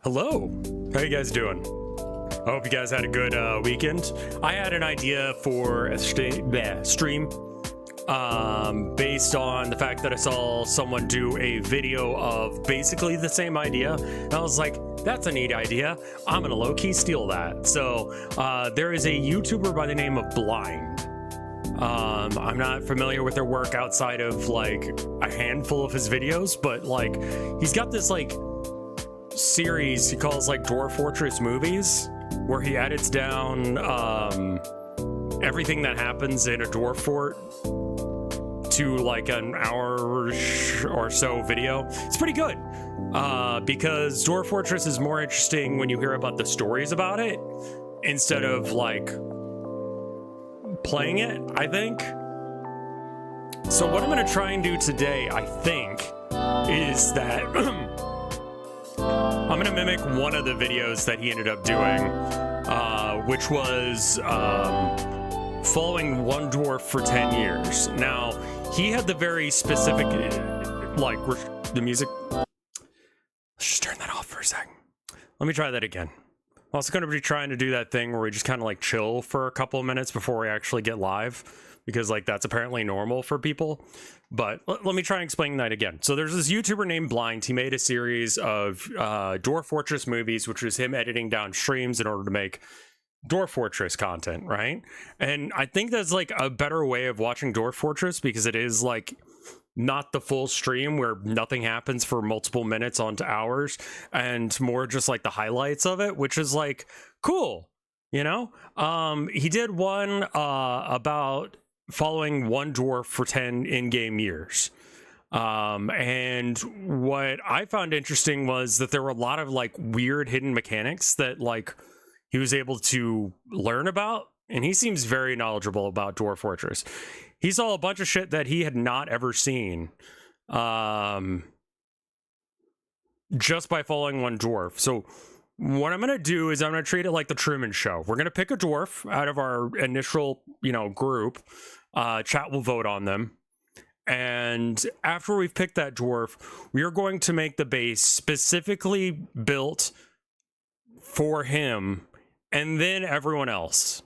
Hello, how you guys doing? I hope you guys had a good weekend. I had an idea for a stream based on the fact that I saw someone do a video of basically the same idea, and I was like, that's a neat idea. I'm gonna low-key steal that. So there is a YouTuber by the name of Blind. I'm not familiar with their work outside of like a handful of his videos, but like he's got this like series he calls like Dwarf Fortress movies, where he edits down everything that happens in a dwarf fort to like an hour or so video. It's pretty good because Dwarf Fortress is more interesting when you hear about the stories about it instead of like playing it, I think. So what I'm going to try and do today, I think, is that I'm going to mimic one of the videos that he ended up doing, which was following one dwarf for 10 years. Now, he had the very specific, like, the music. Let's just turn that off for a second. Let me try that again. I'm also going to be trying to do that thing where we just kind of like chill for a couple of minutes before we actually get live, because like that's apparently normal for people. But let me try and explain that again. So there's this YouTuber named Blind. He made a series of Dwarf Fortress movies, which was him editing down streams in order to make Dwarf Fortress content, right? And I think that's like a better way of watching Dwarf Fortress, because it is like not the full stream where nothing happens for multiple minutes onto hours, and more just like the highlights of it, which is like cool, you know? He did one about following one dwarf for 10 in-game years. And what I found interesting was that there were a lot of like weird hidden mechanics that like he was able to learn about, and he seems very knowledgeable about Dwarf Fortress. He saw a bunch of shit that he had not ever seen just by following one dwarf. So what I'm going to do is I'm going to treat it like the Truman Show. We're going to pick a dwarf out of our initial, group. Chat will vote on them. And after we've picked that dwarf, we are going to make the base specifically built for him and then everyone else.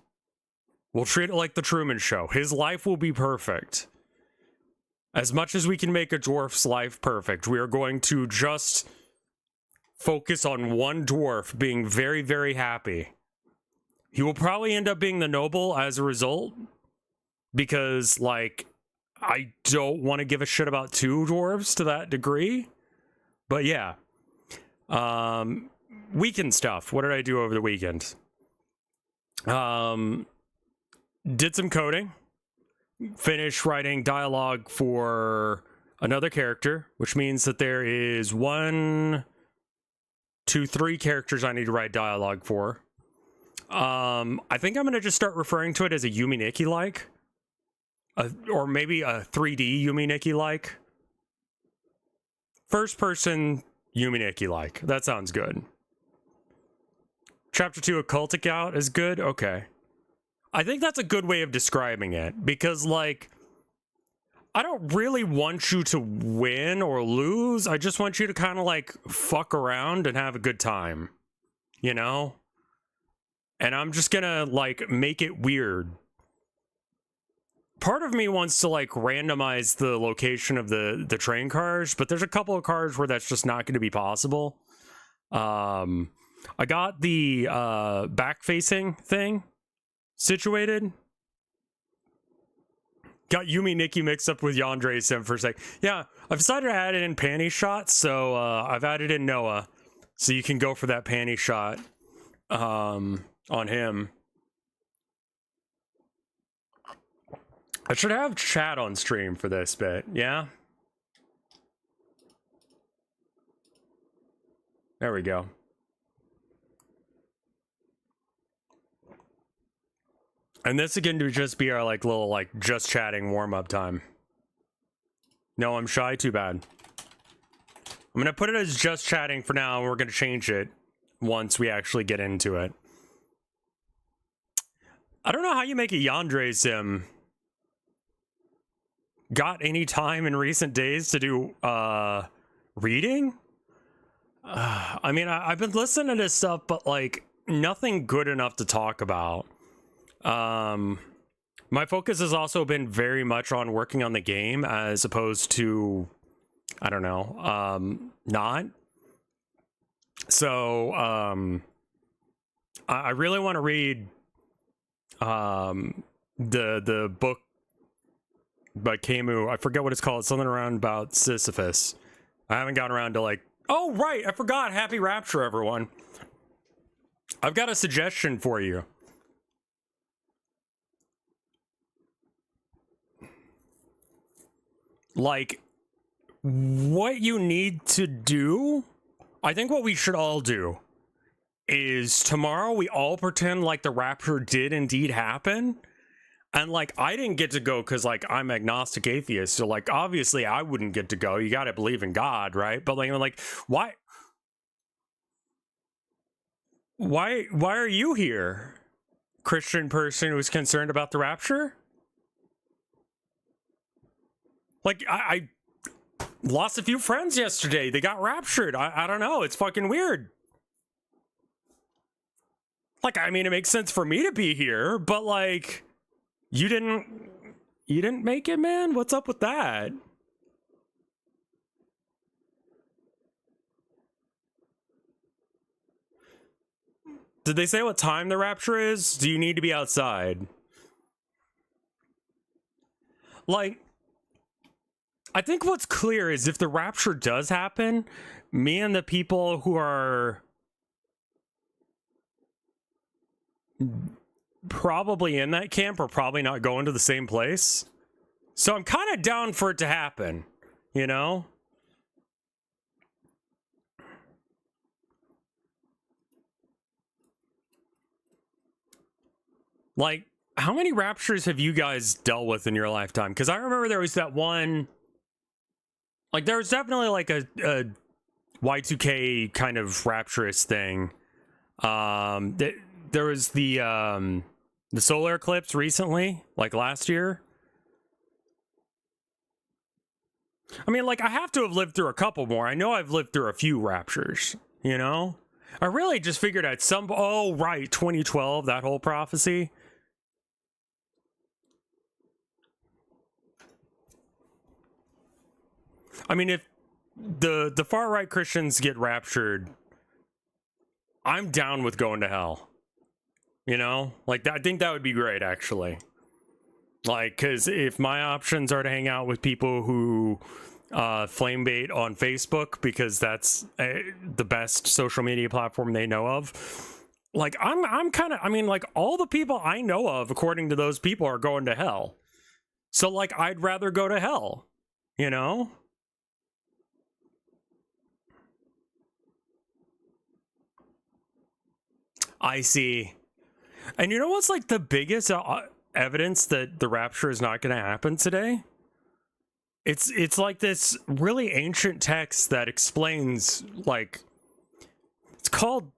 We'll treat it like the Truman Show. His life will be perfect. As much as we can make a dwarf's life perfect, we are going to just focus on one dwarf being very, very happy. He will probably end up being the noble as a result, because, like, I don't want to give a shit about two dwarves to that degree. But yeah. Weekend stuff. What did I do over the weekend? Did some coding, finished writing dialogue for another character, which means that there is 1, 2, 3 characters I need to write dialogue for. I think I'm going to just start referring to it as a Yumi Nikki-like, or maybe a 3D Yumi Nikki-like. First person Yumi Nikki-like. That sounds good. Chapter 2 Occultic Out is good? Okay. I think that's a good way of describing it, because, like, I don't really want you to win or lose. I just want you to kind of, like, fuck around and have a good time, you know? And I'm just gonna, like, make it weird. Part of me wants to, like, randomize the location of the train cars, but there's a couple of cars where that's just not going to be possible. I got the back-facing thing situated. Got Yumi Nikki mixed up with Yandere Sim for a sec. Yeah, I've decided to add in panty shots, so I've added in Noah, so you can go for that panty shot on him. I should have chat on stream for this bit, yeah? There we go. And this again would just be our like little like just chatting warm-up time. No, I'm shy, too bad. I'm gonna put it as just chatting for now, and we're gonna change it once we actually get into it. I don't know how you make a Yandere Sim. Got any time in recent days to do reading? I mean, I've been listening to stuff, but like nothing good enough to talk about. My focus has also been very much on working on the game as opposed to, I don't know, not. So, I really want to read the book by Camus. I forget what it's called. Something around about Sisyphus. I haven't gotten around to like, oh right, I forgot. Happy Rapture, everyone. I've got a suggestion for you. Like, what you need to do, I think what we should all do is tomorrow we all pretend like the rapture did indeed happen. And like, I didn't get to go because like I'm agnostic atheist, so like obviously I wouldn't get to go. You got to believe in God, right? But like why are you here, Christian person who's concerned about the rapture? Like, I lost a few friends yesterday. They got raptured. I don't know. It's fucking weird. Like, I mean, it makes sense for me to be here, but like, you didn't make it, man? What's up with that? Did they say what time the rapture is? Do you need to be outside? Like, I think what's clear is if the rapture does happen, me and the people who are probably in that camp are probably not going to the same place. So I'm kind of down for it to happen, you know? Like, how many raptures have you guys dealt with in your lifetime? Because I remember there was that one... Like, there was definitely, like, a Y2K kind of rapturous thing. There was the solar eclipse recently, like, last year. I mean, like, I have to have lived through a couple more. I know I've lived through a few raptures, you know? I really just figured out some... Oh, right, 2012, that whole prophecy. I mean, if the far-right Christians get raptured, I'm down with going to hell. You know? Like, I think that would be great, actually. Like, because if my options are to hang out with people who flame bait on Facebook, because that's the best social media platform they know of, like, I'm kind of... I mean, like, all the people I know of, according to those people, are going to hell. So, like, I'd rather go to hell. You know? I see. And you know what's like the biggest evidence that the rapture is not going to happen today? It's like this really ancient text that explains, like, it's called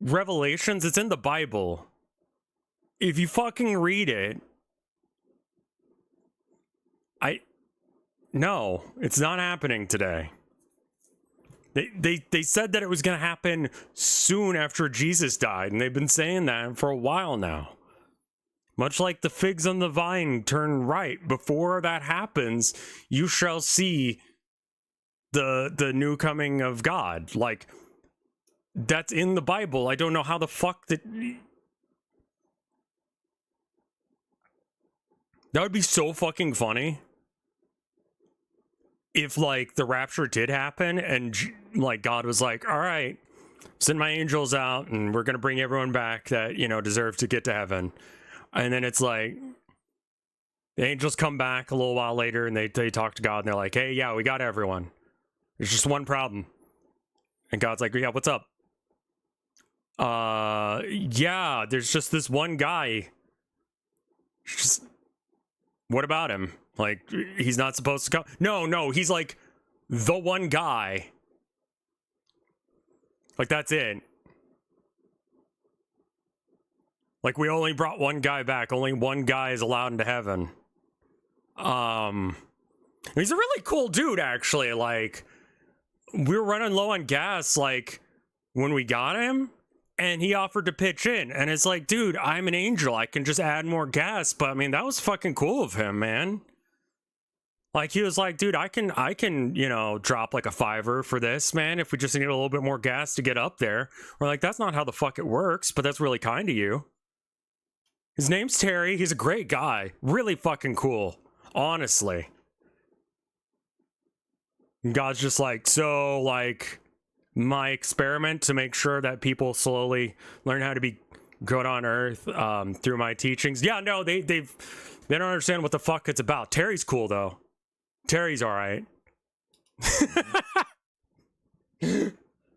Revelations. It's in the Bible. If you fucking read it, no, it's not happening today. They said that it was going to happen soon after Jesus died, and they've been saying that for a while now. Much like the figs on the vine turn right. Before that happens, you shall see the new coming of God. Like, that's in the Bible. I don't know how the fuck that would be so fucking funny. If, like, the rapture did happen and, like, God was like, all right, send my angels out and we're going to bring everyone back that, you know, deserve to get to heaven. And then it's like, the angels come back a little while later and they talk to God and they're like, hey, yeah, we got everyone. There's just one problem. And God's like, yeah, what's up? Yeah, there's just this one guy. Just, what about him? Like, he's not supposed to come. No, he's like the one guy. Like, that's it. Like, we only brought one guy back. Only one guy is allowed into heaven. He's a really cool dude, actually. Like, we were running low on gas, like, when we got him, and he offered to pitch in. And it's like, dude, I'm an angel. I can just add more gas. But, I mean, that was fucking cool of him, man. Like, he was like, dude, I can, you know, drop like a $5 for this, man, if we just need a little bit more gas to get up there. We're like, that's not how the fuck it works, but that's really kind of you. His name's Terry. He's a great guy. Really fucking cool. Honestly. And God's just like, so, like, my experiment to make sure that people slowly learn how to be good on Earth through my teachings. Yeah, no, they don't understand what the fuck it's about. Terry's cool, though. Terry's all right.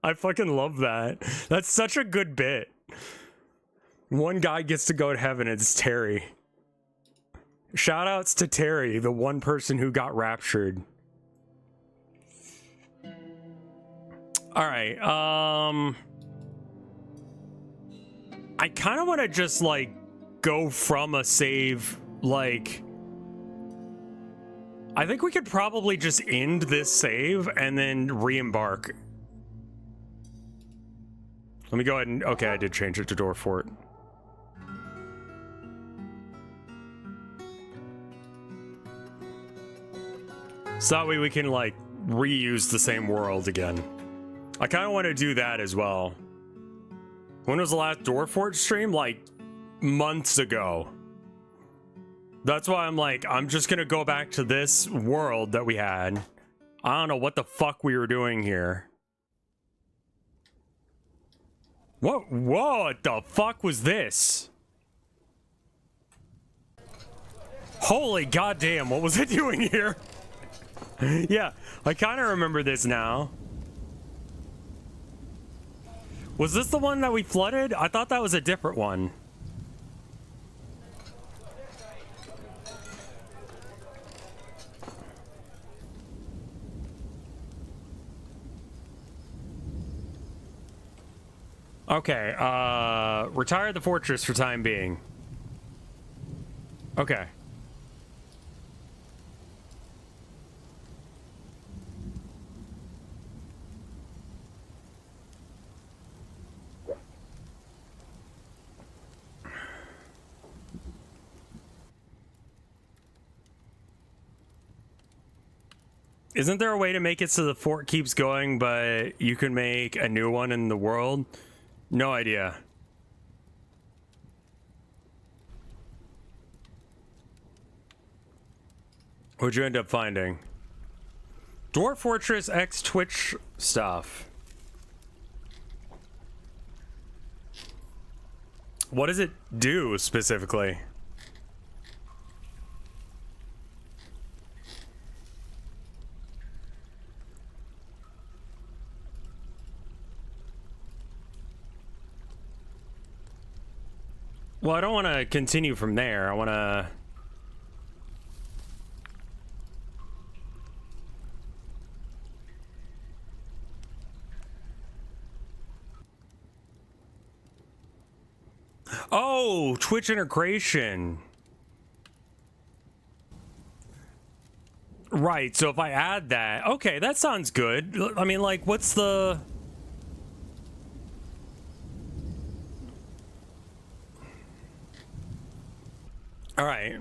I fucking love that. That's such a good bit. One guy gets to go to heaven, it's Terry. Shoutouts to Terry, the one person who got raptured. All right, I kind of want to just, like, go from a save, like... I think we could probably just end this save and then re-embark. Let me go ahead and... Okay, I did change it to Dwarf Fort. So that way we can, like, reuse the same world again. I kind of want to do that as well. When was the last Dwarf Fort stream? Like, months ago. That's why I'm like, I'm just gonna go back to this world that we had. I don't know what the fuck we were doing here. What the fuck was this? Holy goddamn, what was it doing here? Yeah, I kind of remember this now. Was this the one that we flooded? I thought that was a different one. Okay, retire the fortress for time being. Okay. Isn't there a way to make it so the fort keeps going, but you can make a new one in the world? No idea. What'd you end up finding? Dwarf Fortress X Twitch stuff. What does it do specifically? Well, I don't want to continue from there. I want to... Oh, Twitch integration. Right, so if I add that... Okay, that sounds good. I mean, like, what's the... All right.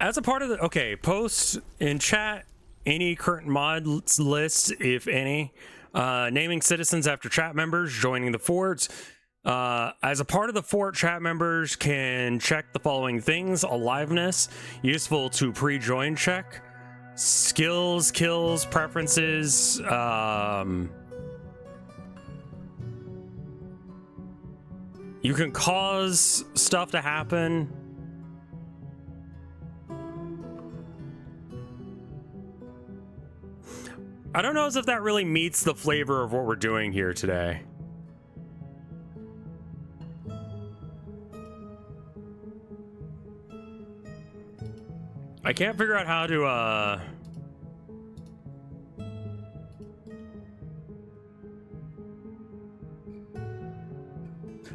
As a part of the... Okay, post in chat any current mods list, if any. Naming citizens after chat members, joining the forts. As a part of the fort, chat members can check the following things. Aliveness, useful to pre-join check. Skills, kills, preferences. You can cause stuff to happen. I don't know as if that really meets the flavor of what we're doing here today. I can't figure out how to,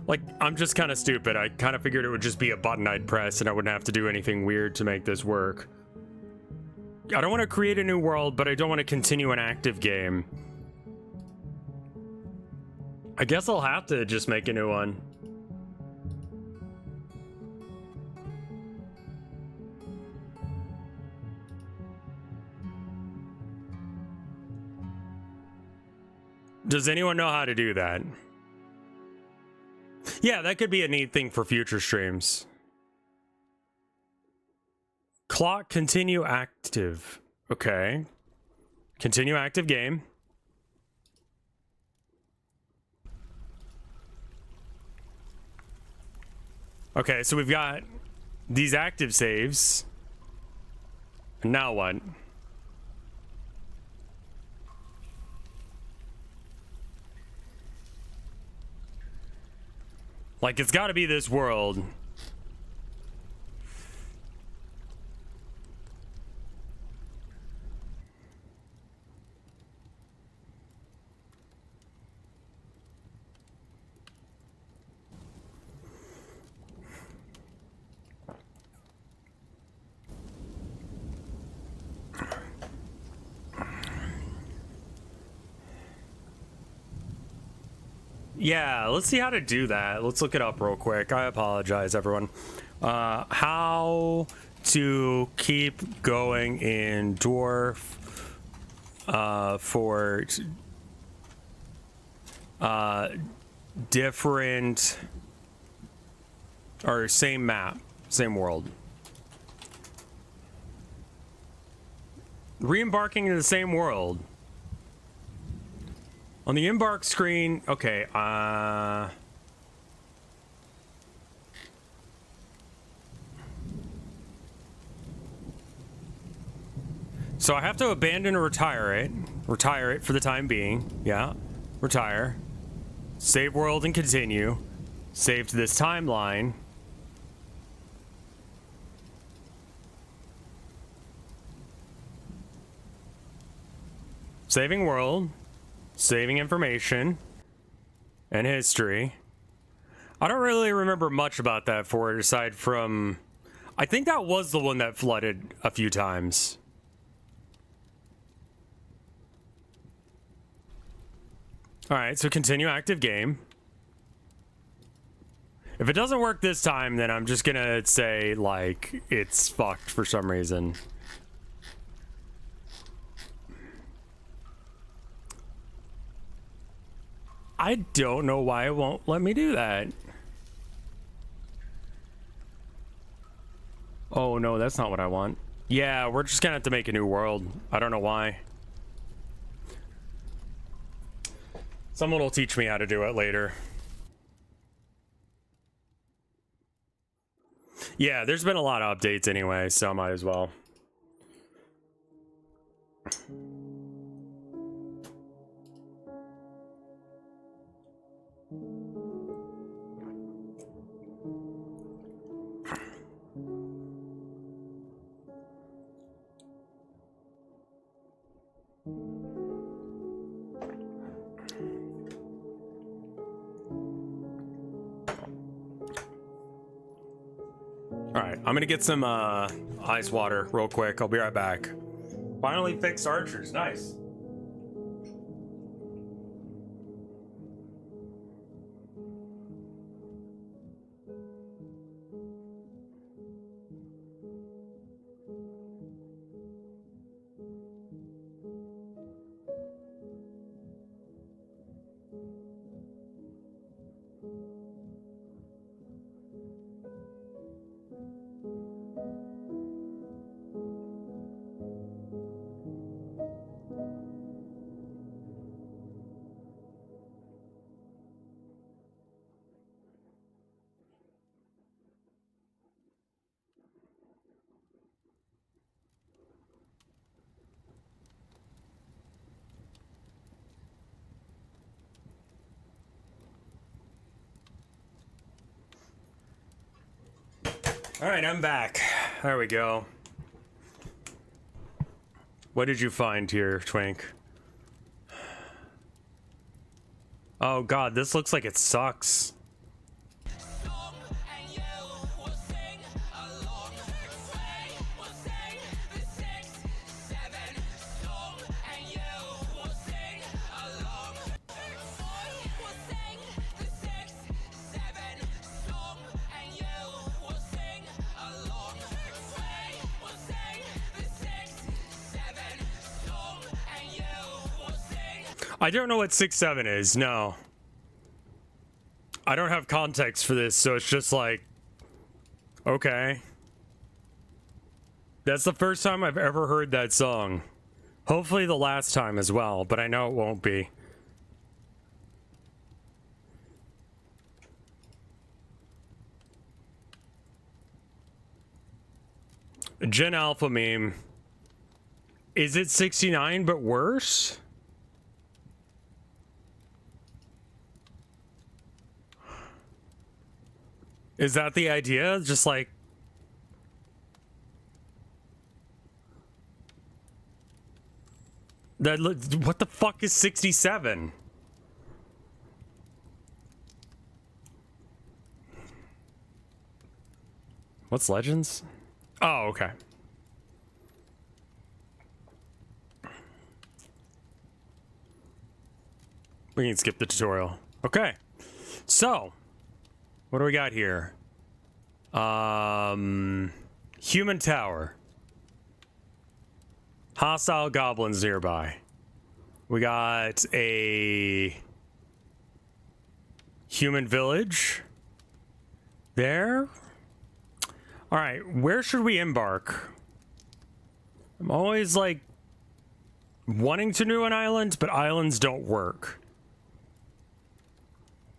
like, I'm just kind of stupid. I kind of figured it would just be a button I'd press and I wouldn't have to do anything weird to make this work. I don't want to create a new world, but I don't want to continue an active game. I guess I'll have to just make a new one. Does anyone know how to do that? Yeah, that could be a neat thing for future streams. Clock continue active. Okay. Continue active game. Okay, so we've got these active saves. And now what? Like, it's got to be this world. Yeah, let's see how to do that. Let's look it up real quick. I apologize, everyone. How to keep going in Dwarf for different or same map, same world. Re-embarking in the same world. On the embark screen, okay, so I have to abandon or retire it. Retire it for the time being. Yeah, retire. Save world and continue. Save to this timeline. Saving world. Saving information and history. I don't really remember much about that for it, aside from I think that was the one that flooded a few times. Alright, so continue active game. If it doesn't work this time, then I'm just gonna say, like, it's fucked for some reason. I don't know why it won't let me do that. Oh no, that's not what I want. Yeah, we're just gonna have to make a new world. I don't know why. Someone will teach me how to do it later. Yeah, there's been a lot of updates anyway, so I might as well. Alright, I'm gonna get some ice water real quick. I'll be right back. Finally fixed archers. Nice. All right, I'm back. There we go. What did you find here, Twink? Oh god, this looks like it sucks. I don't know what 6-7 is, no. I don't have context for this, so it's just like, okay. That's the first time I've ever heard that song. Hopefully the last time as well, but I know it won't be. Gen Alpha meme. Is it 69 but worse? Is that the idea? Just like... that. What the fuck is 67? What's Legends? Oh, okay. We can skip the tutorial. Okay. So, what do we got here? Human tower. Hostile goblins nearby. We got a human village there. All right, where should we embark? I'm always like wanting to do an island, but islands don't work.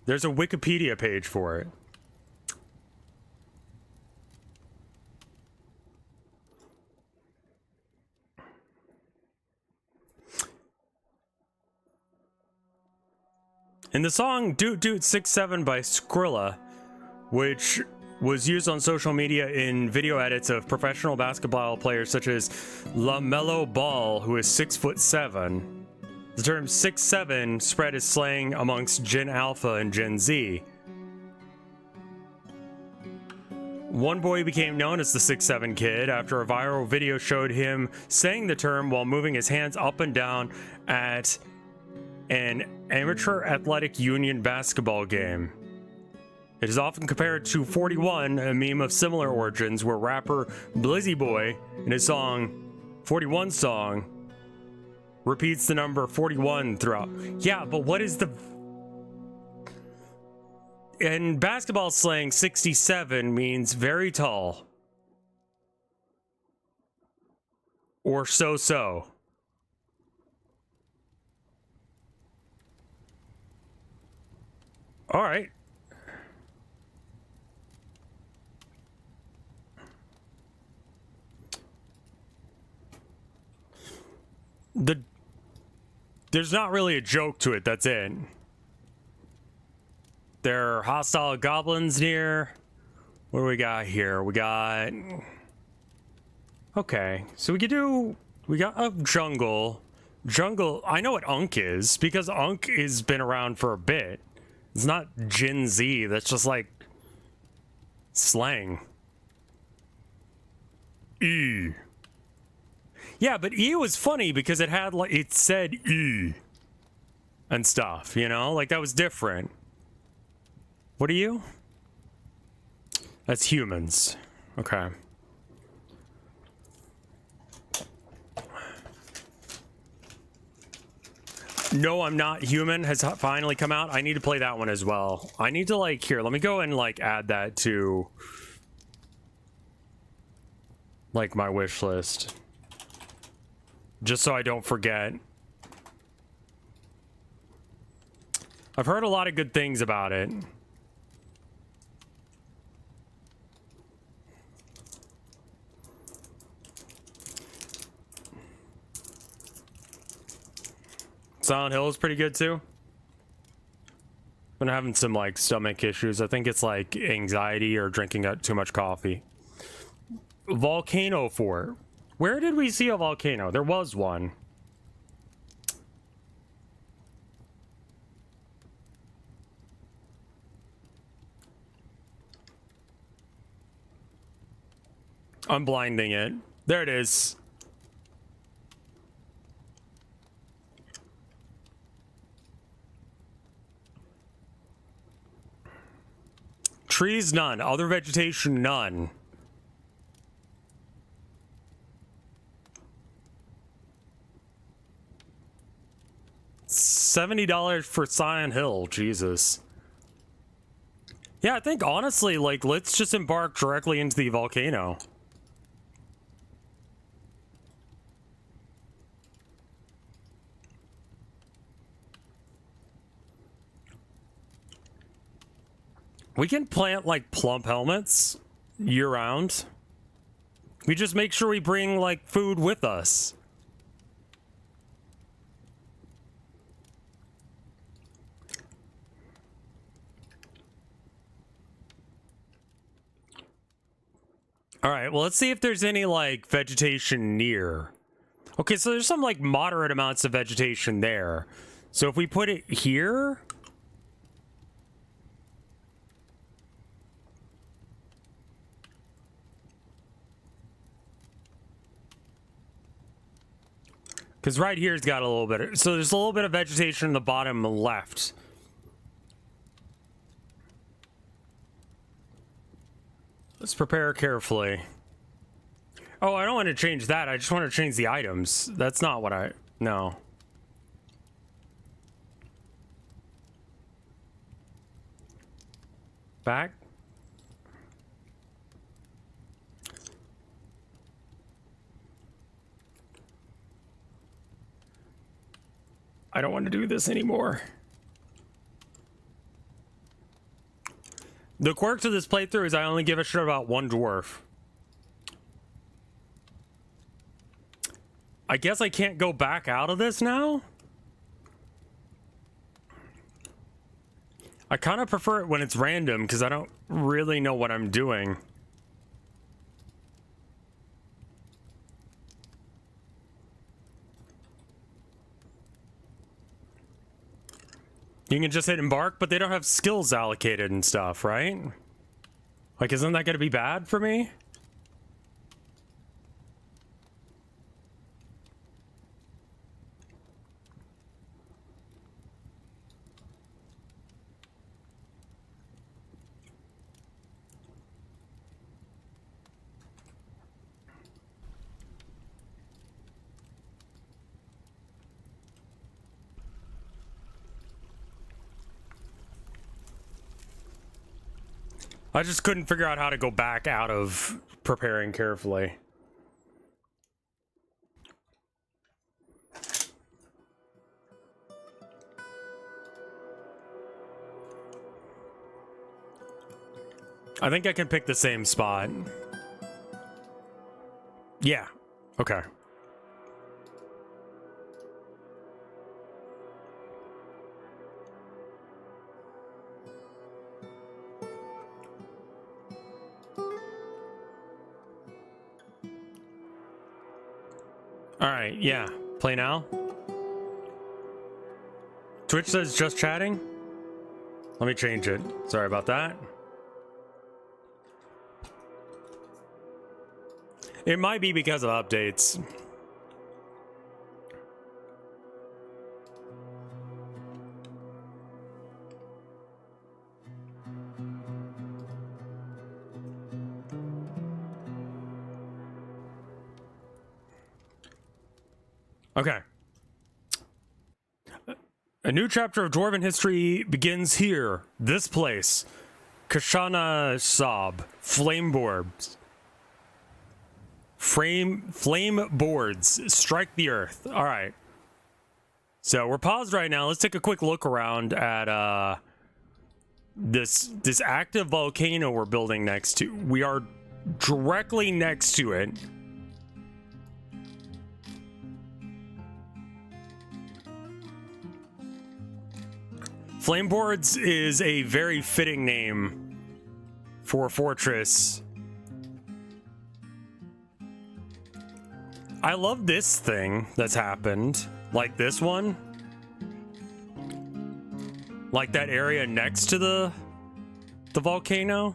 There's a Wikipedia page for it. In the song Doot Doot 6-7 by Skrilla, which was used on social media in video edits of professional basketball players such as LaMelo Ball, who is 6'7", the term 6-7 spread as slang amongst Gen Alpha and Gen Z. One boy became known as the 6'7 kid after a viral video showed him saying the term while moving his hands up and down at an amateur athletic union basketball game. It is often compared to 41, a meme of similar origins, where rapper Blizzy Boy, in his song 41 Song, repeats the number 41 throughout. Yeah, but what is the... In basketball slang, 67 means very tall. Or so-so. All right. There's not really a joke to it, that's it. There are hostile goblins near. What do we got here? We got... Okay, so we got a jungle. Jungle, I know what Unk is, because Unk has been around for a bit. It's not Gen Z, that's just like slang. E. Yeah, but E was funny because it had like, it said E and stuff, you know? Like that was different. What are you? That's humans. Okay. No, I'm Not Human has finally come out. I need to play that one as well. I need to like, here, let me go and like add that to like my wish list. Just so I don't forget. I've heard a lot of good things about it. Silent Hill is pretty good too. Been having some like stomach issues. I think it's like anxiety or drinking too much coffee. Volcano Fort. Where did we see a volcano? There was one. I'm blinding it. There it is. Trees, none. Other vegetation, none. $70 for Scion Hill. Jesus. Yeah, I think honestly, like, let's just embark directly into the volcano. We can plant, like, plump helmets year-round. We just make sure we bring, like, food with us. Alright, well, let's see if there's any, like, vegetation near. Okay, so there's some, like, moderate amounts of vegetation there. So if we put it here... Because right here's got a little bit of, so there's a little bit of vegetation in the bottom left. Let's prepare carefully. Oh, I don't want to change that. I just want to change the items. That's not what I... No. Back. I don't want to do this anymore. The quirk to this playthrough is I only give a shit about one dwarf. I guess I can't go back out of this now? I kind of prefer it when it's random because I don't really know what I'm doing. You can just hit embark, but they don't have skills allocated and stuff, right? Like, isn't that gonna be bad for me? I just couldn't figure out how to go back out of preparing carefully. I think I can pick the same spot. Yeah. Okay. Alright, yeah. Play now. Twitch says just chatting. Let me change it. Sorry about that. It might be because of updates. Okay. A new chapter of Dwarven history begins here. This place. Kashana Sob. Flame boards. Flame boards. Strike the earth. Alright. So we're paused right now. Let's take a quick look around at this active volcano we're building next to. We are directly next to it. Flameboards is a very fitting name for a fortress. I love this thing that's happened. Like this one. Like that area next to the volcano.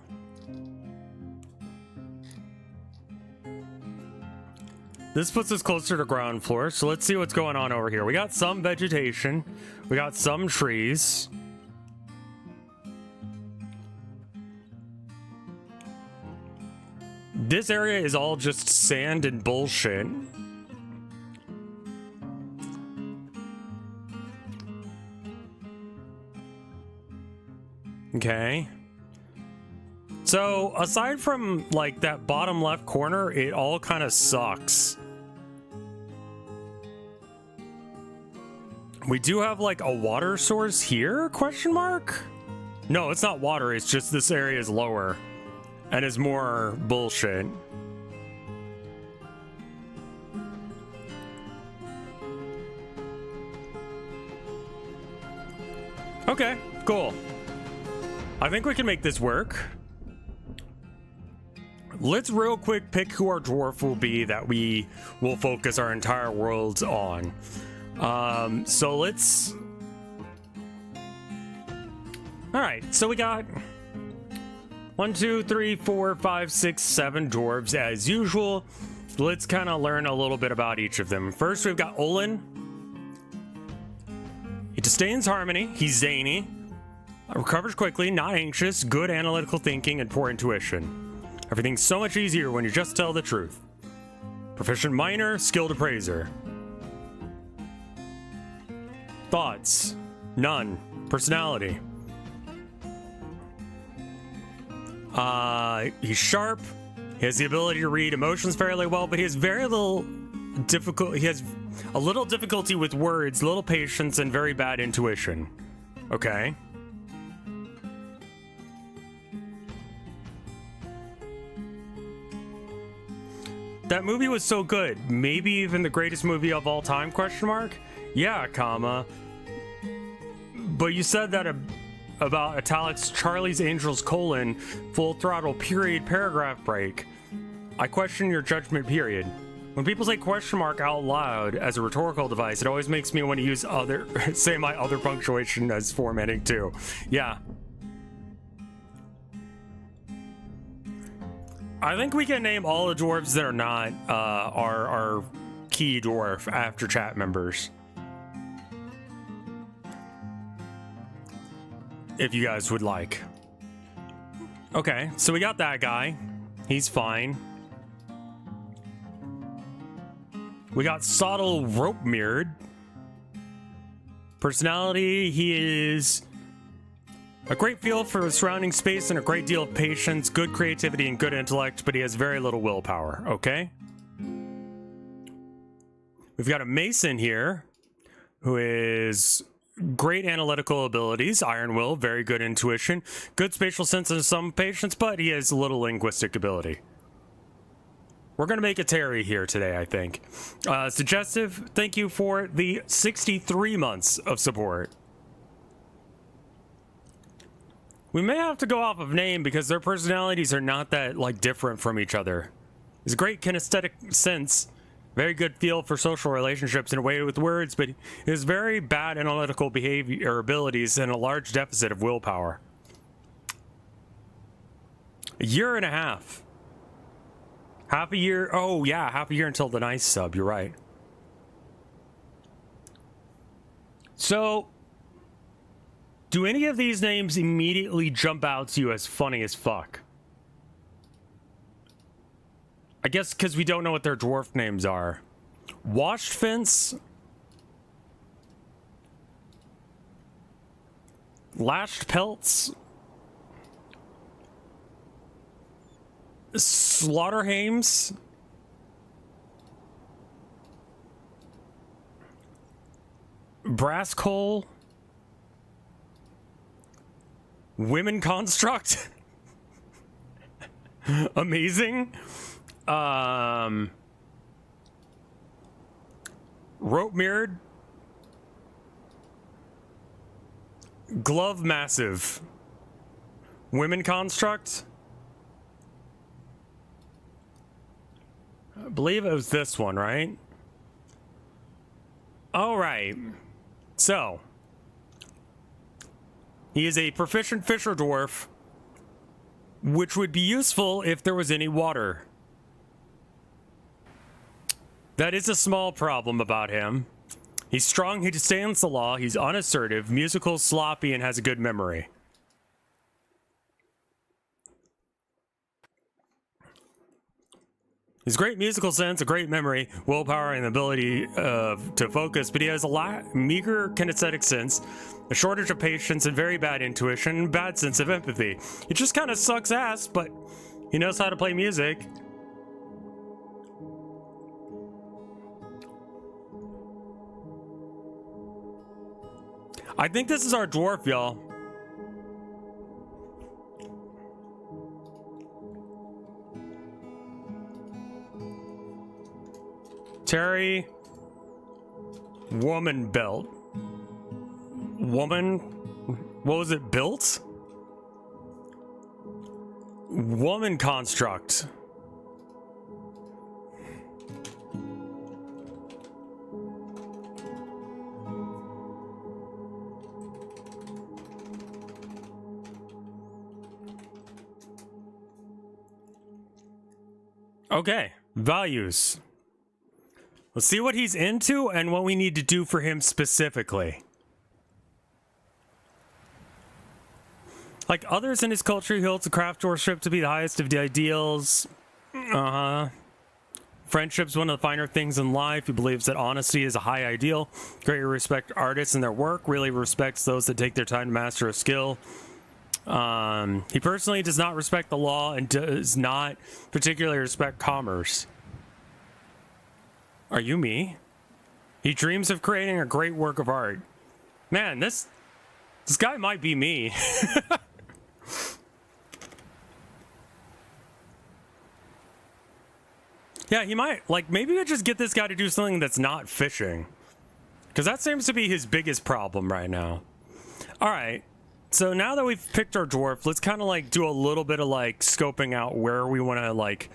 This puts us closer to ground floor, so let's see what's going on over here. We got some vegetation. We got some trees. This area is all just sand and bullshit. Okay. So, aside from, like, that bottom left corner, it all kind of sucks. We do have, like, a water source here, question mark? No, it's not water, it's just this area is lower. And is more bullshit. Okay, cool. I think we can make this work. Let's real quick pick who our dwarf will be that we will focus our entire worlds on. So let's... Alright, so we got 1, 2, 3, 4, 5, 6, 7 dwarves as usual. Let's kind of learn a little bit about each of them. First, we've got Olin. He disdains harmony. He's zany. Recovers quickly, not anxious, good analytical thinking, and poor intuition. Everything's so much easier when you just tell the truth. Proficient miner, skilled appraiser. Thoughts? None. Personality? He's sharp. He has the ability to read emotions fairly well, but he has very little difficult. He has a little difficulty with words, little patience, and very bad intuition. Okay. That movie was so good. Maybe even the greatest movie of all time, question mark? Yeah, comma. But you said that about italics Charlie's Angels colon full throttle period paragraph break. I question your judgment period. When people say question mark out loud as a rhetorical device, it always makes me want to use say my other punctuation as formatting too. Yeah. I think we can name all the dwarves that are not our key dwarf after chat members. If you guys would like. Okay, so we got that guy. He's fine. We got Sottle Rope Mirrored. Personality, he is a great feel for the surrounding space and a great deal of patience, good creativity, and good intellect, but he has very little willpower, okay? We've got a Mason here, who is great analytical abilities, iron will, very good intuition, good spatial sense and some patience, but he has little linguistic ability. We're going to make a Terry here today, I think. Suggestive, thank you for the 63 months of support. We may have to go off of name because their personalities are not that, like, different from each other. He's a great kinesthetic sense, very good feel for social relationships and a way with words, but he has very bad analytical behavior abilities and a large deficit of willpower. A year and a half. Half a year. Oh, yeah, half a year until the nice sub. You're right. So, do any of these names immediately jump out to you as funny as fuck? I guess because we don't know what their dwarf names are. Washed Fence. Lashed Pelts. Slaughterhames. Brass Coal. Women Construct. Amazing. Rope Mirrored. Glove Massive. Women Construct. I believe it was this one, right? All right. So, he is a proficient fisher dwarf, which would be useful if there was any water. That is a small problem about him. He's strong, he disdains the law, he's unassertive, musical, sloppy, and has a good memory. He's great musical sense, a great memory, willpower, and the ability to focus, but he has a meager kinesthetic sense, a shortage of patience, and very bad intuition, and bad sense of empathy. He just kind of sucks ass, but he knows how to play music. I think this is our dwarf, y'all. Terry, woman belt. Woman, what was it, built? Woman construct. Okay, values. Let's see what he's into and what we need to do for him specifically. Like others in his culture, he holds the craft worship to be the highest of the ideals. Friendship's one of the finer things in life. He believes that honesty is a high ideal. Greatly respect artists and their work. Really respects those that take their time to master a skill. He personally does not respect the law and does not particularly respect commerce. Are you me? He dreams of creating a great work of art. Man, this guy might be me. Yeah, he might. Like, maybe I just get this guy to do something that's not fishing. Because that seems to be his biggest problem right now. Alright. So now that we've picked our dwarf, let's kind of like do a little bit of like scoping out where we want to like...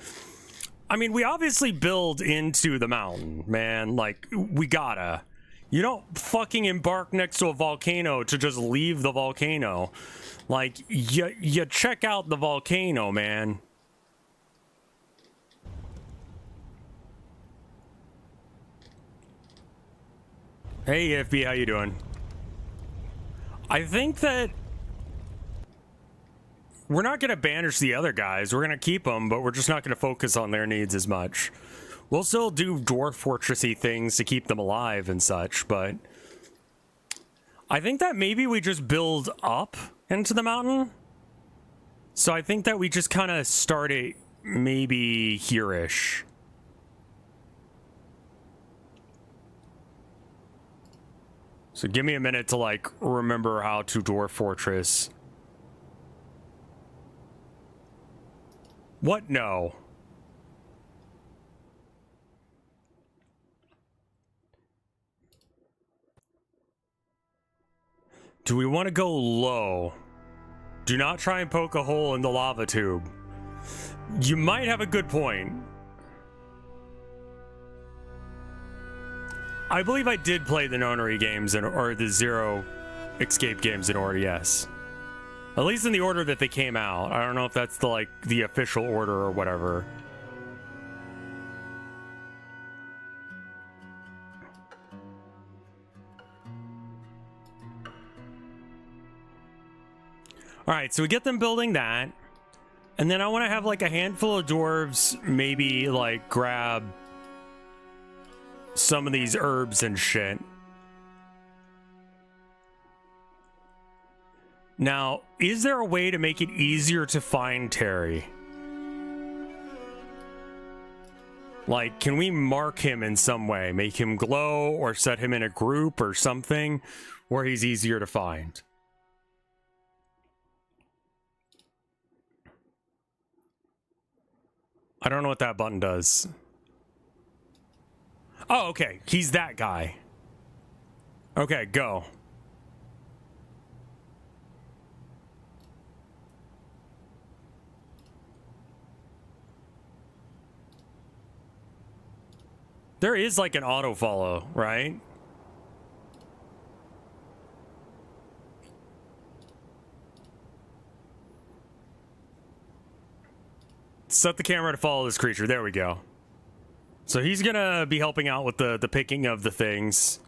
I mean, we obviously build into the mountain, man. Like, we gotta. You don't fucking embark next to a volcano to just leave the volcano. Like, you check out the volcano, man. Hey, FB, how you doing? I think that we're not going to banish the other guys. We're going to keep them, but we're just not going to focus on their needs as much. We'll still do dwarf fortressy things to keep them alive and such, but I think that maybe we just build up into the mountain. So I think that we just kind of start it maybe here-ish. So give me a minute to like remember how to dwarf fortress. What? No. Do we want to go low? Do not try and poke a hole in the lava tube. You might have a good point. I believe I did play the Nonary games or the Zero Escape games in order, yes. At least in the order that they came out. I don't know if that's the like the official order or whatever. Alright, so we get them building that. And then I want to have like a handful of dwarves maybe like grab some of these herbs and shit. Now, is there a way to make it easier to find Terry? Like, can we mark him in some way? Make him glow or set him in a group or something where he's easier to find? I don't know what that button does. Oh, okay. He's that guy. Okay, go. There is like an auto follow, right? Set the camera to follow this creature. There we go. So he's gonna be helping out with the picking of the things.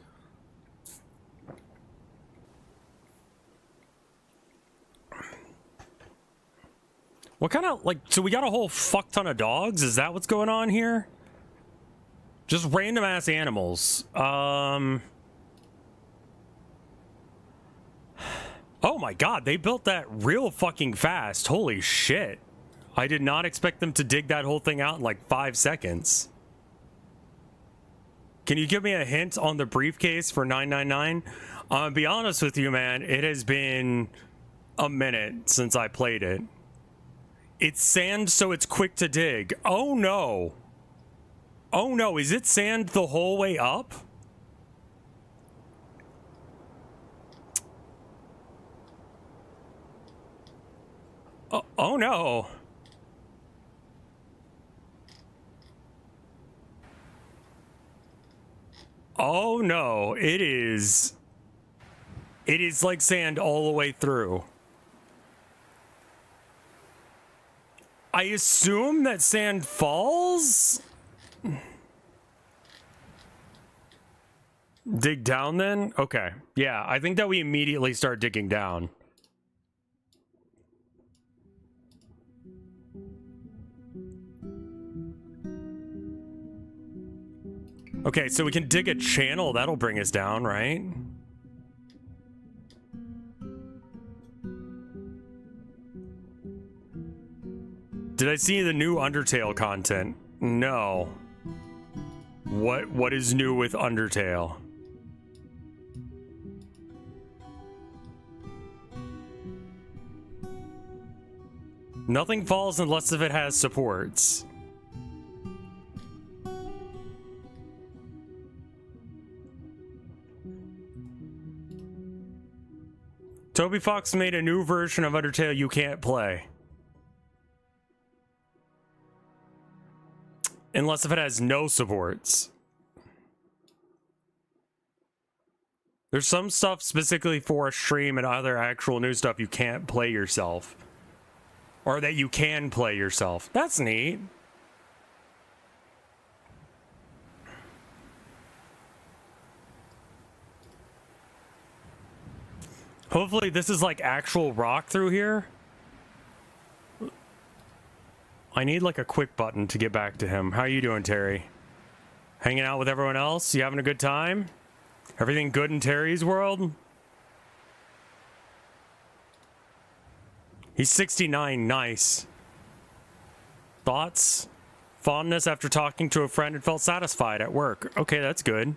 What kind of, like, so we got a whole fuck ton of dogs? Is that what's going on here? Just random ass animals. Oh my god, they built that real fucking fast. Holy shit. I did not expect them to dig that whole thing out in like 5 seconds. Can you give me a hint on the briefcase for 999? Be honest with you, man, it has been a minute since I played it. It's sand, so it's quick to dig. Oh no. Oh no, is it sand the whole way up? Oh no. Oh no, it is like sand all the way through. I assume that sand falls? Dig down then? Okay. Yeah, I think that we immediately start digging down. Okay, so we can dig a channel. That'll bring us down, right? Did I see the new Undertale content? No. What is new with Undertale? Nothing falls unless if it has supports. Toby Fox made a new version of Undertale you can't play. Unless if it has no supports. There's some stuff specifically for a stream and other actual new stuff you can't play yourself. Or that you can play yourself. That's neat. Hopefully this is like actual rock through here. I need like a quick button to get back to him. How you doing, Terry? Hanging out with everyone else? You having a good time? Everything good in Terry's world? He's 69, nice. Thoughts? Fondness after talking to a friend and felt satisfied at work. Okay, that's good.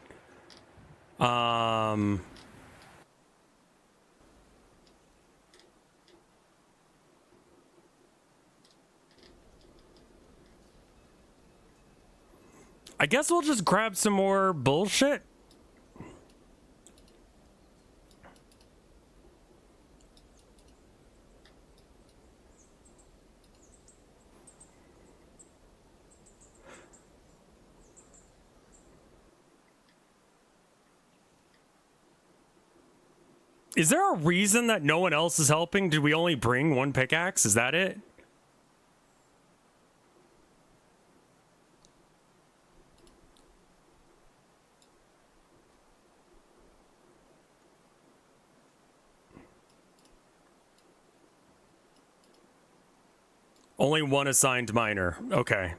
I guess we'll just grab some more bullshit. Is there a reason that no one else is helping? Did we only bring one pickaxe? Is that it? Only one assigned miner. Okay.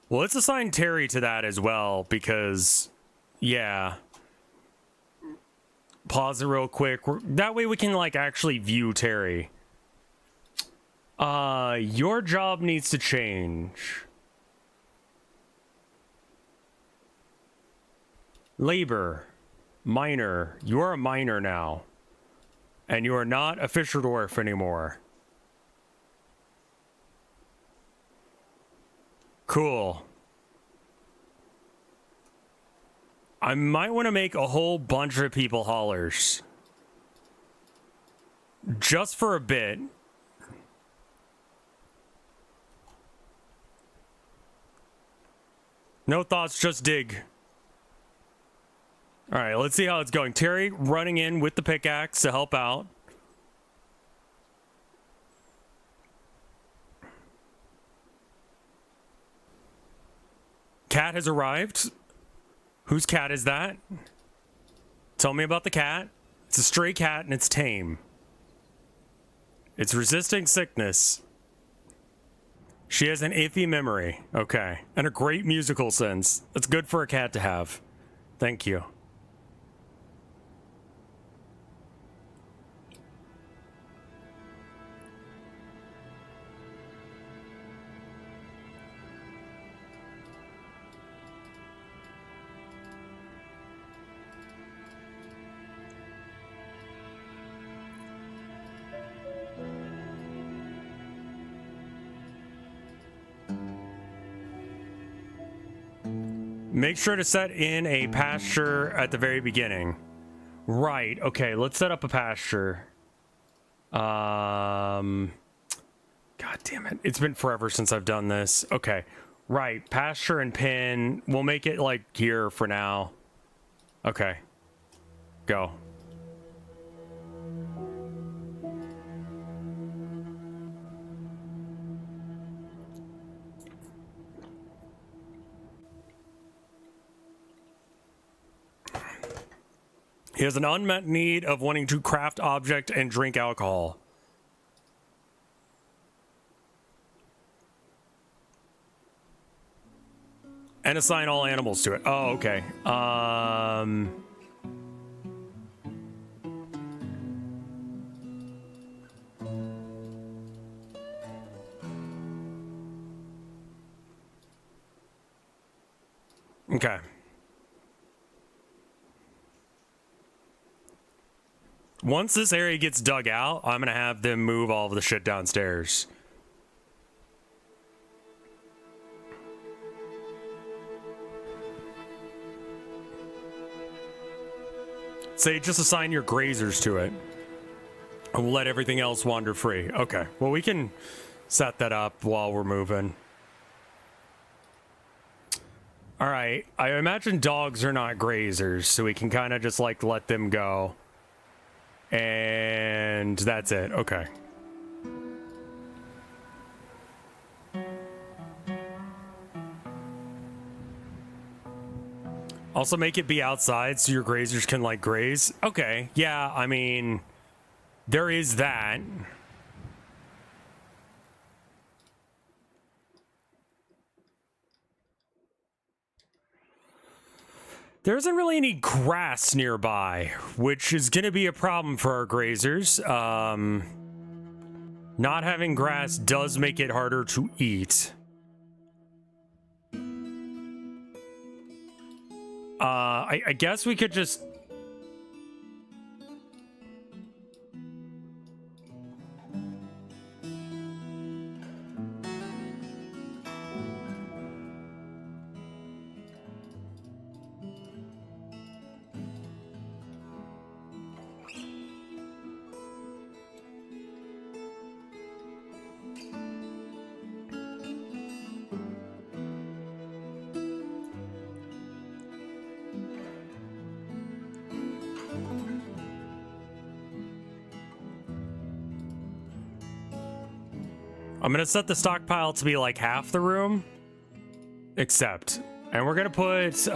Well, let's assign Terry to that as well, because, yeah. Pause it real quick. That way we can, like, actually view Terry. Your job needs to change. Labor. Miner. You're a miner now. And you are not a Fisher Dwarf anymore. Cool. I might want to make a whole bunch of people haulers. Just for a bit. No thoughts, just dig. Alright, let's see how it's going. Terry running in with the pickaxe to help out. Cat has arrived. Whose cat is that? Tell me about the cat. It's a stray cat and it's tame. It's resisting sickness. She has an iffy memory. Okay. And a great musical sense. That's good for a cat to have. Thank you. Make sure to set in a pasture at the very beginning. Right, okay, let's set up a pasture. God damn it. It's been forever since I've done this. Okay, right, pasture and pin. We'll make it like here for now. Okay, go. He has an unmet need of wanting to craft object and drink alcohol. And assign all animals to it. Oh, okay. Okay. Once this area gets dug out, I'm gonna have them move all of the shit downstairs. Say, just assign your grazers to it. And we'll let everything else wander free. Okay, well, we can set that up while we're moving. All right, I imagine dogs are not grazers, so we can kind of just, like, let them go. And that's it. Okay. Also make it be outside so your grazers can like graze. Okay. Yeah, I mean, there is that. There isn't really any grass nearby, which is going to be a problem for our grazers. Not having grass does make it harder to eat. I guess we could just... I'm gonna set the stockpile to be like half the room, except, and we're gonna put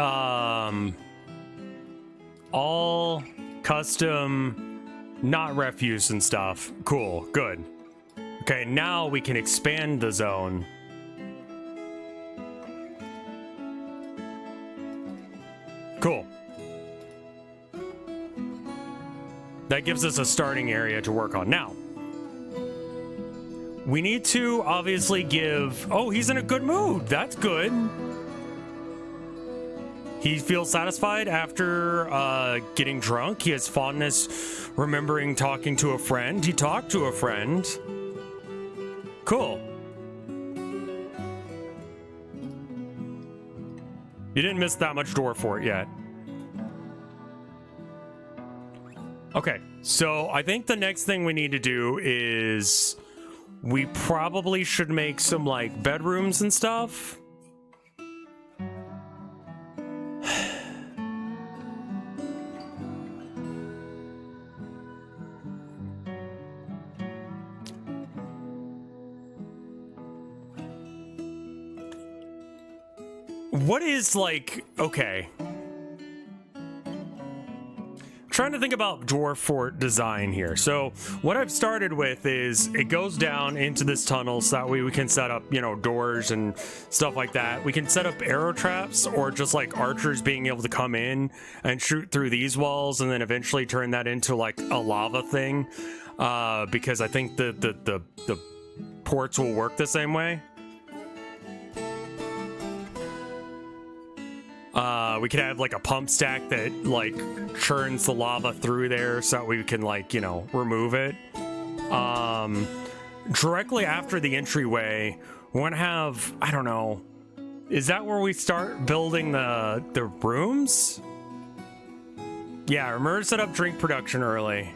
all custom, not refuse and stuff. Cool, good. Okay, now we can expand the zone. Cool. That gives us a starting area to work on. Now, we need to obviously give... Oh, he's in a good mood. That's good. He feels satisfied after getting drunk. He has fondness remembering talking to a friend. He talked to a friend. Cool. You didn't miss that much Dwarf for it yet. Okay, so I think the next thing we need to do is... We probably should make some, like, bedrooms and stuff. What is, like... Okay. I'm trying to think about dwarf fort design here. So what I've started with is it goes down into this tunnel so that way we can set up, you know, doors and stuff like that. We can set up arrow traps or just like archers being able to come in and shoot through these walls and then eventually turn that into like a lava thing. Because I think the ports will work the same way. We could have like a pump stack that like churns the lava through there so that we can like, you know, remove it. Directly after the entryway, we want to have, I don't know, is that where we start building the rooms? Yeah, remember to set up drink production early.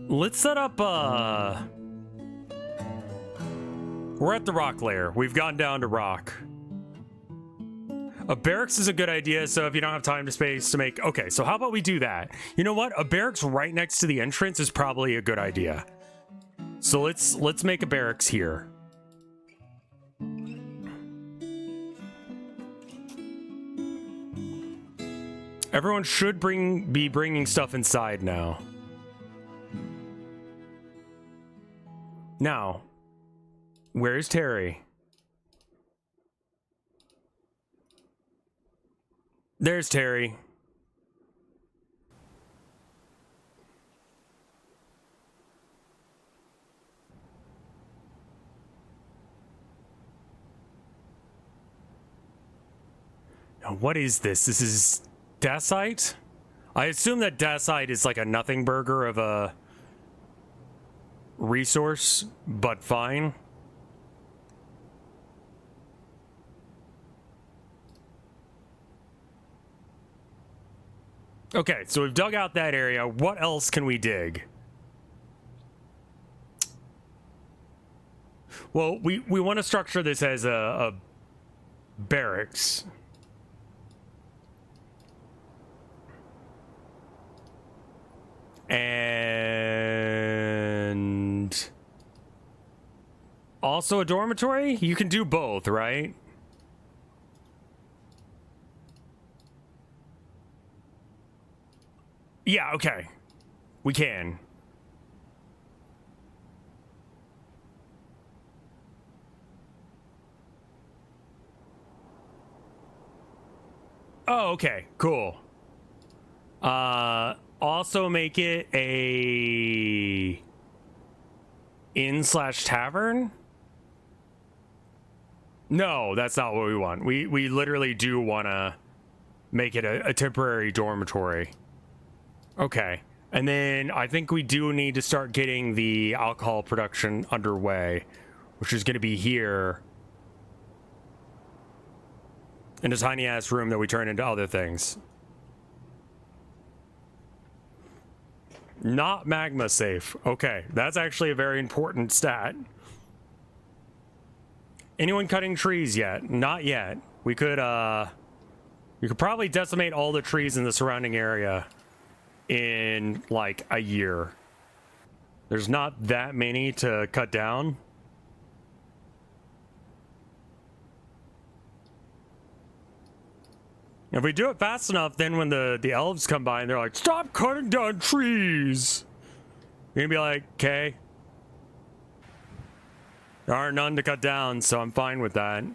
Let's set up, we're at the rock layer. We've gone down to rock. A barracks is a good idea, so if you don't have time to space to make... Okay, so how about we do that? You know what? A barracks right next to the entrance is probably a good idea. So let's make a barracks here. Everyone should be bringing stuff inside now. Now, where's Terry? There's Terry. Now, what is this? This is dacite? I assume that dacite is like a nothing burger of a resource, but fine. Okay, so we've dug out that area. What else can we dig? Well, we want to structure this as a barracks. And also a dormitory? You can do both, right? Yeah, okay. We can. Oh, okay. Cool. Also make it a inn/tavern? No, that's not what we want. We literally do want to make it a temporary dormitory. Okay. And then I think we do need to start getting the alcohol production underway, which is going to be here in a tiny ass room that we turn into other things. Not magma safe. Okay, that's actually a very important stat. Anyone cutting trees yet? Not yet. We could probably decimate all the trees in the surrounding area in like a year. There's not that many to cut down. If we do it fast enough, then when the elves come by and they're like, stop cutting down trees, you're gonna be like, okay. There are none to cut down, so I'm fine with that.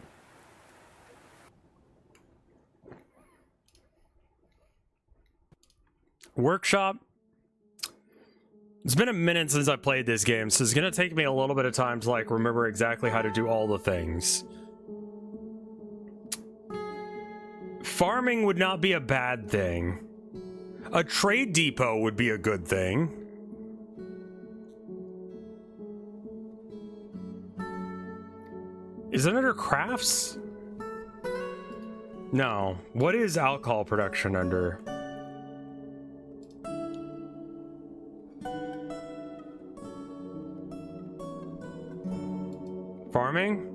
Workshop. It's been a minute since I played this game, so it's gonna take me a little bit of time to like remember exactly how to do all the things. Farming would not be a bad thing. A trade depot would be a good thing. Is it under crafts? No. What is alcohol production under? Farming?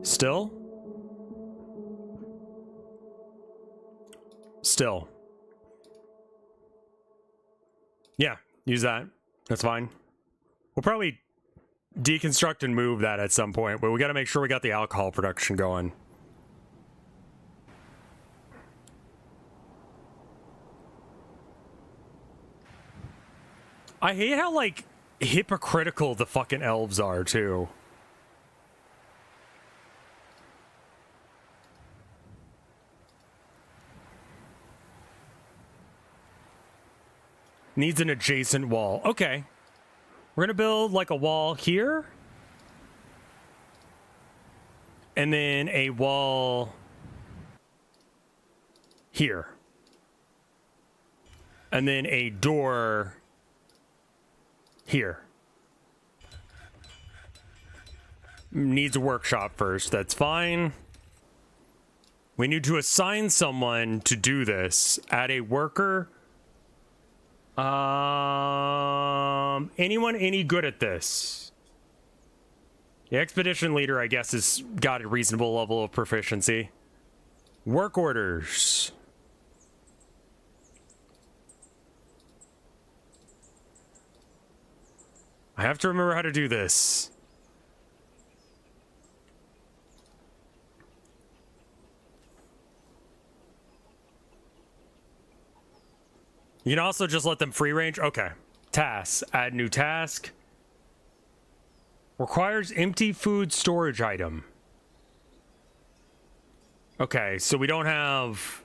Still? Still. Yeah, use that. That's fine. We'll probably deconstruct and move that at some point, but we got to make sure we got the alcohol production going. I hate how, like, hypocritical the fucking elves are, too. Needs an adjacent wall. Okay. We're gonna build, like, a wall here. And then a wall here. And then a door here. Needs a workshop first. That's fine. We need to assign someone to do this. Add a worker. Anyone any good at this? The expedition leader, I guess, has got a reasonable level of proficiency. Work orders. I have to remember how to do this. You can also just let them free range. Okay. Tasks. Add new task. Requires empty food storage item. Okay, so we don't have...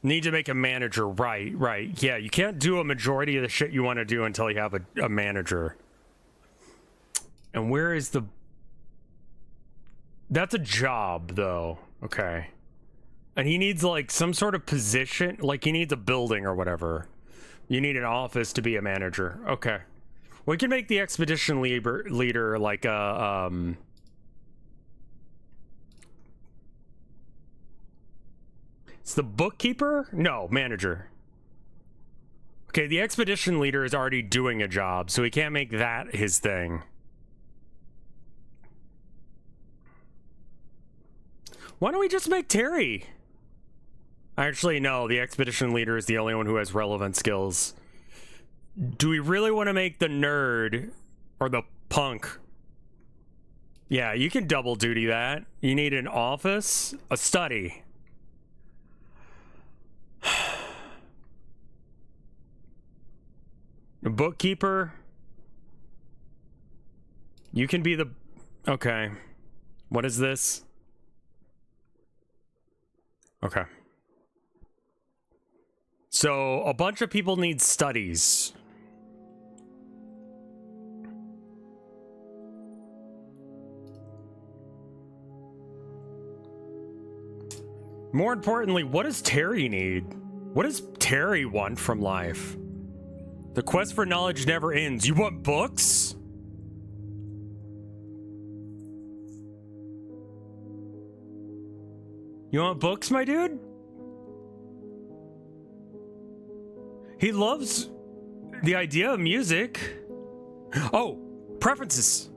Need to make a manager. Right. Yeah, you can't do a majority of the shit you want to do until you have a manager. And where is the... That's a job, though. Okay. And he needs, like, some sort of position. Like, he needs a building or whatever. You need an office to be a manager. Okay. We can make the expedition leader like a, It's the bookkeeper? No, manager. Okay, the expedition leader is already doing a job, so we can't make that his thing. Why don't we just make Terry? Actually, no, the expedition leader is the only one who has relevant skills. Do we really want to make the nerd or the punk? Yeah, you can double duty that. You need an office, a study. A bookkeeper. You can be the... Okay. What is this? Okay. So, a bunch of people need studies. More importantly, what does Terry need? What does Terry want from life? The quest for knowledge never ends. You want books? You want books, my dude? He loves the idea of music. Oh, preferences.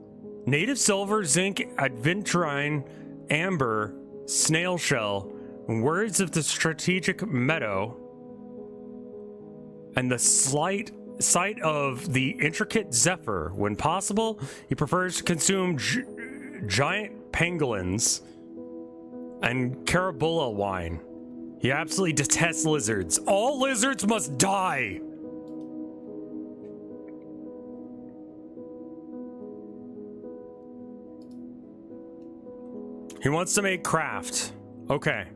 Native silver, zinc, aventurine, amber, snail shell, words of the strategic meadow, and the sight of the intricate zephyr. When possible, he prefers to consume giant pangolins and carabola wine. He absolutely detests lizards. All lizards must die! He wants to make craft. Okay.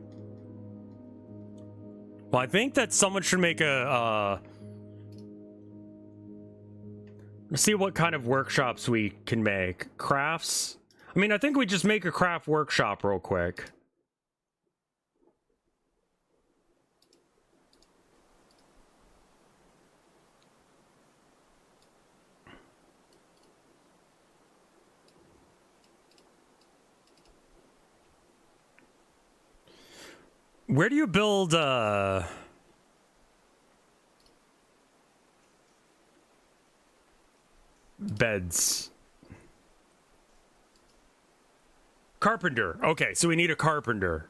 Well, I think that someone should make a, let's see what kind of workshops we can make. Crafts? I mean, I think we just make a craft workshop real quick. Where do you build, beds? Carpenter. Okay, so we need a carpenter.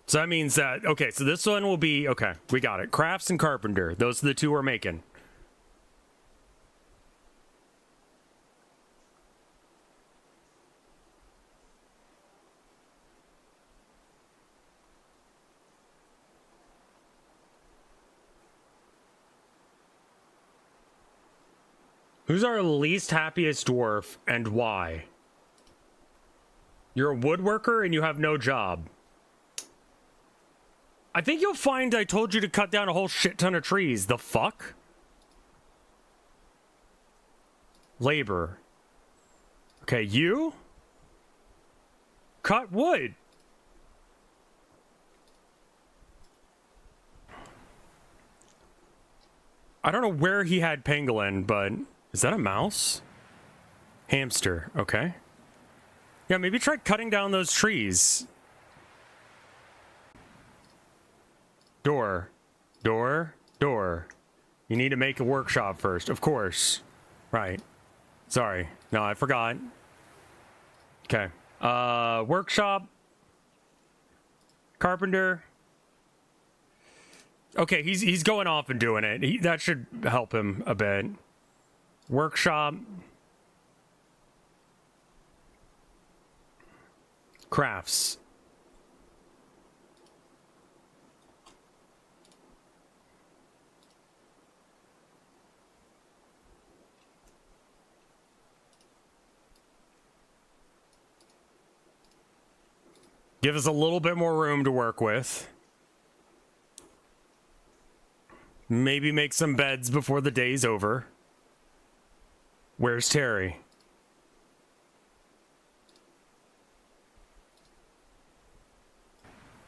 So that means that, okay, so this one will be, okay, we got it. Crafts and carpenter. Those are the two we're making. Who's our least happiest dwarf and why? You're a woodworker and you have no job. I think you'll find I told you to cut down a whole shit ton of trees. The fuck? Labor. Okay, you? Cut wood. I don't know where he had pangolin, but is that a mouse? Hamster, okay. Yeah, maybe try cutting down those trees. Door. Door. Door. You need to make a workshop first, of course. Right. Sorry. No, I forgot. Okay. Workshop. Carpenter. Okay, he's going off and doing it. That should help him a bit. Workshop. Crafts. Give us a little bit more room to work with. Maybe make some beds before the day's over. Where's Terry?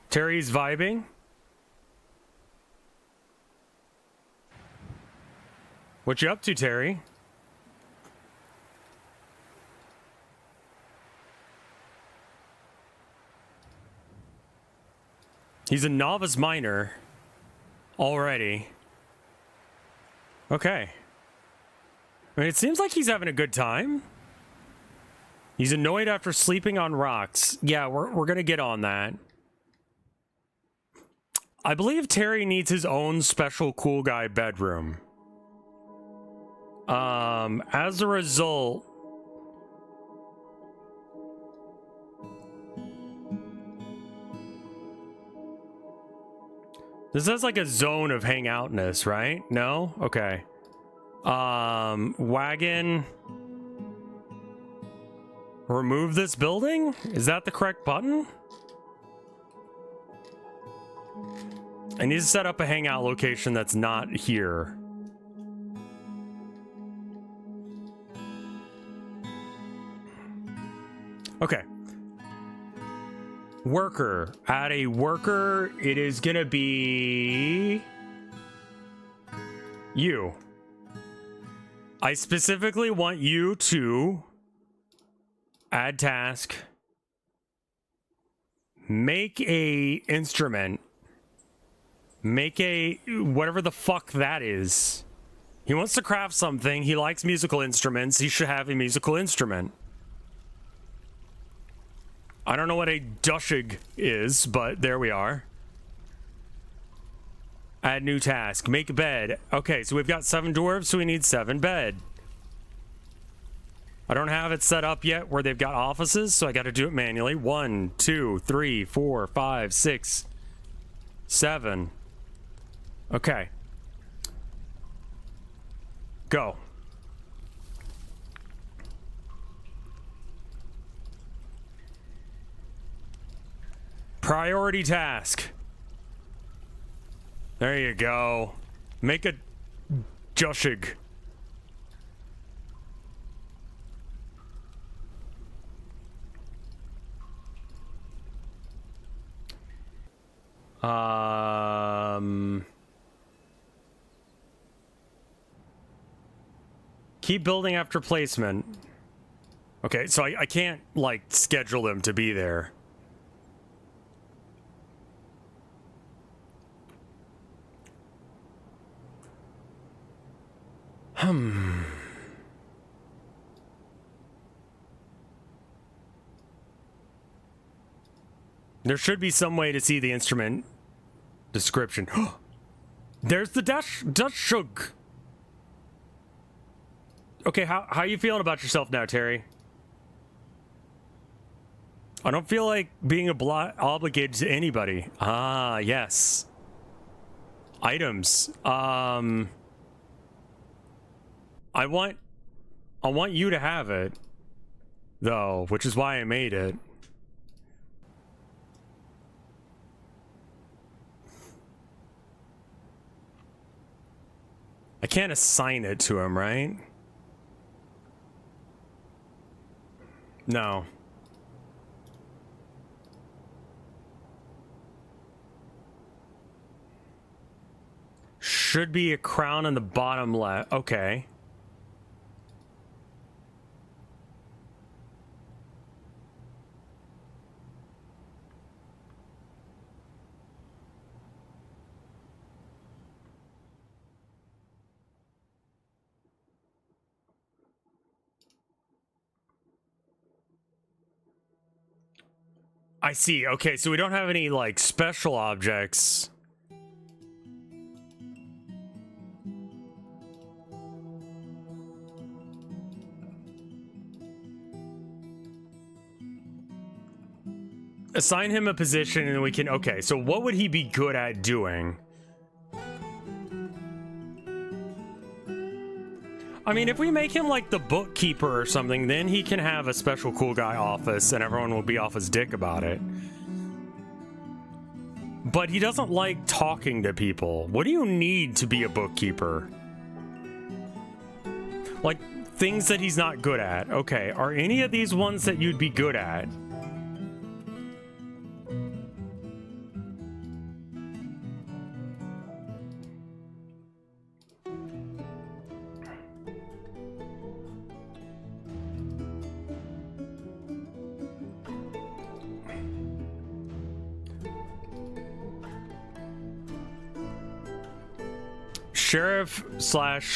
Terry's vibing? What you up to, Terry? He's a novice miner already. Okay. I mean, it seems like he's having a good time. He's annoyed after sleeping on rocks. Yeah, we're gonna get on that. I believe Terry needs his own special cool guy bedroom. As a result, this is like a zone of hangoutness, right? No? Okay. Wagon. Remove this building? Is that the correct button? I need to set up a hangout location that's not here. Okay. Worker. Add a worker. It is gonna be you. I specifically want you to add task. Make a instrument. Make a whatever the fuck that is. He wants to craft something. He likes musical instruments. He should have a musical instrument. I don't know what a dushig is, but there we are. Add new task. Make a bed. Okay, so we've got 7 dwarves, so we need 7 bed. I don't have it set up yet where they've got offices, so I got to do it manually. 1, 2, 3, 4, 5, 6, 7. Okay. Go. Priority task. There you go. Make a Jushig. Keep building after placement. Okay, so I can't, like, schedule them to be there. There should be some way to see the instrument description. There's the Dutch Shug. Okay, how you feeling about yourself now, Terry? I don't feel like being obligated to anybody. Ah, yes. Items. I want you to have it, though, which is why I made it. I can't assign it to him, right? No. Should be a crown in the bottom left. Okay. I see. Okay, so we don't have any, like, special objects. Assign him a position and we can... Okay, so what would he be good at doing? I mean, if we make him like the bookkeeper or something, then he can have a special cool guy office and everyone will be off his dick about it. But he doesn't like talking to people. What do you need to be a bookkeeper? Like, things that he's not good at. Okay, are any of these ones that you'd be good at? Sheriff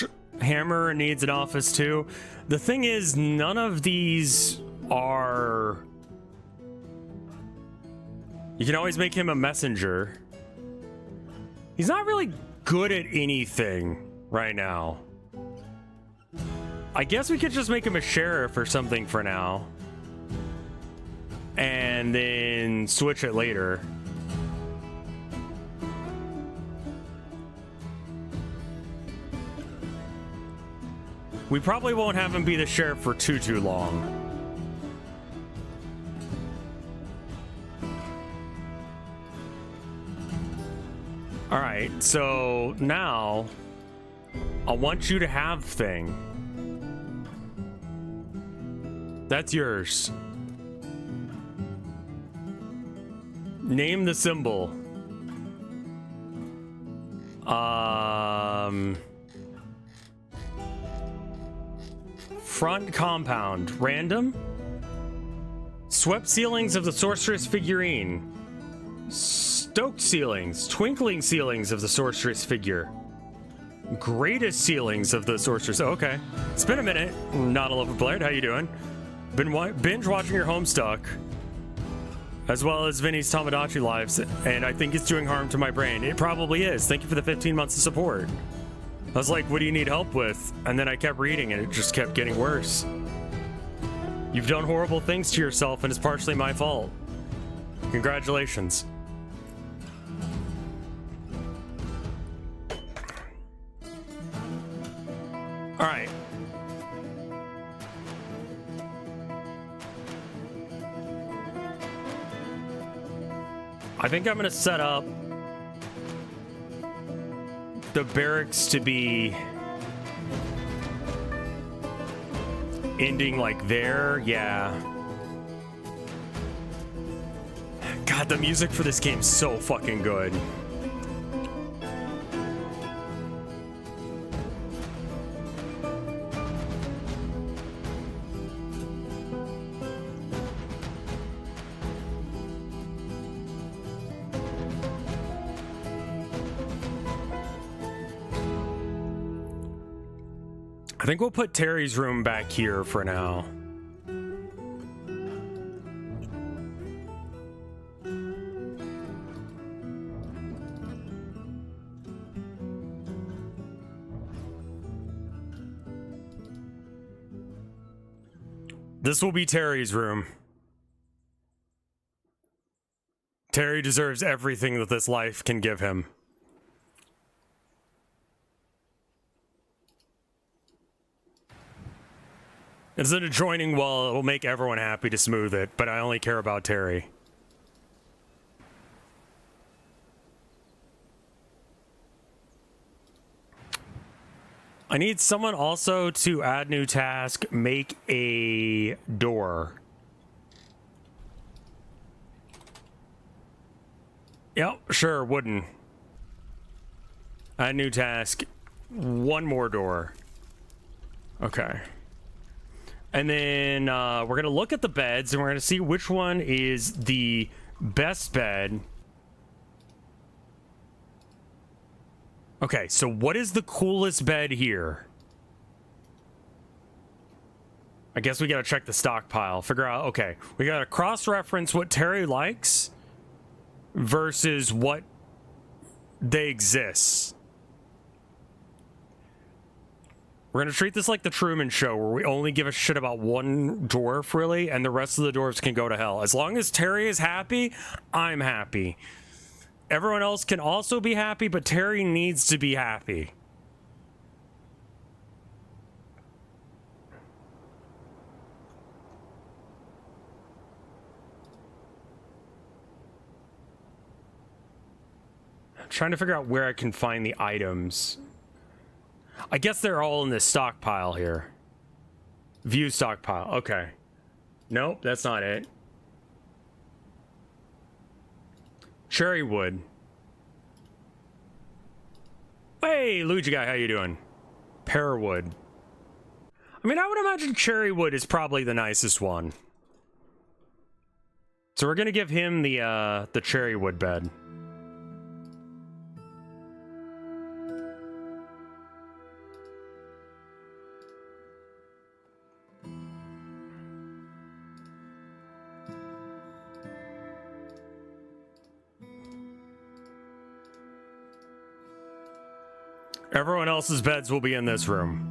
/ Hammer needs an office too. The thing is, none of these are... You can always make him a messenger. He's not really good at anything right now. I guess we could just make him a sheriff or something for now. And then switch it later. We probably won't have him be the sheriff for too long. All right, so now I want you to have thing. That's yours. Name the symbol. Front compound. Random. Swept ceilings of the sorceress figurine. Stoked ceilings. Twinkling ceilings of the sorceress figure. Greatest ceilings of the sorceress. Okay. It's been a minute. Not a lover Blair. How you doing? Been binge watching your Homestuck. As well as Vinny's Tamagotchi lives. And I think it's doing harm to my brain. It probably is. Thank you for the 15 months of support. I was like, what do you need help with? And then I kept reading and it just kept getting worse. You've done horrible things to yourself and it's partially my fault. Congratulations. All right. I think I'm gonna set up the barracks to be ending like there. Yeah. God, the music for this game's so fucking good. I think we'll put Terry's room back here for now. This will be Terry's room. Terry deserves everything that this life can give him. It's an adjoining wall. It will make everyone happy to smooth it, but I only care about Terry. I need someone also to add new task, make a door. Yep, sure, wooden. Add new task, one more door. Okay. And then we're going to look at the beds and we're going to see which one is the best bed. Okay, so what is the coolest bed here? I guess we gotta check the stockpile, figure out, okay, we gotta cross-reference what Terry likes versus what they exist. We're gonna treat this like the Truman Show, where we only give a shit about one dwarf, really, and the rest of the dwarves can go to hell. As long as Terry is happy, I'm happy. Everyone else can also be happy, but Terry needs to be happy. I'm trying to figure out where I can find the items. I guess they're all in this stockpile here. View stockpile. Okay. Nope, that's not it. Cherry wood. Hey, Luigi guy, how you doing? Pear wood. I mean, I would imagine cherry wood is probably the nicest one. So we're gonna give him the cherry wood bed. Everyone else's beds will be in this room.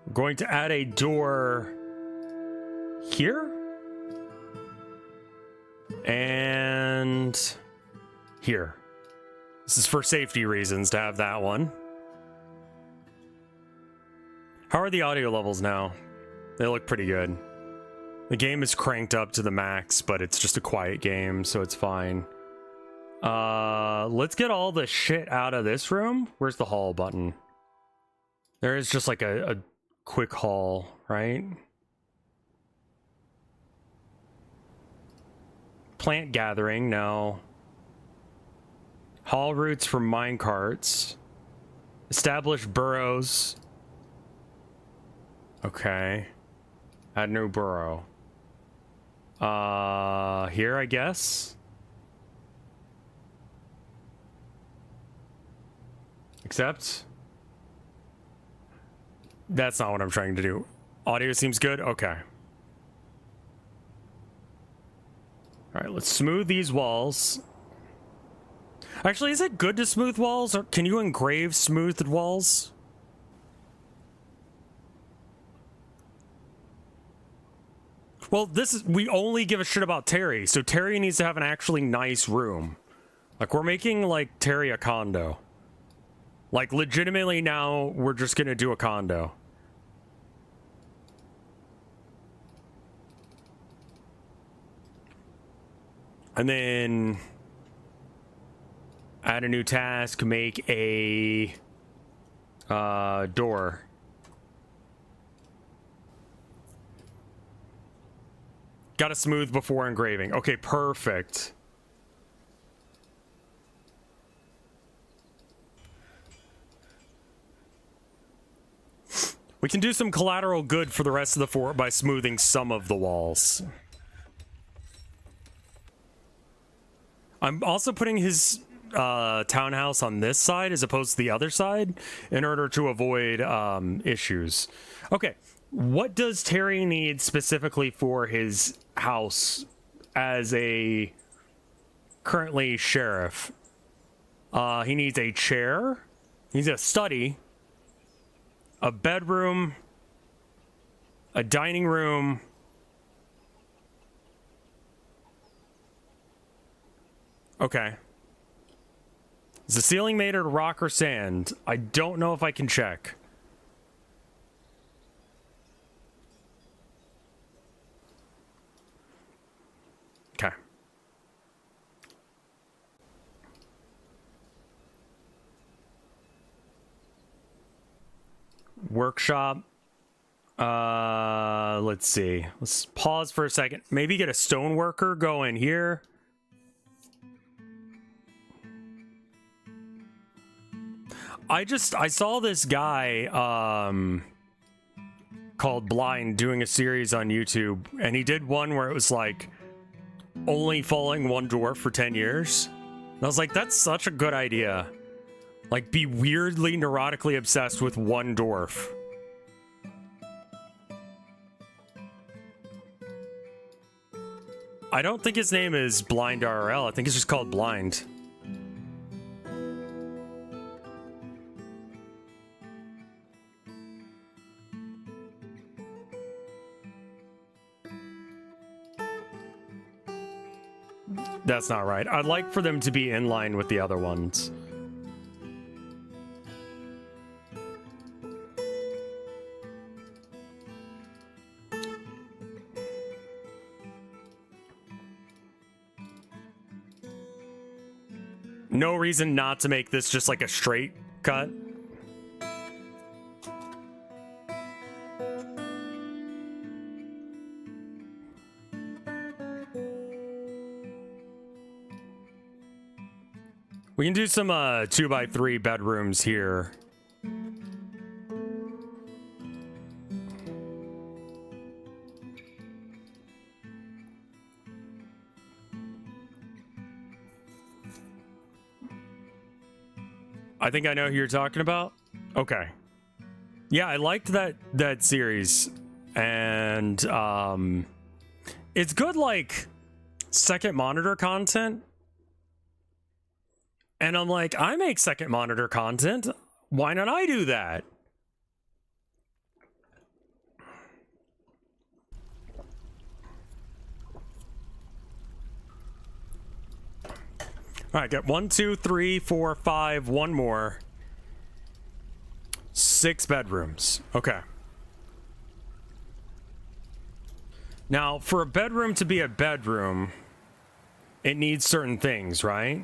I'm going to add a door here and here. This is for safety reasons to have that one. How are the audio levels now? They look pretty good. The game is cranked up to the max, but it's just a quiet game, so it's fine. Let's get all the shit out of this room. Where's the haul button? There is just like a quick haul, right? Plant gathering, no. Haul routes for minecarts. Establish burrows. Okay. Add new burrow. Here, I guess. Accept. That's not what I'm trying to do. Audio seems good? Okay. Alright, let's smooth these walls. Actually, is it good to smooth walls? Or can you engrave smoothed walls? Well, this is, we only give a shit about Terry, so Terry needs to have an actually nice room. Like, we're making, like, Terry a condo. Like, legitimately now, we're just gonna do a condo. And then add a new task, make a door. Gotta smooth before engraving. Okay, perfect. We can do some collateral good for the rest of the fort by smoothing some of the walls. I'm also putting his townhouse on this side as opposed to the other side in order to avoid issues. Okay, what does Terry need specifically for his house as a currently sheriff. He needs a chair. He needs a study. A bedroom. A dining room. Okay. Is the ceiling made out of rock or sand? I don't know if I can check. Okay. Workshop. Let's see. Let's pause for a second. Maybe get a stone worker going here. I saw this guy called Blind doing a series on YouTube, and he did one where it was like only following one dwarf for 10 years. And I was like, that's such a good idea. Like, be weirdly neurotically obsessed with one dwarf. I don't think his name is Blind RL. I think it's just called Blind. That's not right. I'd like for them to be in line with the other ones. No reason not to make this just like a straight cut. We can do some 2x3 bedrooms here. I think I know who you're talking about. Okay. Yeah, I liked that series. And it's good, like, second monitor content. And I'm like, I make second monitor content. Why not I do that? All right, got 1, 2, 3, 4, 5, one more. 6 bedrooms. Okay. Now, for a bedroom to be a bedroom, it needs certain things, right?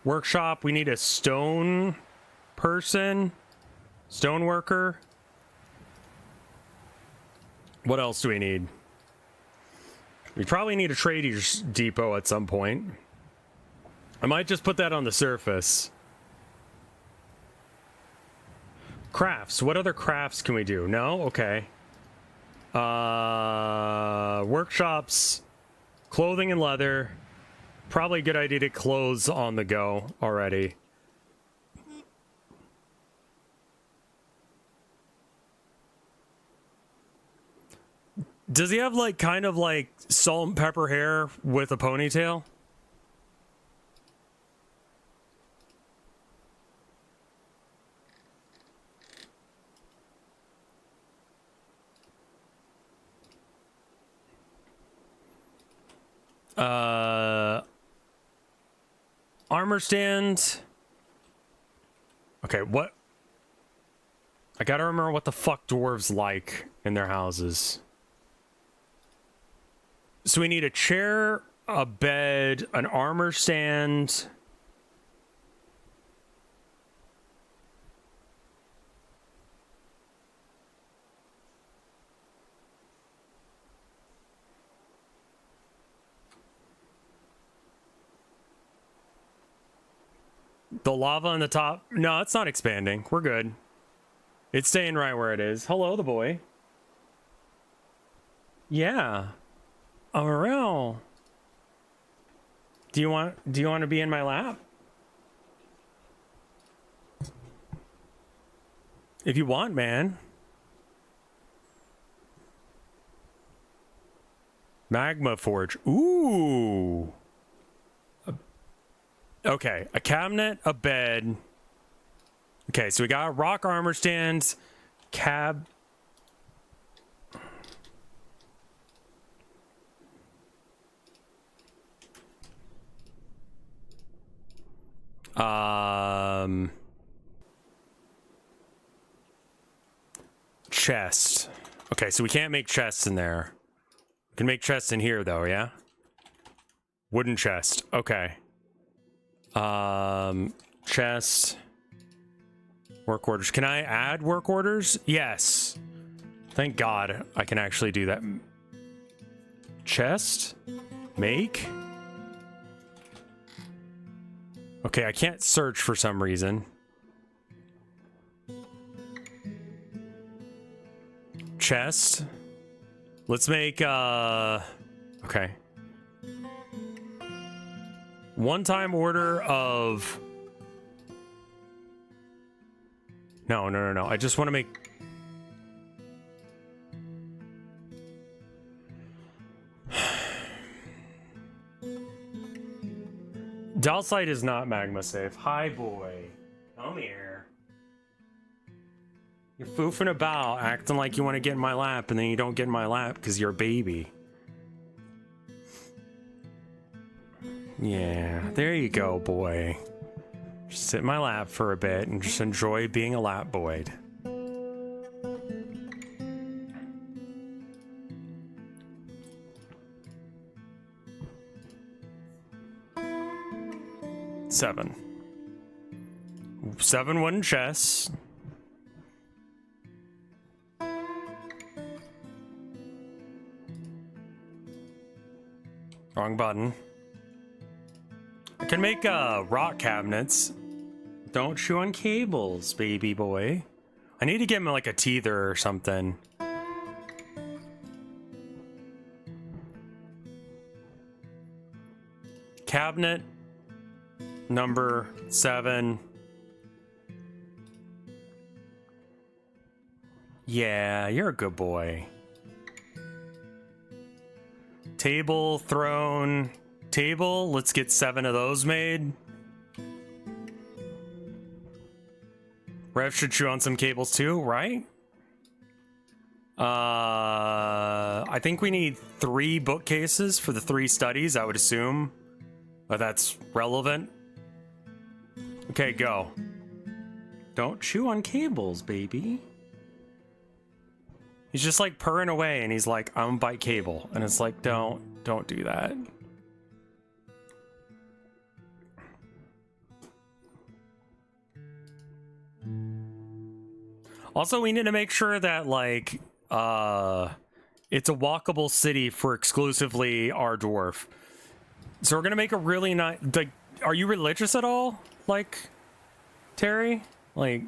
Workshop, we need a stone person, stone worker. What else do we need? We probably need a trader's depot at some point. I might just put that on the surface. Crafts. What other crafts can we do? No? Okay. Workshops, clothing and leather. Probably a good idea to close on the go already. Does he have like kind of like salt and pepper hair with a ponytail? Armor stand. Okay, what? I gotta remember what the fuck dwarves like in their houses. So we need a chair, a bed, an armor stand. The lava on the top. No, it's not expanding. We're good. It's staying right where it is. Hello, the boy. Yeah. Aurel. Do you want to be in my lap? If you want, man. Magma Forge. Ooh. Okay, a cabinet, a bed. Okay, so we got a rock armor stand, cab. Chest. Okay, so we can't make chests in there. We can make chests in here though, yeah? Wooden chest. Okay. Chest. Work orders. Can I add work orders? Yes. Thank God I can actually do that. Chest? Make? Okay, I can't search for some reason. Chest. Let's make, okay. One-time order of... No. I just want to make... Dalsite is not magma safe. Hi, boy. Come here. You're foofing about, acting like you want to get in my lap, and then you don't get in my lap because you're a baby. Yeah, there you go, boy. Just sit in my lap for a bit and just enjoy being a lap boy. Seven wooden chests. Wrong button. I can make rock cabinets. Don't chew on cables, baby boy. I need to get him like a teether or something. Cabinet number 7. Yeah, you're a good boy. Table, throne, table. Let's get 7 of those made. Rev should chew on some cables too, right? I think we need 3 bookcases for the 3 studies, I would assume. But that's relevant. Okay, go. Don't chew on cables, baby. He's just like purring away and he's like, I'm gonna bite cable. And it's like, don't do that. Also, we need to make sure that like, it's a walkable city for exclusively our dwarf. So we're gonna make a really nice, like, are you religious at all? Like, Terry? Like,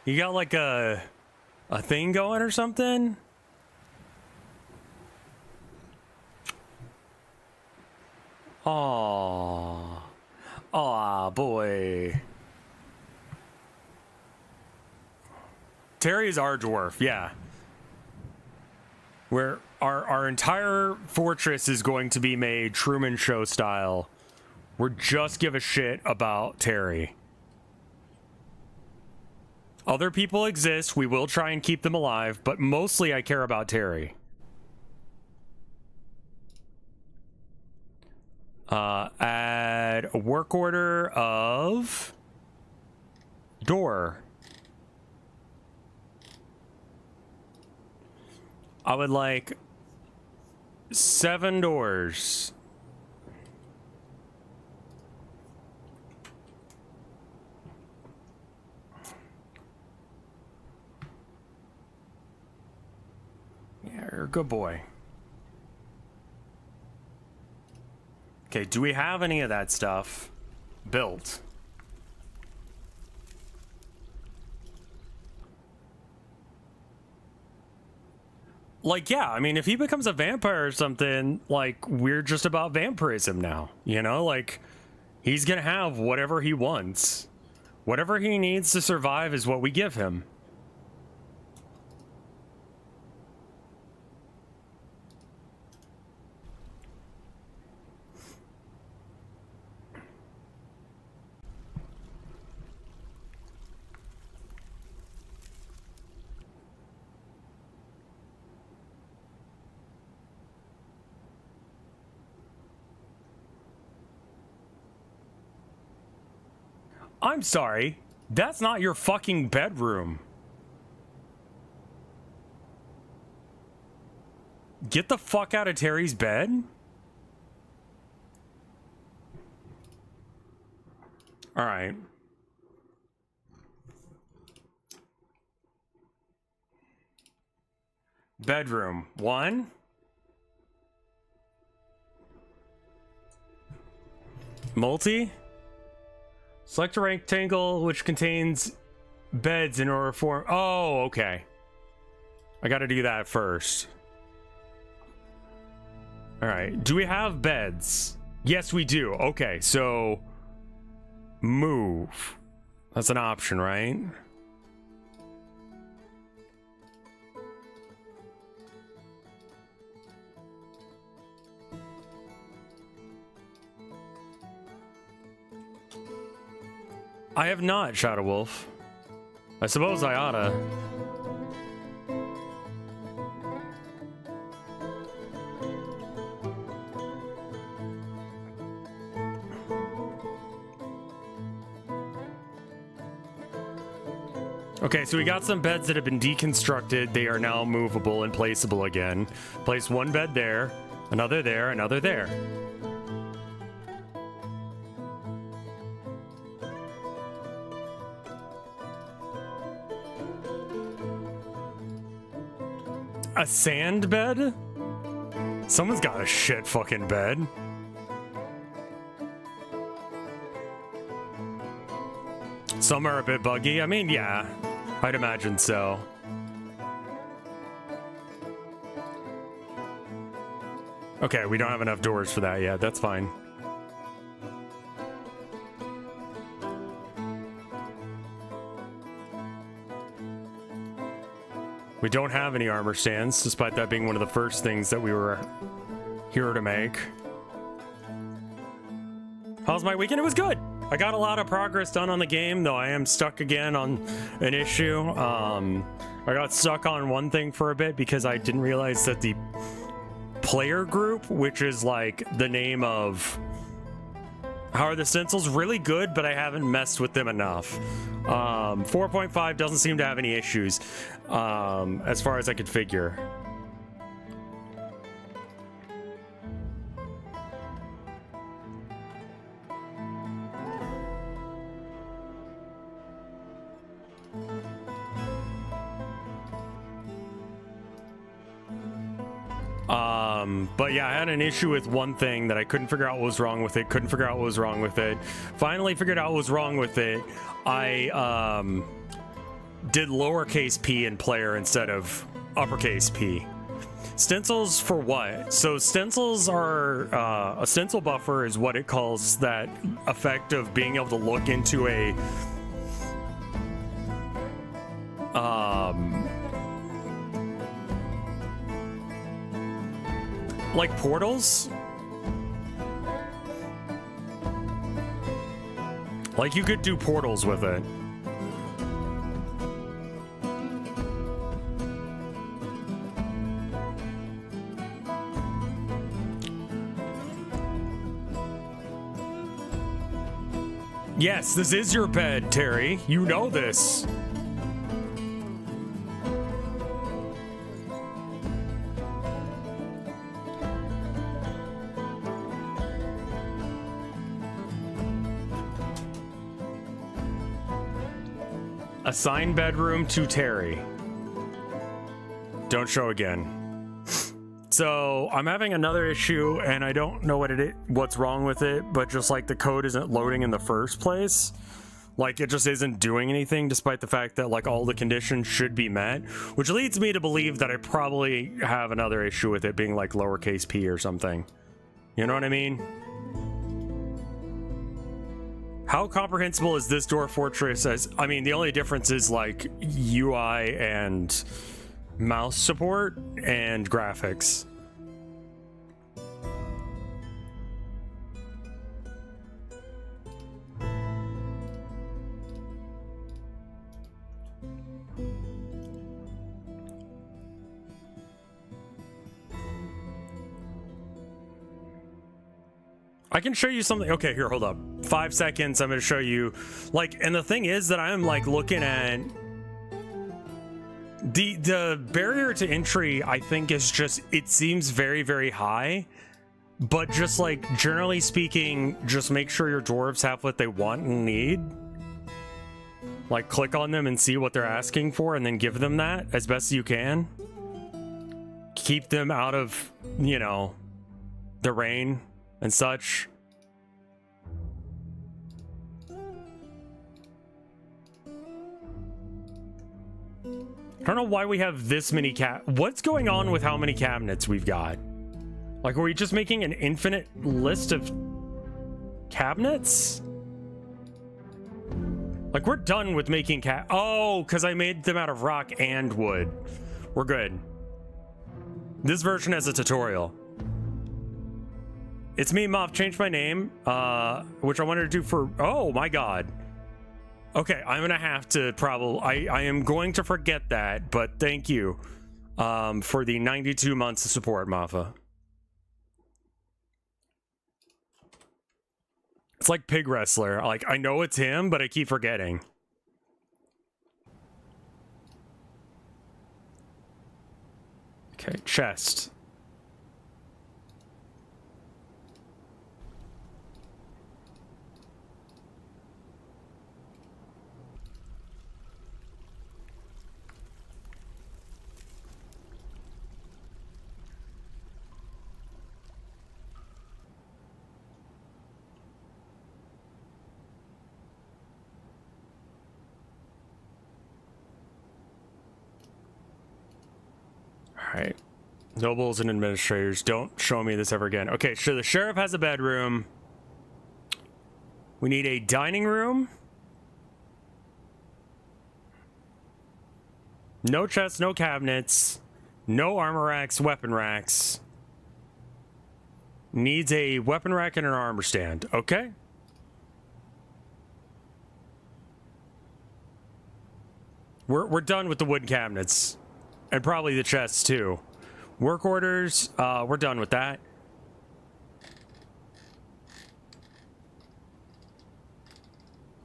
you got like a thing going or something? Aww. Aw, boy. Terry is our dwarf, yeah. Where our entire fortress is going to be made Truman Show style. We're just give a shit about Terry. Other people exist. We will try and keep them alive, but mostly I care about Terry. Add a work order of door. I would like 7 doors. Yeah, you're a good boy. Okay, do we have any of that stuff built? Like, yeah, I mean, if he becomes a vampire or something, like, we're just about vampirism now, you know? Like, he's gonna have whatever he wants. Whatever he needs to survive is what we give him. I'm sorry. That's not your fucking bedroom. Get the fuck out of Terry's bed. All right. Bedroom 1. Multi. Select a rectangle which contains beds in order for... Oh, okay. I gotta do that first. All right. Do we have beds? Yes, we do. Okay, so... Move. That's an option, right? I have not, Shadow Wolf. I suppose I oughta. Okay, so we got some beds that have been deconstructed. They are now movable and placeable again. Place one bed there, another there, another there. A sand bed? Someone's got a shit fucking bed. Some are a bit buggy. I mean, yeah, I'd imagine so. Okay, we don't have enough doors for that yet. That's fine. We don't have any armor stands, despite that being one of the first things that we were here to make. How's my weekend? It was good. I got a lot of progress done on the game, though I am stuck again on an issue. I got stuck on one thing for a bit because I didn't realize that the player group, which is like the name of How Are the Stencils, really good, but I haven't messed with them enough. 4.5 doesn't seem to have any issues, as far as I could figure. But yeah, I had an issue with one thing that I couldn't figure out what was wrong with it. Finally figured out what was wrong with it. I did lowercase p in player instead of uppercase p. Stencils for what? So stencils are, a stencil buffer is what it calls that effect of being able to look into a like portals? Like you could do portals with it. Yes, this is your bed, Terry. You know this. Assign bedroom to Terry. Don't show again. So I'm having another issue and I don't know what's wrong with it, but just like the code isn't loading in the first place. Like it just isn't doing anything despite the fact that like all the conditions should be met, which leads me to believe that I probably have another issue with it being like lowercase p or something. You know what I mean? How comprehensible is this Dwarf Fortress? I mean, the only difference is like UI and mouse support and graphics. I can show you something. Okay, here, hold up. 5 seconds. I'm going to show you. Like, and the thing is that I'm like looking at the barrier to entry. I think is just, it seems very, very high. But just like generally speaking, just make sure your dwarves have what they want and need. Like click on them and see what they're asking for, and then give them that as best you can. Keep them out of, you know, the rain and such. I don't know why we have this many what's going on with how many cabinets we've got? Like, are we just making an infinite list of cabinets? Like, we're done with making oh, because I made them out of rock and wood. We're good. This version has a tutorial. It's me, Moff. Changed my name, which I wanted to do for... Oh, my God. Okay, I'm going to have to probably... I am going to forget that, but thank you for the 92 months of support, Mafa. It's like Pig Wrestler. Like, I know it's him, but I keep forgetting. Okay, chest. Alright. Nobles and administrators, don't show me this ever again. Okay, so the sheriff has a bedroom. We need a dining room. No chests, no cabinets. No armor racks, weapon racks. Needs a weapon rack and an armor stand. Okay. We're done with the wood cabinets. And probably the chests, too. Work orders, we're done with that.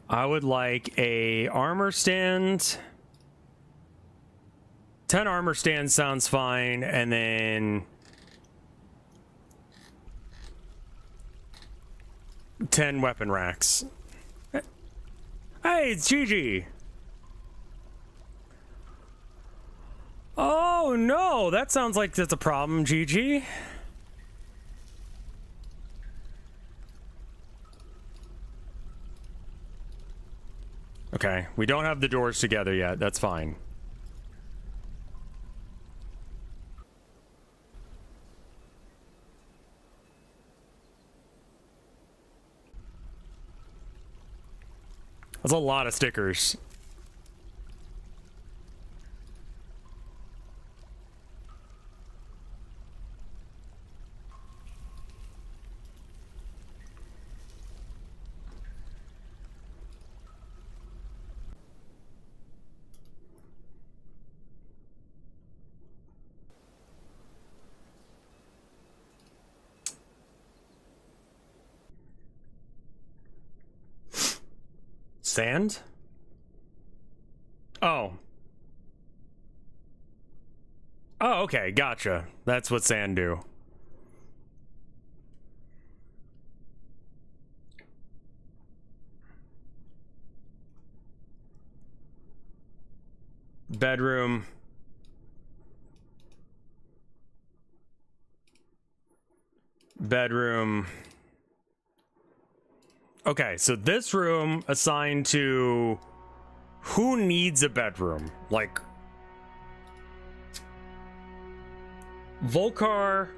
I would like a armor stand. 10 armor stands sounds fine, and then 10 weapon racks. Hey, it's Gigi. Oh no, that sounds like that's a problem, Gigi. Okay, we don't have the doors together yet. That's fine. That's a lot of stickers. Sand? Oh. Oh, okay, gotcha. That's what sand do. Bedroom. Bedroom. Okay, so this room assigned to who needs a bedroom? Like Volkar.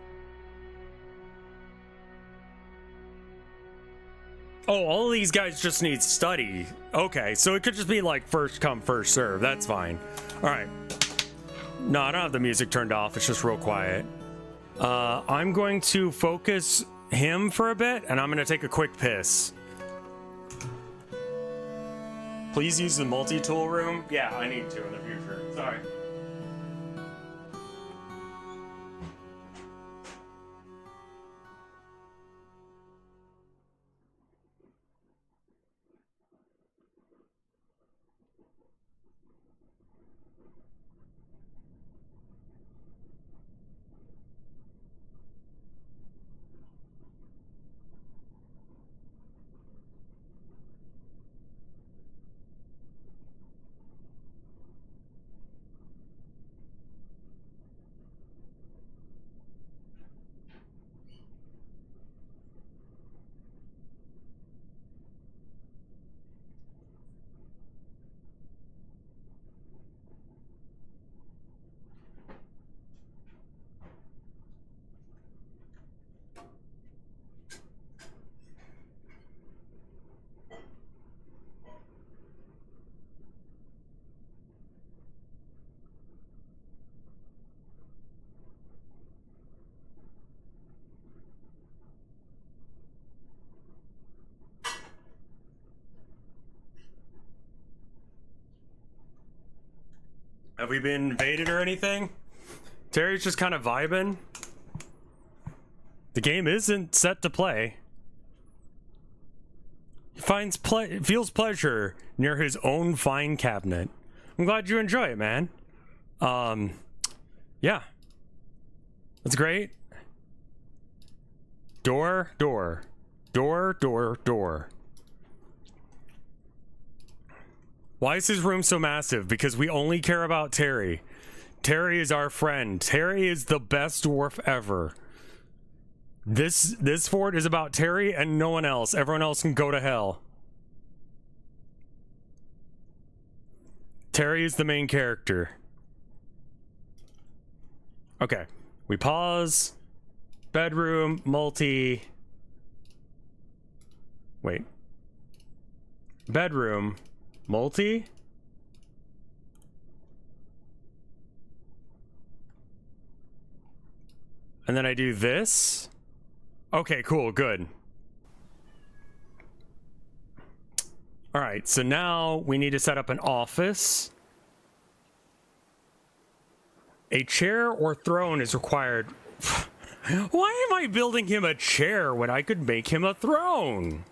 Oh, all of these guys just need study. Okay, so it could just be like first come, first serve. That's fine. All right. No, I don't have the music turned off. It's just real quiet. I'm going to focus him for a bit, and I'm going to take a quick piss. Please use the multi-tool room. Yeah, I need to in the future. Sorry. Have we been invaded or anything? Terry's just kind of vibing. The game isn't set to play. He feels pleasure near his own fine cabinet. I'm glad you enjoy it, man. Yeah. That's great. Door, door. Door, door, door. Why is his room so massive? Because we only care about Terry. Terry is our friend. Terry is the best dwarf ever. This fort is about Terry and no one else. Everyone else can go to hell. Terry is the main character. Okay. We pause. Bedroom, multi. Wait. Bedroom, multi. And then I do this. Okay, cool, good. All right, so now we need to set up an office. A chair or throne is required. Why am I building him a chair when I could make him a throne?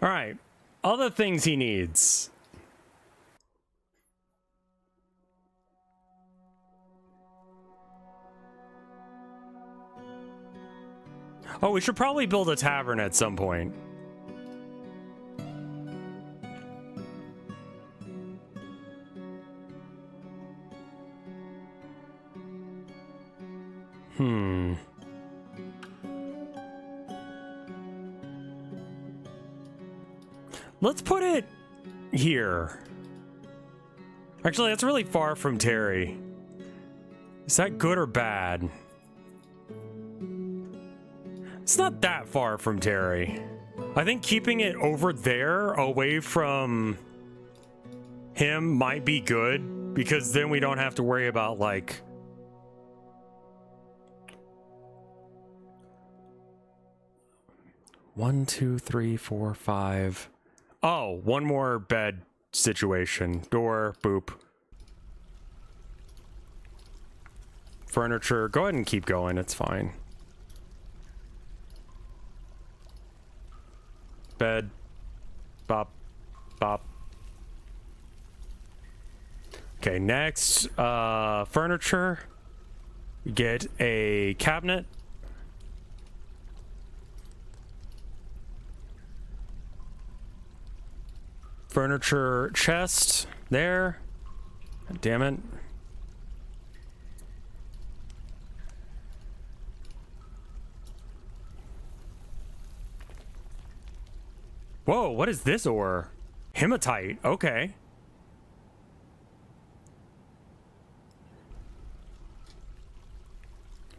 All right, other things he needs. Oh, we should probably build a tavern at some point. Let's put it here. Actually, that's really far from Terry. Is that good or bad? It's not that far from Terry. I think keeping it over there, away from him, might be good, because then we don't have to worry about, like... One, two, three, four, five... Oh, one more bed situation. Door, boop. Furniture, go ahead and keep going, it's fine. Bed, bop, bop. Okay, next, furniture. Get a cabinet. Furniture chest there. God damn it. Whoa, what is this ore? Hematite, okay.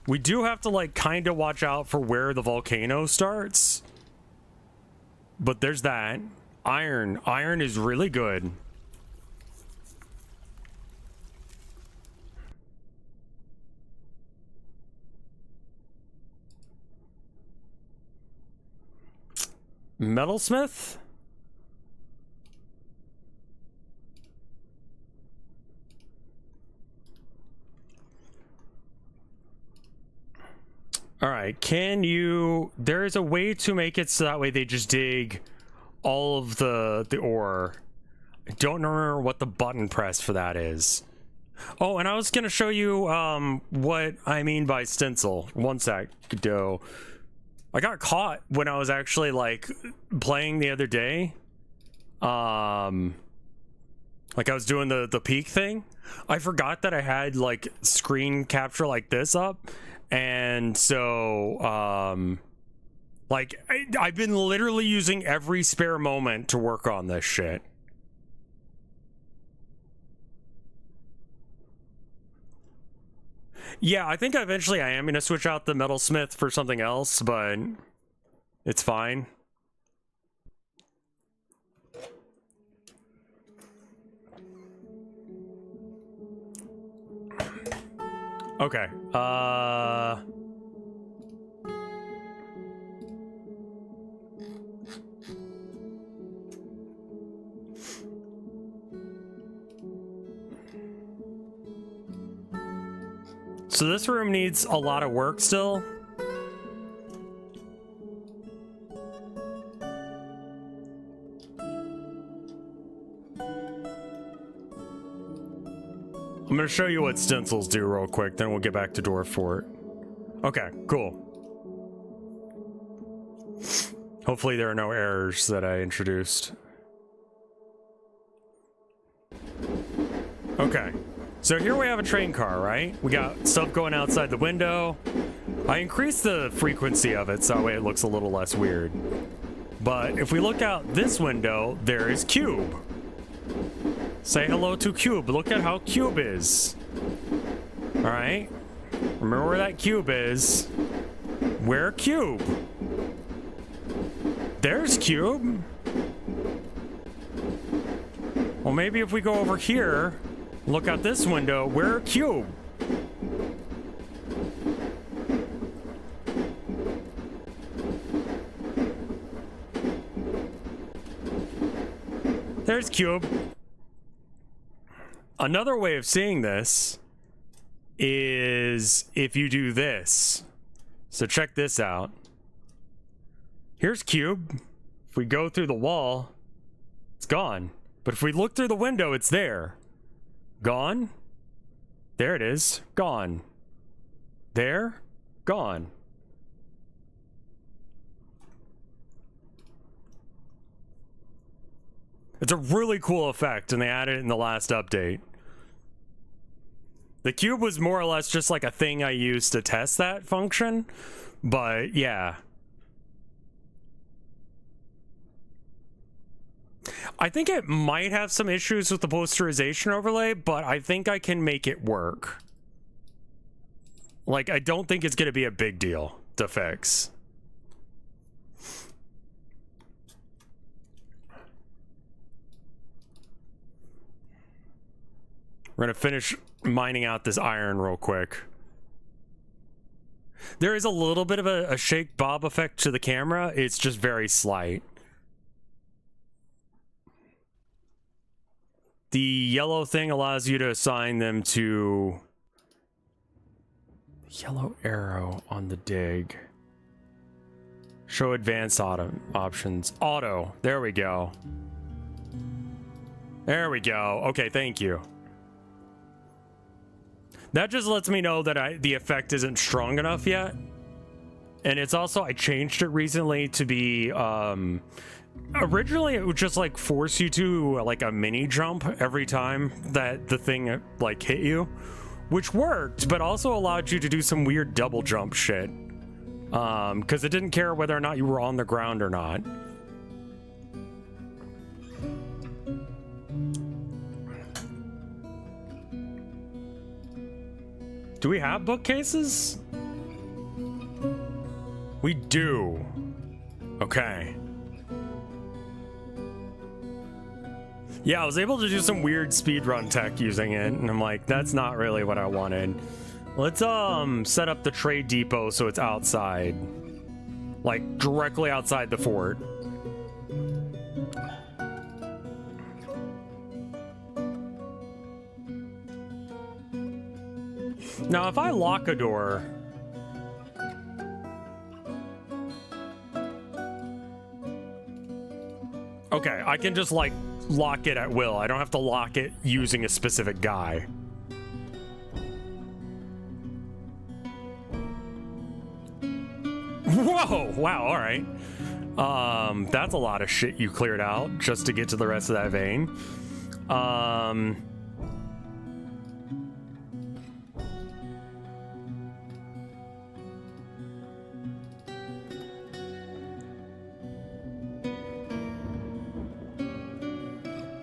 We do have to, like, kind of watch out for where the volcano starts. But there's that. Iron. Iron is really good. Metalsmith? All right, can you... There is a way to make it so that way they just dig all of the ore. I don't remember what the button press for that is. Oh, and I was gonna show you what I mean by stencil. One sec, Godot. I got caught when I was actually like playing the other day. Like I was doing the peak thing. I forgot that I had like screen capture like this up, and so like, I've been literally using every spare moment to work on this shit. Yeah, I think eventually I am going to switch out the metalsmith for something else, but it's fine. Okay, So this room needs a lot of work still. I'm gonna show you what stencils do real quick, then we'll get back to Dwarf Fort. Okay, cool. Hopefully there are no errors that I introduced. Okay, so here we have a train car, right? We got stuff going outside the window. I increased the frequency of it so that way it looks a little less weird. But if we look out this window, there is Cube. Say hello to Cube. Look at how Cube is. All right. Remember where that cube is. Where Cube? There's Cube. Well, maybe if we go over here, look out this window, where Cube? There's Cube. Another way of seeing this is if you do this. So check this out. Here's Cube. If we go through the wall, it's gone. But if we look through the window, it's there. Gone. There it is. Gone. There. Gone. It's a really cool effect, and they added it in the last update. The cube was more or less just like a thing I used to test that function, but yeah. I think it might have some issues with the posterization overlay, but I think I can make it work. Like, I don't think it's going to be a big deal to fix. We're going to finish mining out this iron real quick. There is a little bit of a shake bob effect to the camera. It's just very slight. The yellow thing allows you to assign them to yellow arrow on the dig. Show advanced auto options. Auto. There we go. There we go. Okay, thank you. That just lets me know that the effect isn't strong enough yet. And it's also, I changed it recently to be, originally it would just like force you to like a mini jump every time that the thing like hit you, which worked, but also allowed you to do some weird double jump shit. Because it didn't care whether or not you were on the ground or not. Do we have bookcases? We do. Okay. Yeah, I was able to do some weird speedrun tech using it, and I'm like, that's not really what I wanted. Let's set up the trade depot so it's outside. Like, directly outside the fort. Now, if I lock a door... Okay, I can just, like, lock it at will. I don't have to lock it using a specific guy. Whoa! Wow, alright. That's a lot of shit you cleared out just to get to the rest of that vein.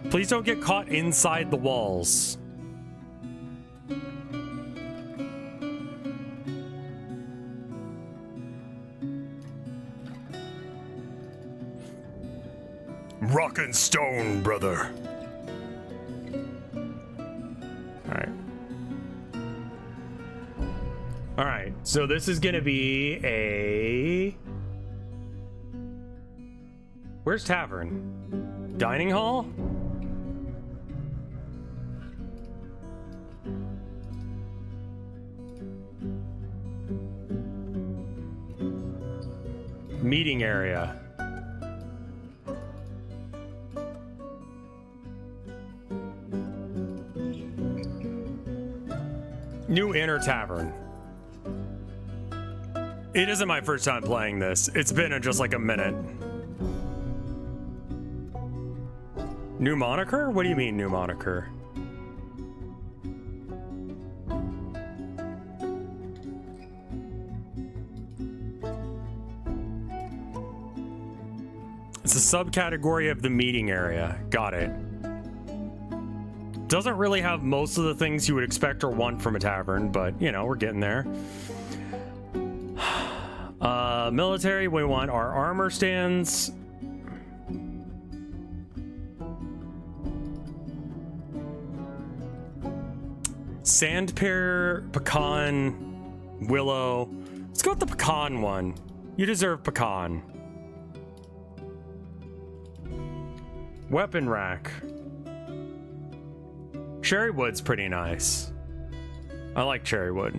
Please don't get caught inside the walls. Rock and stone, brother. Alright. Alright, so this is gonna be a... Where's tavern? Dining hall? Meeting area. New Inner Tavern. It isn't my first time playing this. It's been just like a minute. New moniker? What do you mean, new moniker? It's a subcategory of the meeting area. Got it. Doesn't really have most of the things you would expect or want from a tavern, but, you know, we're getting there. Military, we want our armor stands. Sand pear, pecan, willow. Let's go with the pecan one. You deserve pecan. Weapon rack. Cherry wood's pretty nice. I like cherry wood.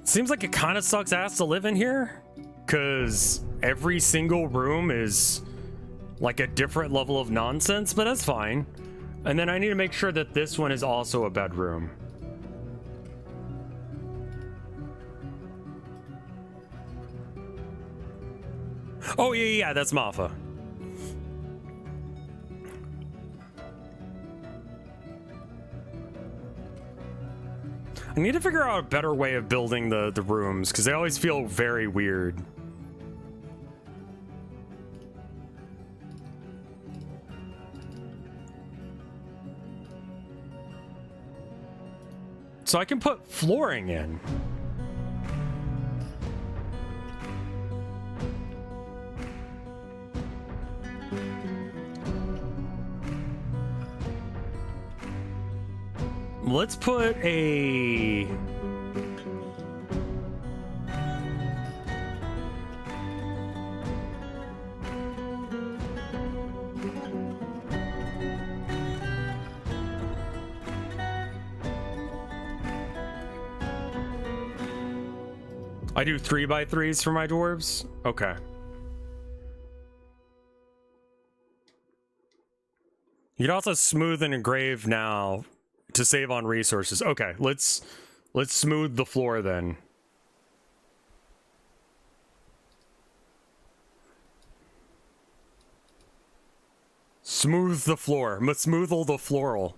Seems like it kind of sucks ass to live in here, because every single room is like a different level of nonsense, but that's fine. And then I need to make sure that this one is also a bedroom. Oh, yeah, that's Mafa. I need to figure out a better way of building the rooms, because they always feel very weird. So I can put flooring in. Let's put a... I do 3x3s for my dwarves? Okay. You can also smooth and engrave now to save on resources. Okay, let's smooth the floor then. Smooth the floor. Smoothle the floral.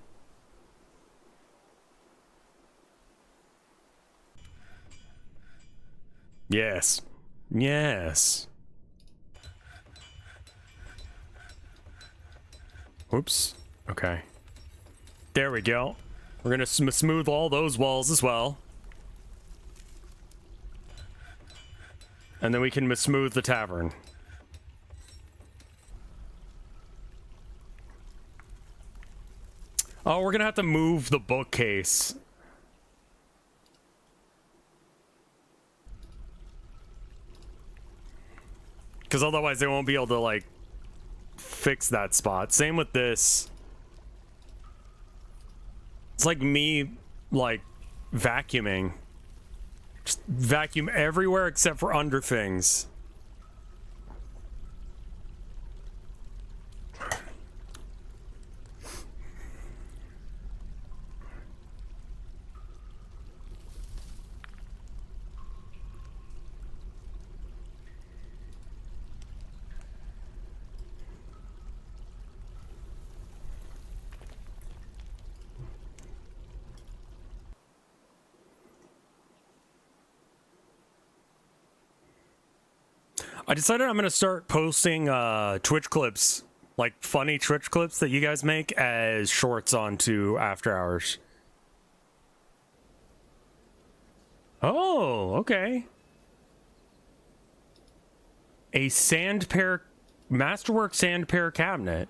Yes. Yes. Oops. Okay. There we go. We're gonna smooth all those walls as well. And then we can smooth the tavern. Oh, we're gonna have to move the bookcase. Because otherwise they won't be able to, like, fix that spot. Same with this. It's like me, like, vacuuming. Just vacuum everywhere except for under things. I decided I'm gonna start posting Twitch clips, like funny Twitch clips that you guys make, as shorts onto After Hours. Oh, okay. A sand pair, Masterwork sand pair cabinet.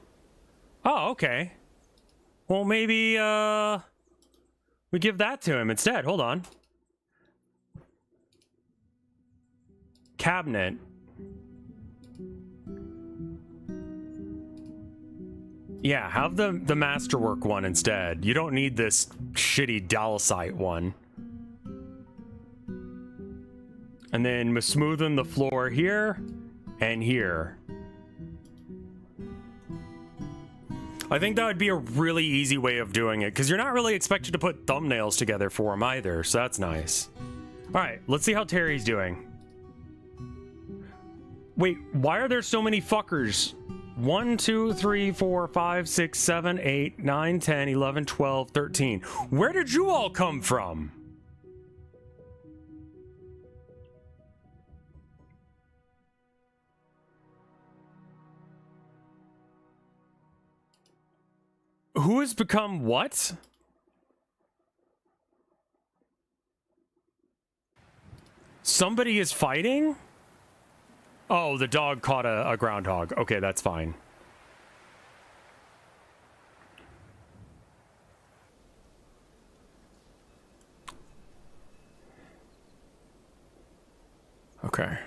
Oh, okay. Well, maybe, we give that to him instead. Hold on. Cabinet. Yeah, have the masterwork one instead. You don't need this shitty Dalsite one. And then smoothing the floor here and here. I think that would be a really easy way of doing it, because you're not really expected to put thumbnails together for him either, so that's nice. Alright, let's see how Terry's doing. Wait, why are there so many fuckers? 1, 2, 3, 4, 5, 6, 7, 8, 9, 10, 11, 12, 13. Where did you all come from? Who has become what? Somebody is fighting? Oh, the dog caught a groundhog. Okay, that's fine. Okay.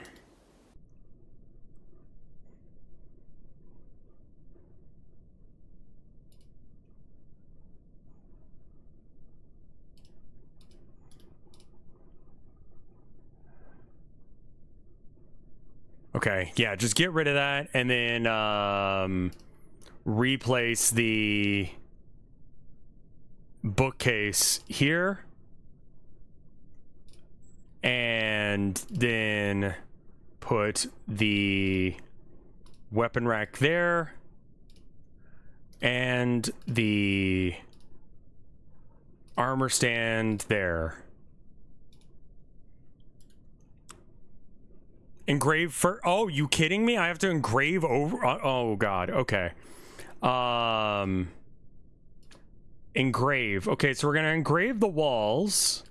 Okay, yeah, just get rid of that and then replace the bookcase here. And then put the weapon rack there. And the armor stand there. Engrave for, oh, you kidding me? I have to engrave over, oh god, okay. Engrave. Okay, so we're gonna engrave the walls.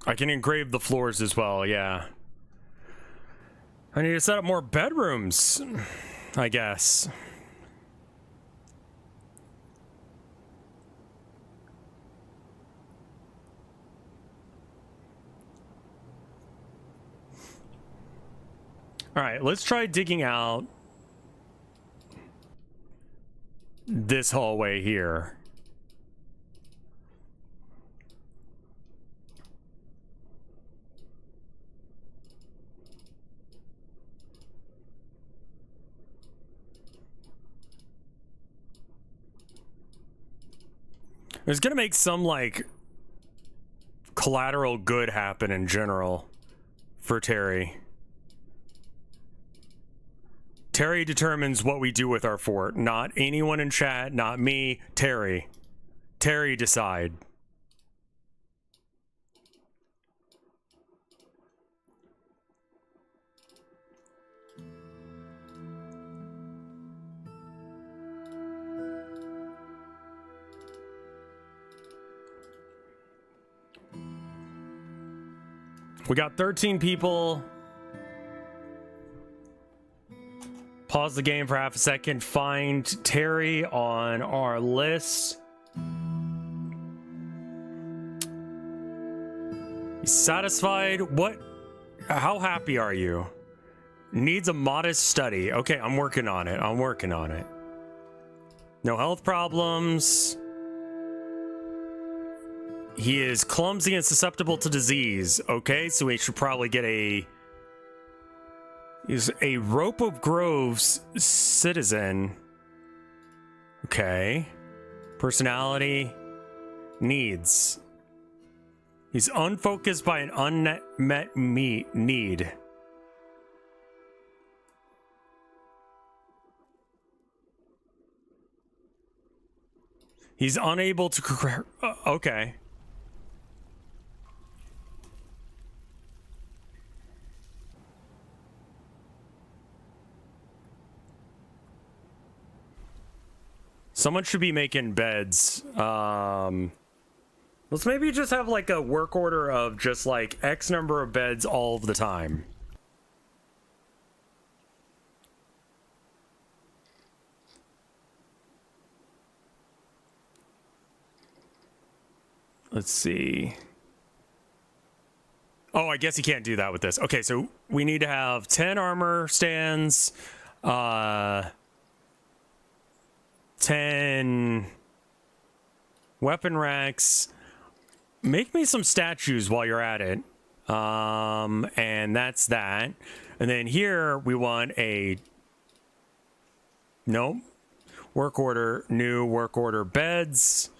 I can engrave the floors as well, yeah. I need to set up more bedrooms, I guess. All right, let's try digging out this hallway here. It's gonna make some, like, collateral good happen in general for Terry. Terry determines what we do with our fort. Not anyone in chat, not me, Terry. Terry decide. We got 13 people. Pause the game for half a second. Find Terry on our list. Satisfied? What? How happy are you? Needs a modest study. Okay, I'm working on it. I'm working on it. No health problems. He is clumsy and susceptible to disease. Okay, so we should probably get a... He's a Rope of Groves citizen. Okay. Personality. Needs. He's unfocused by an unmet need. He's unable to... Okay. Someone should be making beds. Let's maybe just have like a work order of just like X number of beds all of the time. Let's see. Oh, I guess you can't do that with this. Okay, so we need to have 10 armor stands, 10 weapon racks. Make me some statues while you're at it. And that's that. And then here we want a... Nope. Work order. New work order beds.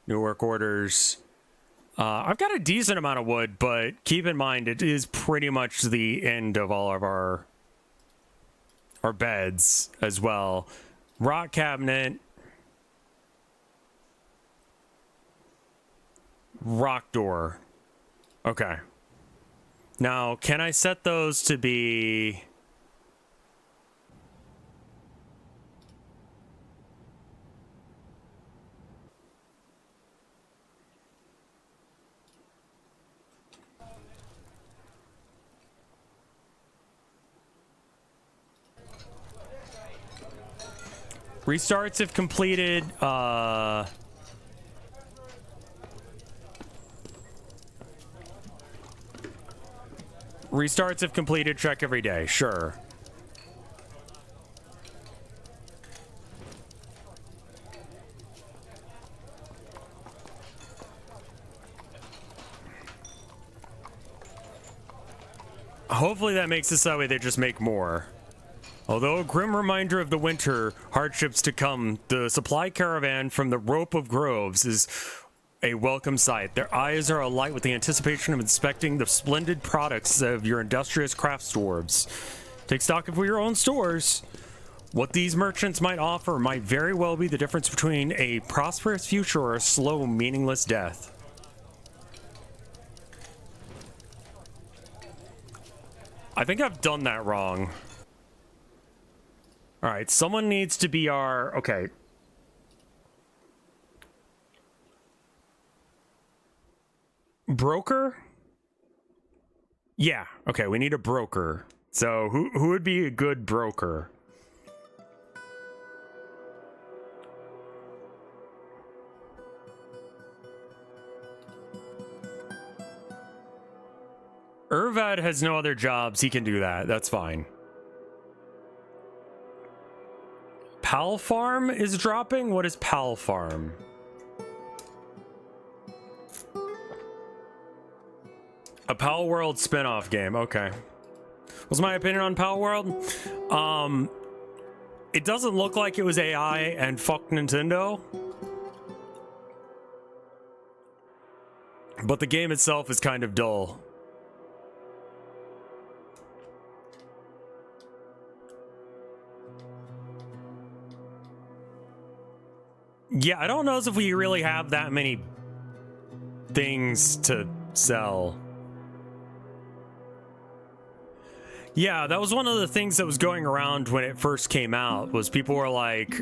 New work orders. I've got a decent amount of wood, but keep in mind it is pretty much the end of all of our beds as well. Rock cabinet. Rock door. Okay. Now, can I set those to be... Restarts if completed, restarts if completed, check every day, sure. Hopefully that makes it so that way they just make more. Although a grim reminder of the winter hardships to come, the supply caravan from the Rope of Groves is a welcome sight. Their eyes are alight with the anticipation of inspecting the splendid products of your industrious crafts dwarves. Take stock of your own stores. What these merchants might offer might very well be the difference between a prosperous future or a slow, meaningless death. I think I've done that wrong. All right, someone needs to be our... Okay. Broker? Yeah, okay, we need a broker. So who would be a good broker? Irvad has no other jobs. He can do that. That's fine. Pal Farm is dropping? What is Pal Farm? A Pal World spin-off game. Okay. What's my opinion on Pal World? It doesn't look like it was AI, and fuck Nintendo. But the game itself is kind of dull. Yeah, I don't know if we really have that many things to sell. Yeah, that was one of the things that was going around when it first came out, was people were like,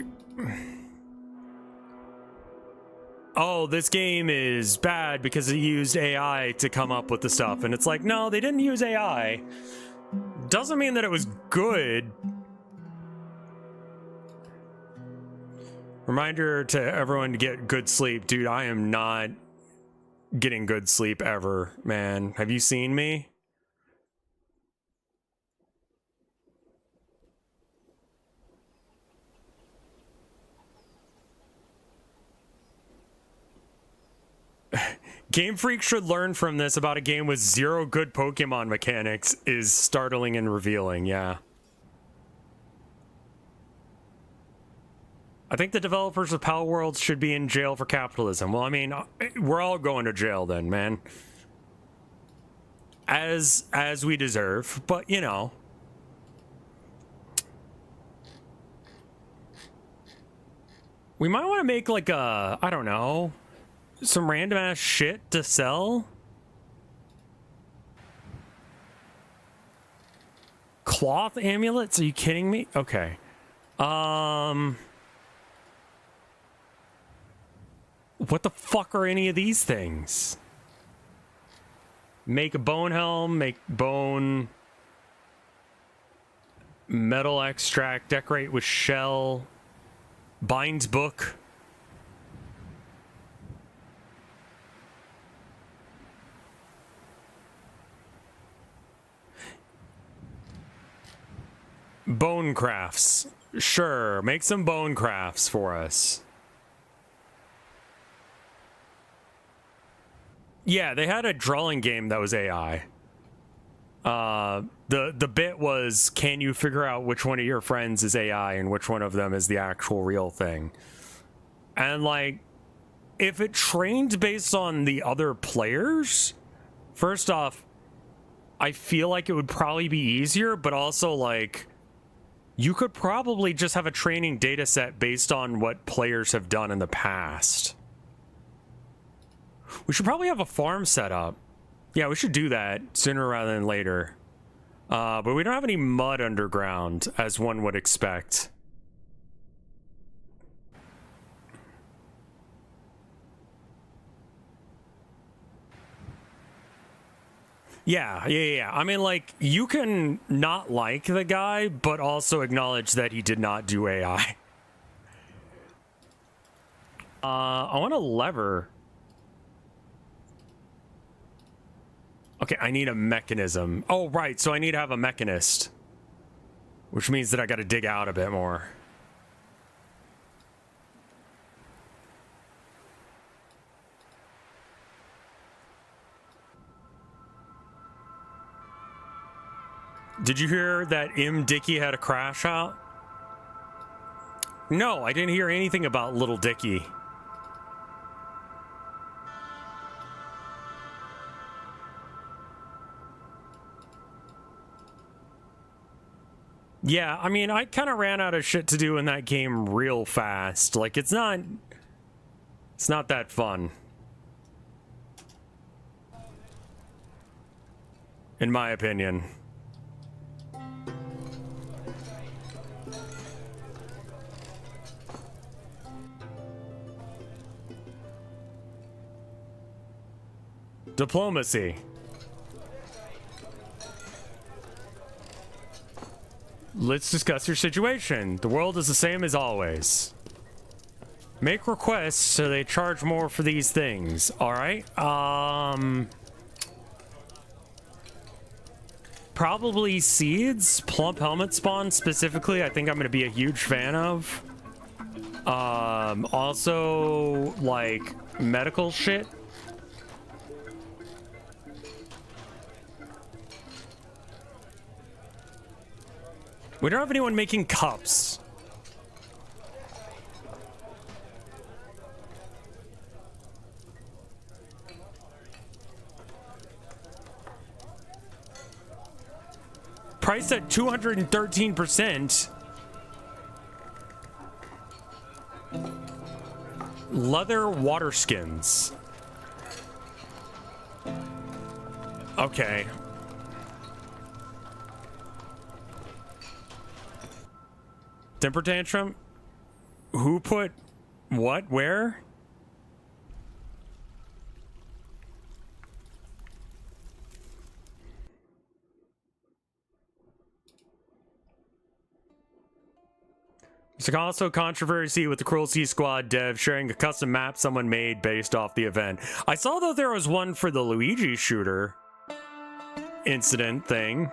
oh, this game is bad because it used AI to come up with the stuff. And it's like, no, they didn't use AI. Doesn't mean that it was good. Reminder to everyone to get good sleep. Dude, I am not getting good sleep ever, man. Have you seen me? Game Freak should learn from this about a game with zero good Pokemon mechanics is startling and revealing, yeah. I think the developers of Pal Worlds should be in jail for capitalism. Well, I mean, we're all going to jail then, man. As we deserve, but you know. We might want to make like a, I don't know, some random ass shit to sell. Cloth amulets? Are you kidding me? Okay. What the fuck are any of these things? Make a bone helm, make bone... Metal extract, decorate with shell, binds book. Bone crafts. Sure, make some bone crafts for us. Yeah, they had a drawing game that was AI. The bit was, can you figure out which one of your friends is AI and which one of them is the actual real thing? And like, if it trained based on the other players, first off, I feel like it would probably be easier, but also like, you could probably just have a training data set based on what players have done in the past. We should probably have a farm set up. Yeah, we should do that sooner rather than later. But we don't have any mud underground, as one would expect. Yeah. I mean, like, you can not like the guy, but also acknowledge that he did not do AI. I want a lever. Okay, I need a mechanism. Oh, right, so I need to have a mechanist. Which means that I gotta dig out a bit more. Did you hear that Dicky had a crash out? No, I didn't hear anything about Little Dicky. Yeah, I mean, I kind of ran out of shit to do in that game real fast. Like, it's not that fun. In my opinion. Diplomacy. Let's discuss your situation. The world is the same as always. Make requests so they charge more for these things. Alright. Probably seeds. Plump helmet spawn specifically, I think I'm going to be a huge fan of. Also, like, medical shit. We don't have anyone making cups. Priced at 213%. Leather water skins. Okay. Temper tantrum? Who put what? Where? There's also controversy with the Cruelty Squad dev sharing a custom map someone made based off the event. I saw though there was one for the Luigi shooter incident thing.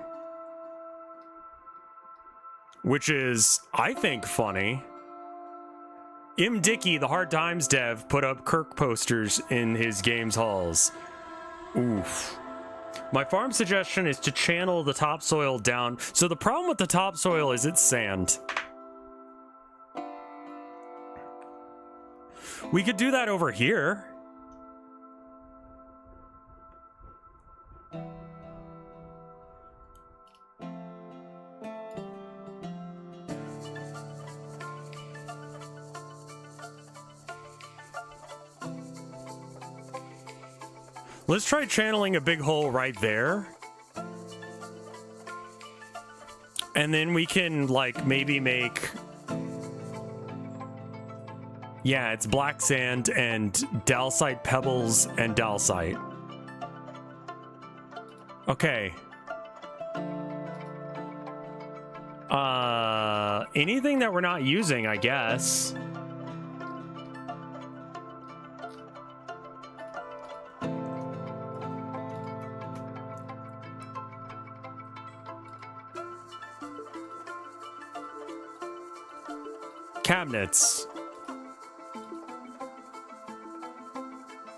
Which is, I think, funny. Dicky, the Hard Times dev, put up Kirk posters in his game's halls. Oof. My farm suggestion is to channel the topsoil down. So the problem with the topsoil is it's sand. We could do that over here. Let's try channeling a big hole right there. And then we can, like, maybe make Yeah, it's black sand and dacite pebbles and dacite. Okay. Anything that we're not using, I guess. Cabinets.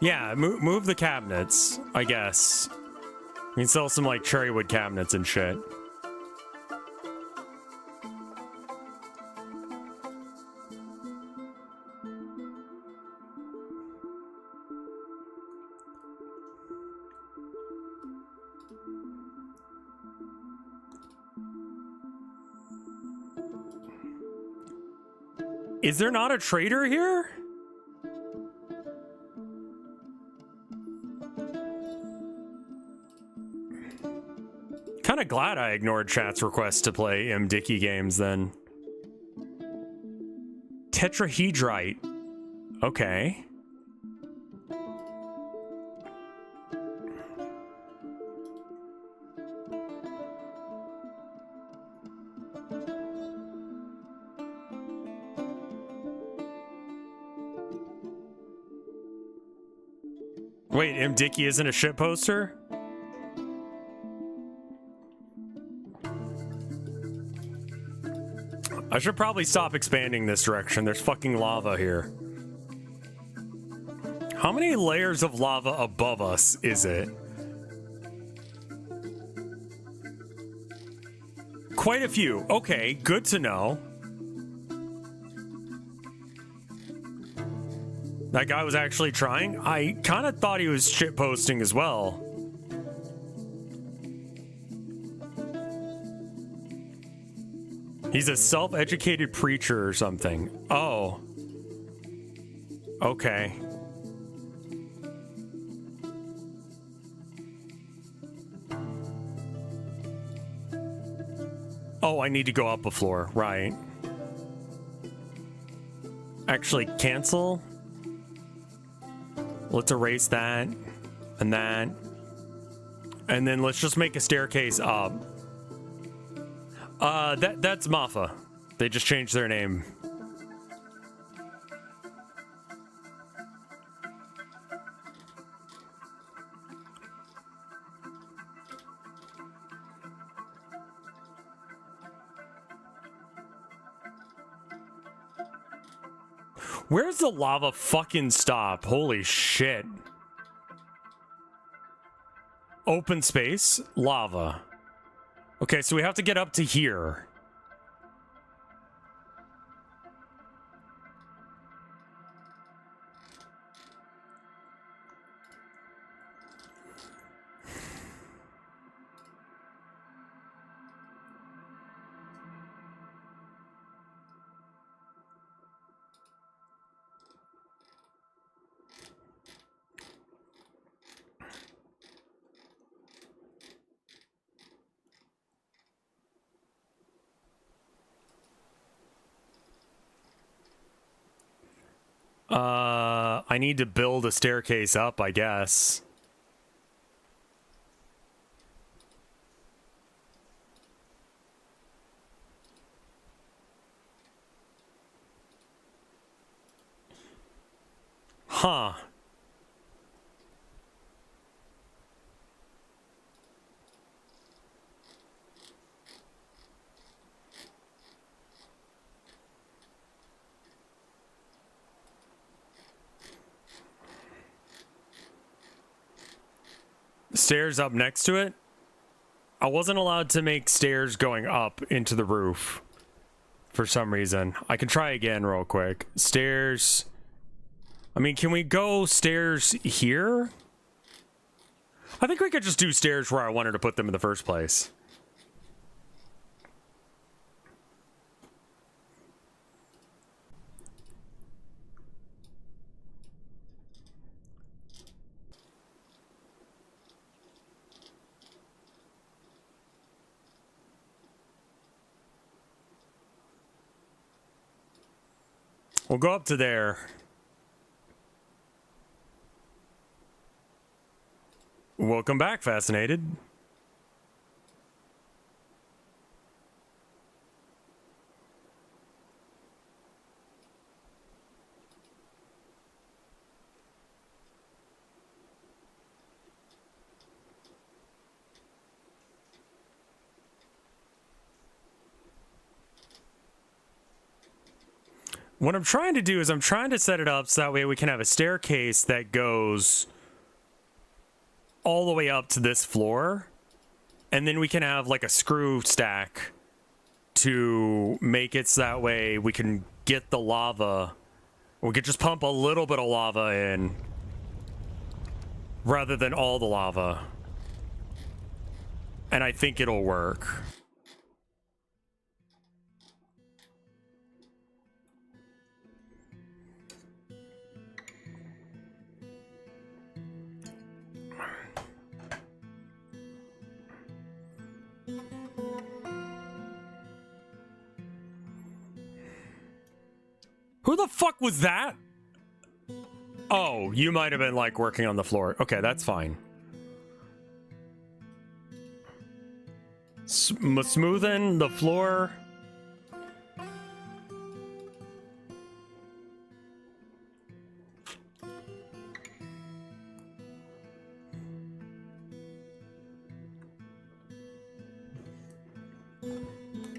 Yeah, move the cabinets, I guess. We can sell some, like, cherry wood cabinets and shit. Is there not a trader here? Kind of glad I ignored chat's request to play Dicky games then. Tetrahedrite. Okay. Wait, Dicky isn't a shit poster? I should probably stop expanding this direction. There's fucking lava here. How many layers of lava above us is it? Quite a few. Okay, good to know. That guy was actually trying? I kind of thought he was shitposting as well. He's a self-educated preacher or something. Oh. Okay. Oh, I need to go up a floor. Right. Actually, cancel. Let's erase that and that. And then let's just make a staircase up. That's Mafa. They just changed their name. Where's the lava fucking stop? Holy shit. Open space, lava. Okay, so we have to get up to here. I need to build a staircase up, I guess. Huh. Stairs up next to it? I wasn't allowed to make stairs going up into the roof for some reason. I can try again real quick. Stairs. I mean, can we go stairs here? I think we could just do stairs where I wanted to put them in the first place. We'll go up to there. Welcome back, Fascinated. What I'm trying to do is I'm trying to set it up so that way we can have a staircase that goes all the way up to this floor. And then we can have like a screw stack to make it so that way we can get the lava. We could just pump a little bit of lava in rather than all the lava. And I think it'll work. Who the fuck was that? Oh, you might have been like working on the floor. Okay, that's fine. Smoothing the floor.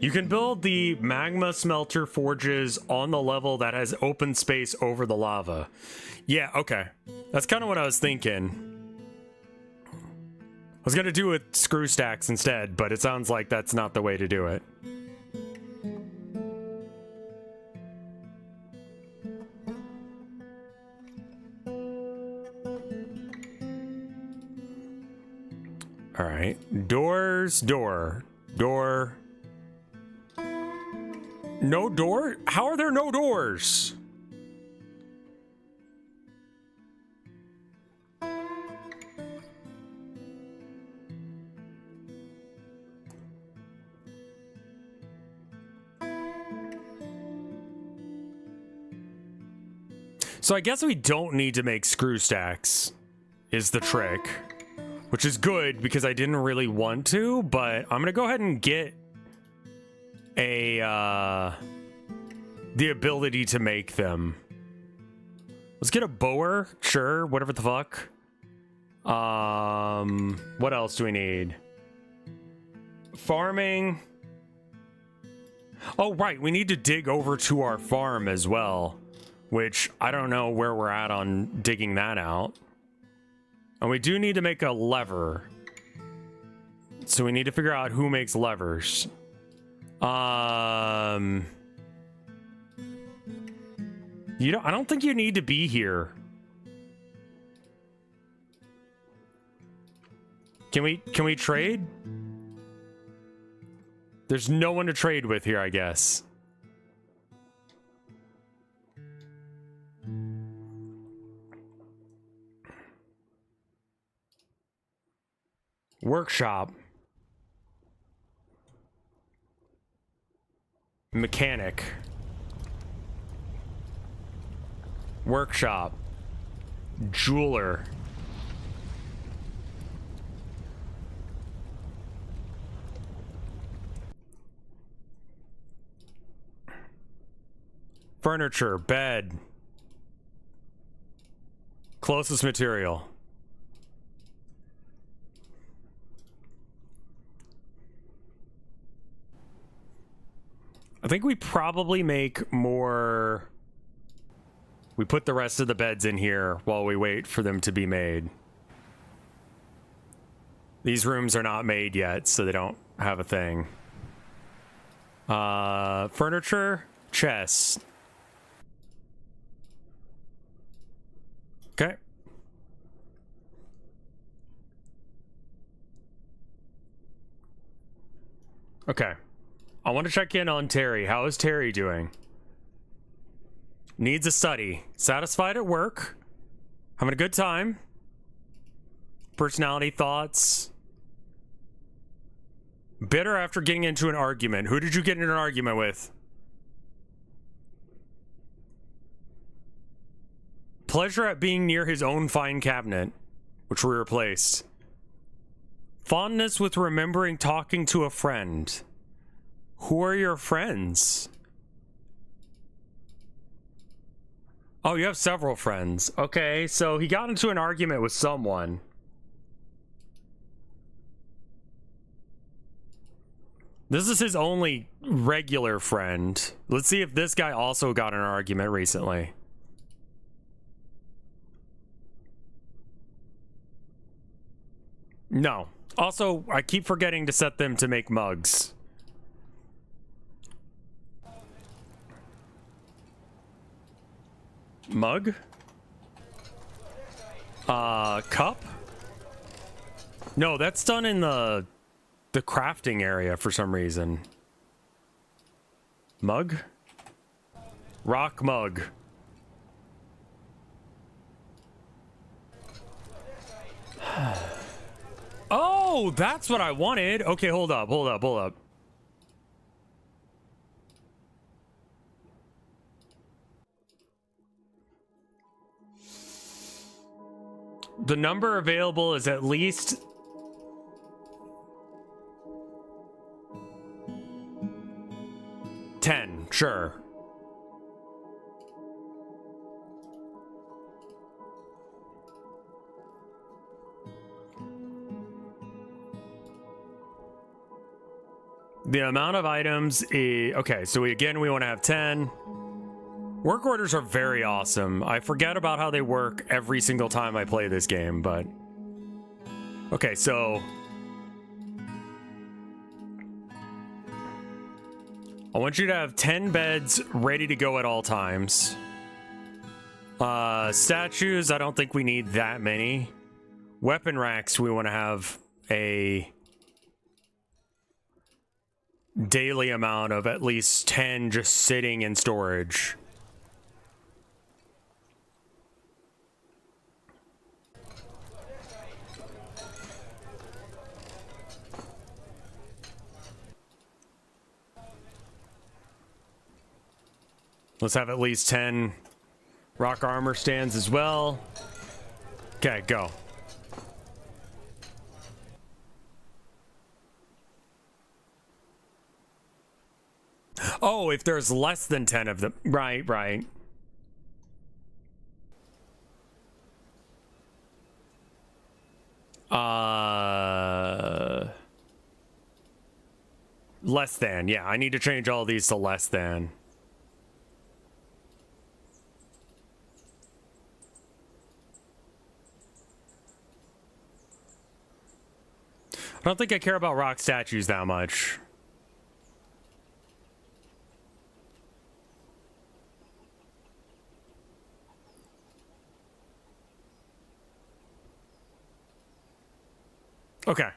You can build the magma smelter forges on the level that has open space over the lava. Yeah, okay. That's kind of what I was thinking. I was gonna do it with screw stacks instead, but it sounds like that's not the way to do it. All right. Doors, door. No door? How are there no doors? So I guess we don't need to make screw stacks, is the trick. Which is good because I didn't really want to, but I'm gonna go ahead and get the ability to make them. Let's get a bower, sure, whatever the fuck. What else do we need? Farming. Oh, right, we need to dig over to our farm as well, which I don't know where we're at on digging that out. And we do need to make a lever. So we need to figure out who makes levers. I don't think you need to be here. Can we trade? There's no one to trade with here, I guess. Workshop. Mechanic. Workshop. Jeweler. Furniture, bed. Closest material. I think we probably make more. We put the rest of the beds in here while we wait for them to be made. These rooms are not made yet, so they don't have a thing. Furniture, chest. Okay. Okay. I want to check in on Terry. How is Terry doing? Needs a study. Satisfied at work. Having a good time. Personality thoughts. Bitter after getting into an argument. Who did you get in an argument with? Pleasure at being near his own fine cabinet, which we replaced. Fondness with remembering talking to a friend. Who are your friends? Oh, you have several friends. Okay, so he got into an argument with someone. This is his only regular friend. Let's see if this guy also got in an argument recently. No. Also, I keep forgetting to set them to make mugs. Mug? Cup? No, that's done in the crafting area for some reason. Mug? Rock mug. Oh, that's what I wanted. Okay, hold up. The number available is at least 10, sure. The amount of items is... Okay, so we want to have 10. Work orders are very awesome. I forget about how they work every single time I play this game, but... Okay, so... I want you to have 10 beds ready to go at all times. Statues, I don't think we need that many. Weapon racks, we want to have a daily amount of at least 10 just sitting in storage. Let's have at least 10 rock armor stands as well. Okay, go. Oh, if there's less than 10 of them. Right. Less than. Yeah, I need to change all these to less than. I don't think I care about rock statues that much. Okay.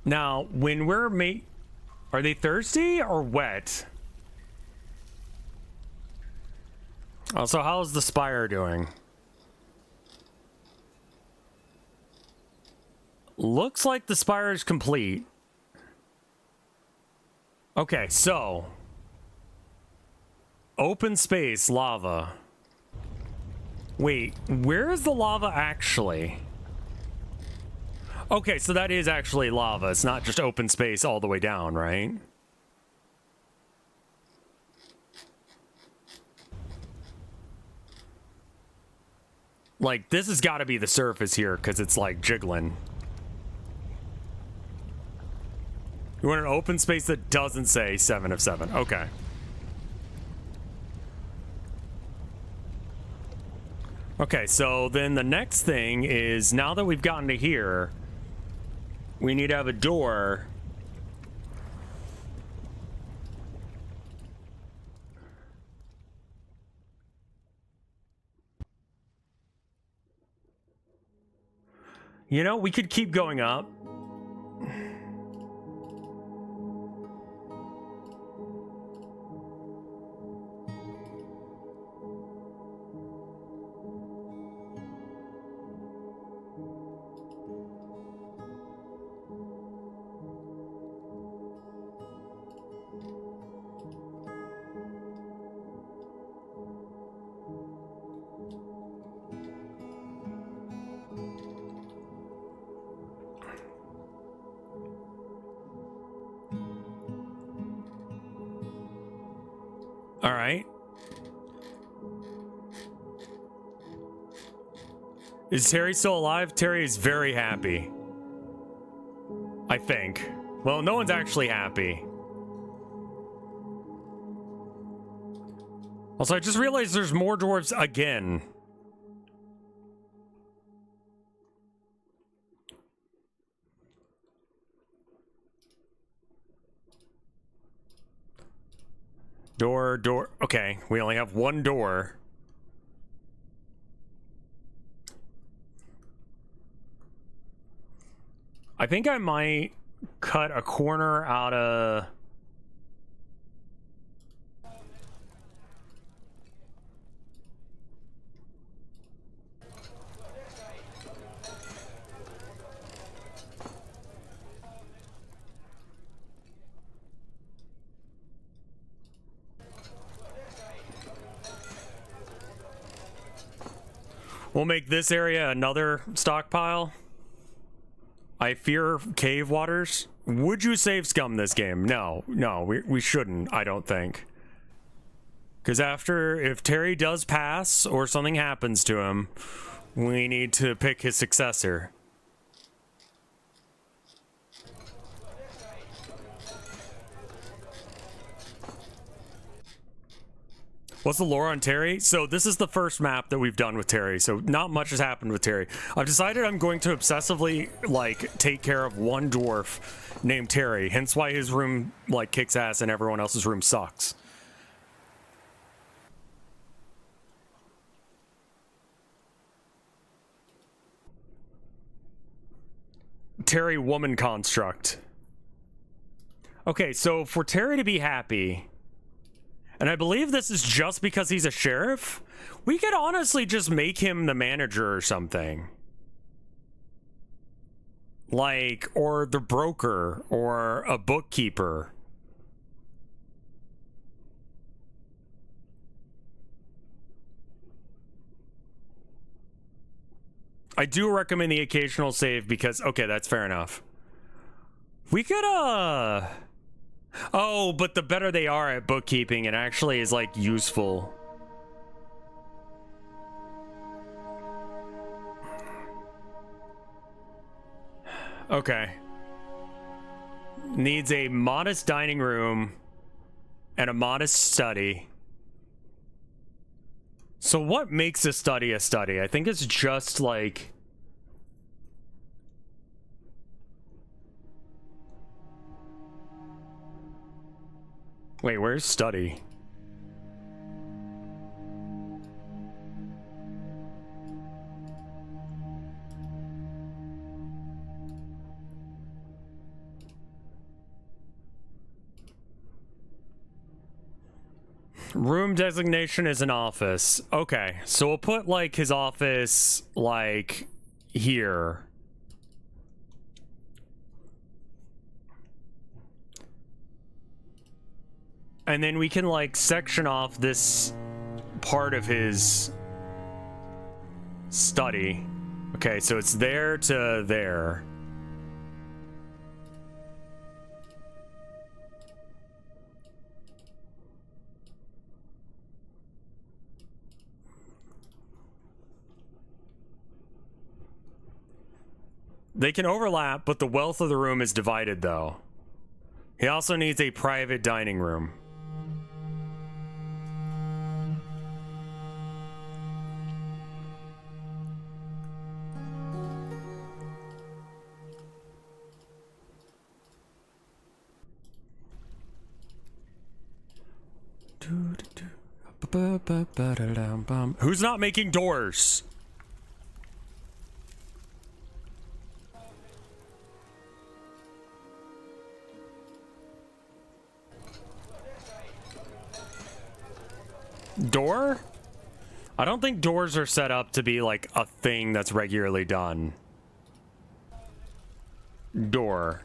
Now, when we're are they thirsty or wet? Also, how's the spire doing? Looks like the spire is complete. Okay, so open space, lava. Wait, where is the lava actually? Okay, so that is actually lava. It's not just open space all the way down, right? Like, this has got to be the surface here because it's like jiggling. You want an open space that doesn't say 7 of 7. Okay. Okay, so then the next thing is, now that we've gotten to here, we need to have a door. You know, we could keep going up. All right. Is Terry still alive? Terry is very happy. I think. Well, no one's actually happy. Also, I just realized there's more dwarves again. Door. Okay, we only have one door. I think I might cut a corner out of... We'll make this area another stockpile. I fear cave waters. Would you save scum this game? No, we shouldn't, I don't think. Because if Terry does pass or something happens to him, we need to pick his successor. What's the lore on Terry? So this is the first map that we've done with Terry, so not much has happened with Terry. I've decided I'm going to obsessively, like, take care of one dwarf named Terry, hence why his room, like, kicks ass and everyone else's room sucks. Terry woman construct. Okay, so for Terry to be happy... And I believe this is just because he's a sheriff? We could honestly just make him the manager or something. Like, or the broker, or a bookkeeper. I do recommend the occasional save because, okay, that's fair enough. We could, Oh, but the better they are at bookkeeping, it actually is, like, useful. Okay. Needs a modest dining room and a modest study. So what makes a study a study? I think it's just, like... Wait, where's study? Room designation is an office. Okay, so we'll put, like, his office, like, here. And then we can, like, section off this part of his study. Okay, so it's there to there. They can overlap, but the wealth of the room is divided, though. He also needs a private dining room. Who's not making doors? Door? I don't think doors are set up to be like a thing that's regularly done. Door.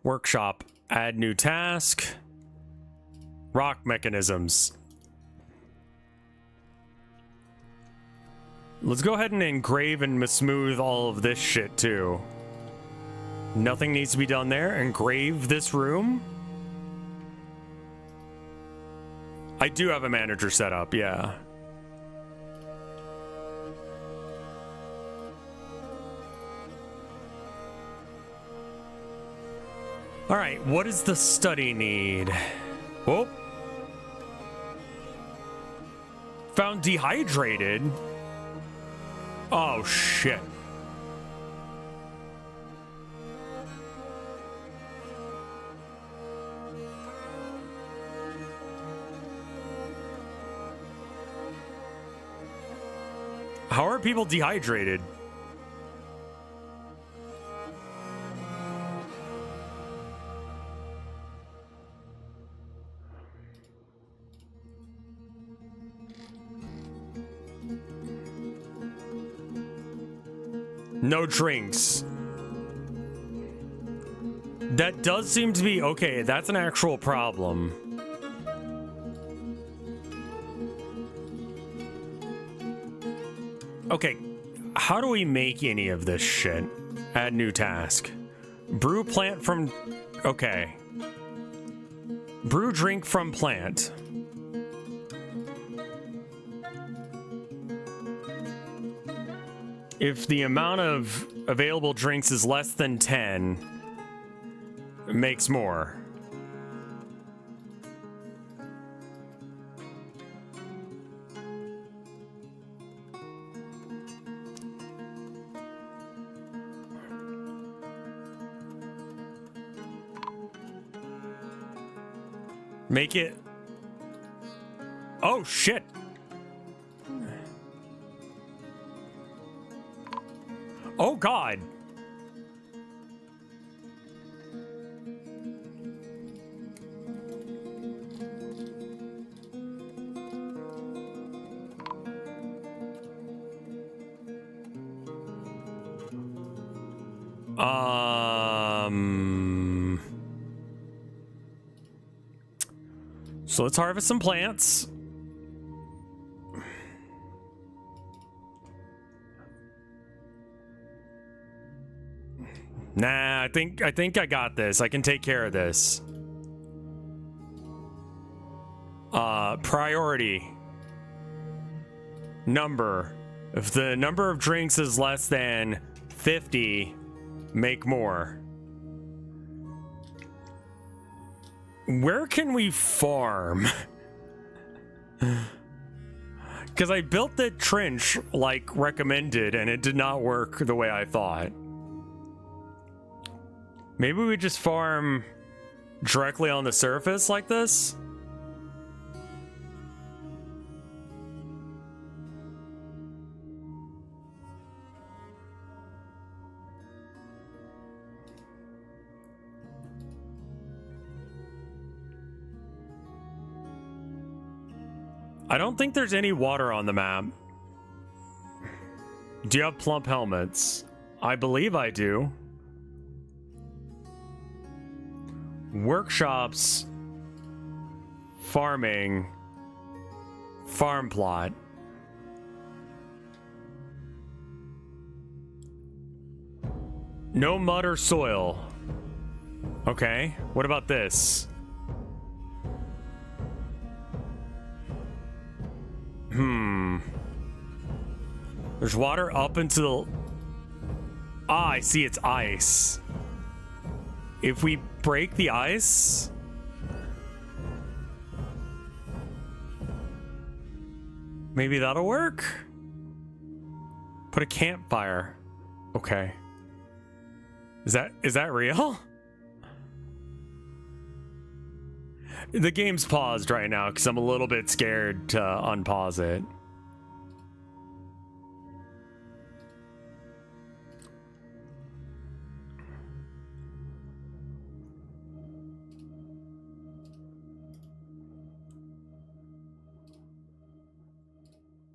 Workshop. Add new task. Rock mechanisms. Let's go ahead and engrave and smooth all of this shit too. Nothing needs to be done there. Engrave this room. I do have a manager set up, yeah. All right, what does the study need? Oh. Found dehydrated. Oh, shit. How are people dehydrated? No drinks. That does seem to be okay. That's an actual problem. Okay, how do we make any of this shit? Add new task. Brew plant from... Okay. Brew drink from plant. If the amount of available drinks is less than 10, it makes more. Make it... Oh, shit. Oh, God. So let's harvest some plants. Nah, I think I got this. I can take care of this. Priority. Number. If the number of drinks is less than 50, make more. Where can we farm? Because I built the trench like recommended and it did not work the way I thought. Maybe we just farm directly on the surface like this? I don't think there's any water on the map. Do you have plump helmets? I believe I do. Workshops, farming, farm plot. No mud or soil. Okay, what about this? There's water up into the... Ah, I see, it's ice. If we break the ice... Maybe that'll work? Put a campfire. Okay. Is that real? The game's paused right now because I'm a little bit scared to unpause it.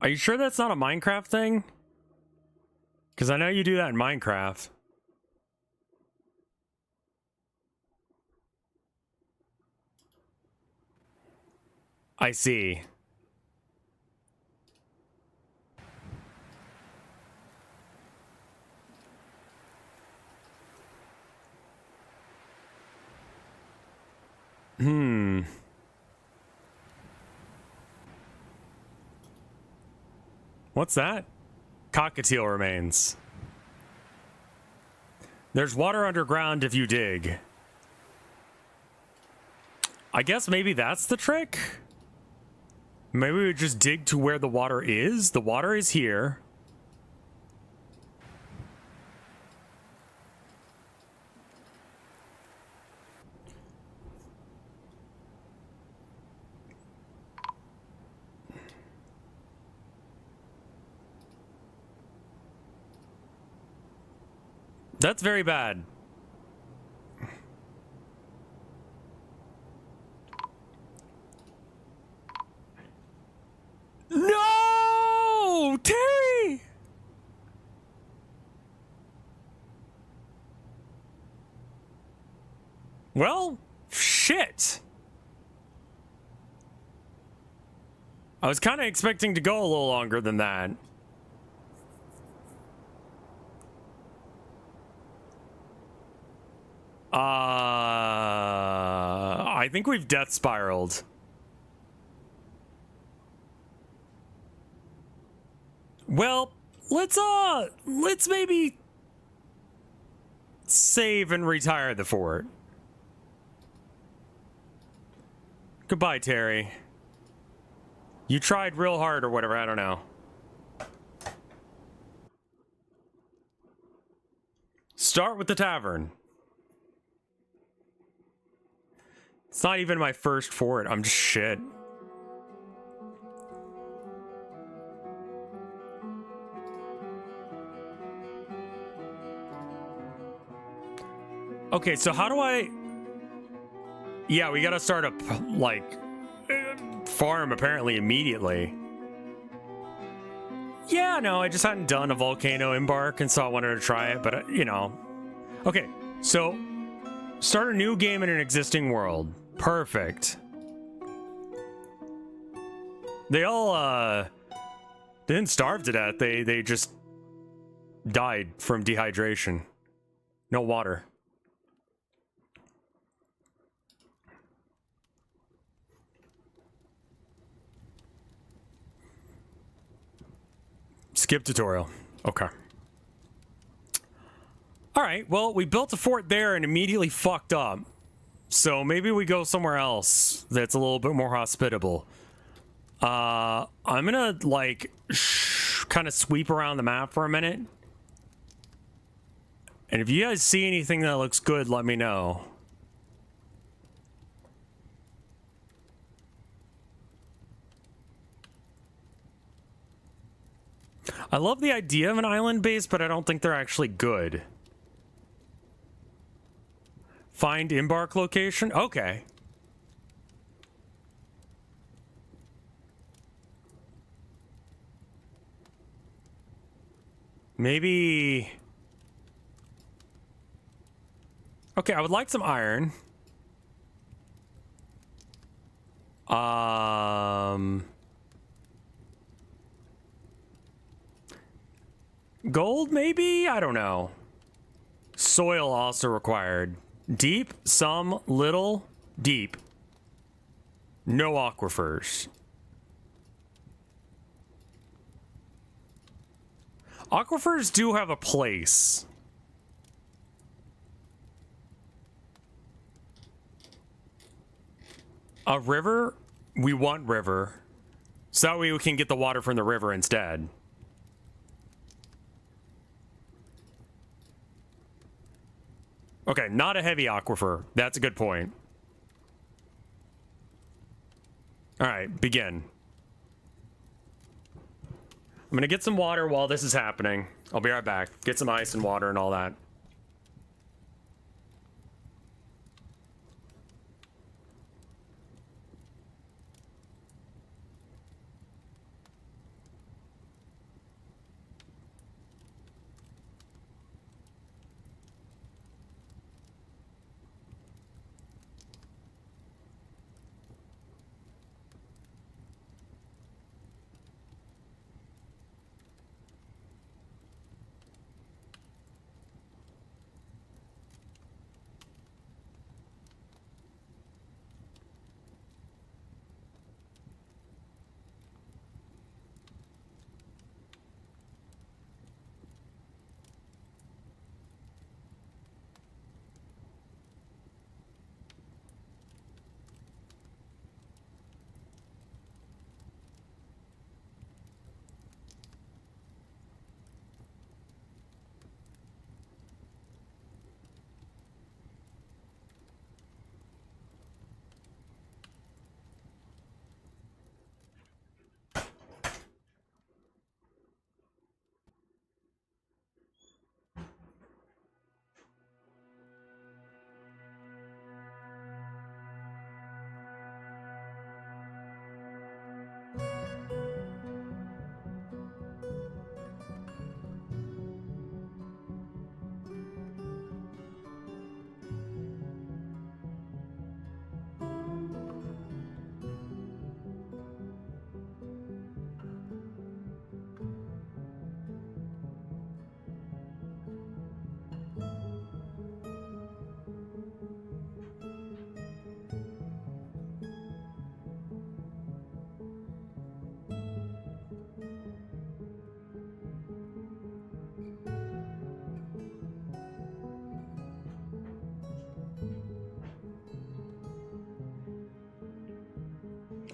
Are you sure that's not a Minecraft thing? Because I know you do that in Minecraft. I see. What's that? Cockatiel remains. There's water underground if you dig. I guess maybe that's the trick? Maybe we just dig to where the water is? The water is here. That's very bad. No! Terry! Well, shit. I was kind of expecting to go a little longer than that. I think we've death spiraled. Well, let's maybe save and retire the fort. Goodbye, Terry. You tried real hard or whatever, I don't know. Start with the tavern. It's not even my first fort. I'm just shit. Okay, so how do I... Yeah, we gotta start a, like, farm apparently immediately. Yeah, no, I just hadn't done a volcano embark, and so I wanted to try it, but, you know. Okay, so start a new game in an existing world. Perfect. They all, they didn't starve to death. They just died from dehydration. No water. Skip tutorial. Okay. All right, well, we built a fort there and immediately fucked up. So maybe we go somewhere else that's a little bit more hospitable. I'm gonna, like, kind of sweep around the map for a minute. And if you guys see anything that looks good, let me know. I love the idea of an island base, but I don't think they're actually good. Find embark location? Okay. Maybe... Okay, I would like some iron. Gold, maybe? I don't know. Soil also required. Deep, some, little, deep. No aquifers. Aquifers do have a place. A river? We want river. So that way we can get the water from the river instead. Okay, not a heavy aquifer. That's a good point. All right, begin. I'm gonna get some water while this is happening. I'll be right back. Get some ice and water and all that.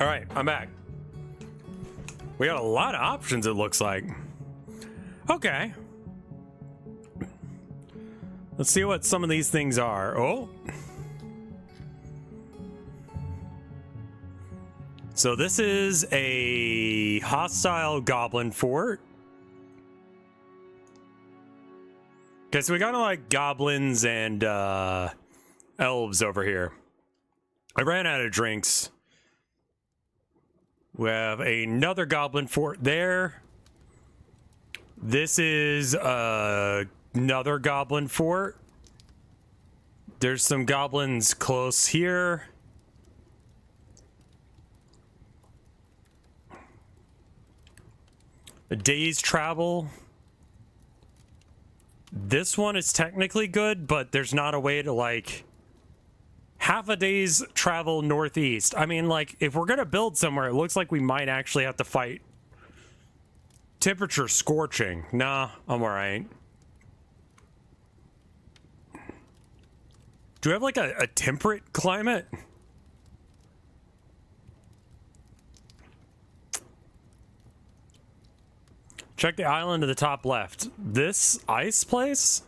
All right, I'm back. We got a lot of options, it looks like. Okay. Let's see what some of these things are. Oh. So this is a hostile goblin fort. Okay, so we got like goblins and elves over here. I ran out of drinks. We have another goblin fort there. This is another goblin fort. There's some goblins close here. A day's travel. This one is technically good, but there's not a way to like half a day's travel northeast. I mean, like, if we're gonna build somewhere, it looks like we might actually have to fight temperature scorching. Nah, I'm all right. Do we have like a temperate climate? Check the island to the top left. This ice place?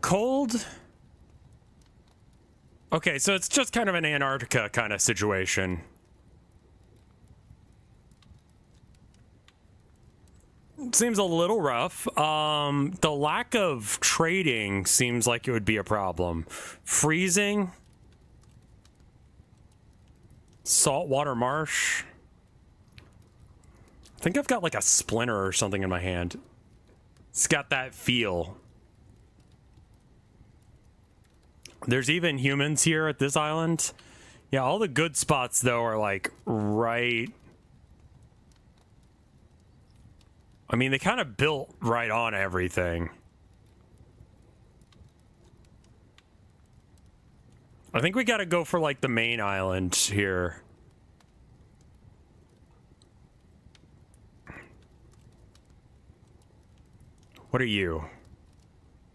Cold? Okay, so it's just kind of an Antarctica kind of situation. Seems a little rough. The lack of trading seems like it would be a problem. Freezing? Saltwater marsh? I think I've got like a splinter or something in my hand. It's got that feel. There's even humans here at this island. Yeah, all the good spots, though, are like right... I mean, they kind of built right on everything. I think we got to go for like the main island here. What are you?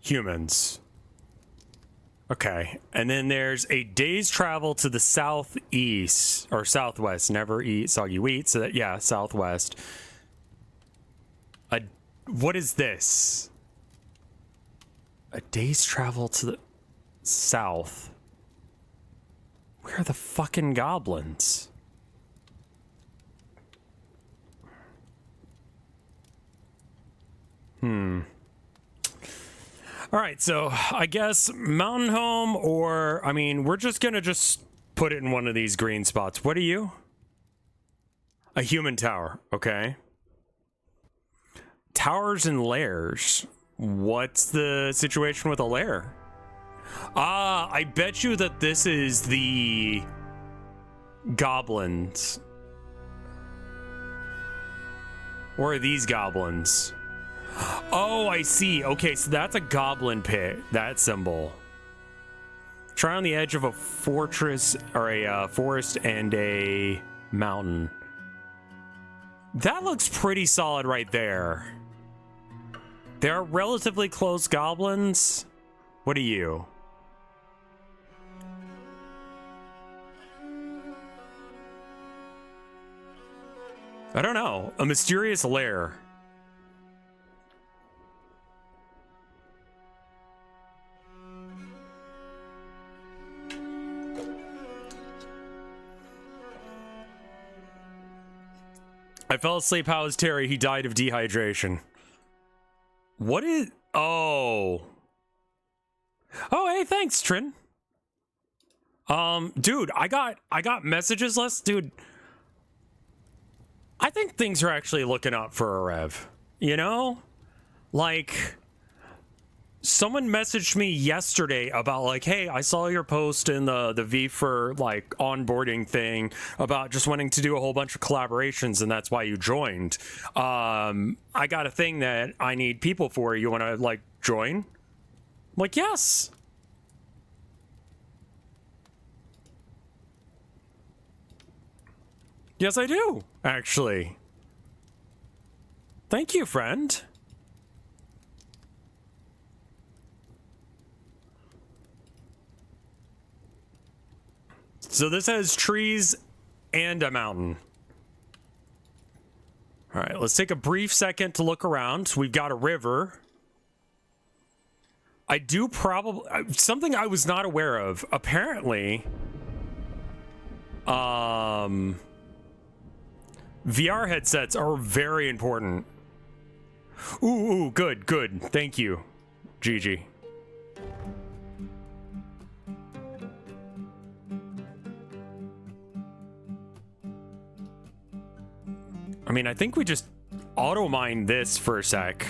Humans. Okay, and then there's a day's travel to the southeast, or southwest. Never eat, saw you eat, so that, yeah, southwest. What is this? A day's travel to the south. Where are the fucking goblins? All right, so I guess mountain home, or, I mean, we're just gonna put it in one of these green spots. What are you? A human tower, okay. Towers and lairs. What's the situation with a lair? Ah, I bet you that this is the goblins. Or are these goblins? Oh, I see. Okay, so that's a goblin pit, that symbol. Try on the edge of a fortress, or a forest and a mountain. That looks pretty solid right there. They're relatively close goblins. What are you? I don't know. A mysterious lair. I fell asleep. How is Terry? He died of dehydration. What is... Oh. Oh, hey, thanks, Trin. Dude, I got messages dude. I think things are actually looking up for a Rev. You know? Like, someone messaged me yesterday about like, hey, I saw your post in the V for like onboarding thing about just wanting to do a whole bunch of collaborations, and that's why you joined. I got a thing that I need people for. You want to like join? I'm like, yes. Yes, I do, actually. Thank you, friend. So this has trees and a mountain. All right, let's take a brief second to look around. We've got a river. I do probably... something I was not aware of. Apparently... VR headsets are very important. Ooh, good. Thank you, Gigi. I mean, I think we just auto-mine this for a sec.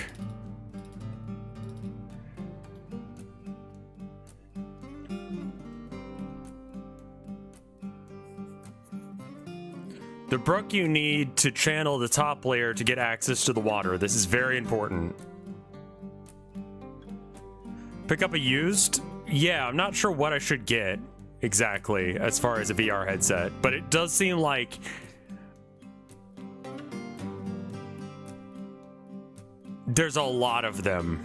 The brook you need to channel the top layer to get access to the water. This is very important. Pick up a used? Yeah, I'm not sure what I should get exactly as far as a VR headset, but it does seem like there's a lot of them.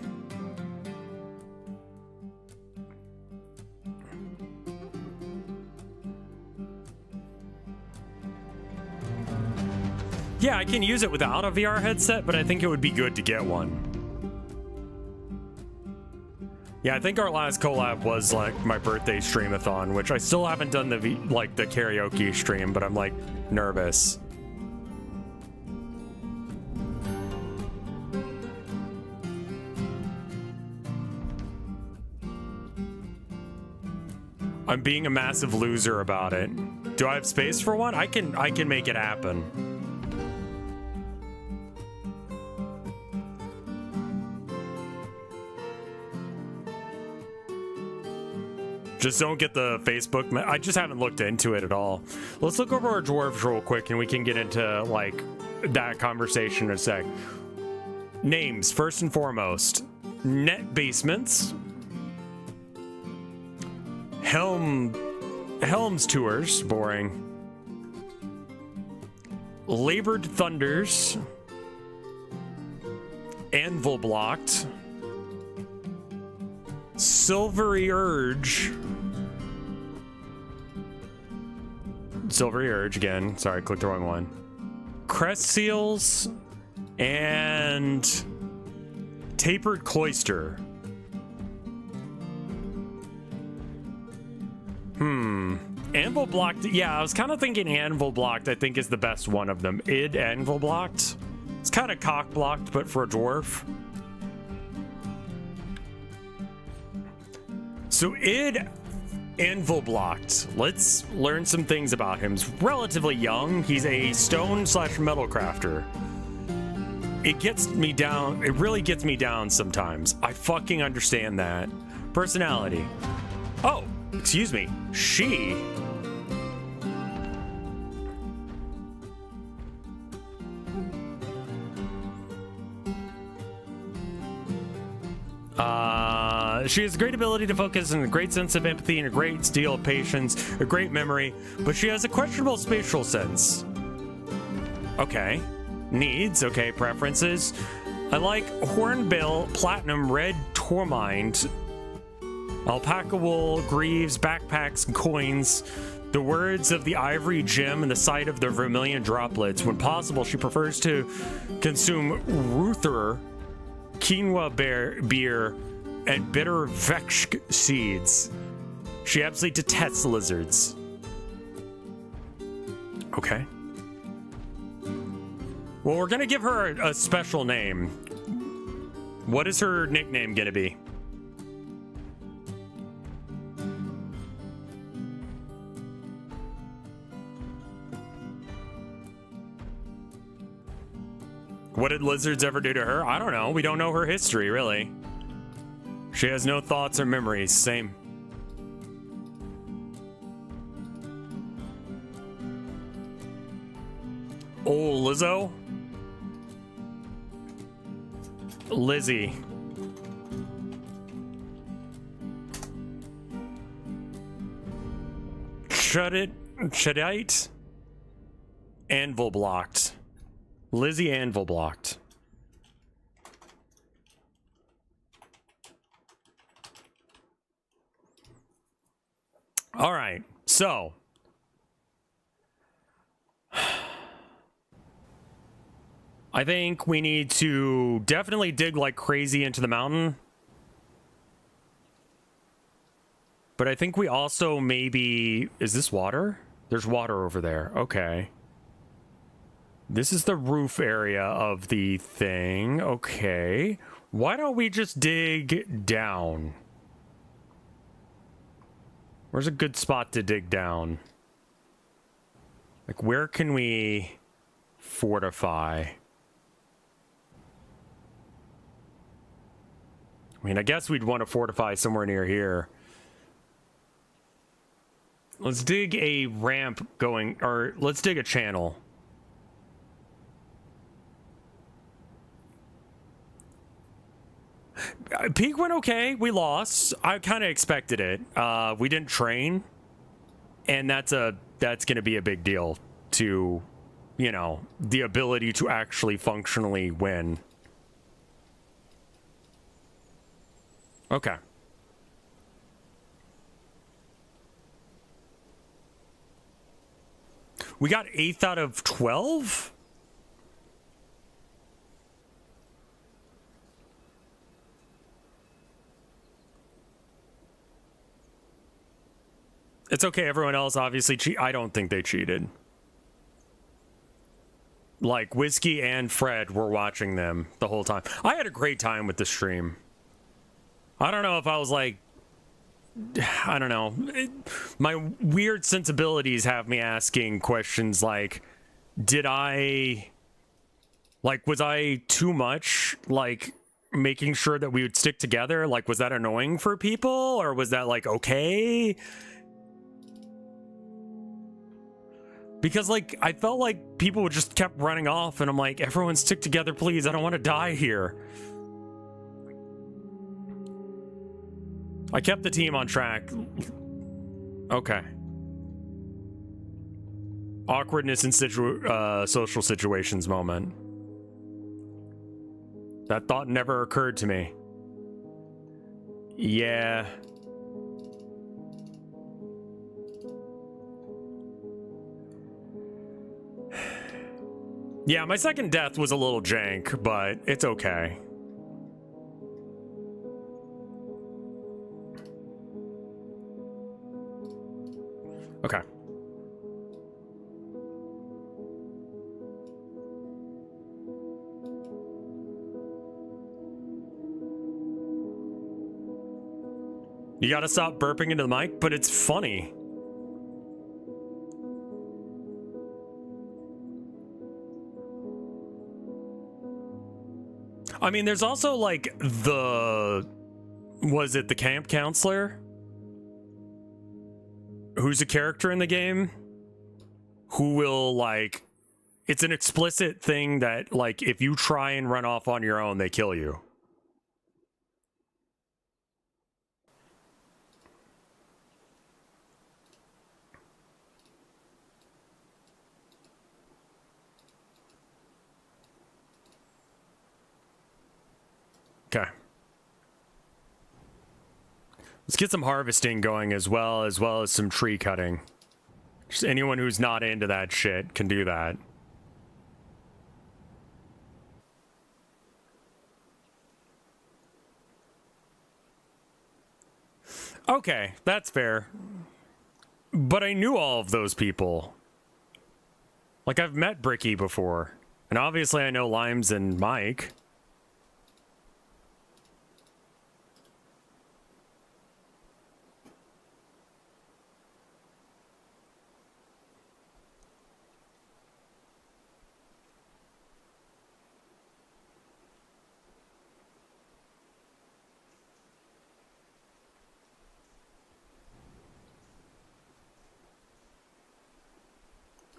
Yeah, I can use it without a VR headset, but I think it would be good to get one. Yeah, I think our last collab was like my birthday streamathon, which I still haven't done the karaoke stream, but I'm like nervous. I'm being a massive loser about it. Do I have space for one? I can make it happen. Just don't get the Facebook. I just haven't looked into it at all. Let's look over our dwarves real quick and we can get into like that conversation in a sec. Names, first and foremost. Net basements. Helms tours, boring. Labored thunders. Anvil blocked. Silvery urge. Silvery urge again. Sorry, I clicked the wrong one. Crest seals and tapered cloister. Anvil blocked. Yeah, I was kind of thinking anvil blocked, I think, is the best one of them. Anvil blocked. It's kind of cock blocked, but for a dwarf. So anvil blocked. Let's learn some things about him. He's relatively young. He's a stone/metal crafter. It gets me down. It really gets me down sometimes. I fucking understand that. Personality. Oh, excuse me. She. She has a great ability to focus and a great sense of empathy and a great deal of patience, a great memory, but she has a questionable spatial sense. Okay. Needs, okay, preferences. I like hornbill, platinum, red tourmind, alpaca wool, greaves, backpacks, and coins. The words of the ivory gem and the sight of the vermilion droplets. When possible, she prefers to consume Ruther, quinoa beer, and bitter vetch seeds. She absolutely detests lizards. Okay. Well, we're gonna give her a special name. What is her nickname gonna be? What did lizards ever do to her? I don't know. We don't know her history, really. She has no thoughts or memories. Same. Oh, Lizzo? Lizzie. Chudite? Anvil blocked. Lizzie anvil blocked. All right, so I think we need to definitely dig like crazy into the mountain. But I think we also maybe... Is this water? There's water over there. Okay. This is the roof area of the thing. Okay. Why don't we just dig down? Where's a good spot to dig down? Like, where can we fortify? I mean, I guess we'd want to fortify somewhere near here. Let's dig a ramp going, or let's dig a channel. Peak went okay. We lost. I kind of expected it. We didn't train, and that's going to be a big deal to, you know, the ability to actually functionally win. Okay. We got 8th out of 12? It's okay, everyone else obviously I don't think they cheated. Like, Whiskey and Fred were watching them the whole time. I had a great time with the stream. I don't know if I was like... I don't know. My weird sensibilities have me asking questions like, did I... Like, was I too much, like, making sure that we would stick together? Like, was that annoying for people? Or was that, like, okay? Because, like, I felt like people would just kept running off, and I'm like, everyone stick together, please. I don't want to die here. I kept the team on track. Okay. Awkwardness in social situations moment. That thought never occurred to me. Yeah. Yeah, my second death was a little jank, but it's okay. Okay. You gotta stop burping into the mic, but it's funny. I mean, there's also, like, was it the camp counselor? Who's a character in the game? Who will, like... It's an explicit thing that, like, if you try and run off on your own, they kill you. Okay. Let's get some harvesting going as well as some tree cutting. Just anyone who's not into that shit can do that. Okay, that's fair. But I knew all of those people. Like, I've met Bricky before. And obviously I know Limes and Mike.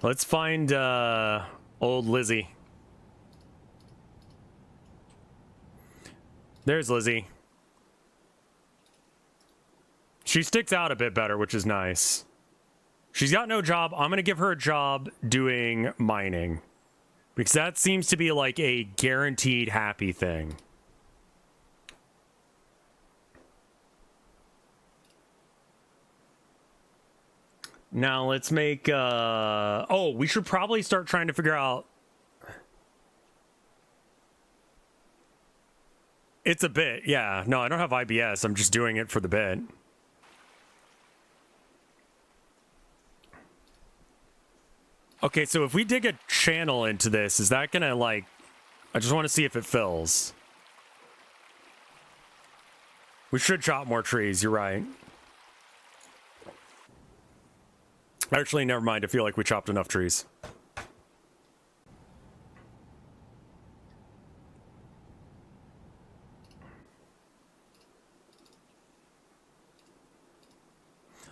Let's find old Lizzie. There's Lizzie. She sticks out a bit better, which is nice. She's got no job. I'm gonna give her a job doing mining, because that seems to be like a guaranteed happy thing. Now let's make oh, we should probably start trying to figure out It's a bit, yeah. No, I don't have IBS. I'm just doing it for the bit. Okay, so if we dig a channel into this, is that gonna, like... I just want to see if it fills. We should chop more trees, you're right. Actually, never mind. I feel like we chopped enough trees.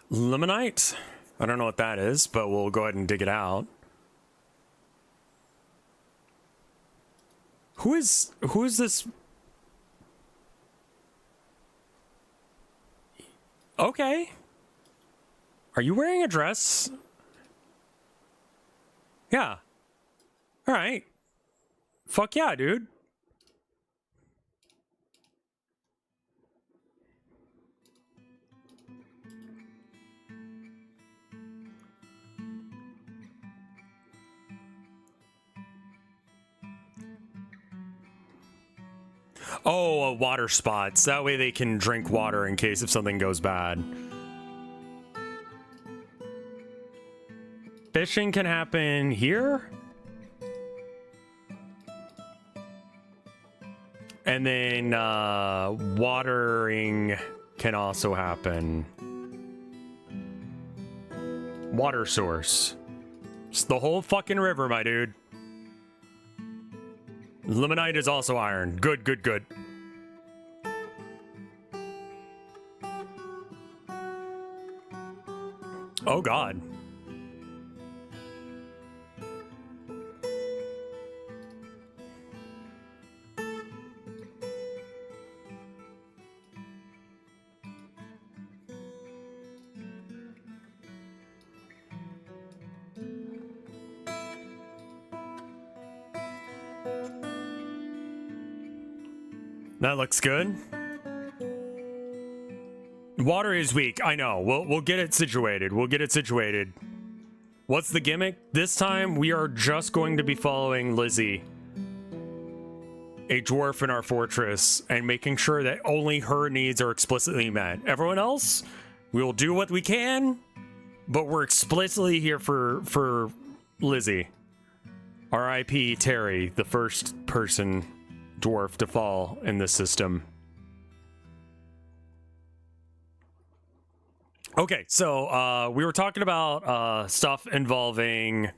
Limonite? I don't know what that is, but we'll go ahead and dig it out. Who is this? Okay. Are you wearing a dress? Yeah. All right. Fuck yeah, dude. Oh, water spots. That way they can drink water in case if something goes bad. Fishing can happen here. And then watering can also happen. Water source. It's the whole fucking river, my dude. Limonite is also iron. Good, good, good. Oh, God. That looks good. Water is weak. I know. We'll get it situated. We'll get it situated. What's the gimmick? This time we are just going to be following Lizzie, a dwarf in our fortress, and making sure that only her needs are explicitly met. Everyone else, we will do what we can, but we're explicitly here for Lizzie. R.I.P. Terry, the first person dwarf to fall in this system. Okay, so we were talking about stuff involving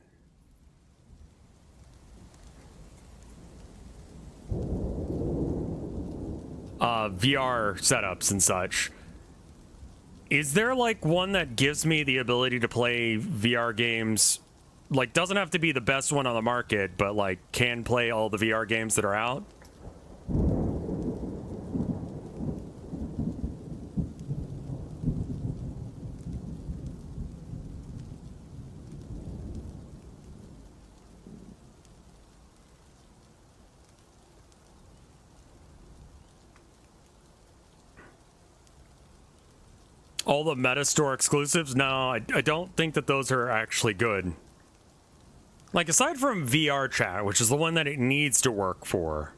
VR setups and such. Is there like one that gives me the ability to play VR games? Like, doesn't have to be the best one on the market, but like can play all the VR games that are out? All the Metastore exclusives? No, I don't think that those are actually good. Like, aside from VR chat, which is the one that it needs to work for.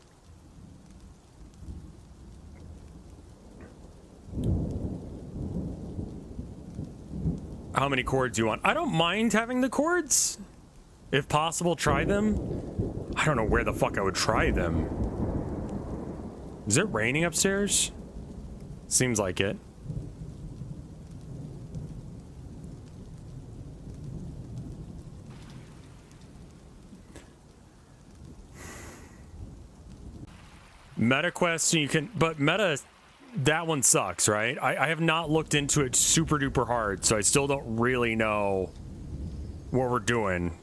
How many chords do you want? I don't mind having the chords. If possible, try them. I don't know where the fuck I would try them. Is it raining upstairs? Seems like it. MetaQuest, you can, but Meta, that one sucks, right? I have not looked into it super duper hard, so I still don't really know what we're doing.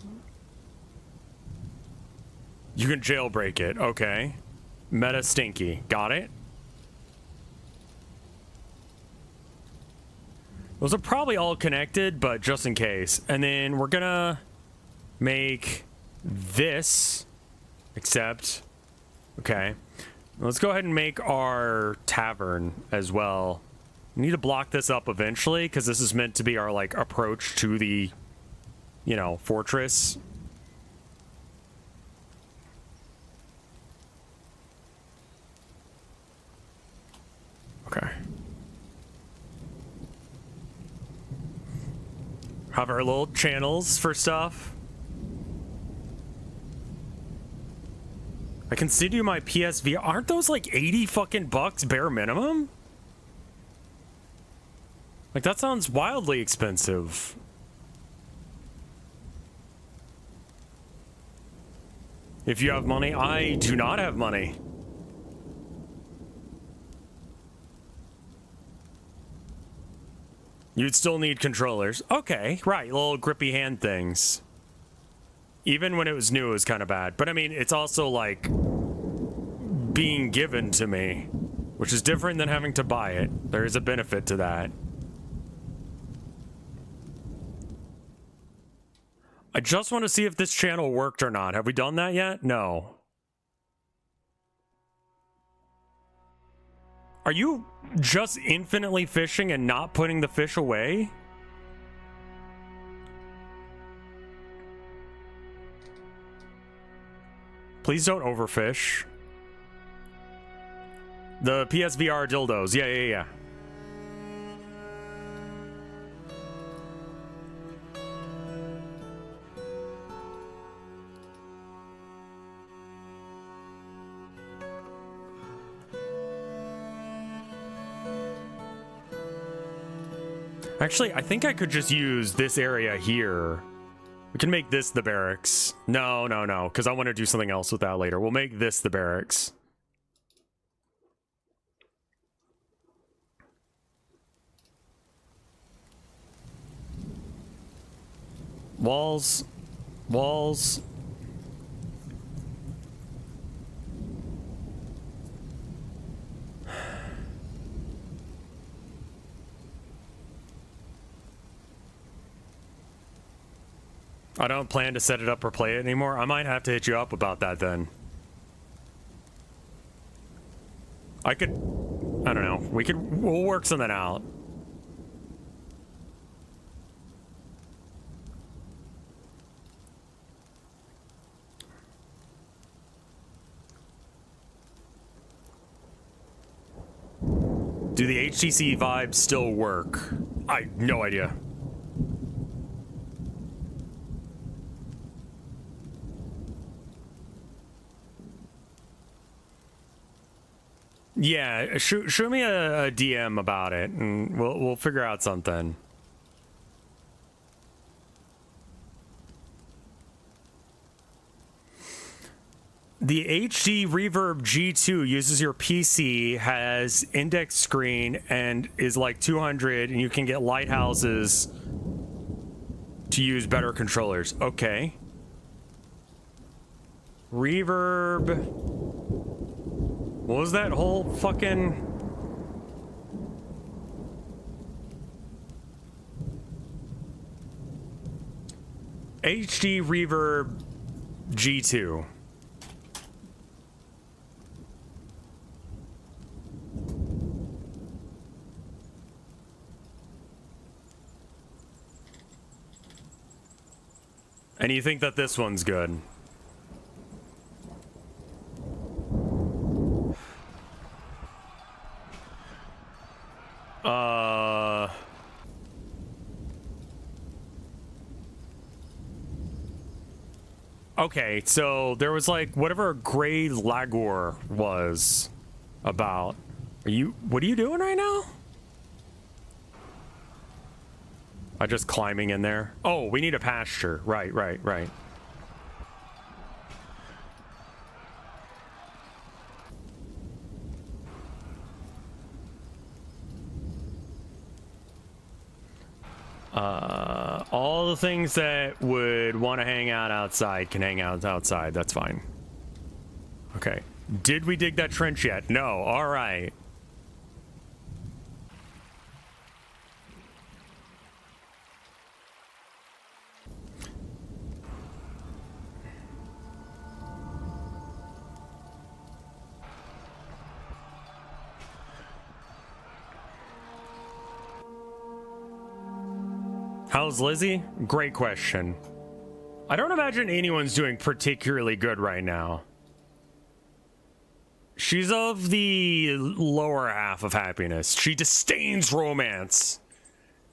You can jailbreak it, okay. Meta stinky, got it. Those are probably all connected, but just in case. And then we're gonna make this, except, okay. Let's go ahead and make our tavern as well. We need to block this up eventually because this is meant to be our like approach to the, you know, fortress. Have our little channels for stuff. I can send you my PSV. Aren't those like 80 fucking bucks bare minimum? Like, that sounds wildly expensive. If you have money, I do not have money. You'd still need controllers. Okay, right, little grippy hand things. Even when it was new, it was kind of bad. But I mean, it's also like being given to me, which is different than having to buy it. There is a benefit to that. I just want to see if this channel worked or not. Have we done that yet? No. Are you just infinitely fishing and not putting the fish away? Please don't overfish. The PSVR dildos. Yeah. Actually, I think I could just use this area here. We can make this the barracks. No, because I want to do something else with that later. We'll make this the barracks. Walls. I don't plan to set it up or play it anymore. I might have to hit you up about that then. I don't know. We'll work something out. Do the HTC vibes still work? I have no idea. Yeah, shoot me a DM about it, and we'll figure out something. The HD Reverb G2 uses your PC, has index screen, and is like 200, and you can get lighthouses to use better controllers. Okay. Reverb. What was that whole fucking... HD Reverb G2. And you think that this one's good? Okay, so there was like whatever Gray Lagor was about. What are you doing right now? I'm just climbing in there. Oh, we need a pasture. Right. All the things that would want to hang out outside can hang out outside. That's fine. Okay. Did we dig that trench yet? No. All right. How's Lizzie? Great question. I don't imagine anyone's doing particularly good right now. She's of the lower half of happiness. She disdains romance.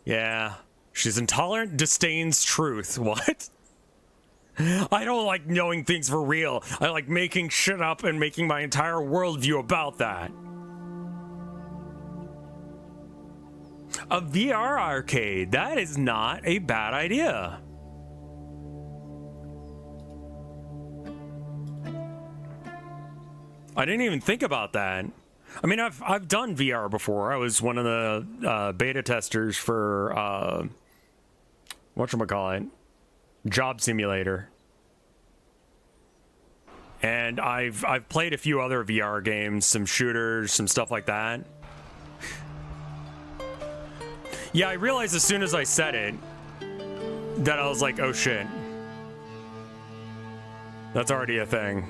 Yeah. She's intolerant, disdains truth. What? I don't like knowing things for real. I like making shit up and making my entire worldview about that. A VR arcade. That is not a bad idea. I didn't even think about that. I mean, I've done VR before. I was one of the beta testers for whatchamacallit, Job Simulator. And I've played a few other VR games, some shooters, some stuff like that. Yeah, I realized as soon as I said it that I was like, oh shit. That's already a thing.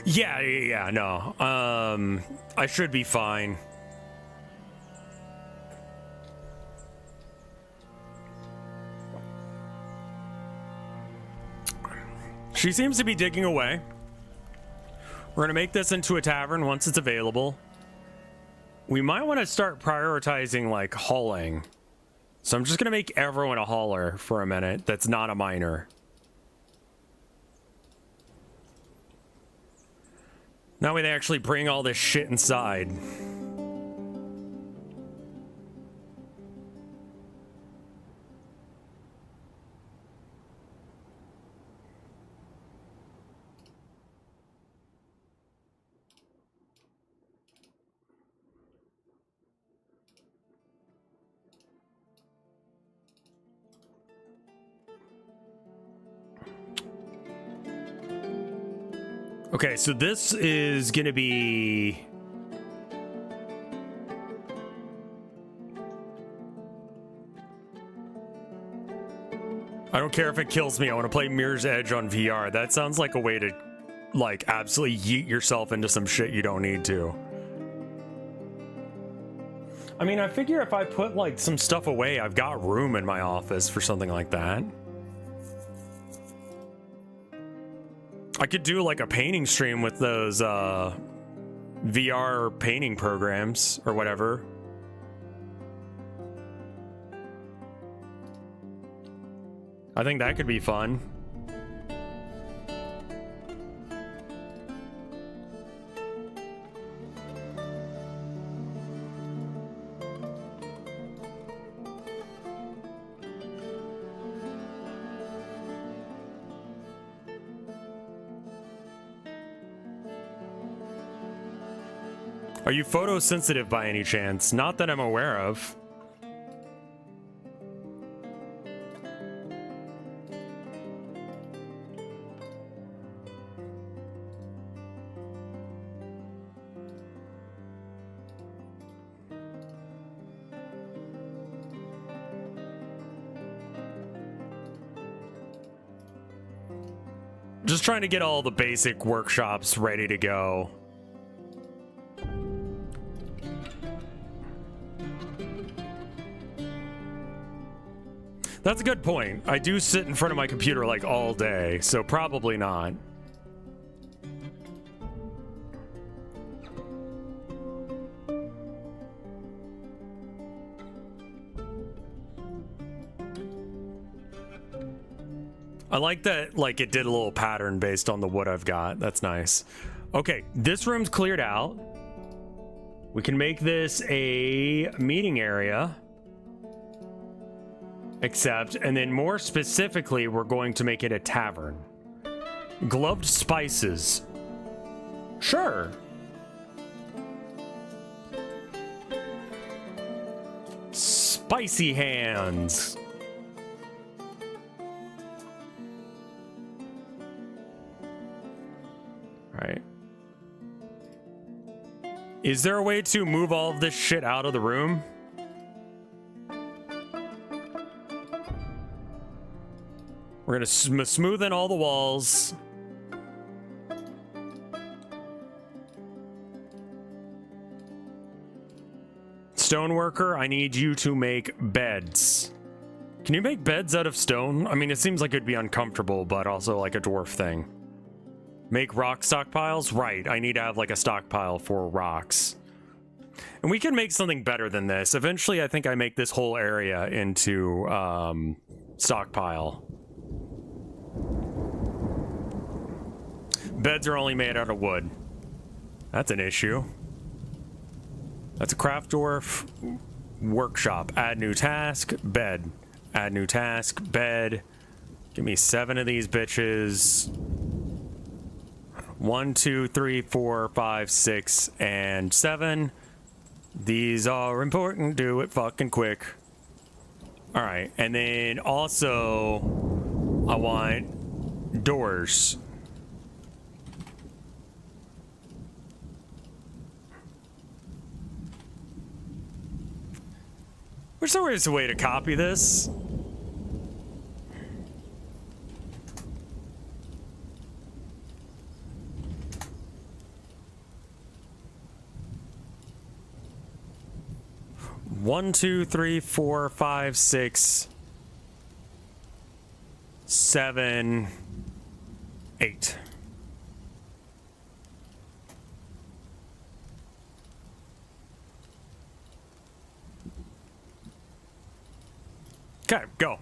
Yeah, no. I should be fine. She seems to be digging away. We're gonna make this into a tavern once it's available. We might want to start prioritizing, like, hauling. So I'm just gonna make everyone a hauler for a minute that's not a miner. That way they actually bring all this shit inside. Okay, so this is gonna be... I don't care if it kills me, I want to play Mirror's Edge on VR. That sounds like a way to, like, absolutely yeet yourself into some shit you don't need to. I mean, I figure if I put, like, some stuff away, I've got room in my office for something like that. I could do like a painting stream with those VR painting programs or whatever. I think that could be fun. Are you photosensitive by any chance? Not that I'm aware of. Just trying to get all the basic workshops ready to go. That's a good point. I do sit in front of my computer like all day, so probably not. I like that, like, it did a little pattern based on the wood I've got. That's nice. Okay, this room's cleared out. We can make this a meeting area. Except, and then more specifically, we're going to make it a tavern. Gloved spices. Sure. Spicy hands. All right. Is there a way to move all of this shit out of the room? We're gonna smooth in all the walls. Stoneworker, I need you to make beds. Can you make beds out of stone? I mean, it seems like it'd be uncomfortable, but also like a dwarf thing. Make rock stockpiles? Right, I need to have like a stockpile for rocks. And we can make something better than this. Eventually, I think I make this whole area into stockpile. Beds are only made out of wood. That's an issue. That's a craft dwarf. Workshop. Add new task. Bed. Add new task. Bed. Give me 7 of these bitches. 1, 2, 3, 4, 5, 6, and 7. These are important. Do it fucking quick. Alright. And then also, I want doors. Wish there was a way to copy this. One, 2, 3, 4, 5, 6, 7, 8. Okay, go.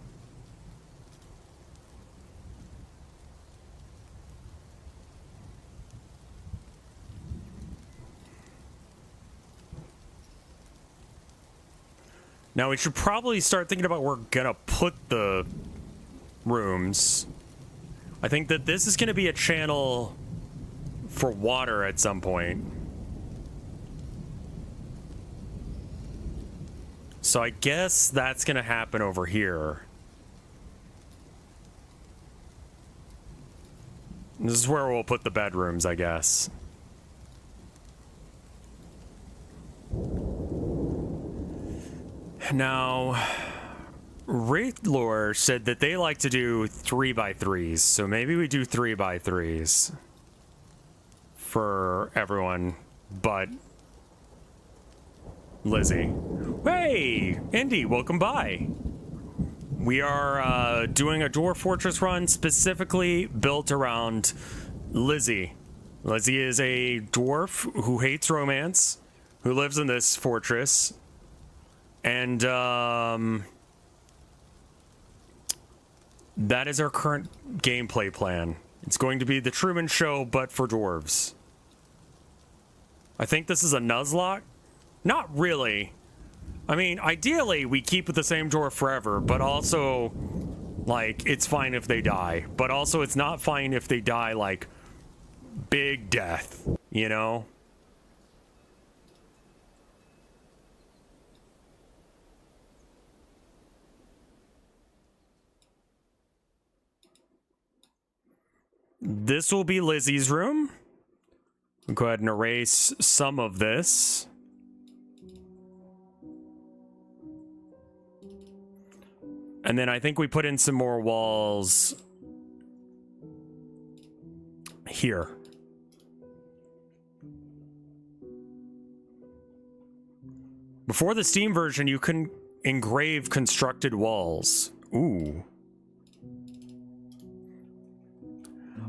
Now we should probably start thinking about where we're gonna put the rooms. I think that this is gonna be a channel for water at some point. So I guess that's gonna happen over here. This is where we'll put the bedrooms, I guess. Now, Wraithlore said that they like to do 3x3s, so maybe we do 3x3s for everyone, but Lizzie. Hey, Indy, welcome by. We are doing a Dwarf Fortress run specifically built around Lizzie. Lizzie is a dwarf who hates romance, who lives in this fortress. And that is our current gameplay plan. It's going to be the Truman Show, but for dwarves. I think this is a Nuzlocke. Not really. I mean, ideally, we keep with the same dwarf forever, but also, like, it's fine if they die. But also, it's not fine if they die, like, big death, you know? This will be Lizzie's room. I'll go ahead and erase some of this. And then I think we put in some more walls here. Before the Steam version, you can engrave constructed walls. Ooh.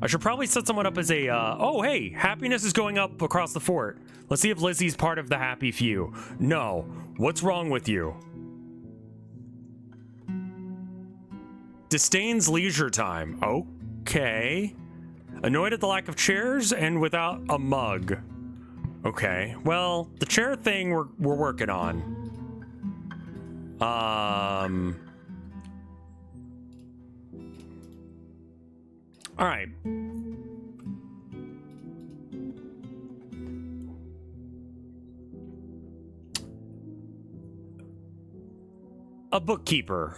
I should probably set someone up as a, oh, hey, happiness is going up across the fort. Let's see if Lizzie's part of the happy few. No. What's wrong with you? Disdains leisure time. Okay. Annoyed at the lack of chairs and without a mug. Okay. Well, the chair thing we're working on. All right. A bookkeeper.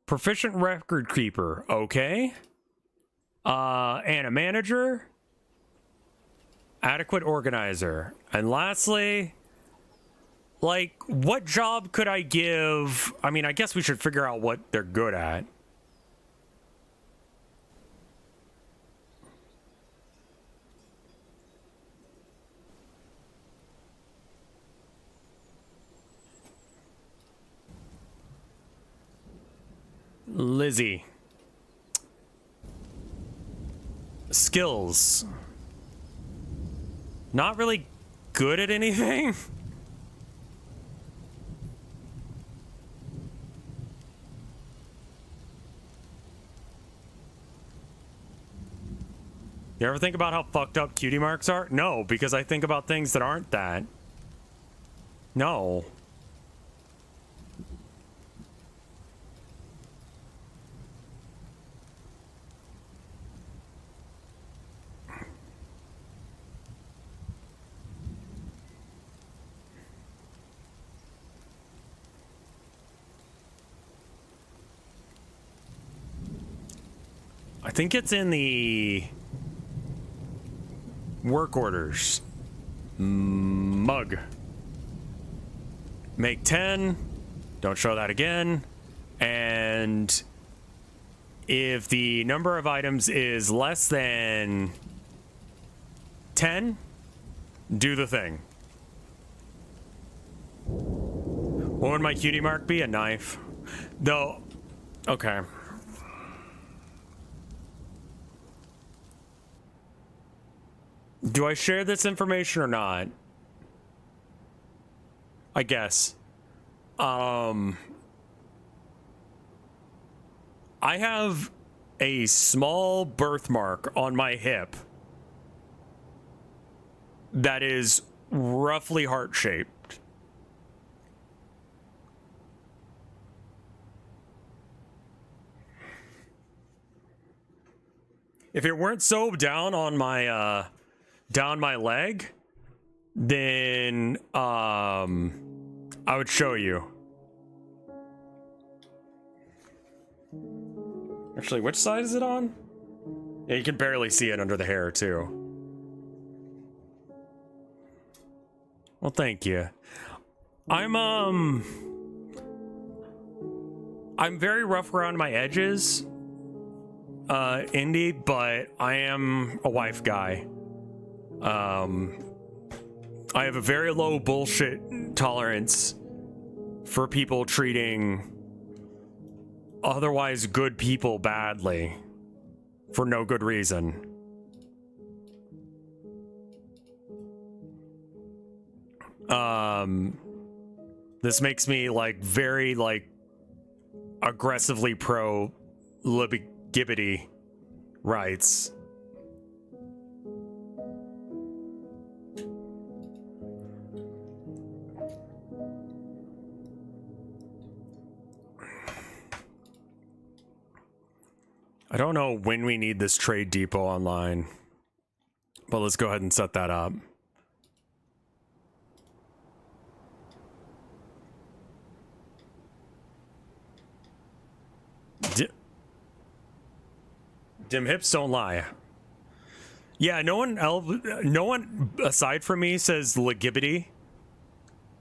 Proficient record keeper. Okay. And a manager. Adequate organizer. And lastly, like, what job could I give? I mean, I guess we should figure out what they're good at. Lizzie. Skills. Not really good at anything. You ever think about how fucked up cutie marks are? No, because I think about things that aren't that. No. I think it's in the work orders. Mug. Make 10. Don't show that again. And if the number of items is less than 10, do the thing. What would my cutie mark be? A knife. Though, okay. Do I share this information or not? I guess. I have a small birthmark on my hip that is roughly heart-shaped. If it weren't so down on my down my leg, then I would show you. Actually, which side is it on? Yeah, you can barely see it under the hair too. Well, thank you. I'm very rough around my edges, Indy, but I am a wife guy. I have a very low bullshit tolerance for people treating otherwise good people badly for no good reason. This makes me like very like aggressively pro LGBT rights. I don't know when we need this trade depot online, but let's go ahead and set that up. Dim hips don't lie. Yeah, no one aside from me says legibbity.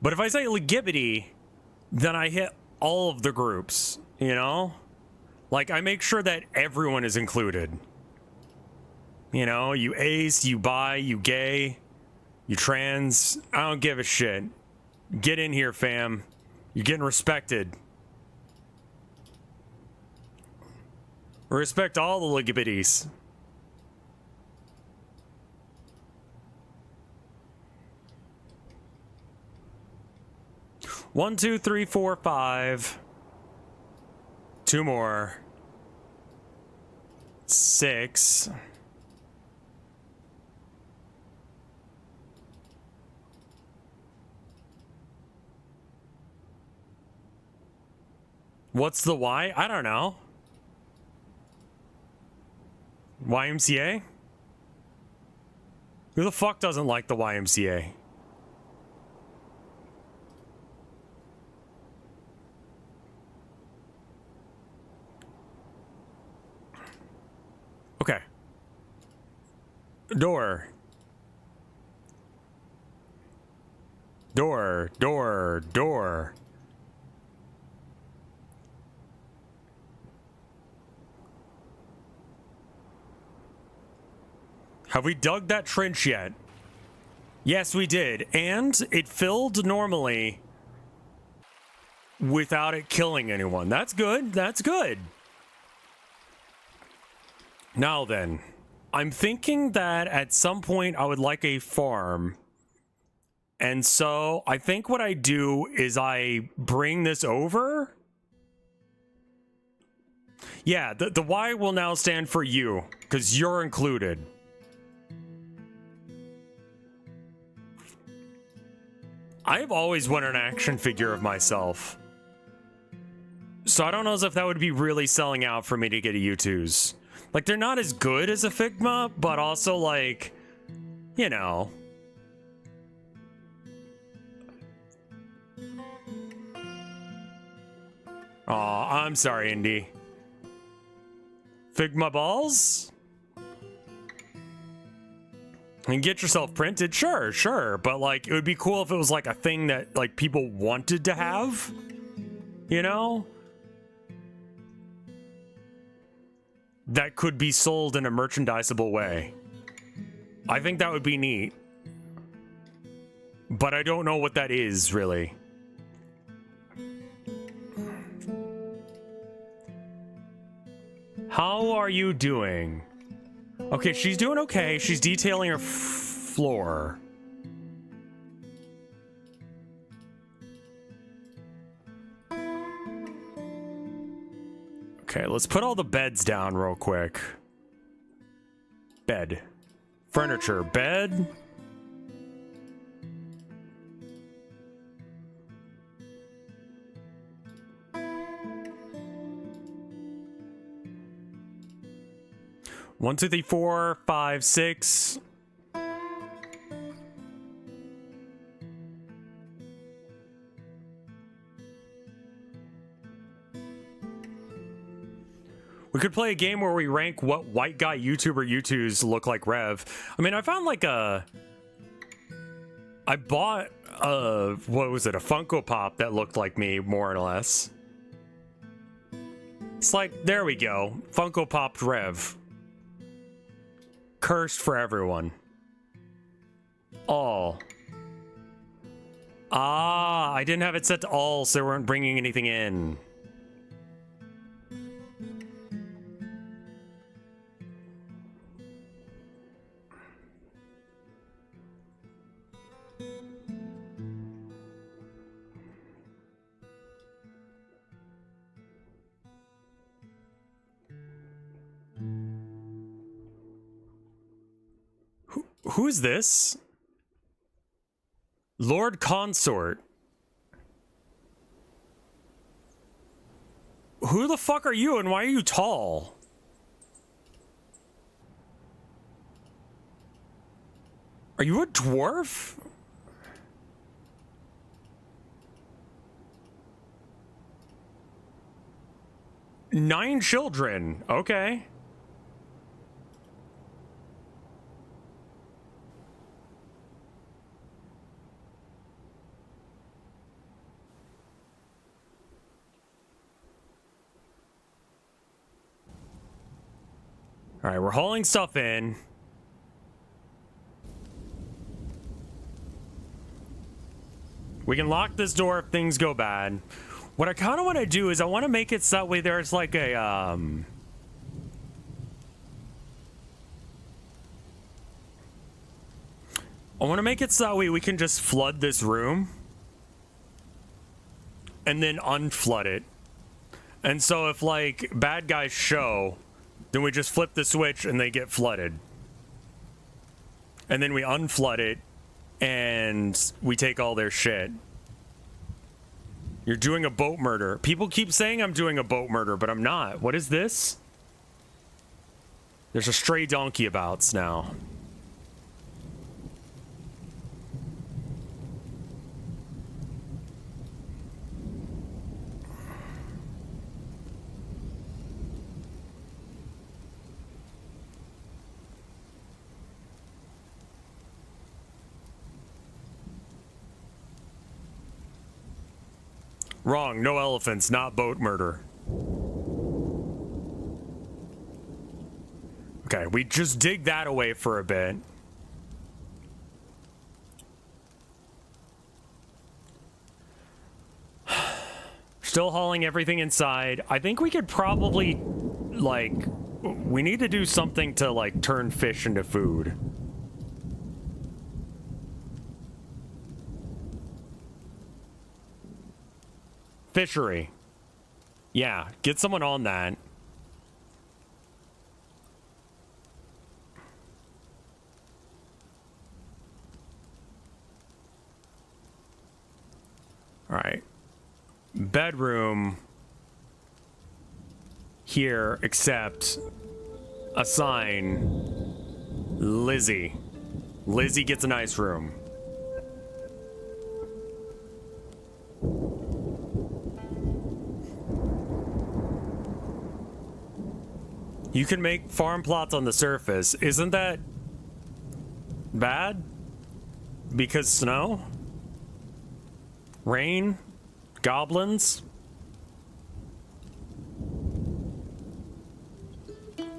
But if I say legibbity, then I hit all of the groups, you know? Like, I make sure that everyone is included. You know, you ace, you bi, you gay, you trans. I don't give a shit. Get in here, fam. You're getting respected. Respect all the ligabitties. One, two, three, four, five. Two more. 6. What's the Y? I don't know. YMCA? Who the fuck doesn't like the YMCA? Okay. Door. Door, door, door. Have we dug that trench yet? Yes, we did. And it filled normally without it killing anyone. That's good. That's good. Now then, I'm thinking that at some point I would like a farm. And so I think what I do is I bring this over. Yeah, the Y will now stand for you, because you're included. I've always wanted an action figure of myself. So I don't know as if that would be really selling out for me to get a U2s. Like, they're not as good as a Figma, but also, like, you know. Aw, I'm sorry, Indy. Figma balls? And get yourself printed? Sure. But, like, it would be cool if it was, like, a thing that, like, people wanted to have. You know? That could be sold in a merchandisable way. I think that would be neat. But I don't know what that is, really. How are you doing? Okay, she's doing okay. She's detailing her floor. Okay, let's put all the beds down real quick. Bed. Furniture. Bed. One, two, three, 4, 5, 6. We could play a game where we rank what white guy YouTuber U2s look like Rev. I mean, I found like I bought what was it, a Funko Pop that looked like me, more or less. It's like, there we go. Funko Popped Rev. Cursed for everyone. All. Ah, I didn't have it set to all, so they weren't bringing anything in. Who's this? Lord Consort. Who the fuck are you and why are you tall? Are you a dwarf? Nine children. Okay. All right, we're hauling stuff in. We can lock this door if things go bad. What I kind of want to do is I want to make it so that way there's like a, I want to make it so that way we can just flood this room and then unflood it. And so if like bad guys show, then we just flip the switch and they get flooded. And then we unflood it and we take all their shit. You're doing a boat murder. People keep saying I'm doing a boat murder, but I'm not. What is this? There's a stray donkey abouts now. Wrong, no elephants, not boat murder. Okay, we just dig that away for a bit. Still hauling everything inside. I think we could probably, like, we need to do something to, like, turn fish into food. Fishery. Yeah, get someone on that. All right. Bedroom here, except assign Lizzie. Lizzie gets a nice room. You can make farm plots on the surface. Isn't that bad? Because snow? Rain? Goblins?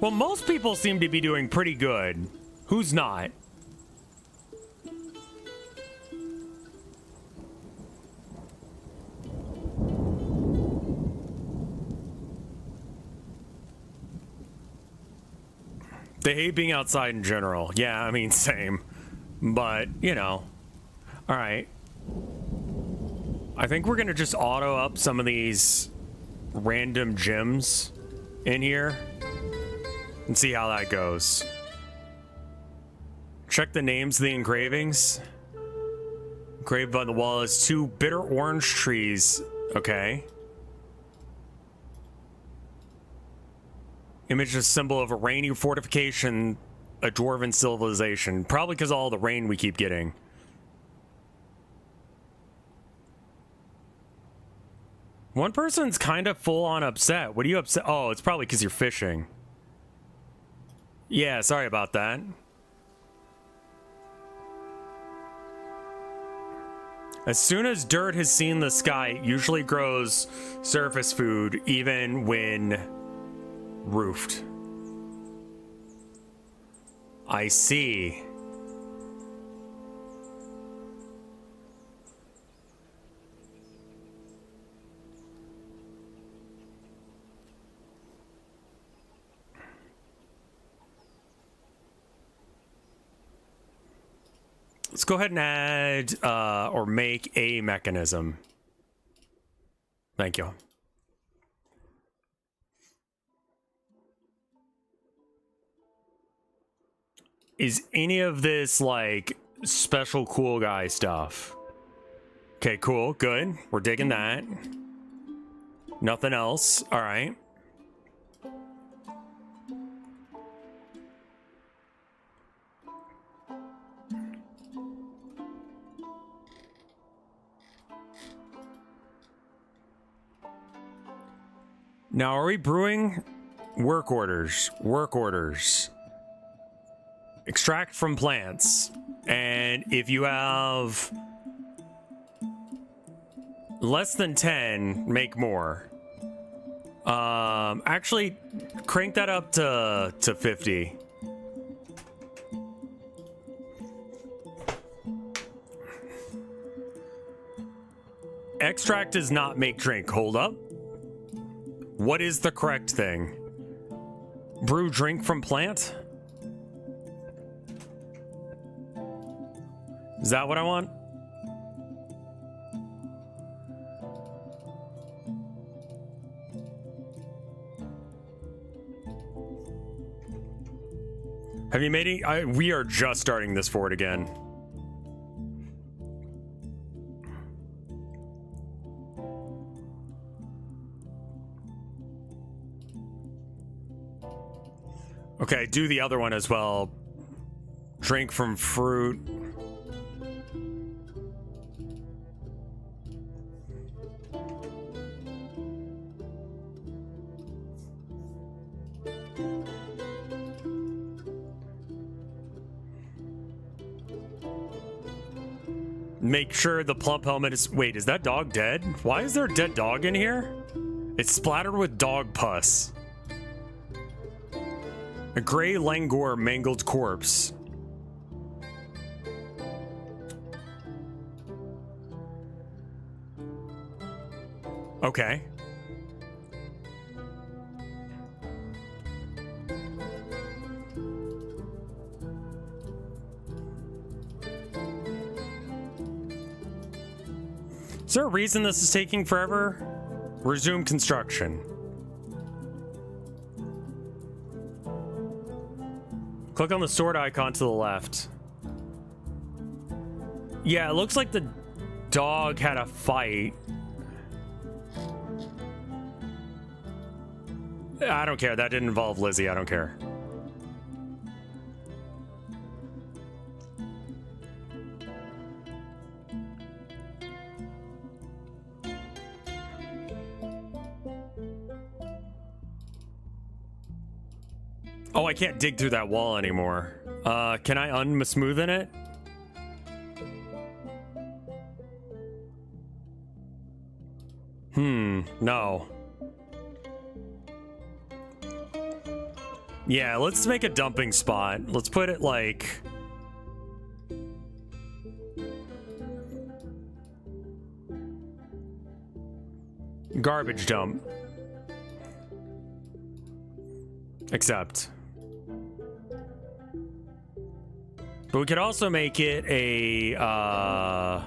Well, most people seem to be doing pretty good. Who's not? They hate being outside in general. Yeah, I mean, same. But, you know. Alright. I think we're gonna just auto up some of these random gems in here and see how that goes. Check the names of the engravings. Engraved on the wall is 2 bitter orange trees. Okay. Image is symbol of a rainy fortification, a dwarven civilization. Probably because of all the rain we keep getting. One person's kind of full on upset. What are you upset? Oh, it's probably because you're fishing. Yeah, sorry about that. As soon as dirt has seen the sky, it usually grows surface food, even when roofed. I see. Let's go ahead and add or make a mechanism. Thank you. Is any of this like special cool guy stuff? Okay, cool, good. We're digging that. Nothing else. All right. Now, are we brewing? Work orders. Work orders. Extract from plants. And if you have less than 10, make more. Actually, crank that up to 50. Extract does not make drink. Hold up. What is the correct thing? Brew drink from plant? Is that what I want? Have you made it? We are just starting this fort again. Okay, do the other one as well. Drink from fruit. Make sure the plump helmet is... Wait, is that dog dead? Why is there a dead dog in here? It's splattered with dog pus. A gray Langor mangled corpse. Okay. Is there a reason this is taking forever? Resume construction. Click on the sword icon to the left. Yeah, it looks like the dog had a fight. I don't care. That didn't involve Lizzie. I don't care. Oh, I can't dig through that wall anymore. Can I unsmoothen it? No. Yeah, let's make a dumping spot. Let's put it like... garbage dump. Accept. But we could also make it a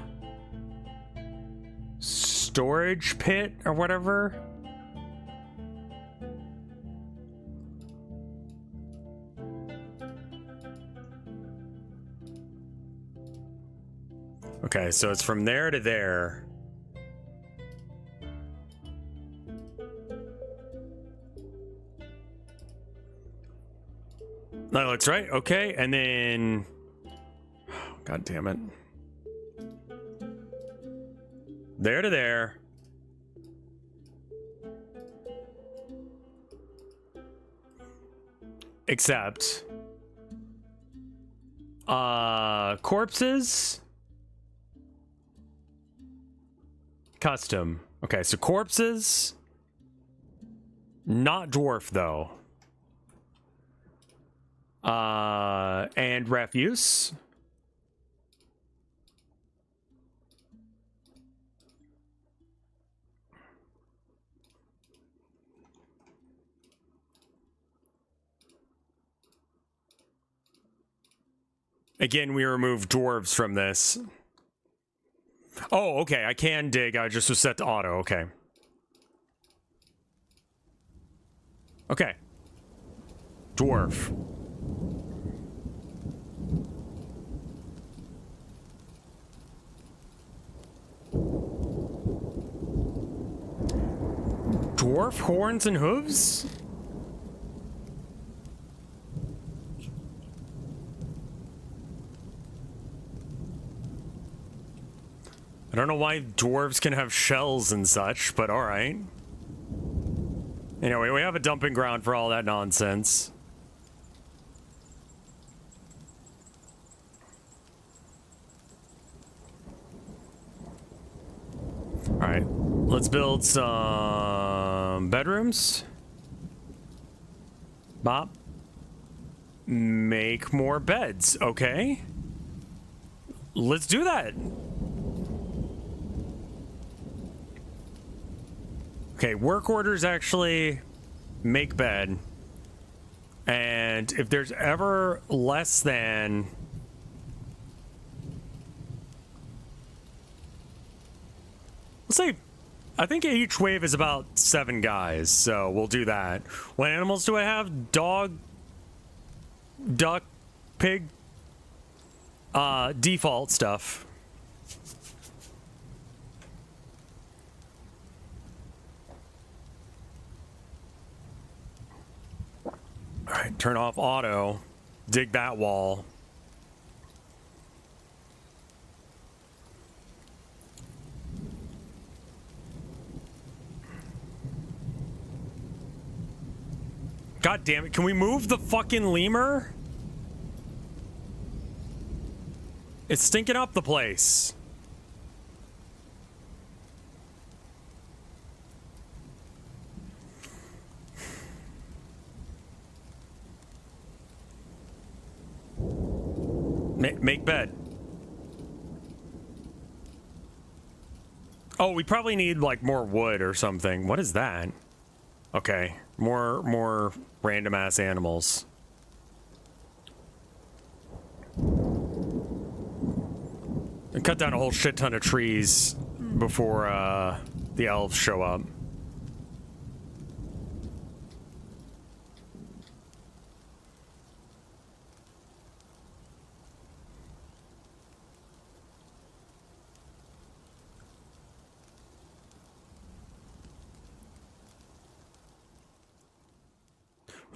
storage pit or whatever. Okay, so it's from there to there. That looks right. Okay, and then... God damn it. There to there. Except... corpses... Custom. Okay, so corpses... Not dwarf, though. And refuse. Again, we remove dwarves from this. Oh, okay, I can dig. I just was set to auto. Okay. Okay. Dwarf. Dwarf horns and hooves? I don't know why dwarves can have shells and such, but alright. Anyway, we have a dumping ground for all that nonsense. Alright, let's build some bedrooms. Bop. Make more beds, okay. Let's do that. Okay, work orders actually make bed. And if there's ever less than... Let's say, I think each wave is about 7 guys, so we'll do that. What animals do I have? Dog, duck, pig, default stuff. All right, turn off auto, dig that wall. God damn it, can we move the fucking lemur? It's stinking up the place. Make bed. Oh, we probably need like more wood or something. What is that? Okay, more random ass animals. And cut down a whole shit ton of trees before the elves show up.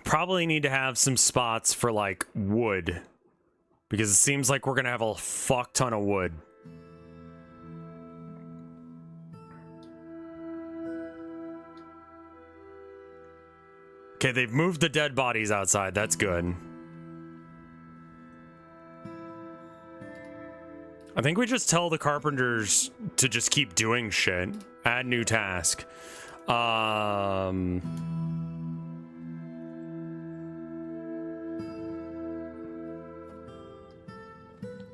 Probably need to have some spots for like wood, because it seems like we're gonna have a fuck ton of wood. Okay, they've moved the dead bodies outside. That's good. I think we just tell the carpenters to just keep doing shit. Add new task.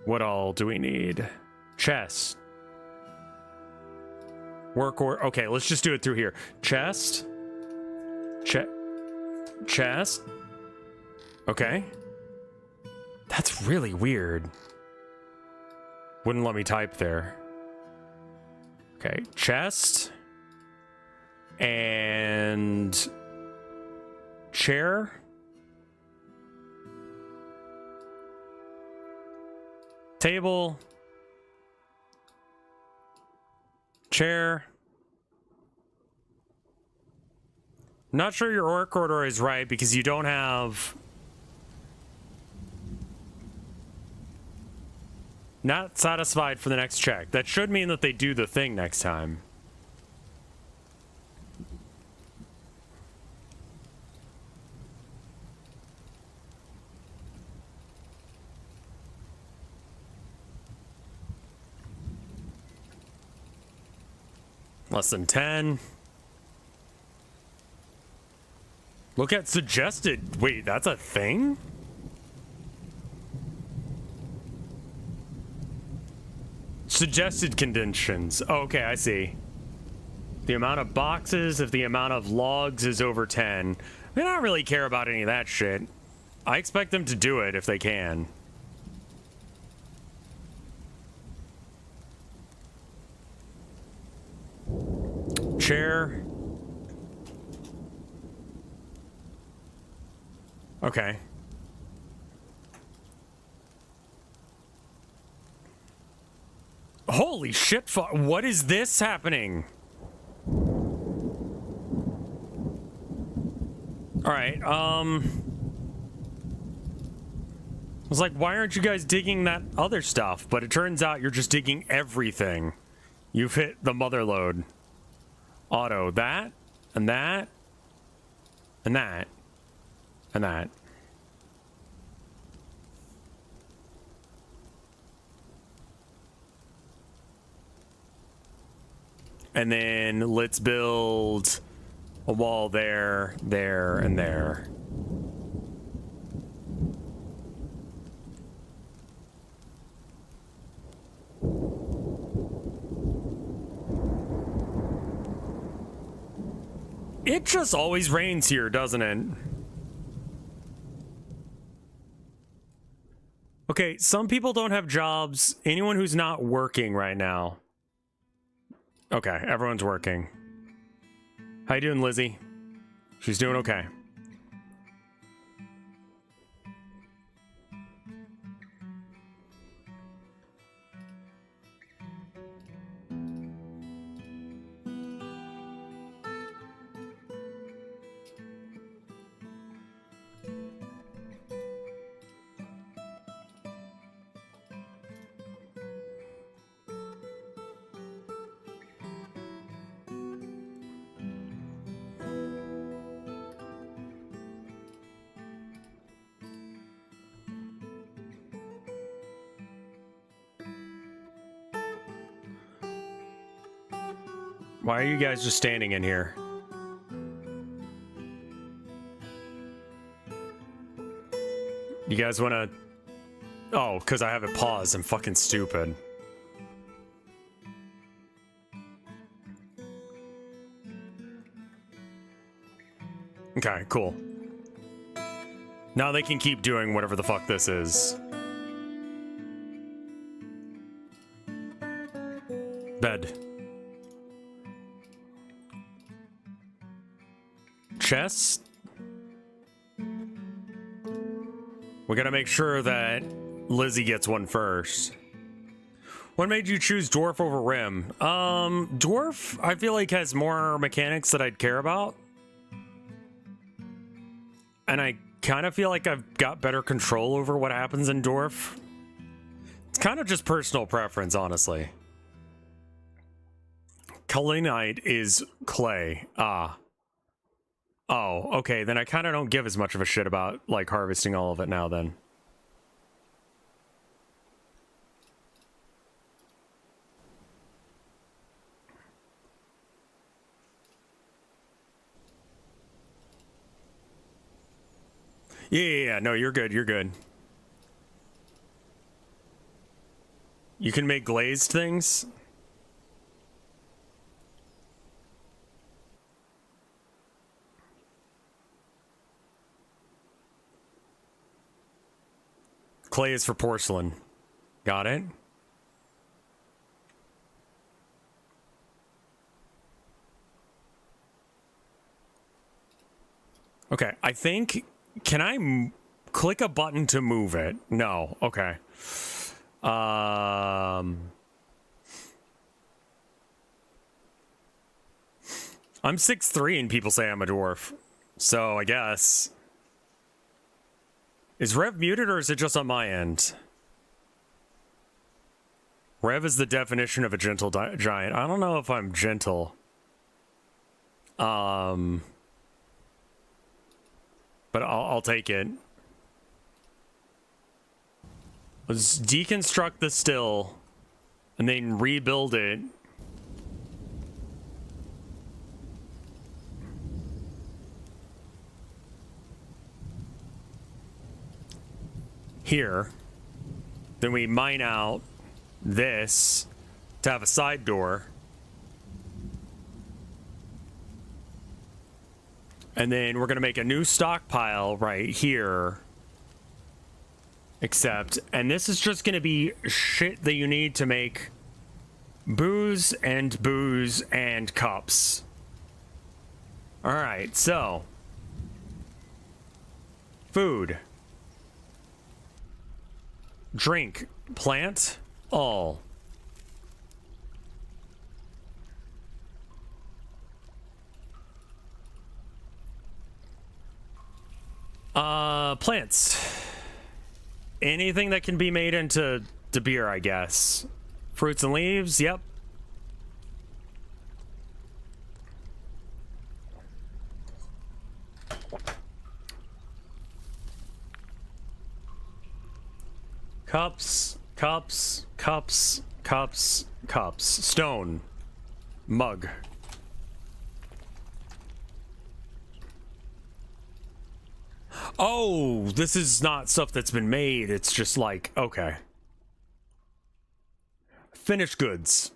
What all do we need? Chest. Work or... Okay, let's just do it through here. Chest. Chest. Okay. That's really weird. Wouldn't let me type there. Okay, chest. And... chair. Table. Chair. Not sure your orc order is right because you don't have... Not satisfied for the next check. That should mean that they do the thing next time. Less than 10. Look at suggested. Wait, that's a thing? Suggested conditions. Oh, okay, I see. The amount of boxes, if the amount of logs is over 10. I don't really care about any of that shit. I expect them to do it if they can. Chair. Okay. Holy shit, what is this happening? Alright, I was like, why aren't you guys digging that other stuff? But it turns out you're just digging everything. You've hit the mother lode. Auto, that, and that, and that, and that. And then let's build a wall there, there, and there. It just always rains here, doesn't it? Okay, some people don't have jobs. Anyone who's not working right now. Okay, everyone's working. How you doing, Lizzie? She's doing okay. Why are you guys just standing in here? You guys wanna... Oh, because I have it paused. I'm fucking stupid. Okay, cool. Now they can keep doing whatever the fuck this is. Bed. chests. We gotta make sure that Lizzie gets one first. What made you choose Dwarf over Rim? Dwarf, I feel like, has more mechanics that I'd care about. And I kind of feel like I've got better control over what happens in Dwarf. It's kind of just personal preference, honestly. Kalinite is clay. Ah. Oh, okay, then I kind of don't give as much of a shit about, like, harvesting all of it now, then. Yeah, no, you're good, you're good. You can make glazed things? Clay is for porcelain. Got it? Okay, I think... Can I click a button to move it? No. Okay. I'm 6'3" and people say I'm a dwarf. So I guess... Is Rev muted or is it just on my end? Rev is the definition of a gentle giant. I don't know if I'm gentle. But I'll take it. Let's deconstruct the still and then rebuild it. Here. Then we mine out this to have a side door. And then we're going to make a new stockpile right here. Except, and this is just going to be shit that you need to make booze and cups. All right, so. Food. Drink. Plant. All. Plants. Anything that can be made into beer, I guess. Fruits and leaves, yep. Cups, cups, cups, cups, cups. Stone. Mug. Oh, this is not stuff that's been made. It's just like, okay. Finished goods.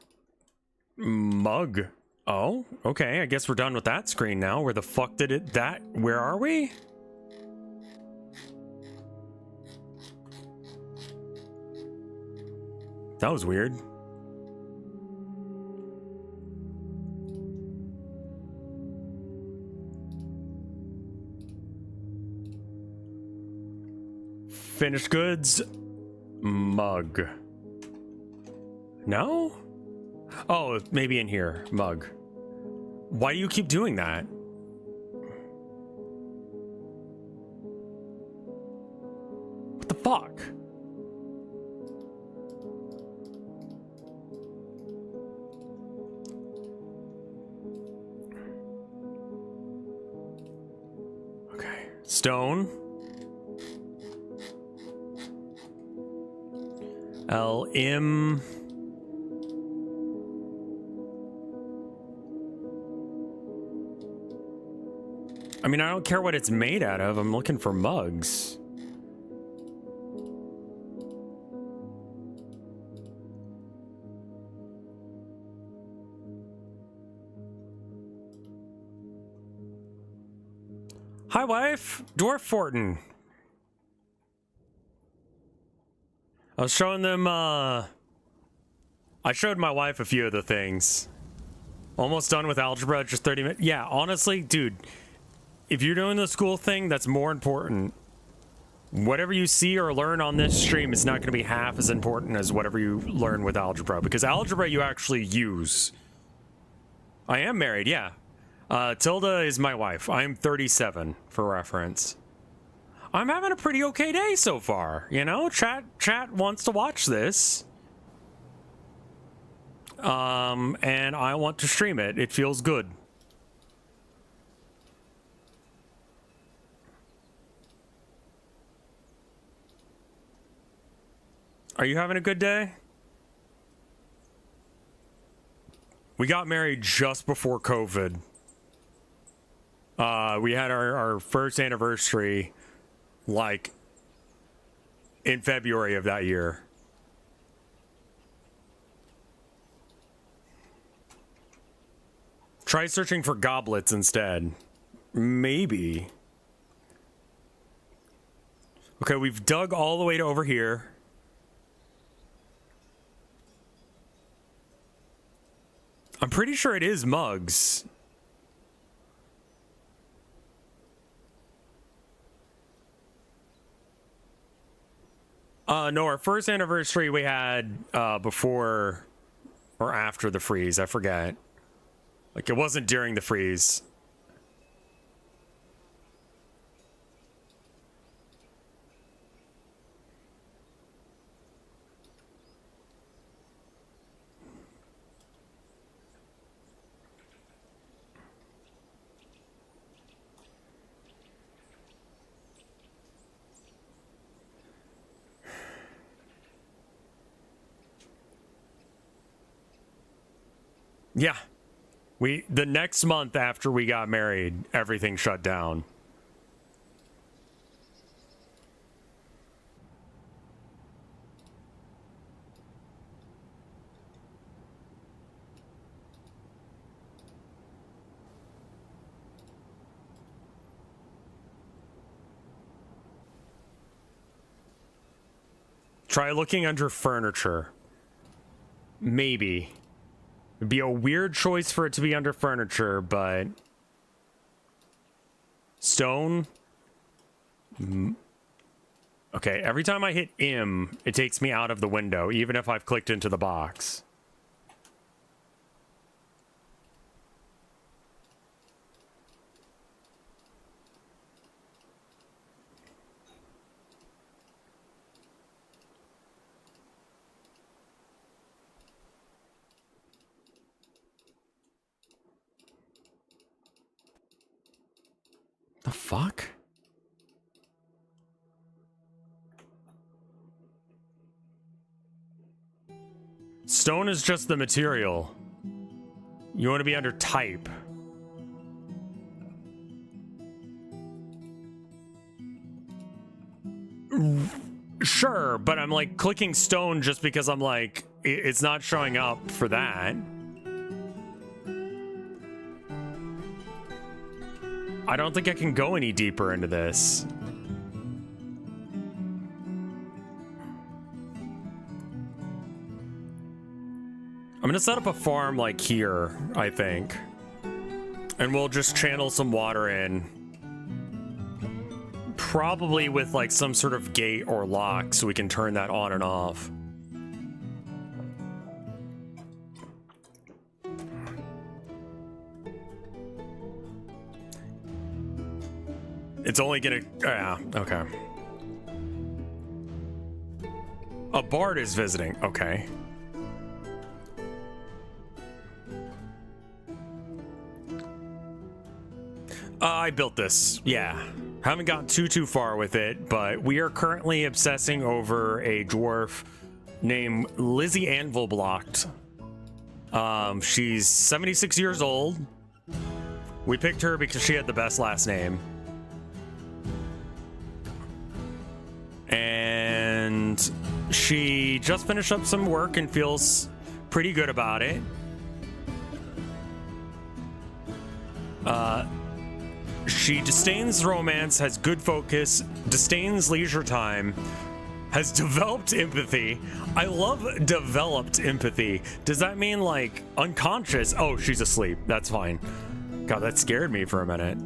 Mug. Oh, okay. I guess we're done with that screen now. Where the fuck did it... Where are we? That was weird. Finished goods. Mug. No? Oh, maybe in here. Mug. Why do you keep doing that? What the fuck? Okay. Stone. LM. I mean, I don't care what it's made out of. I'm looking for mugs. Hi, wife. Dwarf Fortin. I was showing them, I showed my wife a few of the things. Almost done with algebra, just 30 minutes. Yeah, honestly, dude, if you're doing the school thing, that's more important. Whatever you see or learn on this stream is not going to be half as important as whatever you learn with algebra, because algebra you actually use. I am married, yeah. Tilda is my wife. I'm 37, for reference. I'm having a pretty okay day so far, you know? Chat wants to watch this. And I want to stream it. It feels good. Are you having a good day? We got married just before COVID. We had our first anniversary, like, in February of that year. Try searching for goblets instead. Maybe. Okay, we've dug all the way to over here. I'm pretty sure it is mugs. No, our first anniversary we had before or after the freeze, I forget. Like, it wasn't during the freeze. Yeah. The next month after we got married, everything shut down. Try looking under furniture. Maybe. It'd be a weird choice for it to be under furniture, but... Stone? Okay, every time I hit M, it takes me out of the window, even if I've clicked into the box. The fuck? Stone is just the material. You want to be under type. Sure, but I'm like clicking stone just because I'm like, it's not showing up for that. I don't think I can go any deeper into this. I'm gonna set up a farm like here, I think. And we'll just channel some water in. Probably with like some sort of gate or lock so we can turn that on and off. It's only gonna... yeah, okay. A bard is visiting. Okay. I built this. Yeah. Haven't gotten too far with it, but we are currently obsessing over a dwarf named Lizzie Anvilblocked. She's 76 years old. We picked her because she had the best last name. And she just finished up some work and feels pretty good about it. She disdains romance, has good focus, disdains leisure time, has developed empathy. I love developed empathy. Does that mean like unconscious? Oh, she's asleep. That's fine. God, that scared me for a minute.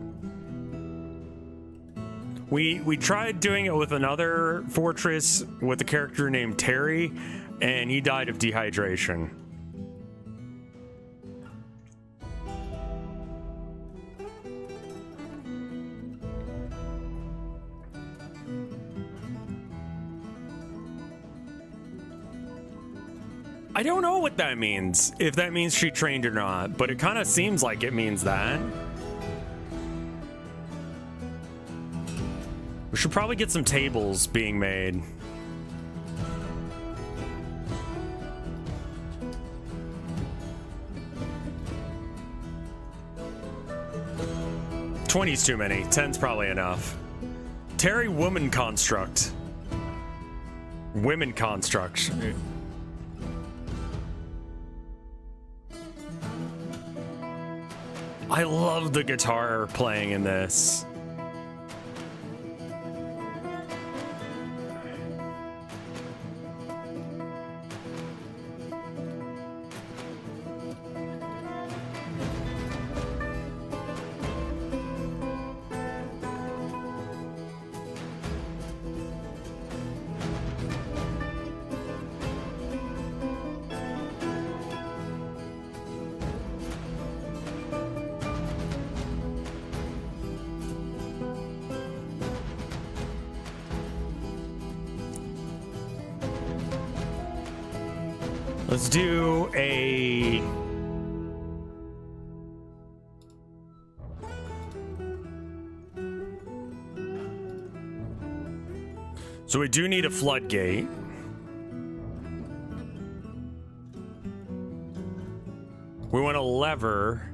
We tried doing it with another fortress with a character named Terry, and he died of dehydration. I don't know what that means, if that means she trained or not, but it kind of seems like it means that. We should probably get some tables being made. $20's too many. 10's probably enough. Terry woman construct. Women construct. I love the guitar playing in this. Let's do a... So we do need a floodgate. We want a lever.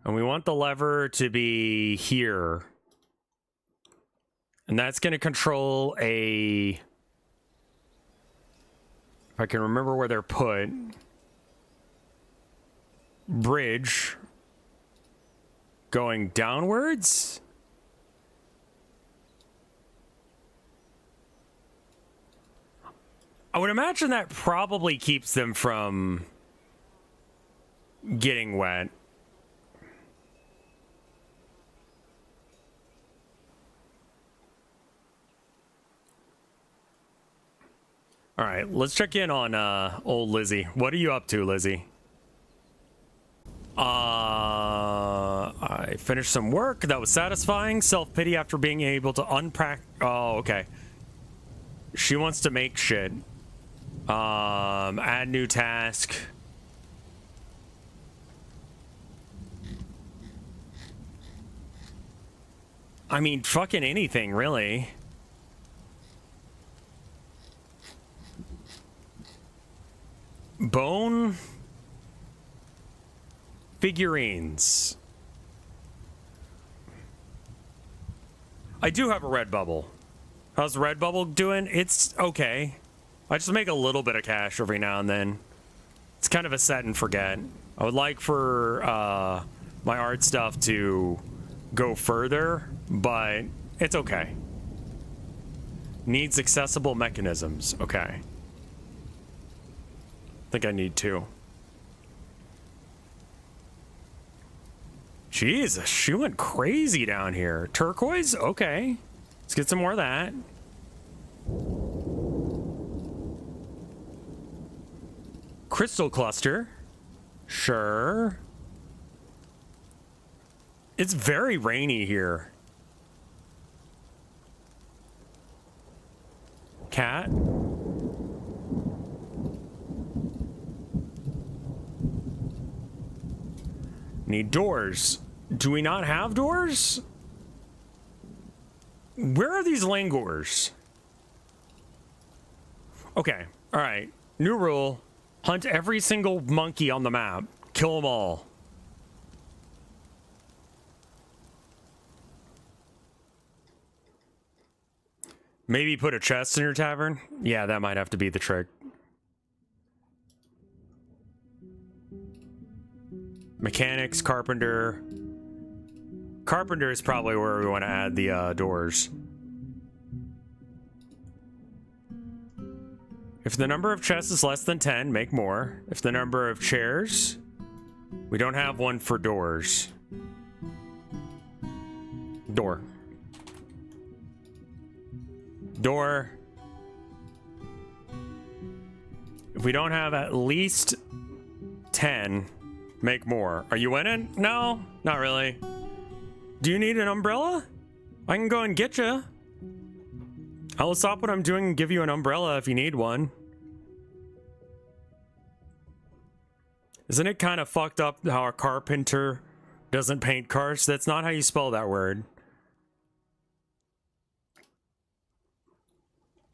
And we want the lever to be here. And that's going to control a... If I can remember where they're put. Bridge. Going downwards? I would imagine that probably keeps them from getting wet. All right, let's check in on old Lizzie. What are you up to, Lizzie? I finished some work that was satisfying. Self-pity after being able to unpack. Oh, okay. She wants to make shit. Add new task. I mean, fucking anything, really. Bone figurines. I do have a red bubble. How's the red bubble doing? It's okay. I just make a little bit of cash every now and then. It's kind of a set and forget. I would like for my art stuff to go further, but it's okay. Needs accessible mechanisms. Okay. I think I need two. Jesus, she went crazy down here. Turquoise? Okay. Let's get some more of that. Crystal cluster. Sure. It's very rainy here. Cat. Need doors. Do we not have doors? Where are these langurs? Okay. All right. New rule. Hunt every single monkey on the map. Kill them all. Maybe put a chest in your tavern? Yeah, that might have to be the trick. Mechanics, carpenter. Carpenter is probably where we want to add the doors. If the number of chests is less than 10, make more. If the number of chairs, we don't have one for doors. Door. Door. If we don't have at least 10, make more. Are you in it? No, not really. Do you need an umbrella? I can go and get you. I will stop what I'm doing and give you an umbrella if you need one. Isn't it kind of fucked up how a carpenter doesn't paint cars? That's not how you spell that word.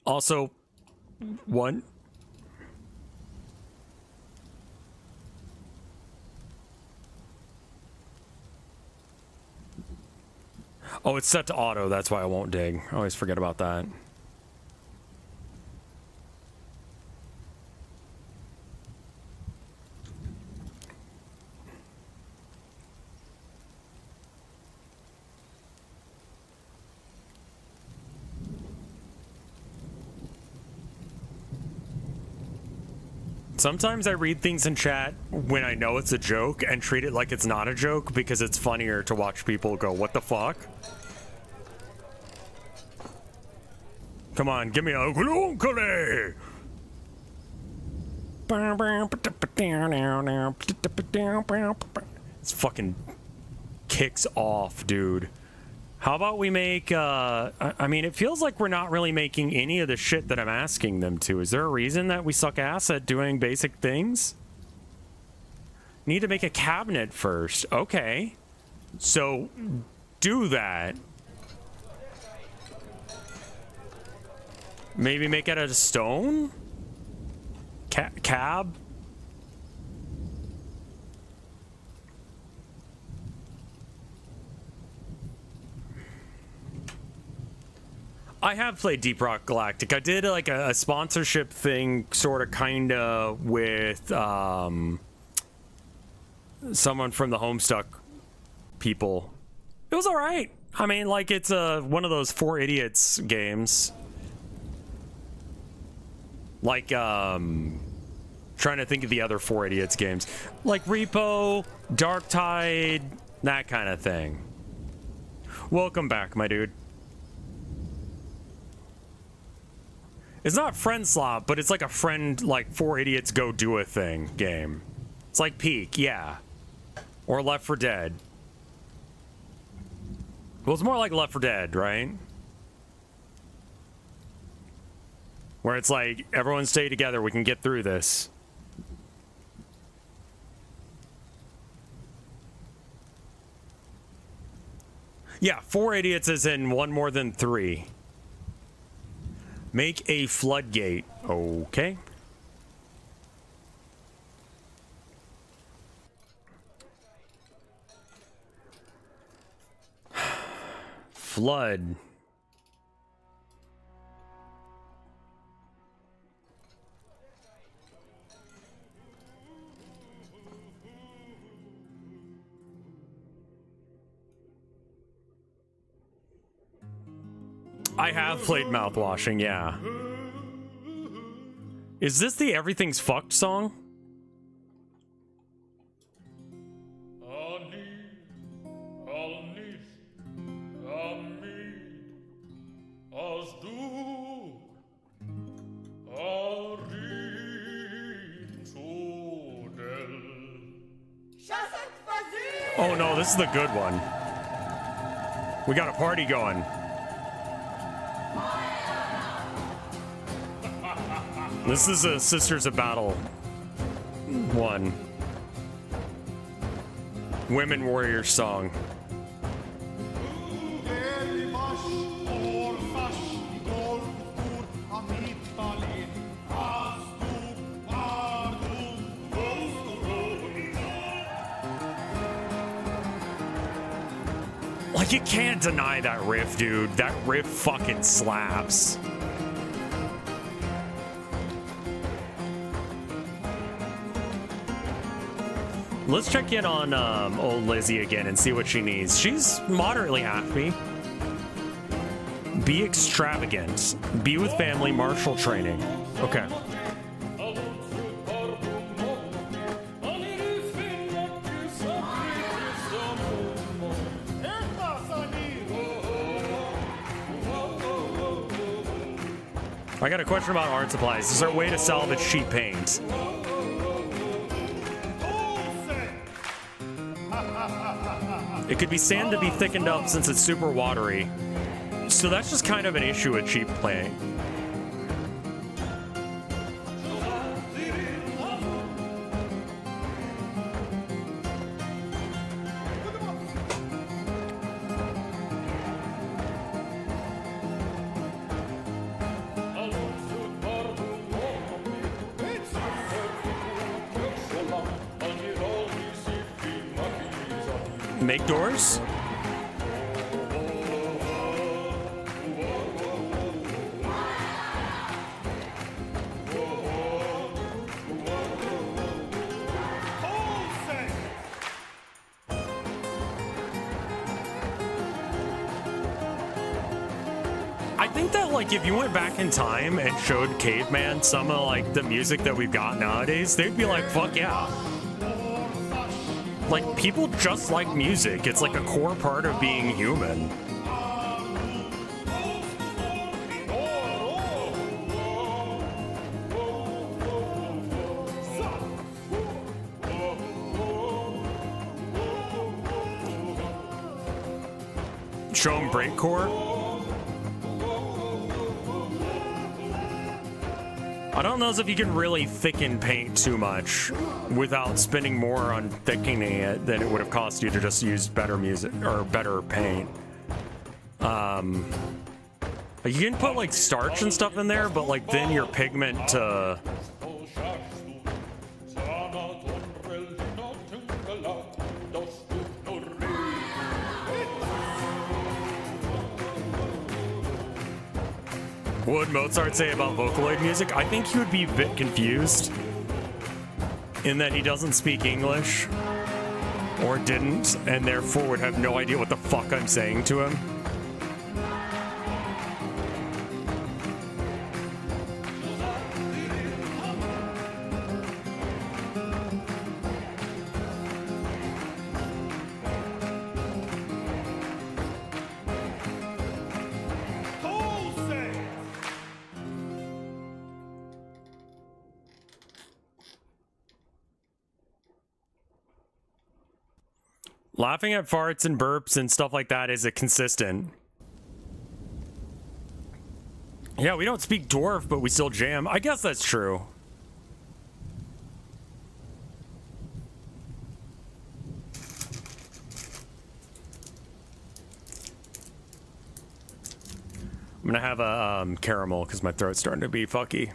Also, one. Oh, it's set to auto. That's why I won't dig. I always forget about that. Sometimes I read things in chat when I know it's a joke and treat it like it's not a joke because it's funnier to watch people go, what the fuck? Come on, give me a ukulele! This fucking kicks off, dude. How about we make, I mean, it feels like we're not really making any of the shit that I'm asking them to. Is there a reason that we suck ass at doing basic things? Need to make a cabinet first. Okay. So, do that. Maybe make it out of stone? Cab? I have played Deep Rock Galactic. I did like a sponsorship thing, sort of, kind of, with someone from the Homestuck people. It was all right. I mean, like, it's one of those 4 Idiots games. Like, trying to think of the other 4 Idiots games. Like Repo, Dark Tide, that kind of thing. Welcome back, my dude. It's not Friend Slop, but it's like a friend, like 4 Idiots Go Do a Thing game. It's like Peak, yeah. Or Left 4 Dead. Well, it's more like Left 4 Dead, right? Where it's like, everyone stay together, we can get through this. Yeah, 4 Idiots is in one more than 3. Make a floodgate. Okay. Flood. I have played Mouthwashing, yeah. Is this the Everything's Fucked song? Oh no, this is the good one. We got a party going. This is a Sisters of Battle one. Women Warrior song. Like, you can't deny that riff, dude. That riff fucking slaps. Let's check in on old Lizzie again and see what she needs. She's moderately happy. Be extravagant. Be with family. Martial training. Okay. I got a question about art supplies. Is there a way to salvage cheap paint? It could be sand to be thickened up since it's super watery. So that's just kind of an issue with cheap paint. Make doors? I think that, like, if you went back in time and showed Caveman some of, like, the music that we've got nowadays, they'd be like, fuck yeah. Like, people just like music. It's like a core part of being human. Show him breakcore. I don't know if you can really thicken paint too much without spending more on thickening it than it would have cost you to just use better music or better paint. You can put like starch and stuff in there, but like then your pigment what would Mozart say about Vocaloid music? I think he would be a bit confused in that he doesn't speak English or didn't, and therefore would have no idea what the fuck I'm saying to him. Laughing at farts and burps and stuff like that is a consistent. Yeah, we don't speak Dwarf, but we still jam. I guess that's true. I'm gonna have a caramel because my throat's starting to be fucky.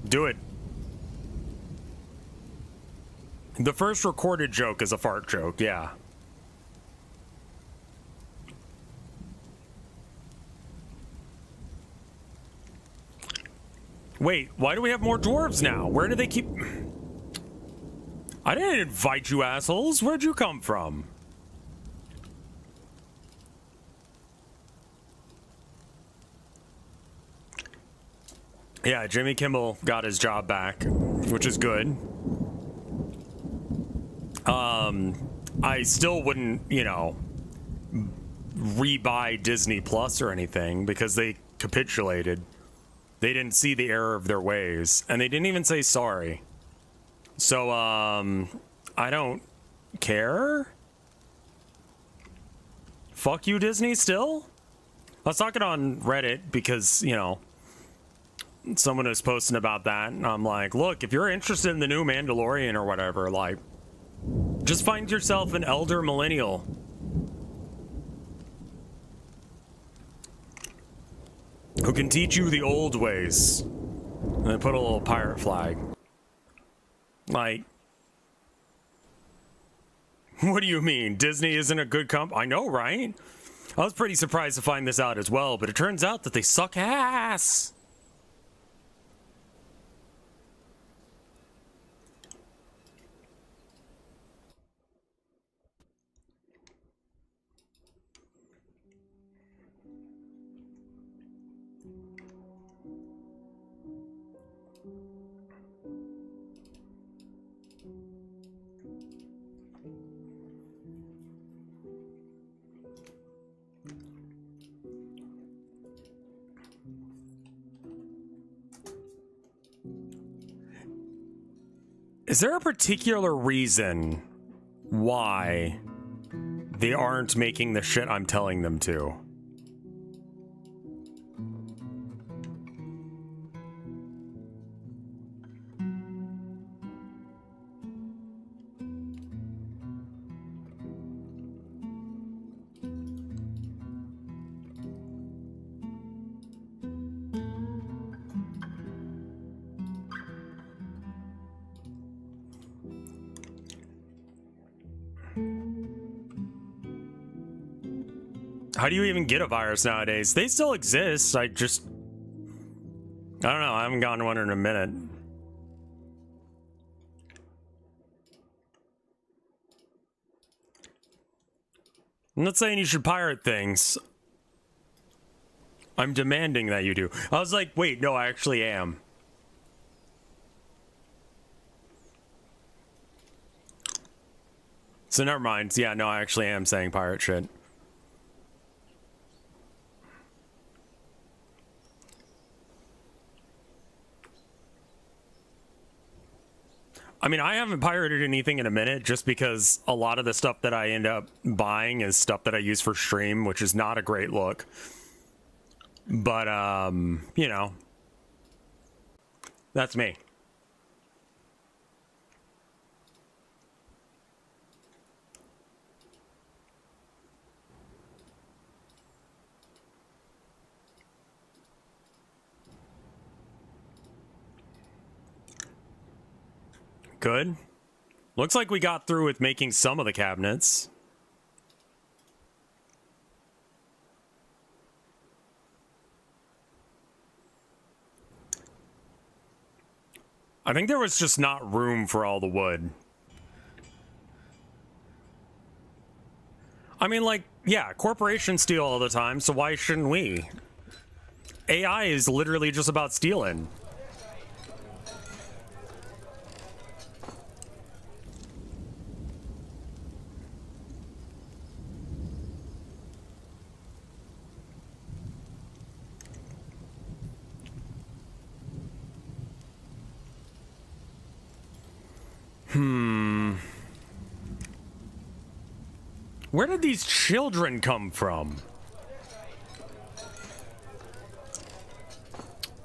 Do it. The first recorded joke is a fart joke, yeah. Wait, why do we have more dwarves now? Where do they keep... I didn't invite you assholes. Where'd you come from? Yeah, Jimmy Kimmel got his job back, which is good. I still wouldn't, you know, rebuy Disney Plus or anything because they capitulated. They didn't see the error of their ways, and they didn't even say sorry. So, I don't care. Fuck you, Disney, still? I was talking on Reddit because, you know, someone was posting about that, and I'm like, look, if you're interested in the new Mandalorian or whatever, like, just find yourself an elder millennial. Who can teach you the old ways. And then put a little pirate flag. Like, what do you mean? Disney isn't a good I know, right? I was pretty surprised to find this out as well, but it turns out that they suck ass. Is there a particular reason why they aren't making the shit I'm telling them to? How do you even get a virus nowadays? They still exist. I don't know. I haven't gotten one in a minute. I'm not saying you should pirate things. I'm demanding that you do. I was like, wait, no, I actually am. So never mind. Yeah, no, I actually am saying pirate shit. I mean, I haven't pirated anything in a minute just because a lot of the stuff that I end up buying is stuff that I use for stream, which is not a great look. But, you know, that's me. Good. Looks like we got through with making some of the cabinets. I think there was just not room for all the wood. I mean, like, yeah, corporations steal all the time, so why shouldn't we? AI is literally just about stealing. Where did these children come from?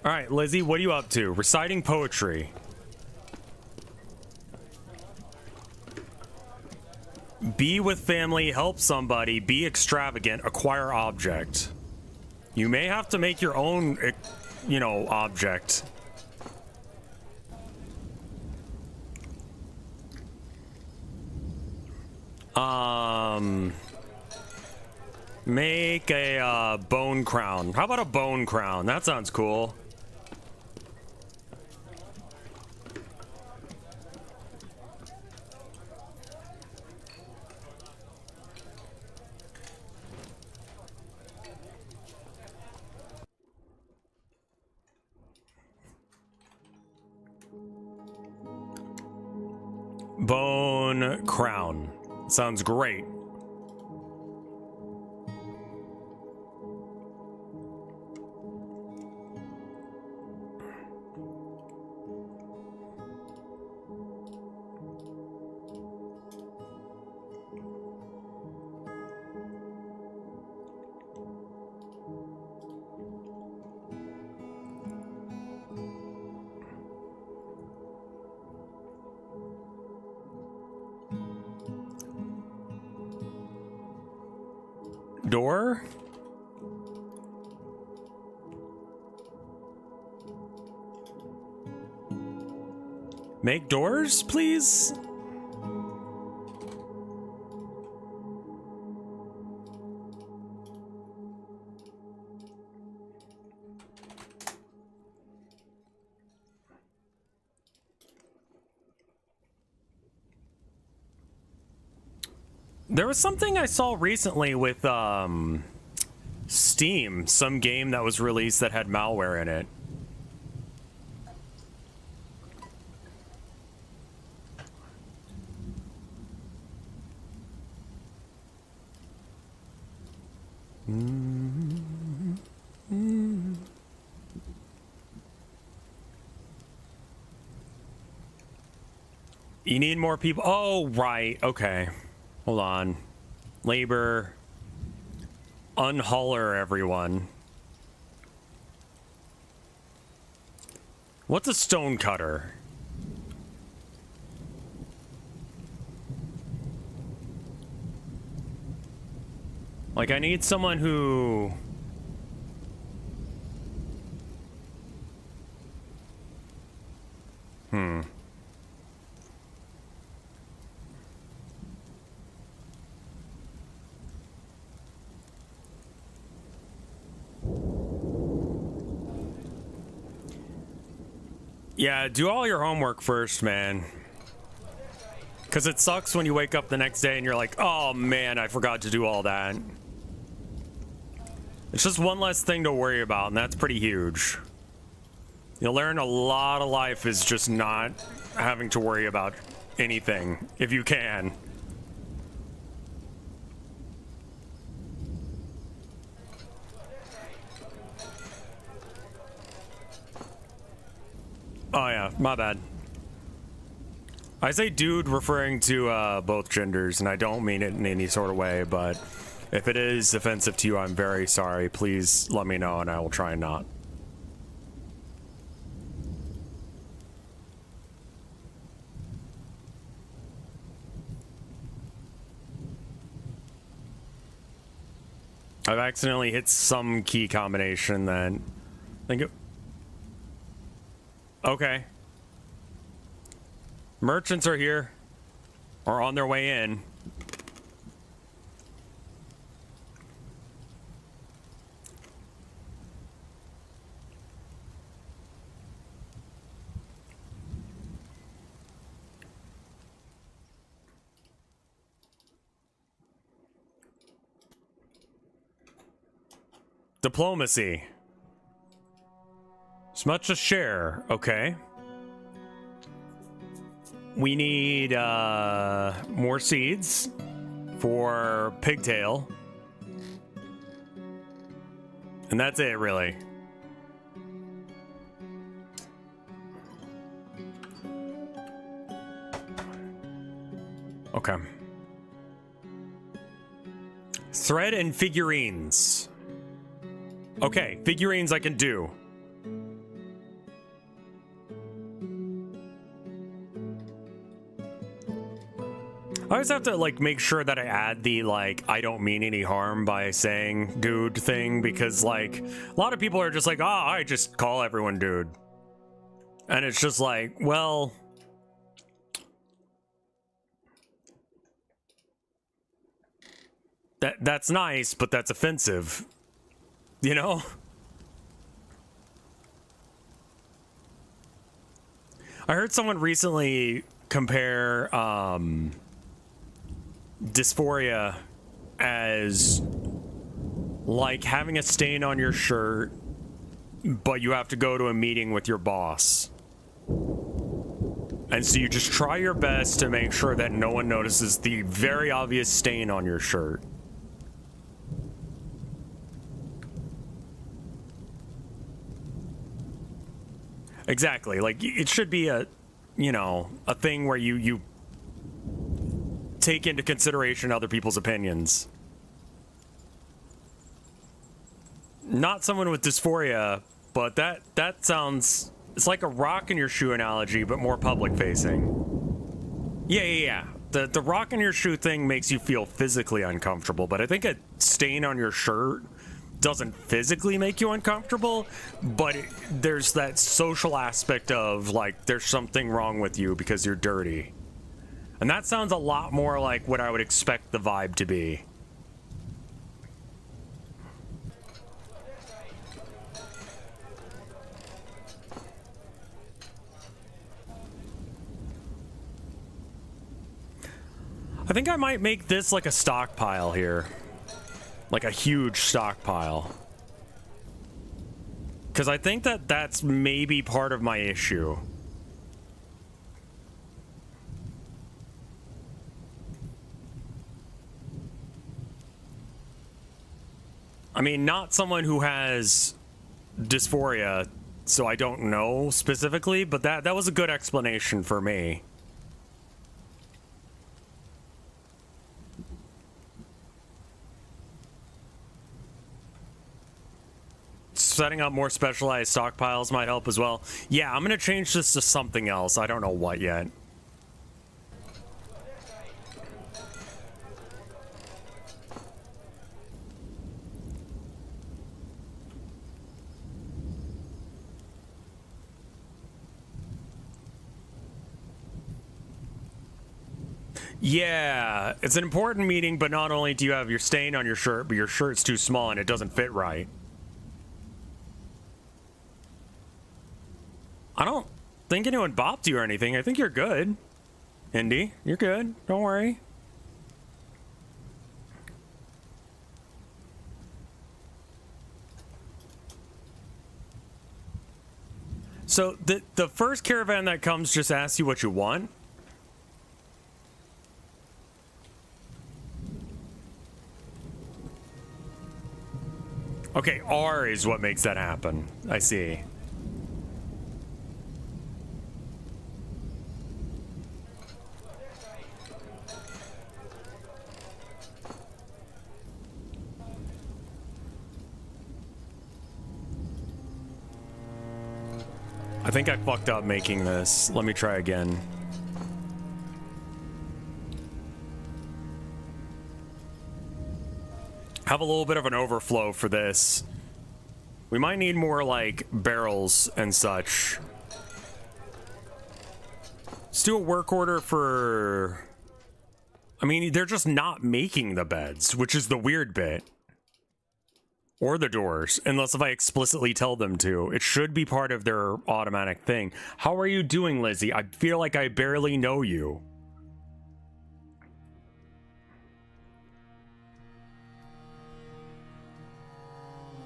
All right, Lizzie, what are you up to? Reciting poetry. Be with family, help somebody, be extravagant, acquire object. You may have to make your own, you know, object. Make a bone crown. How about a bone crown? That sounds cool. Bone crown. Sounds great. Door? Make doors, please? There was something I saw recently with Steam, some game that was released that had malware in it. You need more people. Oh, right. Okay. Hold on. Labor. Unhuller everyone. What's a stone cutter? Like, I need someone who... Yeah, do all your homework first, man. Because it sucks when you wake up the next day and you're like, oh man, I forgot to do all that. It's just one less thing to worry about, and that's pretty huge. You'll learn a lot of life is just not having to worry about anything, if you can. Oh yeah, my bad. I say dude referring to both genders, and I don't mean it in any sort of way, but if it is offensive to you, I'm very sorry. Please let me know, and I will try and not. I've accidentally hit some key combination that... Think it... Okay. Merchants are here. Or on their way in. Diplomacy. As much as share, okay. We need more seeds for pigtail. And that's it, really. Okay. Thread and figurines. Okay, figurines I can do. I always have to, like, make sure that I add the, like, I don't mean any harm by saying dude thing, because, like, a lot of people are just like, oh, I just call everyone dude. And it's just like, well... That's nice, but that's offensive. You know? I heard someone recently compare dysphoria as like having a stain on your shirt, but you have to go to a meeting with your boss. And so you just try your best to make sure that no one notices the very obvious stain on your shirt. Exactly. Like, it should be a, you know, a thing where you take into consideration other people's opinions. Not someone with dysphoria, but that sounds... It's like a rock in your shoe analogy, but more public-facing. Yeah. The rock in your shoe thing makes you feel physically uncomfortable, but I think a stain on your shirt doesn't physically make you uncomfortable, but there's that social aspect of, like, there's something wrong with you because you're dirty. And that sounds a lot more like what I would expect the vibe to be. I think I might make this like a stockpile here. Like a huge stockpile. Because I think that that's maybe part of my issue. I mean, not someone who has dysphoria, so I don't know specifically, but that was a good explanation for me. Setting up more specialized stockpiles might help as well. Yeah, I'm gonna change this to something else. I don't know what yet. Yeah, it's an important meeting, but not only do you have your stain on your shirt, but your shirt's too small and it doesn't fit right. I don't think anyone bopped you or anything. I think you're good. Indy, you're good. Don't worry. So the first caravan that comes just asks you what you want. Okay, R is what makes that happen. I see. I think I fucked up making this. Let me try again. Have a little bit of an overflow for this. We might need more like barrels and such. Let's do a work order for... I mean, they're just not making the beds, which is the weird bit. Or the doors, unless if I explicitly tell them to. It should be part of their automatic thing. How are you doing, Lizzie? I feel like I barely know you.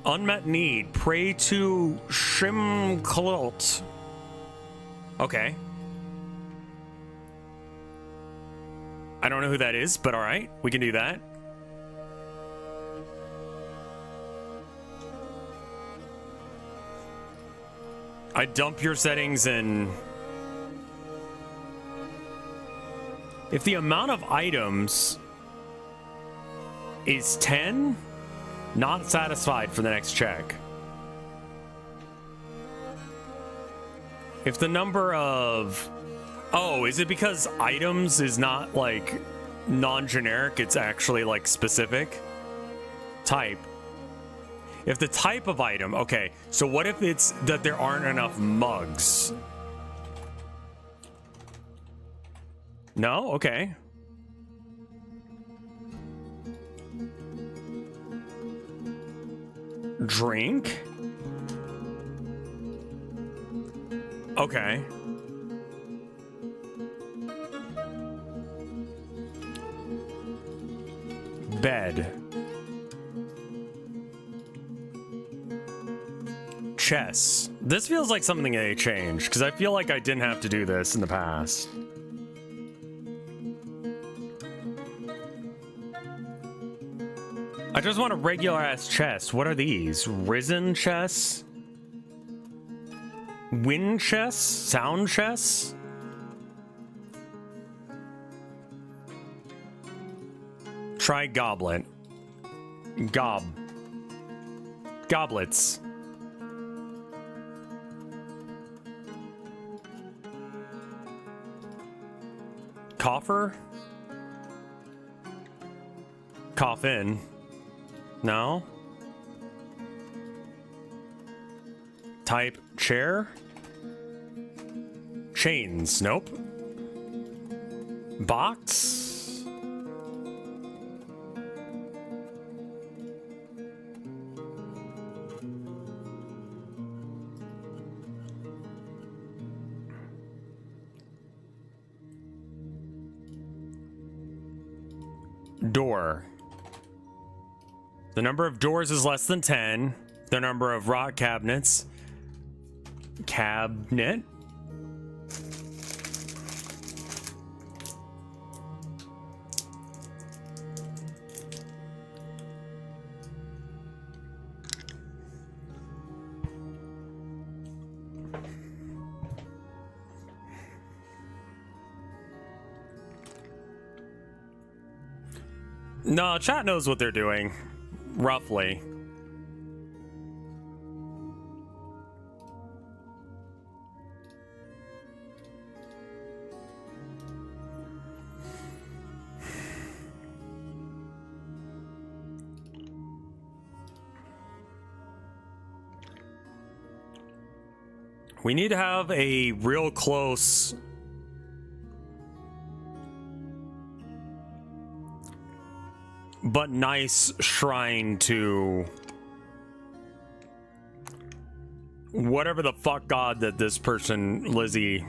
Unmet need. Pray to Shrimklot. Okay. I don't know who that is, but alright. We can do that. I dump your settings and... If the amount of items is 10... Not satisfied for the next check. If the number of... Oh, is it because items is not, like, non-generic? It's actually, like, specific? Type. If the type of item... Okay, so what if it's that there aren't enough mugs? No? Okay. Drink? Okay. Bed. Chess. This feels like something they changed, because I feel like I didn't have to do this in the past. I just want a regular ass chest. What are these? Risen chess? Wind chess? Sound chess? Try goblet. Goblets. Coffer? Coffin. No. Type chair. Chains. Nope. Box. door. The number of doors is less than 10. The number of rock cabinets. Cabinet? No, chat knows what they're doing, roughly. We need to have a real close but nice shrine to whatever the fuck god that this person, Lizzie,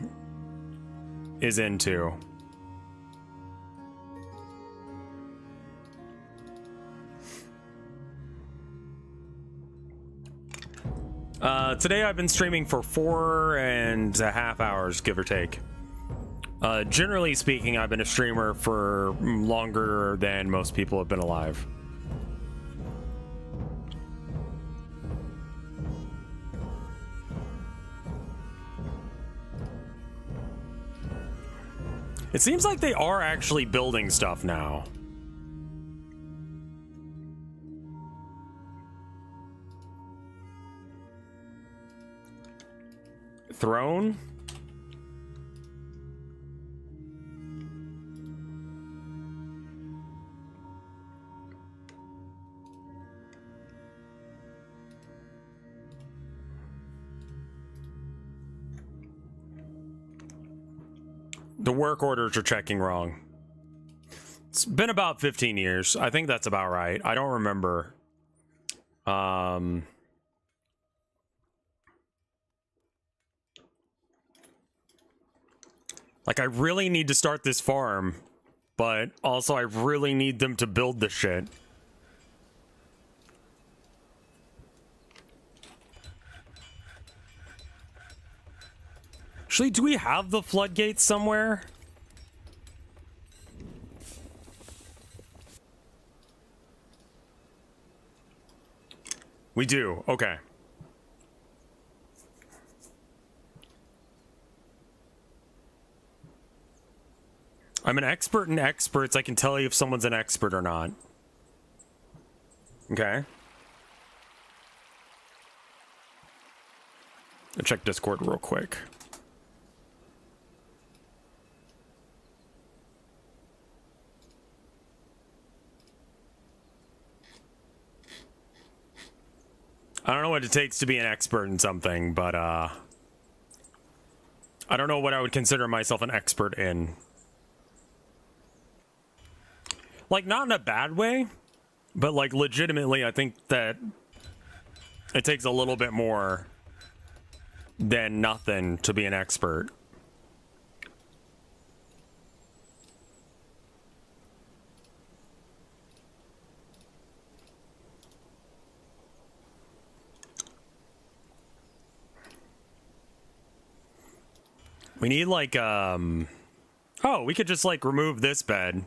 is into. Today I've been streaming for 4.5 hours, give or take. Generally speaking, I've been a streamer for longer than most people have been alive. It seems like they are actually building stuff now. Throne? The work orders are checking wrong. It's been about 15 years. I think that's about right. I don't remember. Like, I really need to start this farm, but also I really need them to build the shit. Actually, do we have the floodgates somewhere? We do. Okay. I'm an expert in experts. I can tell you if someone's an expert or not. Okay. I'll check Discord real quick. I don't know what it takes to be an expert in something, but I don't know what I would consider myself an expert in. Like, not in a bad way, but like legitimately, I think that it takes a little bit more than nothing to be an expert. We need like, oh, we could just like remove this bed.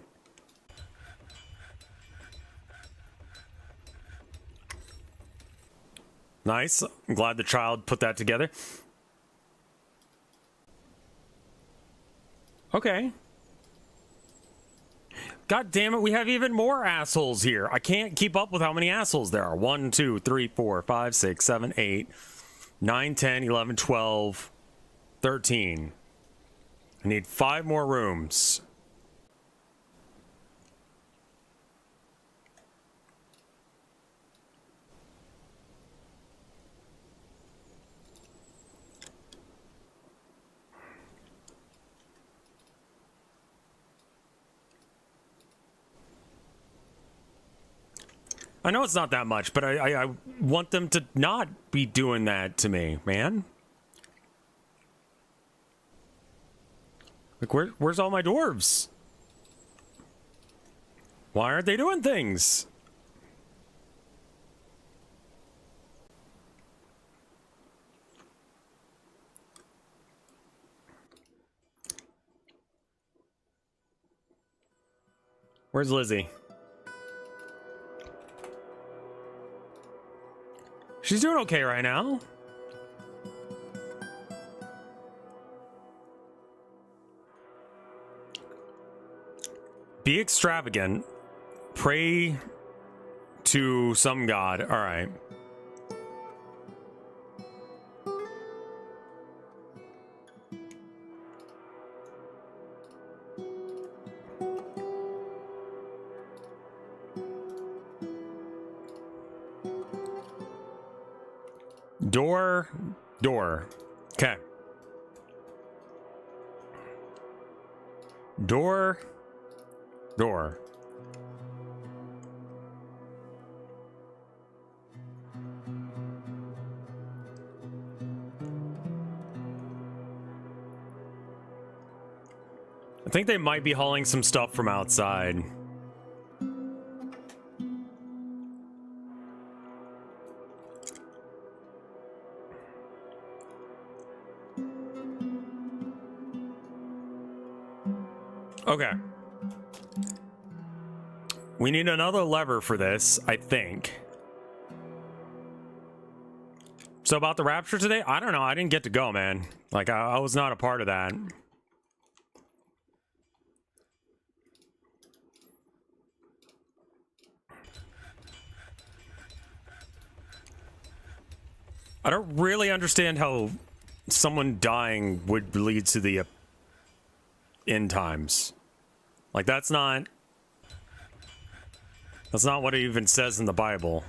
Nice. I'm glad the child put that together. Okay. God damn it, we have even more assholes here. I can't keep up with how many assholes there are. 1, 2, 3, 4, 5, 6, 7, 8, 9, 10, 11, 12, 13. I need 5 more rooms. I know it's not that much, but I want them to not be doing that to me, man. Like, where's all my dwarves? Why aren't they doing things? Where's Lizzie? She's doing okay right now. Be extravagant. Pray to some god. All right. Door. Okay. Door. I think they might be hauling some stuff from outside. Okay. We need another lever for this, I think. So about the rapture today, I don't know. I didn't get to go, man. Like, I was not a part of that. I don't really understand how someone dying would lead to the end times. Like, that's not what it even says in the Bible.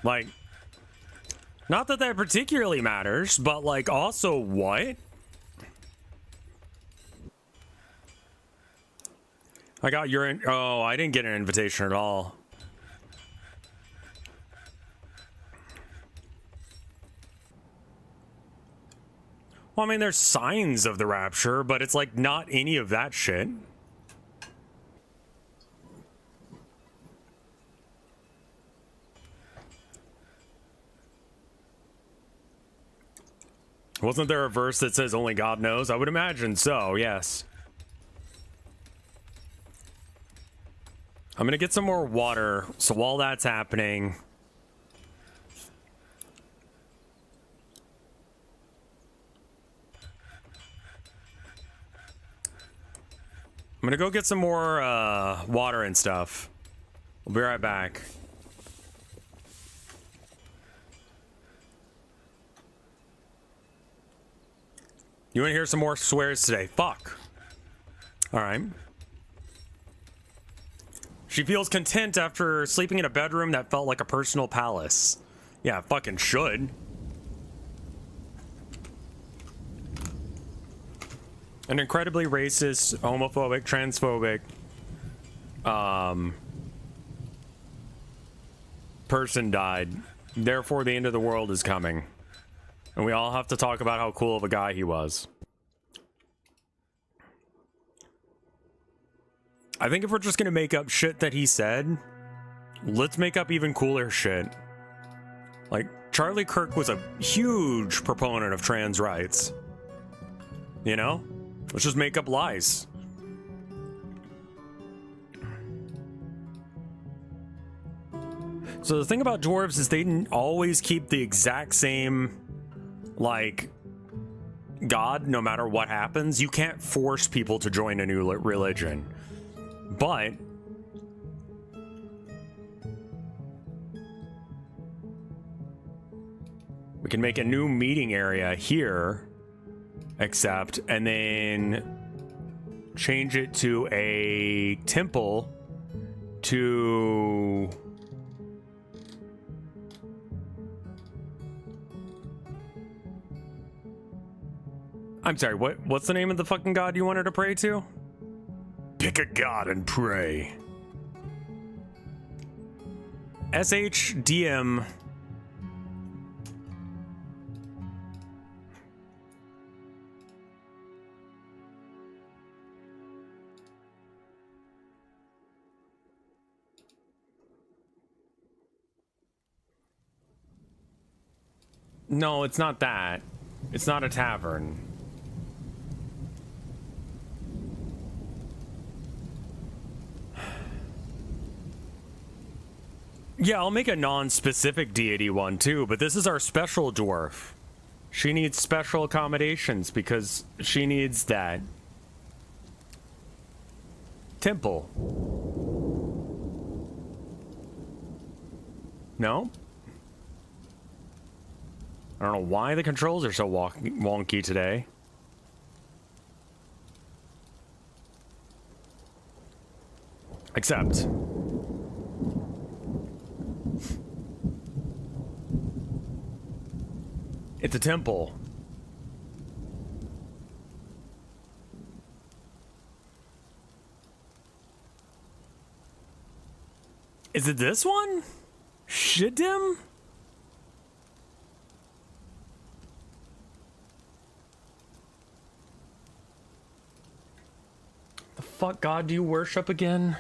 Like, not that that particularly matters, but like, also what? I got your oh, I didn't get an invitation at all. Well, I mean, there's signs of the rapture, but it's like not any of that shit. Wasn't there a verse that says only God knows? I would imagine so, yes. I'm gonna get some more water, so while that's happening... I'm gonna go get some more water and stuff. We'll be right back. You wanna hear some more swears today? Fuck. Alright. She feels content after sleeping in a bedroom that felt like a personal palace. Yeah, fucking should. An incredibly racist, homophobic, transphobic person died. Therefore, the end of the world is coming. And we all have to talk about how cool of a guy he was. I think if we're just gonna make up shit that he said, let's make up even cooler shit. Like, Charlie Kirk was a huge proponent of trans rights. You know? Let's just make up lies. So the thing about dwarves is they didn't always keep the exact same, like, God, no matter what happens. You can't force people to join a new religion. But we can make a new meeting area here, except, and then change it to a temple to... I'm sorry, what's the name of the fucking god you wanted to pray to? Pick a god and pray. SHDM. No, it's not that. It's not a tavern. Yeah, I'll make a non-specific deity one too, but this is our special dwarf. She needs special accommodations because she needs that temple. No? I don't know why the controls are so wonky today. Except... it's a temple. Is it this one? Shiddim? The fuck god do you worship again?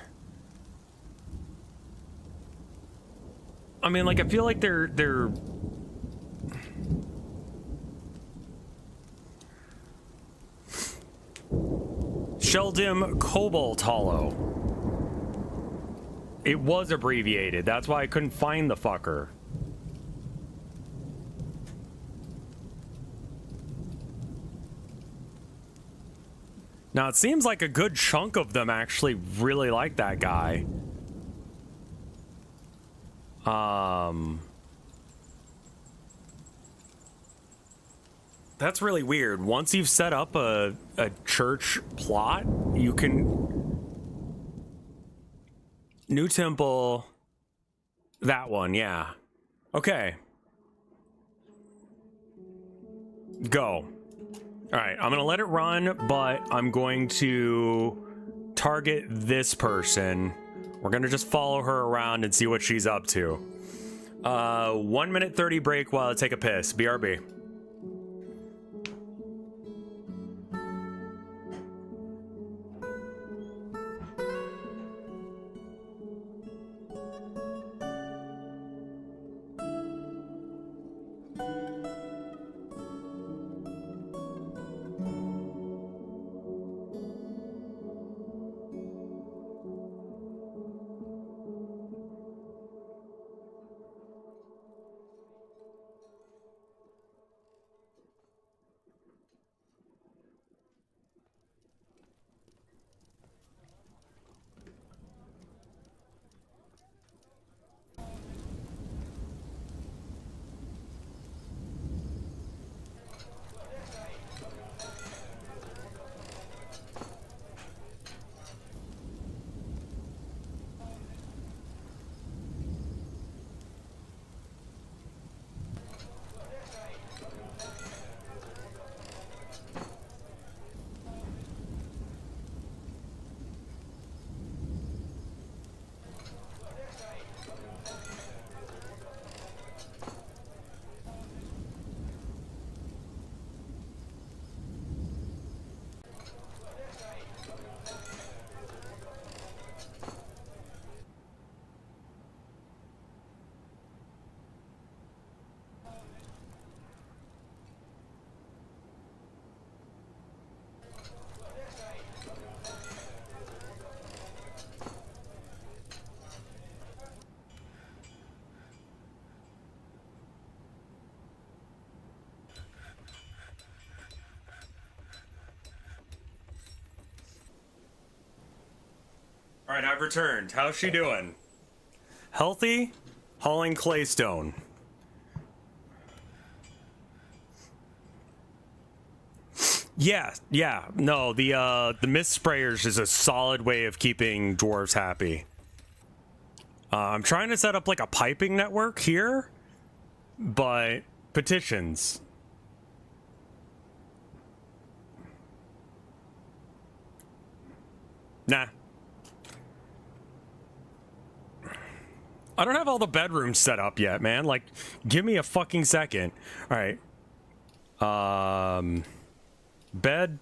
I mean, like, I feel like they're Sheldim Cobalt Hollow. It was abbreviated. That's why I couldn't find the fucker. Now, it seems like a good chunk of them actually really like that guy. That's really weird. Once you've set up a church plot, you can... New temple. That one, yeah. Okay. Go. Alright, I'm gonna let it run, but I'm going to target this person. We're gonna just follow her around and see what she's up to. 1 minute 30 break while I take a piss. BRB. Alright, I've returned. How's she doing? Healthy? Hauling claystone. Yeah. No, the mist sprayers is a solid way of keeping dwarves happy. I'm trying to set up like a piping network here, but petitions. Nah. I don't have all the bedrooms set up yet, man. Like, give me a fucking second. All right. Bed.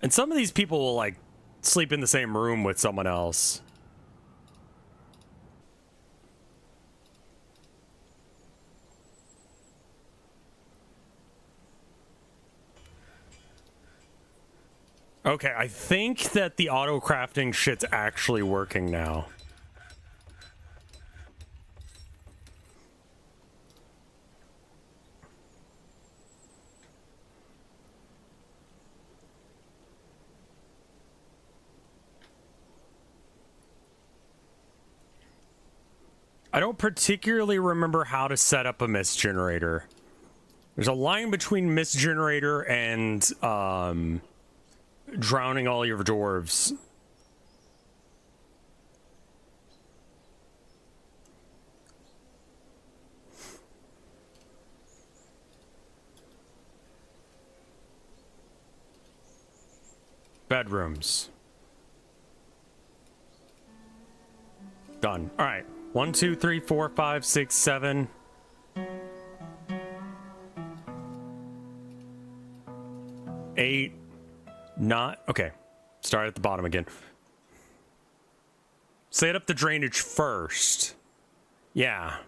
And some of these people will, like, sleep in the same room with someone else. Okay, I think that the auto crafting shit's actually working now. I don't particularly remember how to set up a mist generator. There's a line between mist generator and drowning all your dwarves. Bedrooms. Done. All right. 1, 2, 3, 4, 5, 6, 7. 8. Not okay. Start at the bottom again. Set up the drainage first. Yeah.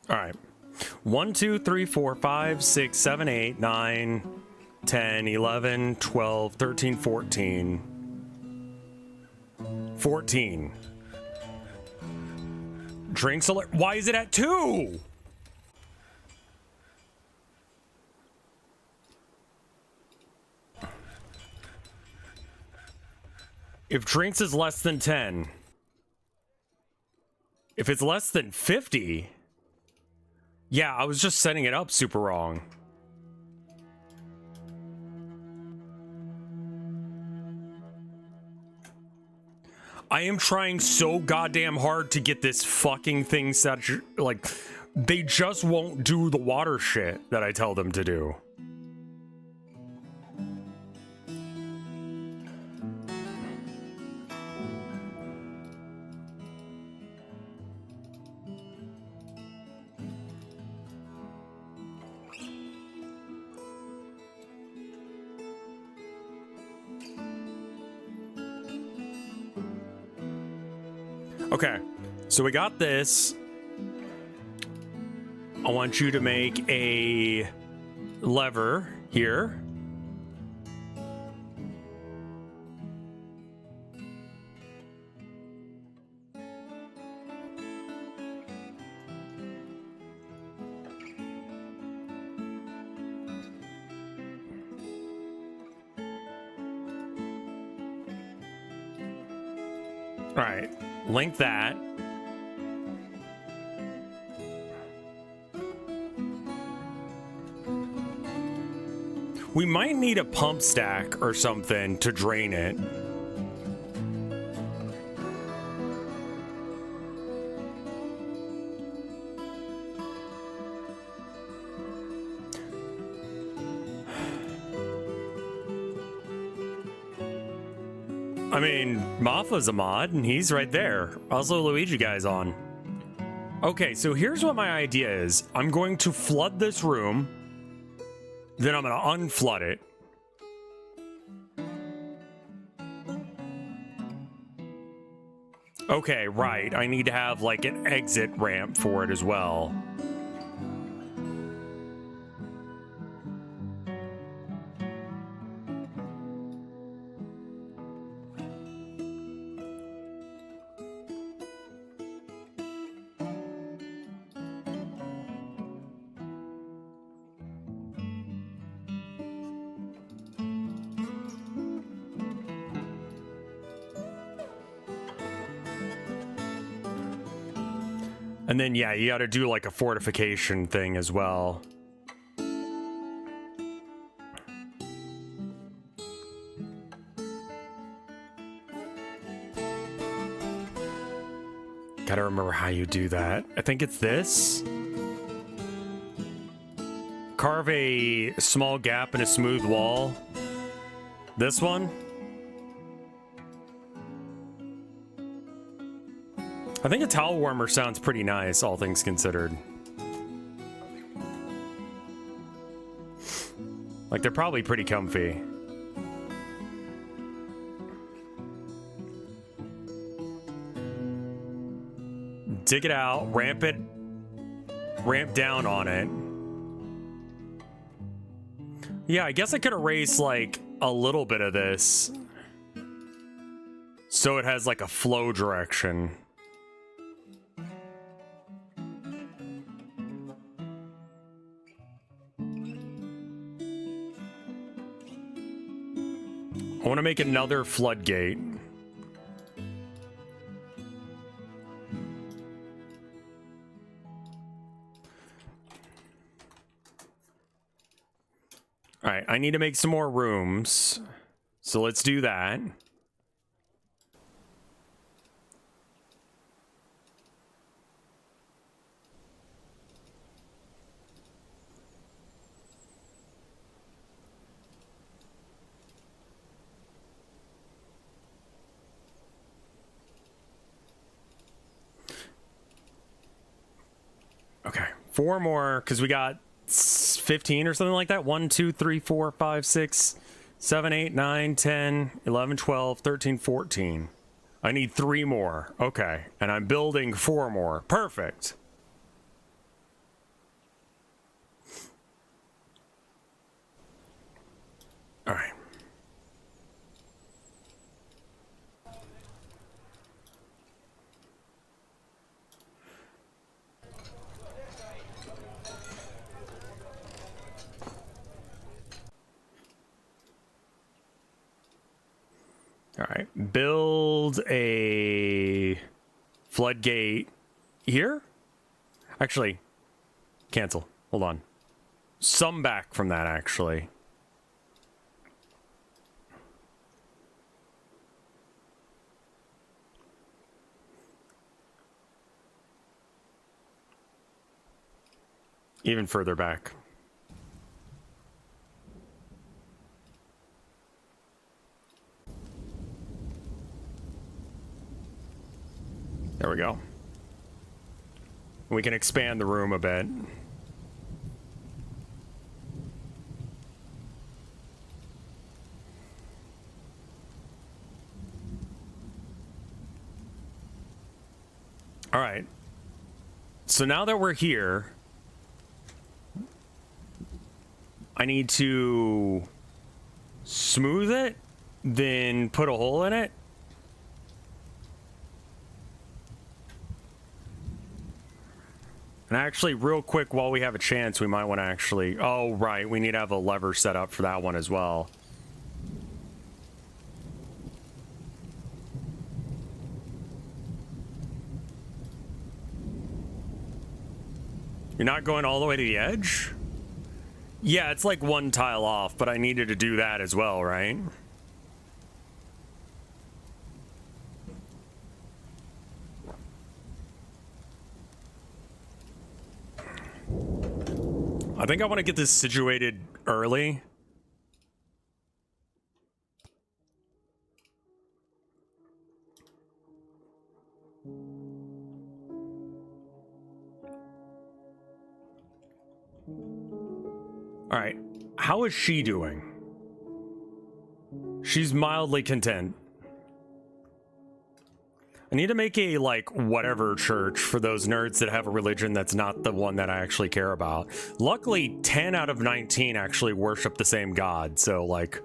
All right. 1, 2, 3, 4, 5, 6, 7, 8, 9, 10, 11, 12, 13, 14. 14. Drinks alert. Why is it at 2? If drinks is less than 10. If it's less than 50. Yeah, I was just setting it up super wrong. I am trying so goddamn hard to get this fucking thing set. Like, they just won't do the water shit that I tell them to do. Okay, so we got this. I want you to make a lever here. All right, link that. We might need a pump stack or something to drain it. I mean, Maffa's a mod, and he's right there. Also, Luigi guy's on. Okay, so here's what my idea is. I'm going to flood this room. Then I'm going to unflood it. Okay, right. I need to have, like, an exit ramp for it as well. And then, yeah, you got to do like a fortification thing as well. Gotta remember how you do that. I think it's this. Carve a small gap in a smooth wall. This one. I think a towel warmer sounds pretty nice, all things considered. Like, they're probably pretty comfy. dig it out, ramp down on it. Yeah, I guess I could erase like a little bit of this so it has like a flow direction. I want to make another floodgate. All right, I need to make some more rooms. So let's do that. Okay, 4 more, because we got 15 or something like that. 1, 2, 3, 4, 5, 6, 7, 8, 9, 10, 11, 12, 13, 14. I need 3 more. Okay, and I'm building 4 more. Perfect. All right. All right, build a floodgate here. Actually, cancel. Hold on. Some back from that, actually. Even further back. There we go. We can expand the room a bit. All right. So now that we're here, I need to smooth it, then put a hole in it. And actually, real quick, while we have a chance, we might want to actually... Oh, right. We need to have a lever set up for that one as well. You're not going all the way to the edge? Yeah, it's like 1 tile off, but I needed to do that as well, right? I think I want to get this situated early. All right, how is she doing? She's mildly content. I need to make a, like, whatever church for those nerds that have a religion that's not the one that I actually care about. Luckily, 10 out of 19 actually worship the same god, so, like...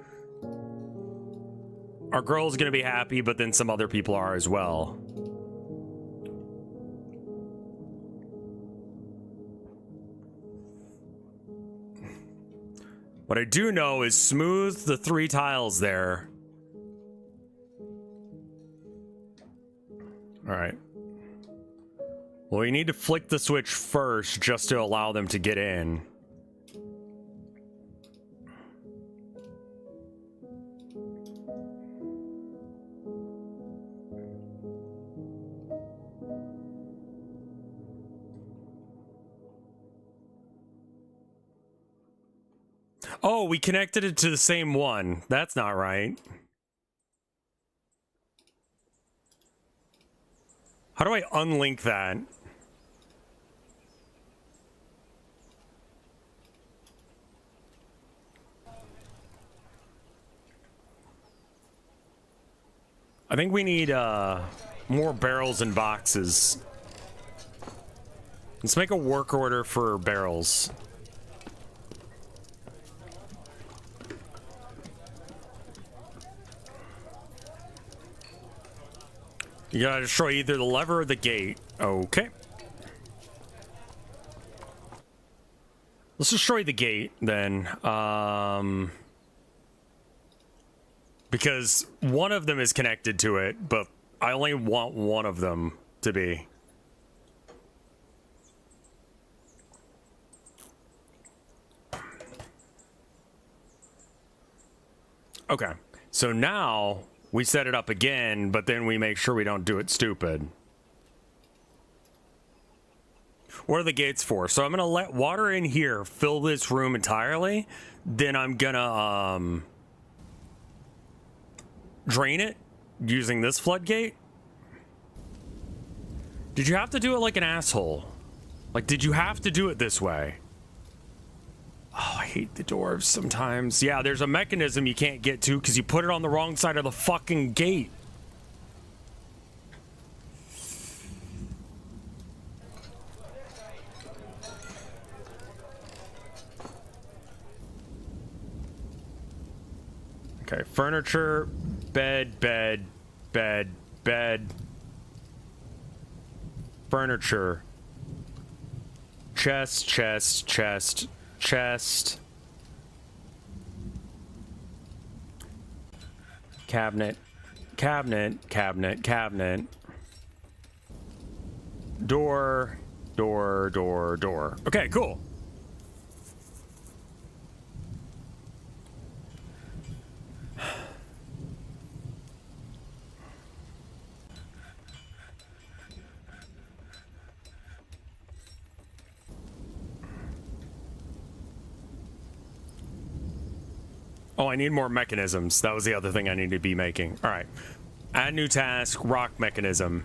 Our girl's gonna be happy, but then some other people are as well. What I do know is smooth the 3 tiles there. All right. Well, we need to flick the switch first just to allow them to get in. Oh, we connected it to the same one. That's not right. How do I unlink that? I think we need more barrels and boxes. Let's make a work order for barrels. You gotta destroy either the lever or the gate. Okay. Let's destroy the gate then. Because one of them is connected to it, but I only want one of them to be. Okay, so now we set it up again, but then we make sure we don't do it stupid. What are the gates for? So I'm gonna let water in here fill this room entirely. Then I'm gonna drain it using this floodgate. Did you have to do it like an asshole? Like, did you have to do it this way? Oh, I hate the dwarves sometimes. Yeah, there's a mechanism you can't get to because you put it on the wrong side of the fucking gate. Okay, furniture, bed, bed, bed, bed. Furniture. Chest, chest, chest, chest. Cabinet, cabinet, cabinet, cabinet. Door, door, door, door. Okay, cool. Oh, I need more mechanisms. That was the other thing I need to be making. All right. Add new task, rock mechanism.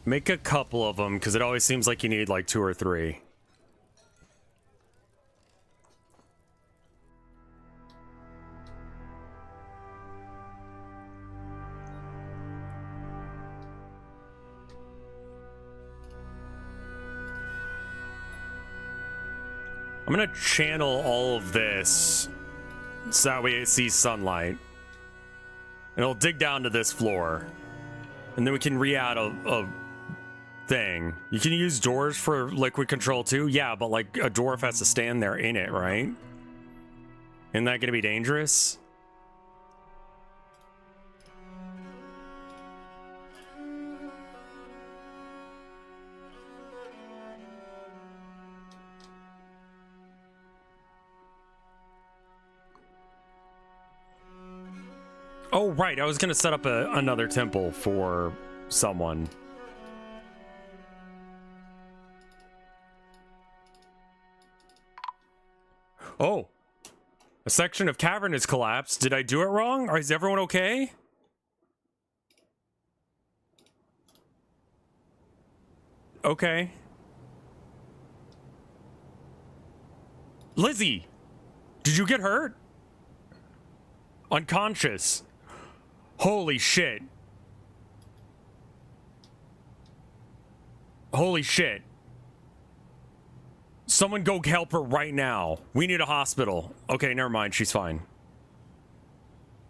Make a couple of them, because it always seems like you need like 2 or 3. I'm gonna channel all of this so that way it sees sunlight. And it'll dig down to this floor. And then we can re-add a thing. You can use doors for liquid control too? Yeah, but like a dwarf has to stand there in it, right? Isn't that gonna be dangerous? Oh, right. I was going to set up another temple for someone. Oh. A section of cavern has collapsed. Did I do it wrong? Or is everyone okay? Okay. Lizzie! Did you get hurt? Unconscious. Holy shit. Holy shit. Someone go help her right now. We need a hospital. Okay, never mind. She's fine.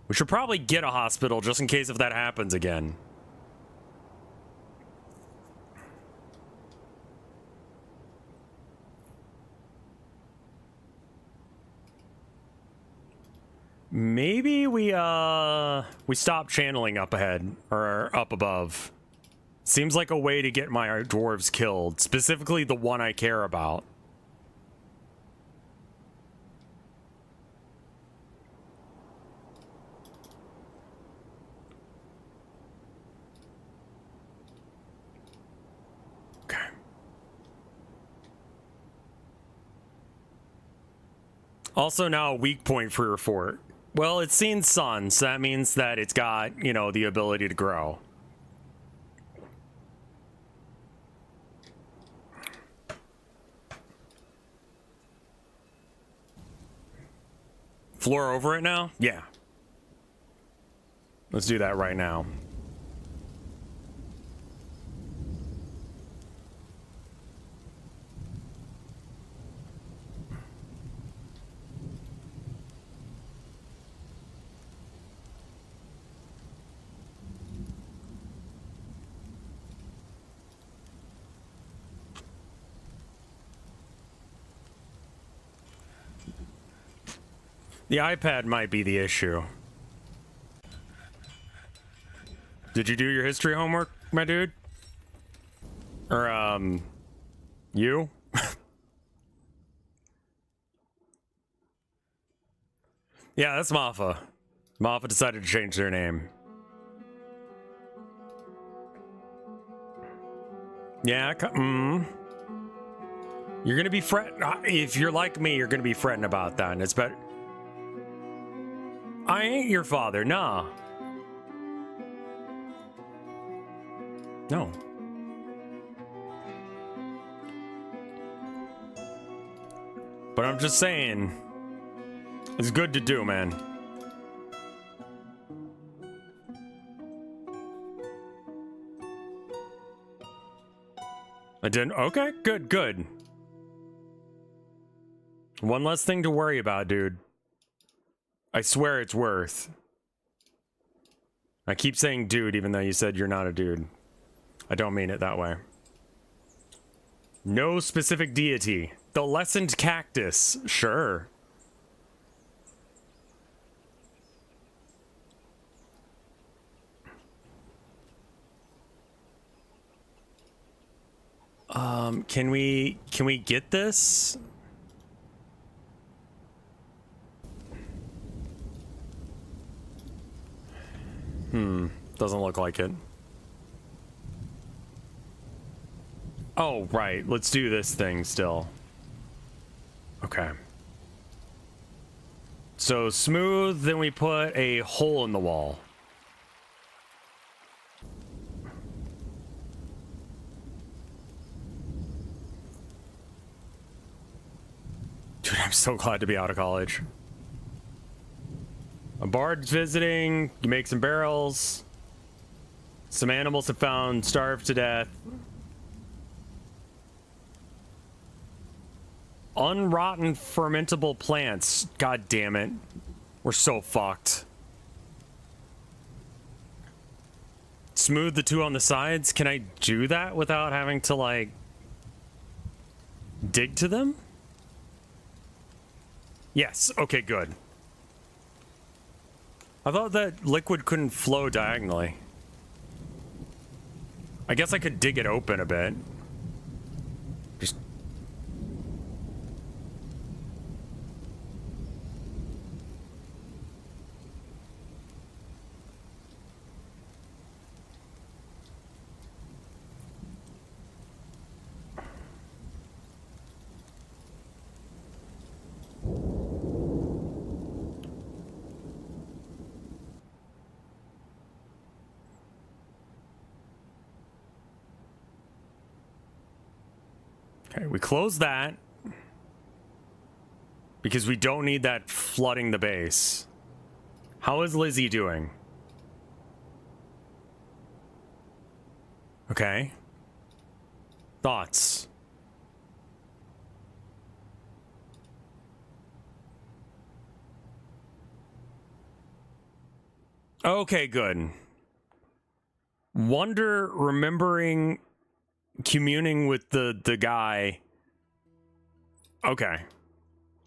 We should probably get a hospital just in case if that happens again. Maybe we stop channeling up ahead or up above. Seems like a way to get my dwarves killed, specifically the one I care about. Okay. Also now a weak point for your fort. Well, it's seen sun, so that means that it's got, you know, the ability to grow. Floor over it now? Yeah. Let's do that right now. The iPad might be the issue. Did you do your history homework, my dude? Or, you? Yeah, that's Mafa. Mafa decided to change their name. Yeah, You're gonna be fretting. If you're like me, you're gonna be fretting about that, and it's better. I ain't your father, nah. No. But I'm just saying, it's good to do, man. I didn't. Okay, good, good. One less thing to worry about, dude. I swear it's worth. I keep saying dude, even though you said you're not a dude. I don't mean it that way. No specific deity. The lessened cactus. Sure. Can we get this? Doesn't look like it. Oh, right. Let's do this thing still. Okay. So smooth, then we put a hole in the wall. Dude, I'm so glad to be out of college. A bard's visiting, you make some barrels. Some animals have found starved to death. Unrotten fermentable plants. God damn it. We're so fucked. Smooth the two on the sides. Can I do that without having to, like, dig to them? Yes. Okay, good. I thought that liquid couldn't flow diagonally. I guess I could dig it open a bit. Just... Okay, we close that because we don't need that flooding the base. How is Lizzie doing? Okay. Thoughts? Okay, good. Wonder remembering communing with the guy. Okay.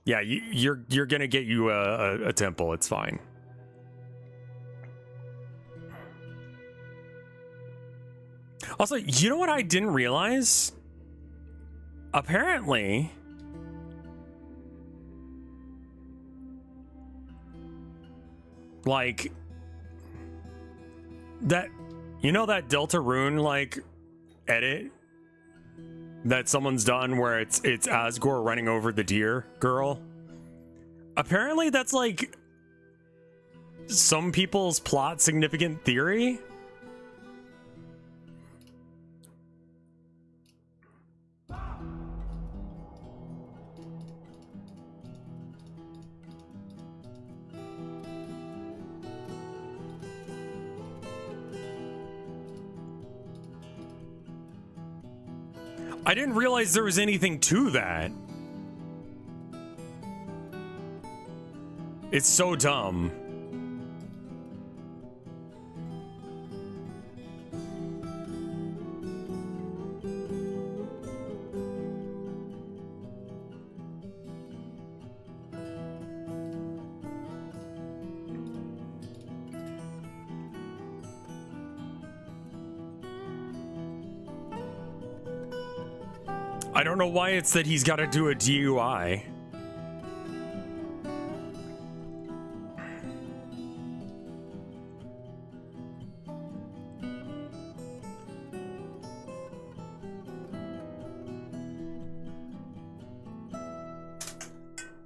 Yeah, you're gonna get you a temple. It's fine. Also, you know what I didn't realize? Apparently, like, that, you know, that Delta Rune, like, edit that someone's done where it's Asgore running over the deer girl? Apparently that's, like, some people's plot significant theory. I didn't realize there was anything to that. It's so dumb. I don't know why it's that he's got to do a DUI.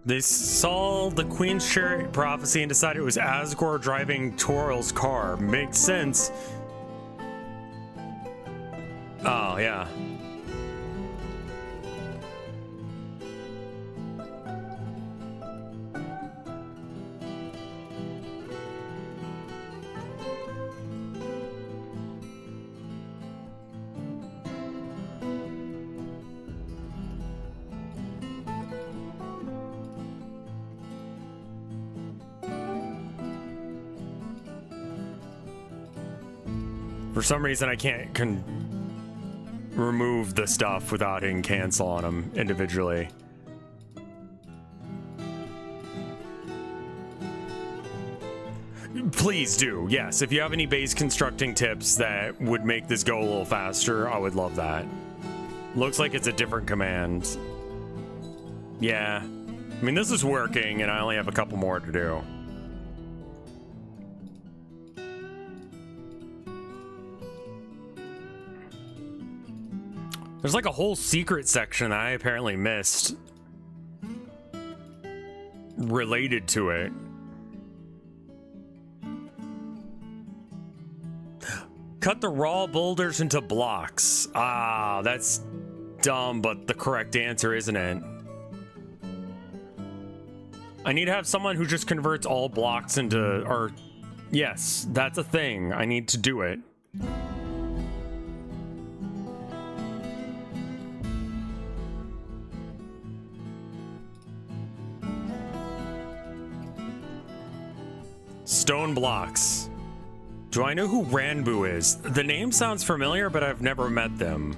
They saw the Queen's Chariot prophecy and decided it was Asgore driving Toral's car. Makes sense. Oh, yeah. For some reason, I can't remove the stuff without hitting cancel on them individually. Please do, yes. If you have any base constructing tips that would make this go a little faster, I would love that. Looks like it's a different command. Yeah. I mean, this is working, and I only have a couple more to do. There's like a whole secret section that I apparently missed related to it. Cut the raw boulders into blocks. Ah, that's dumb, but the correct answer, isn't it? I need to have someone who just converts all blocks into, or yes, that's a thing. I need to do it. Stone blocks. Do I know who Ranbu is? The name sounds familiar, but I've never met them.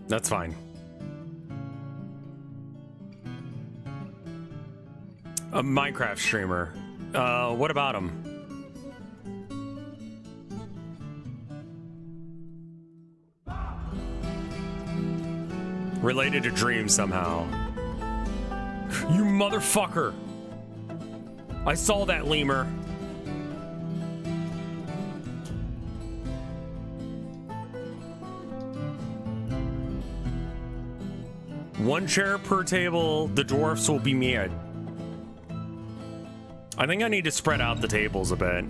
That's fine. A Minecraft streamer. What about him? Related to dreams somehow. You motherfucker! I saw that, lemur. One chair per table, the dwarfs will be mad. I think I need to spread out the tables a bit.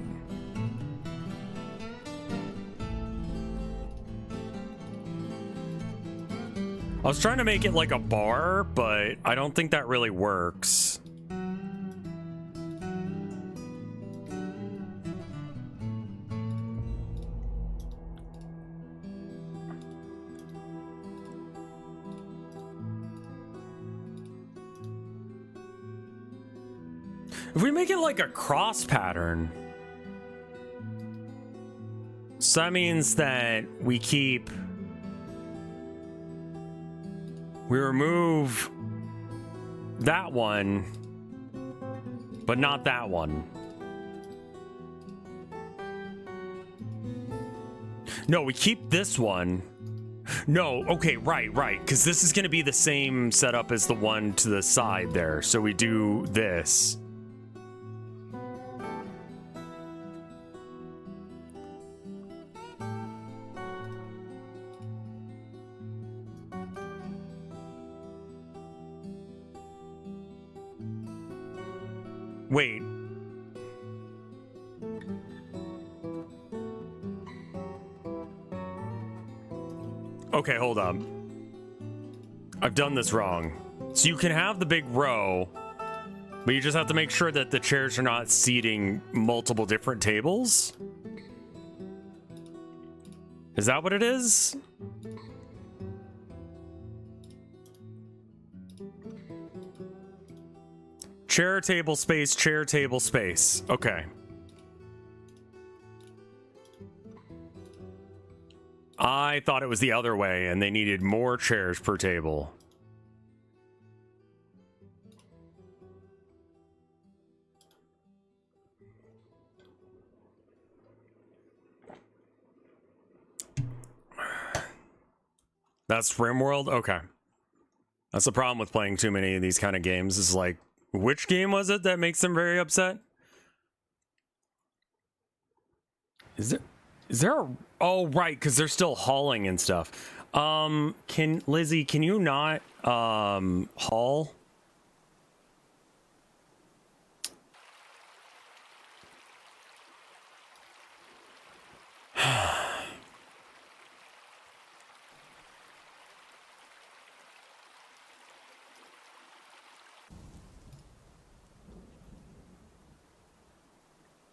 I was trying to make it like a bar, but I don't think that really works. If we make it like a cross pattern, so that means that we remove that one, but not that one. No, we keep this one. No, okay, right, because this is going to be the same setup as the one to the side there. So we do this. Wait. Okay, hold up. I've done this wrong. So you can have the big row, but you just have to make sure that the chairs are not seating multiple different tables? Is that what it is? Chair, table, space, chair, table, space. Okay. I thought it was the other way, and they needed more chairs per table. That's RimWorld? Okay. That's the problem with playing too many of these kind of games, is like, which game was it that makes them very upset? Is there a, oh right, because they're still hauling and stuff. Lizzie, can you not haul?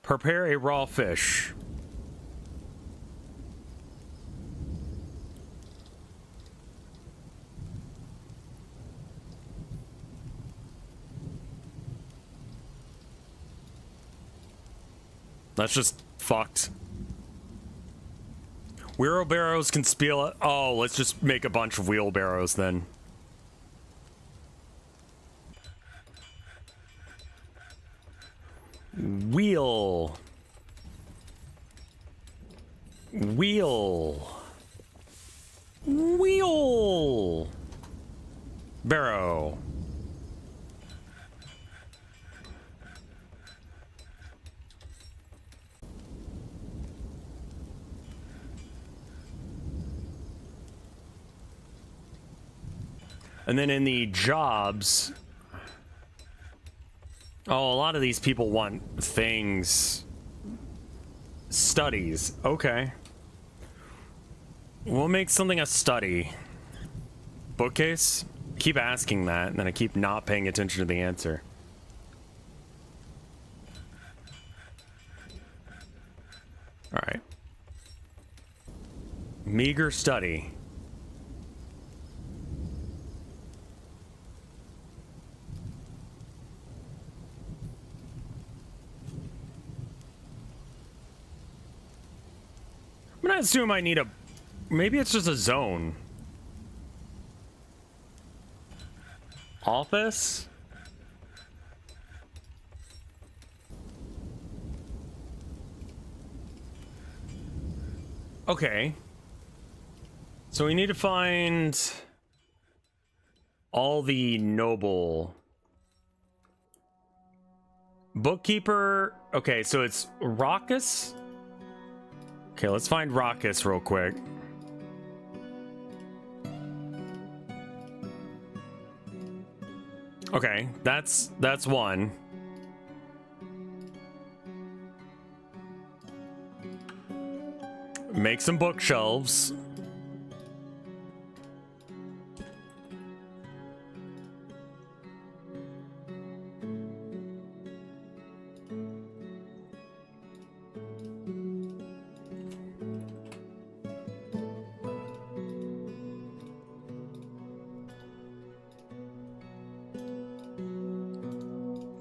Prepare a raw fish. That's just fucked. Wheelbarrows can spill it. Oh, let's just make a bunch of wheelbarrows then. Wheel. Barrow. And then in the jobs, oh, a lot of these people want things. Studies. Okay. We'll make something a study. Bookcase? Keep asking that, and then I keep not paying attention to the answer. Alright. Meager study. I'm gonna assume I need a... Maybe it's just a zone. Office? Okay. So we need to find all the noble... Bookkeeper... Okay, so it's Raucous? Okay, let's find Raucous real quick. Okay, that's one. Make some bookshelves.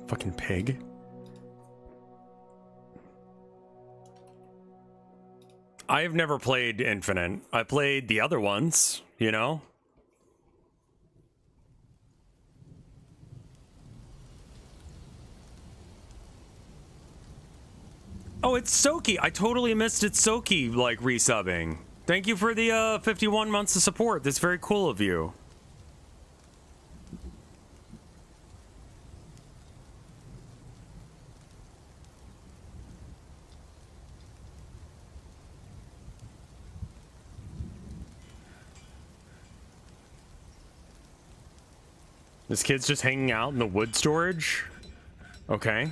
Fucking pig. I've never played Infinite. I played the other ones, you know? Oh, it's Soki. I totally missed it. Soki, like, resubbing. Thank you for the 51 months of support. That's very cool of you. This kid's just hanging out in the wood storage? Okay.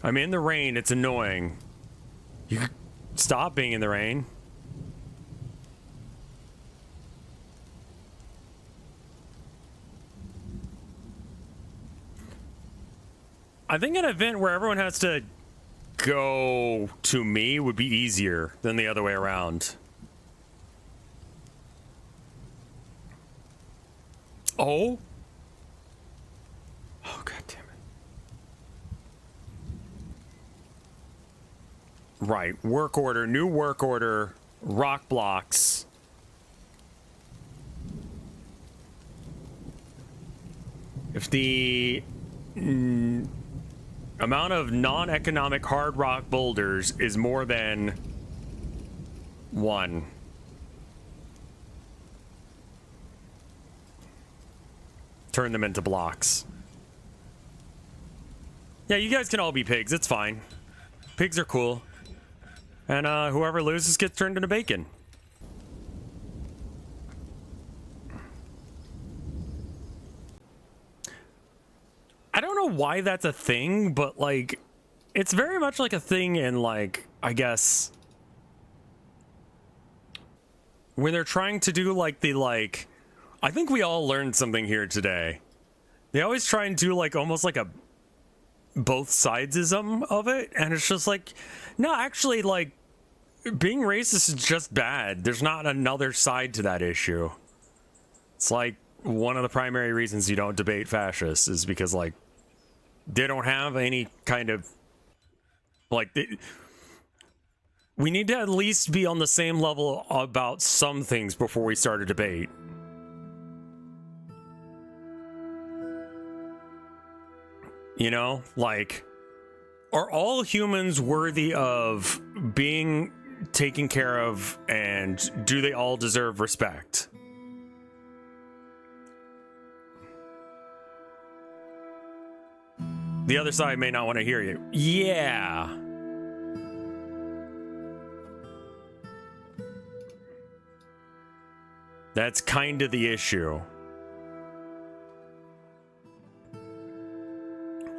I'm in the rain. It's annoying. You stop being in the rain. I think an event where everyone has to go to me would be easier than the other way around. Oh? Oh, god damn it. Right. Work order. New work order. Rock blocks. If the amount of non-economic hard rock boulders is more than 1. Turn them into blocks. Yeah, you guys can all be pigs. It's fine. Pigs are cool. And whoever loses gets turned into bacon. I don't know why that's a thing, but like, it's very much like a thing in like, I guess, when they're trying to do like the like, I think we all learned something here today. They always try and do like almost like a both sidesism of it, and it's just like, no, actually, like, being racist is just bad. There's not another side to that issue. It's like one of the primary reasons you don't debate fascists is because like they don't have any kind of like we need to at least be on the same level about some things before we start a debate. You know, like, are all humans worthy of being taken care of, and do they all deserve respect? The other side may not want to hear you. Yeah. That's kind of the issue.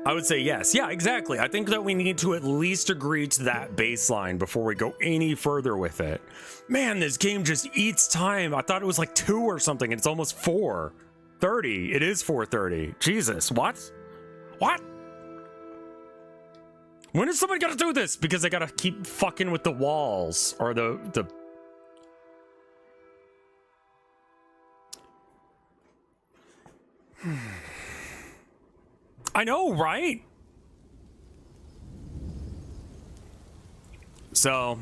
I would say yes. Yeah, exactly. I think that we need to at least agree to that baseline before we go any further with it. Man, this game just eats time. I thought it was like 2 or something, and it's almost 4:30. It is 4:30. Jesus, what? What? When is somebody gonna do this? Because they gotta keep fucking with the walls or the I know, right? So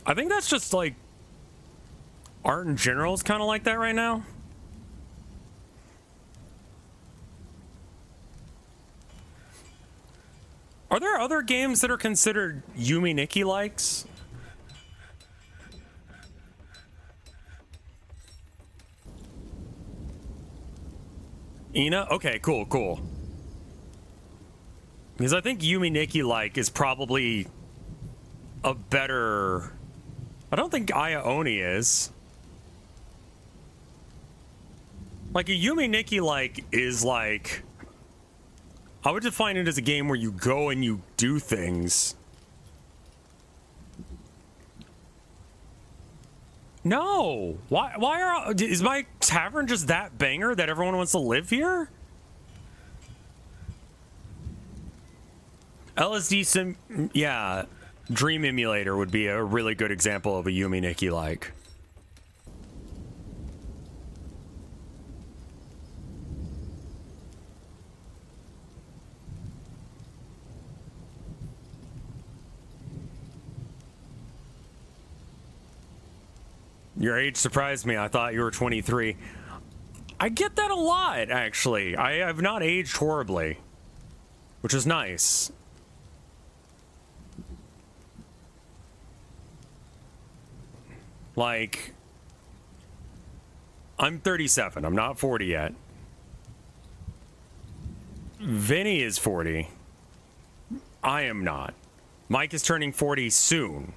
I think that's just like art in general is kind of like that right now. Are there other games that are considered Yumi Nikki likes? Ina? Okay, cool, cool. Because I think Yumi Nikki like is probably a better... I don't think Aya Oni is. Like, a Yumi Nikki like is like... I would define it as a game where you go and you do things. No! Why is my tavern just that banger that everyone wants to live here? LSD sim... Yeah. Dream Emulator would be a really good example of a Yumi Nikki like. Your age surprised me. I thought you were 23. I get that a lot, actually. I have not aged horribly, which is nice. Like, I'm 37. I'm not 40 yet. Vinny is 40. I am not. Mike is turning 40 soon.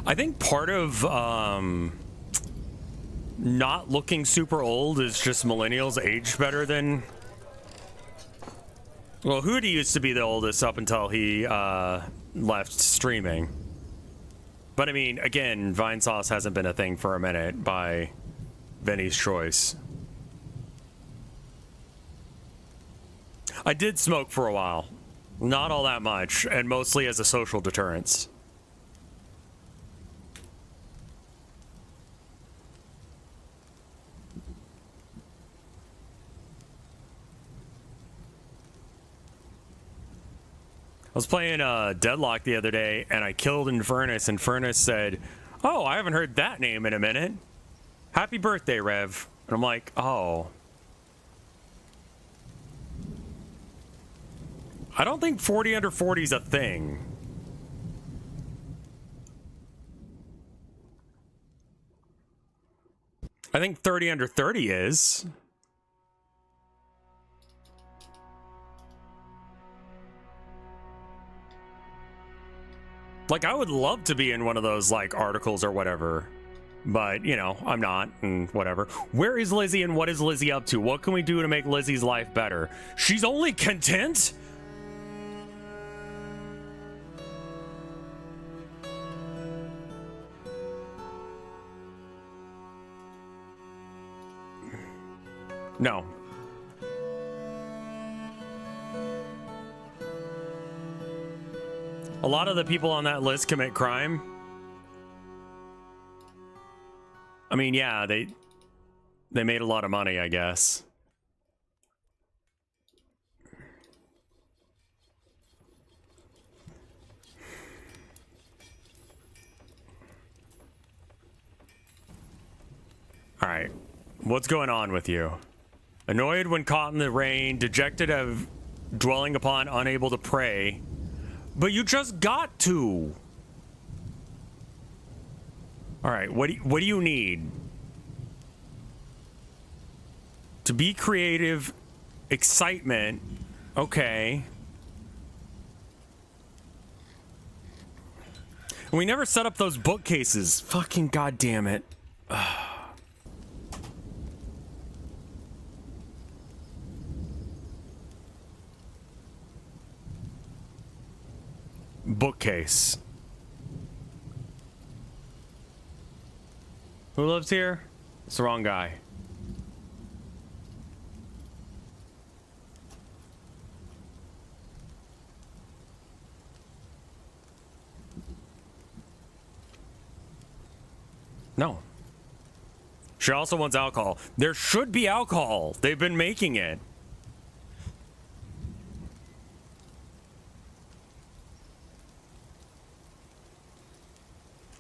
I think part of not looking super old is just millennials age better than... Well, Hootie used to be the oldest up until he left streaming. But I mean, again, Vine Sauce hasn't been a thing for a minute by Vinny's choice. I did smoke for a while. Not all that much, and mostly as a social deterrence. was playing Deadlock the other day, and I killed Infernus, and Infernus said, "Oh, I haven't heard that name in a minute. Happy birthday, Rev." And I'm like, oh. I don't think 40 under 40 is a thing. I think 30 under 30 is. Like, I would love to be in one of those, like, articles or whatever. But, you know, I'm not, and whatever. Where is Lizzie, and what is Lizzie up to? What can we do to make Lizzie's life better? She's only content? No. A lot of the people on that list commit crime. I mean, yeah, they made a lot of money, I guess. All right. What's going on with you? Annoyed when caught in the rain, dejected of dwelling upon, unable to pray. But you just got to. All right, what do you need? To be creative, excitement. Okay. We never set up those bookcases. Fucking goddamn it. Bookcase. Who lives here? It's the wrong guy. No. She also wants alcohol. There should be alcohol. They've been making it.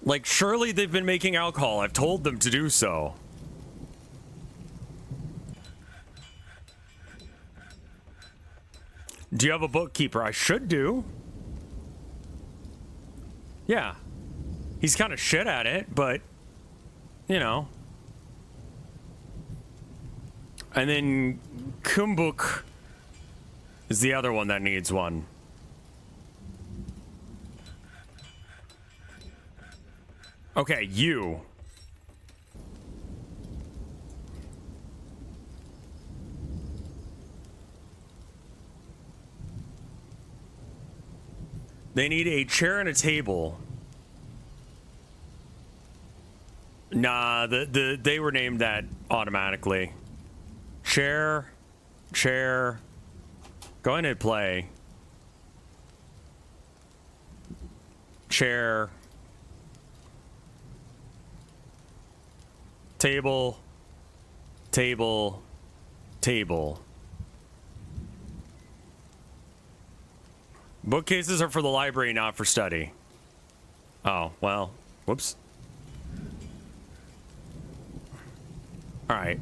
Like, surely they've been making alcohol. I've told them to do so. Do you have a bookkeeper? I should do. Yeah. He's kind of shit at it, but, you know. And then Kumbuk is the other one that needs one. Okay, you. They need a chair and a table. Nah, they were named that automatically. Chair. Go ahead and play. Chair. Table. Bookcases are for the library, not for study. Oh, well, whoops. All right.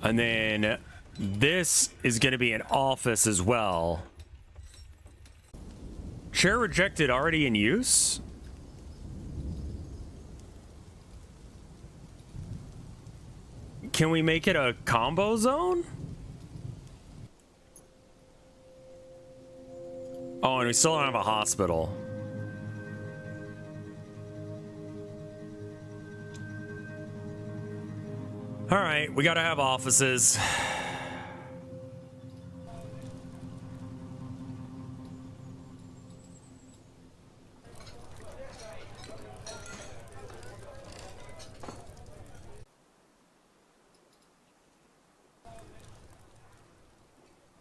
And then this is going to be an office as well. Chair rejected, already in use? Can we make it a combo zone? Oh, and we still don't have a hospital. All right, we gotta have offices.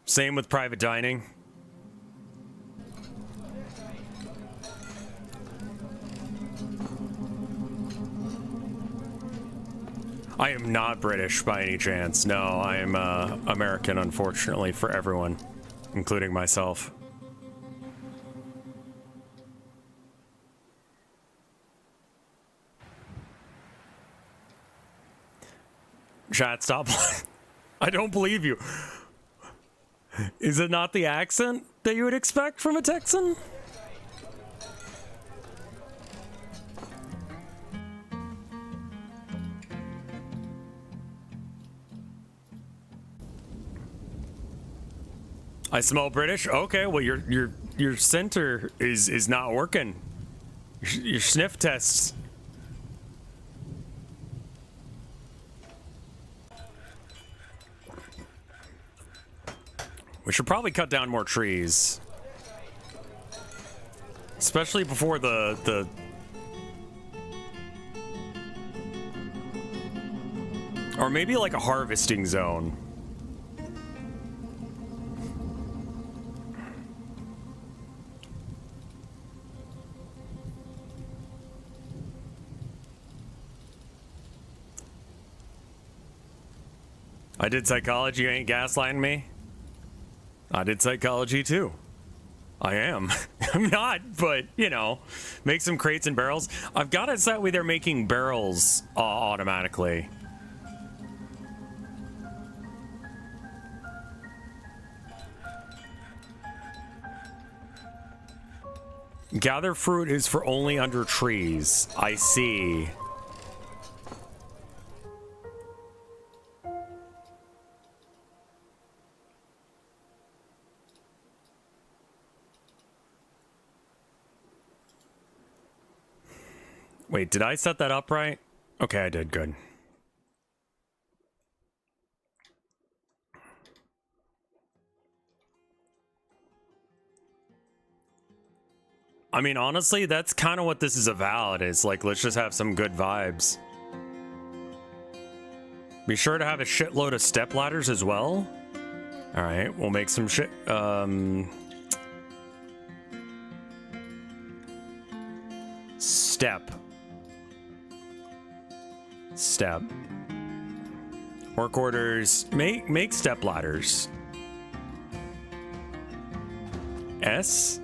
Same with private dining. I am not British by any chance. No, I am American, unfortunately, for everyone, including myself. Chat, stop. I don't believe you. Is it not the accent that you would expect from a Texan? I smell British. Okay, well your center is not working. Your sniff tests. We should probably cut down more trees, especially before the or maybe like a harvesting zone. I did psychology, you ain't gaslighting me. I did psychology too. I am. I'm not, but you know, make some crates and barrels. I've got it set where they're making barrels automatically. Gather fruit is for only under trees. I see. Wait, did I set that up right? Okay, I did. Good. I mean, honestly, that's kind of what this is about. Is like, let's just have some good vibes. Be sure to have a shitload of step ladders as well. All right, we'll make some shit. Step. Work orders. Make step ladders. S.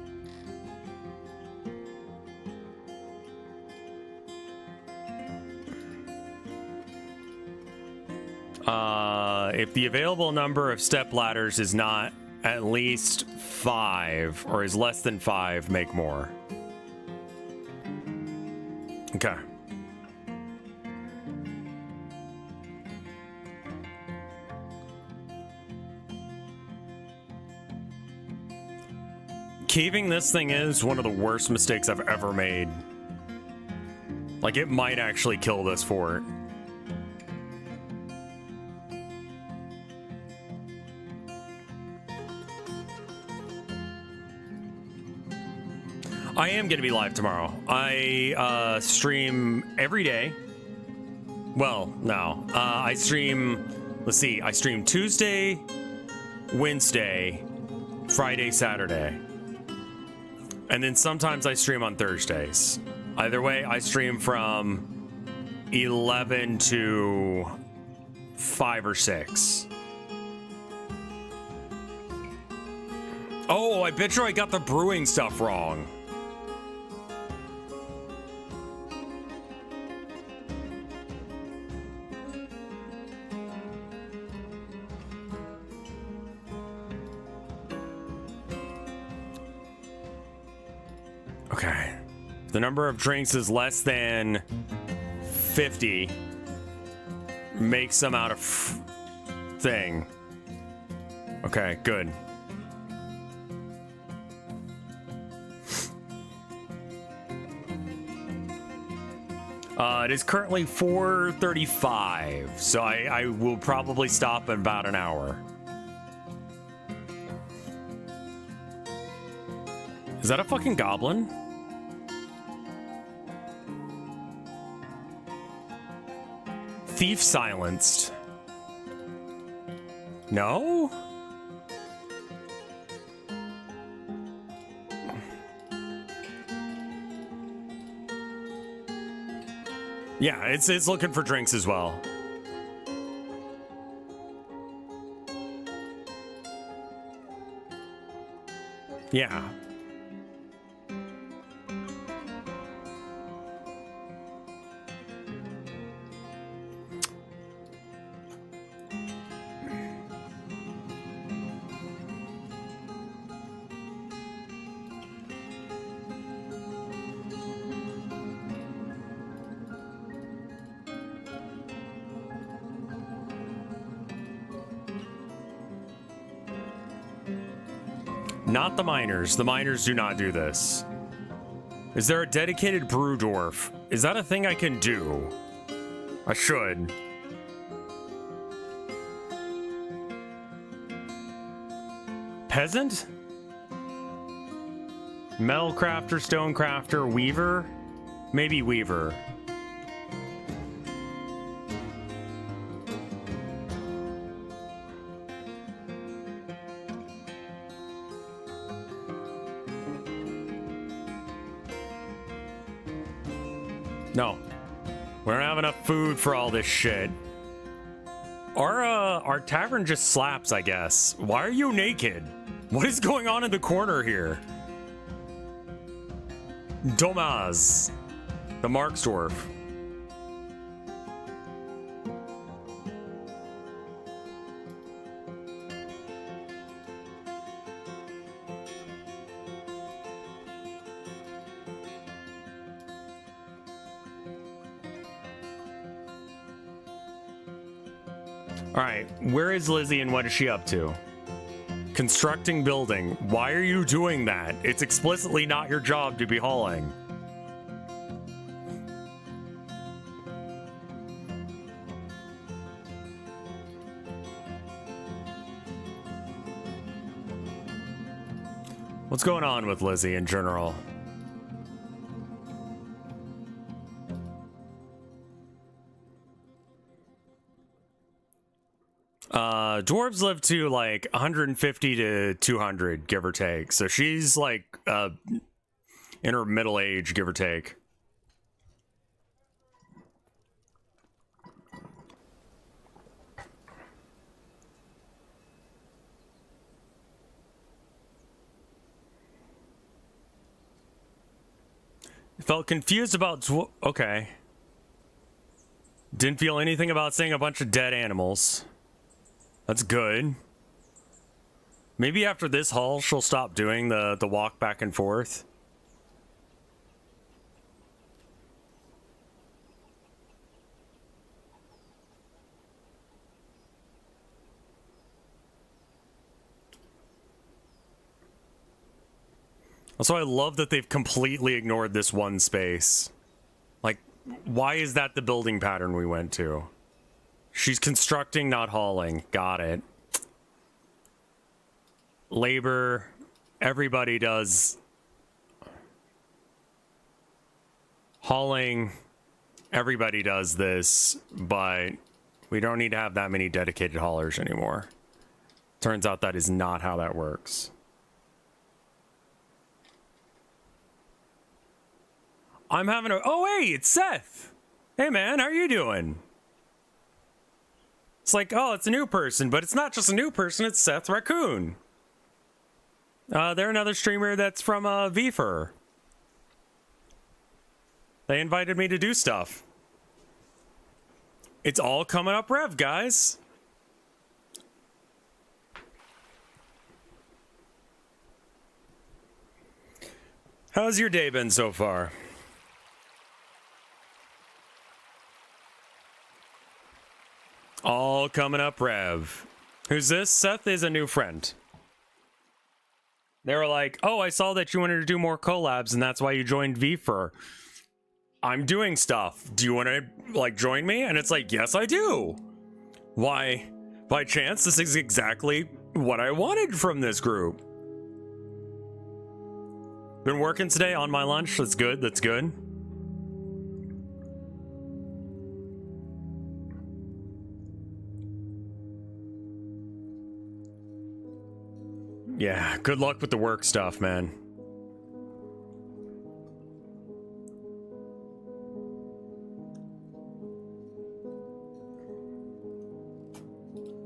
If the available number of step ladders is not at least 5 or is less than 5, make more. Okay. Caving this thing is one of the worst mistakes I've ever made. Like, it might actually kill this fort. I am going to be live tomorrow. I stream every day. Well, no. I stream, let's see, I stream Tuesday, Wednesday, Friday, Saturday. And then sometimes I stream on Thursdays. Either way, I stream from 11 to 5 or 6. Oh, I bet you I got the brewing stuff wrong. Okay. The number of drinks is less than 50. Make some out of thing. Okay, good. It is currently 4:35, so I will probably stop in about an hour. Is that a fucking goblin? Thief silenced. No? Yeah, it's looking for drinks as well. Yeah. Not the miners. The miners do not do this. Is there a dedicated brew dwarf? Is that a thing I can do? I should. Peasant? Metal crafter, stone crafter, weaver? Maybe weaver. No. We don't have enough food for all this shit. Our tavern just slaps, I guess. Why are you naked? What is going on in the corner here? Domaz. The Marksdorf. All right, where is Lizzie and what is she up to? Constructing building. Why are you doing that? It's explicitly not your job to be hauling. What's going on with Lizzie in general? Dwarves live to like 150 to 200, give or take. So she's like in her middle age, give or take. Felt confused about okay. Didn't feel anything about seeing a bunch of dead animals. That's good. Maybe after this haul, she'll stop doing the walk back and forth. Also, I love that they've completely ignored this one space. Like, why is that the building pattern we went to? She's constructing, not hauling. Got it. Labor. Everybody does. Hauling. Everybody does this, but we don't need to have that many dedicated haulers anymore. Turns out that is not how that works. I'm having a... Oh, hey, it's Seth. Hey, man, how are you doing? It's like, oh, it's a new person, but it's not just a new person, it's Seth Raccoon. They're another streamer that's from VFur. They invited me to do stuff. It's all coming up Rev, guys. How's your day been so far? All coming up Rev. Who's this? Seth is a new friend. They were like, oh, I saw that you wanted to do more collabs and that's why you joined VFur. I'm doing stuff. Do you want to like join me? And it's like, yes, I do. Why? By chance, this is exactly what I wanted from this group. Been working today on my lunch. That's good. That's good. Yeah, good luck with the work stuff, man.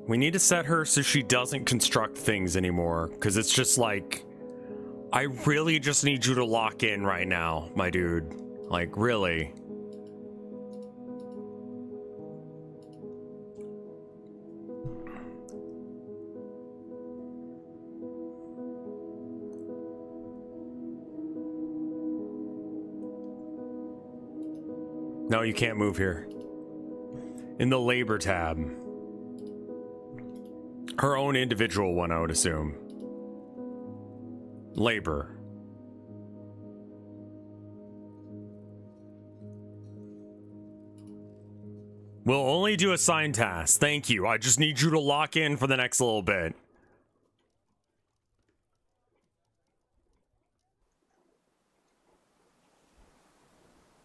We need to set her so she doesn't construct things anymore, because it's just like, I really just need you to lock in right now, my dude. Like, really. No, you can't move here. In the labor tab. Her own individual one, I would assume. Labor. We'll only do assigned tasks. Thank you. I just need you to lock in for the next little bit.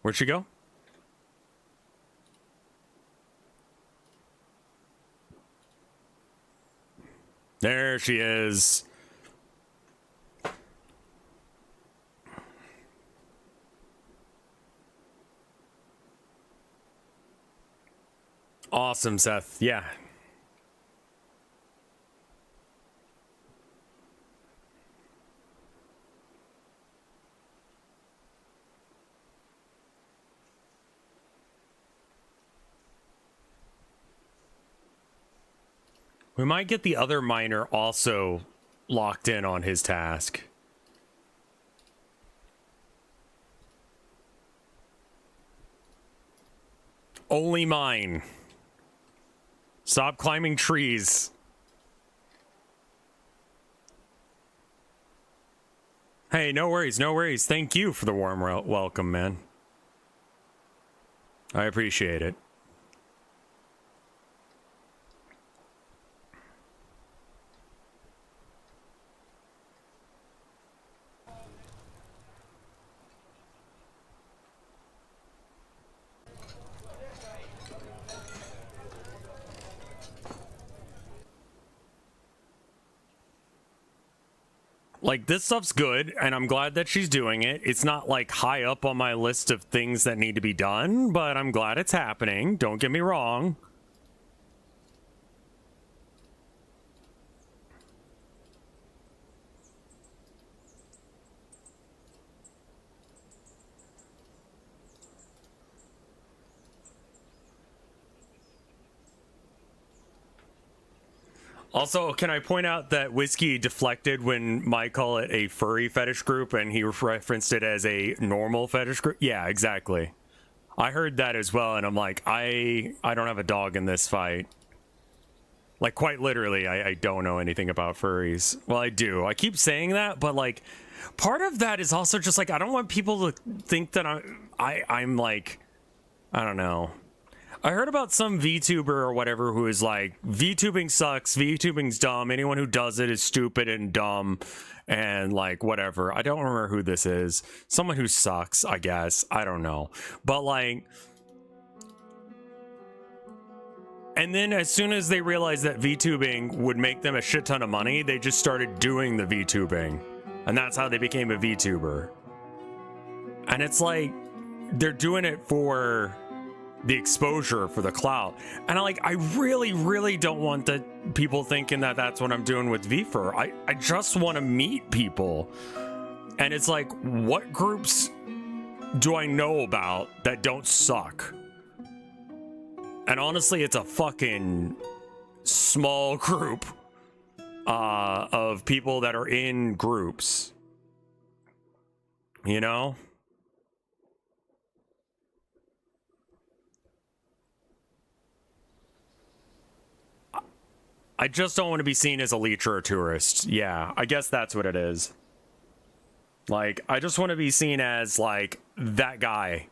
Where'd she go? There she is. Awesome, Seth. Yeah. We might get the other miner also locked in on his task. Only mine. Stop climbing trees. Hey, no worries, no worries. Thank you for the warm welcome, man. I appreciate it. Like, this stuff's good, and I'm glad that she's doing it. It's not, like, high up on my list of things that need to be done, but I'm glad it's happening. Don't get me wrong. Also, can I point out that Whiskey deflected when Mike called it a furry fetish group and he referenced it as a normal fetish group? Yeah, exactly. I heard that as well, and I'm like, I don't have a dog in this fight. Like, quite literally, I don't know anything about furries. Well, I do. I keep saying that, but, like, part of that is also just, like, I don't want people to think that I'm like, I don't know. I heard about some VTuber or whatever who is like, VTubing sucks, VTubing's dumb, anyone who does it is stupid and dumb, and like, whatever. I don't remember who this is. Someone who sucks, I guess. I don't know. But like, and then as soon as they realized that VTubing would make them a shit ton of money, they just started doing the VTubing. And that's how they became a VTuber. And it's like, they're doing it for the exposure, for the clout, and I really don't want that people thinking that that's what I'm doing with VFur. I just want to meet people, and it's like, what groups do I know about that don't suck? And honestly, it's a fucking small group of people that are in groups, you know. I just don't want to be seen as a leech or a tourist. Yeah, I guess that's what it is. Like, I just want to be seen as, like, that guy.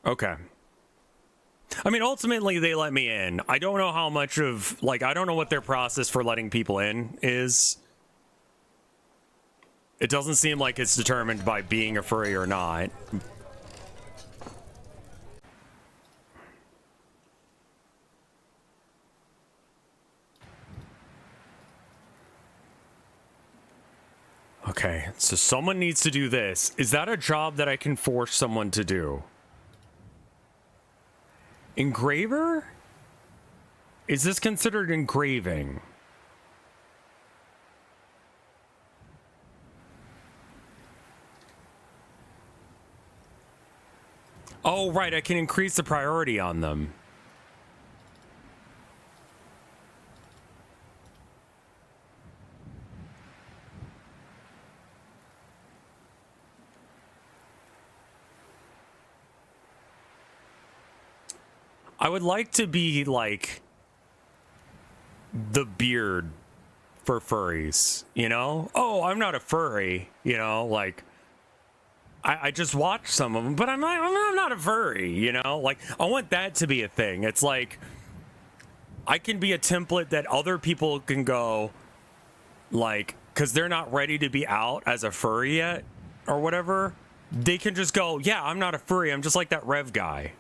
Okay. I mean, ultimately, they let me in. I don't know how much of, like, I don't know what their process for letting people in is. It doesn't seem like it's determined by being a furry or not. Okay, so someone needs to do this. Is that a job that I can force someone to do? Engraver? Is this considered engraving? Oh, right, I can increase the priority on them. I would like to be like the beard for furries, you know? Oh, I'm not a furry, you know, like I just watch some of them, but I'm not a furry, you know? Like I want that to be a thing. It's like I can be a template that other people can go like, because they're not ready to be out as a furry yet or whatever. They can just go, yeah, I'm not a furry. I'm just like that Rev guy.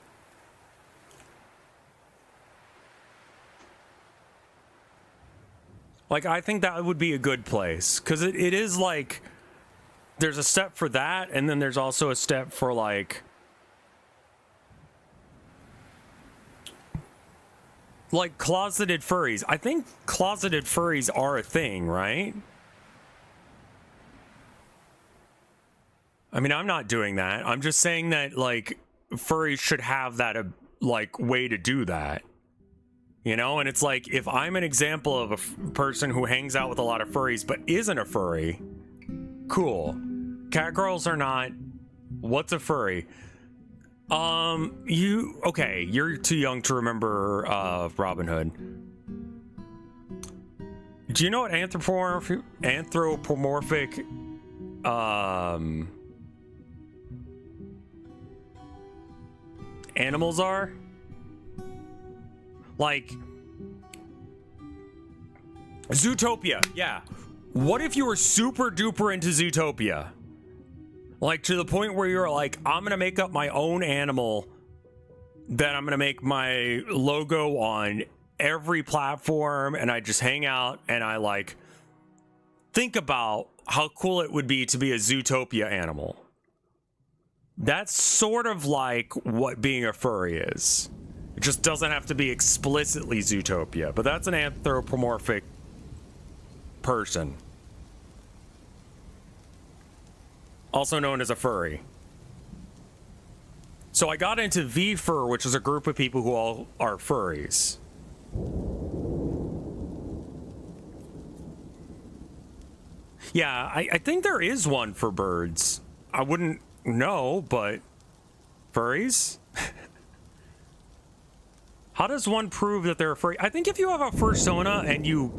Like, I think that would be a good place. Because it is like, there's a step for that. And then there's also a step for like closeted furries. I think closeted furries are a thing, right? I mean, I'm not doing that. I'm just saying that like furries should have that like way to do that. You know, and it's like if I'm an example of a person who hangs out with a lot of furries but isn't a furry, cool. Cat girls are not. What's a furry? You're too young to remember Robin Hood. Do you know what anthropomorphic animals are? Like Zootopia, yeah. What if you were super duper into Zootopia? Like to the point where you're like, I'm gonna make up my own animal that I'm gonna make my logo on every platform, and I just hang out and I like think about how cool it would be to be a Zootopia animal. That's sort of like what being a furry is. It just doesn't have to be explicitly Zootopia, but that's an anthropomorphic person. Also known as a furry. So I got into V-Fur, which is a group of people who all are furries. Yeah, I think there is one for birds. I wouldn't know, but furries? How does one prove that they're a furry? I think if you have a fursona and you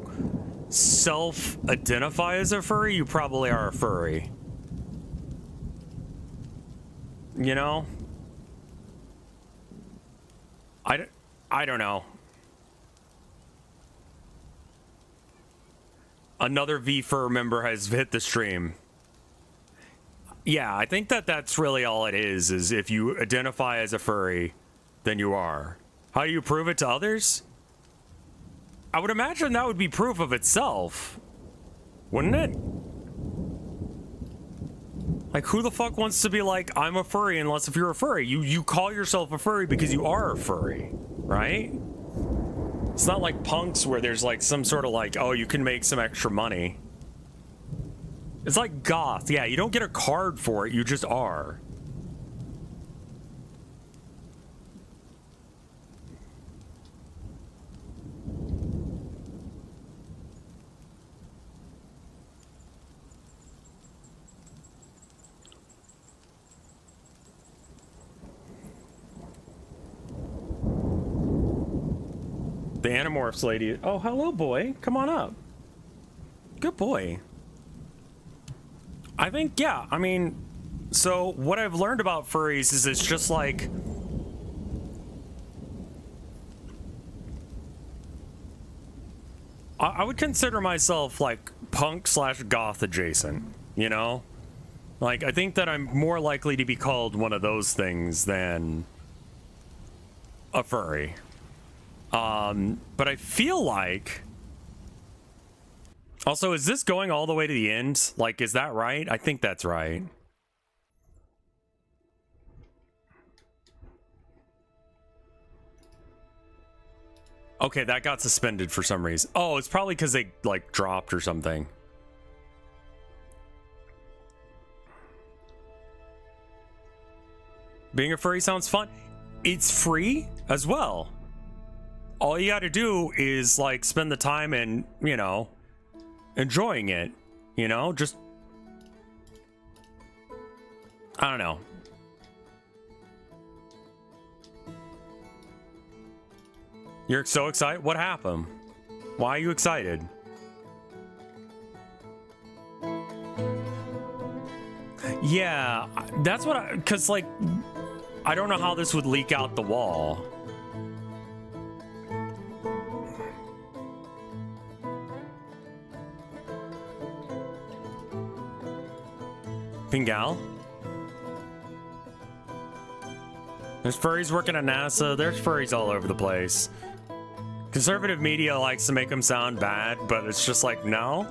self-identify as a furry, you probably are a furry. You know? I don't know. Another V-Fur member has hit the stream. Yeah, I think that's really all it is if you identify as a furry, then you are. How do you prove it to others? I would imagine that would be proof of itself. Wouldn't it? Like, who the fuck wants to be like, I'm a furry, unless if you're a furry? You call yourself a furry because you are a furry, right? It's not like punks where there's like some sort of like, oh, you can make some extra money. It's like goth. Yeah, you don't get a card for it, you just are. The Animorphs lady. Oh, hello, boy. Come on up. Good boy. I think, yeah, I mean, so what I've learned about furries is it's just like, I would consider myself like punk / goth adjacent, you know? Like, I think that I'm more likely to be called one of those things than a furry. But I feel like... Also, is this going all the way to the end? Like, is that right? I think that's right. Okay, that got suspended for some reason. Oh, it's probably because they, like, dropped or something. Being a furry sounds fun. It's free as well. All you gotta do is, like, spend the time and, you know, enjoying it. You know, just... I don't know. You're so excited? What happened? Why are you excited? Yeah, that's what I... Because, like, I don't know how this would leak out the wall. Pingal? There's furries working at NASA. There's furries all over the place. Conservative media likes to make them sound bad, but it's just like, no.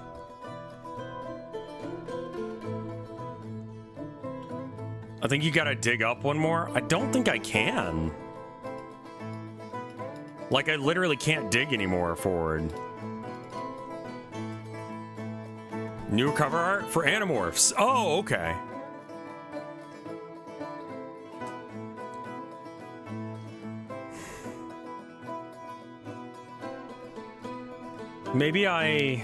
I think you gotta dig up one more. I don't think I can. Like, I literally can't dig anymore forward. New cover art for Animorphs. Oh, okay. Maybe I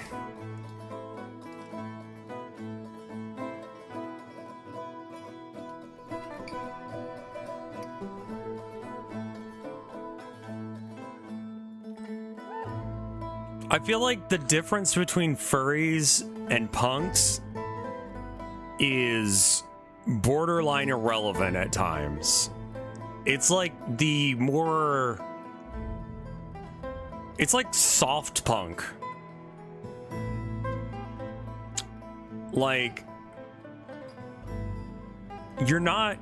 feel like the difference between furries and punks is borderline irrelevant at times. It's like the more... It's like soft punk. Like, you're not...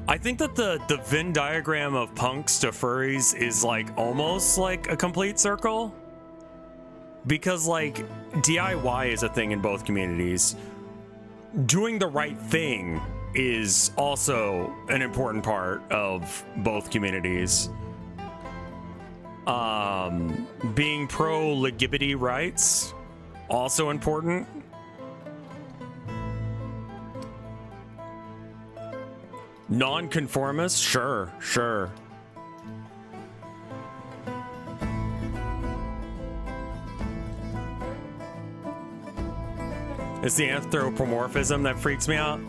I think that the Venn diagram of punks to furries is like almost like a complete circle. Because like DIY is a thing in both communities. Doing the right thing is also an important part of both communities. Being pro LGBT rights, also important. Non-conformist, sure. It's the anthropomorphism that freaks me out.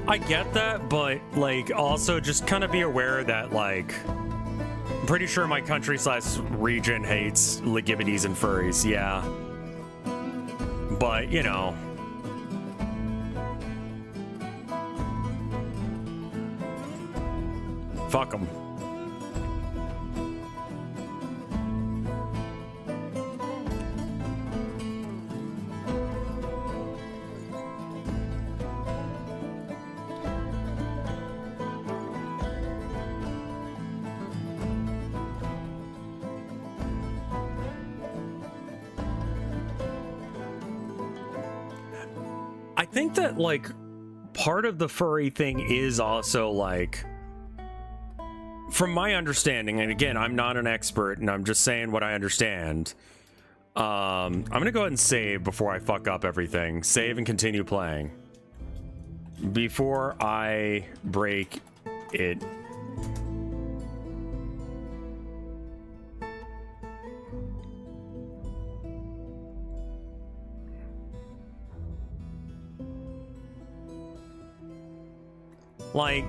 I get that, but like also just kind of be aware that like I'm pretty sure my country/region hates ligibbities and furries, yeah. But, you know. Fuck them. I think that, like, part of the furry thing is also, like, from my understanding, and again, I'm not an expert, and I'm just saying what I understand. I'm gonna go ahead and save before I fuck up everything. Save and continue playing. Before I break it. Like,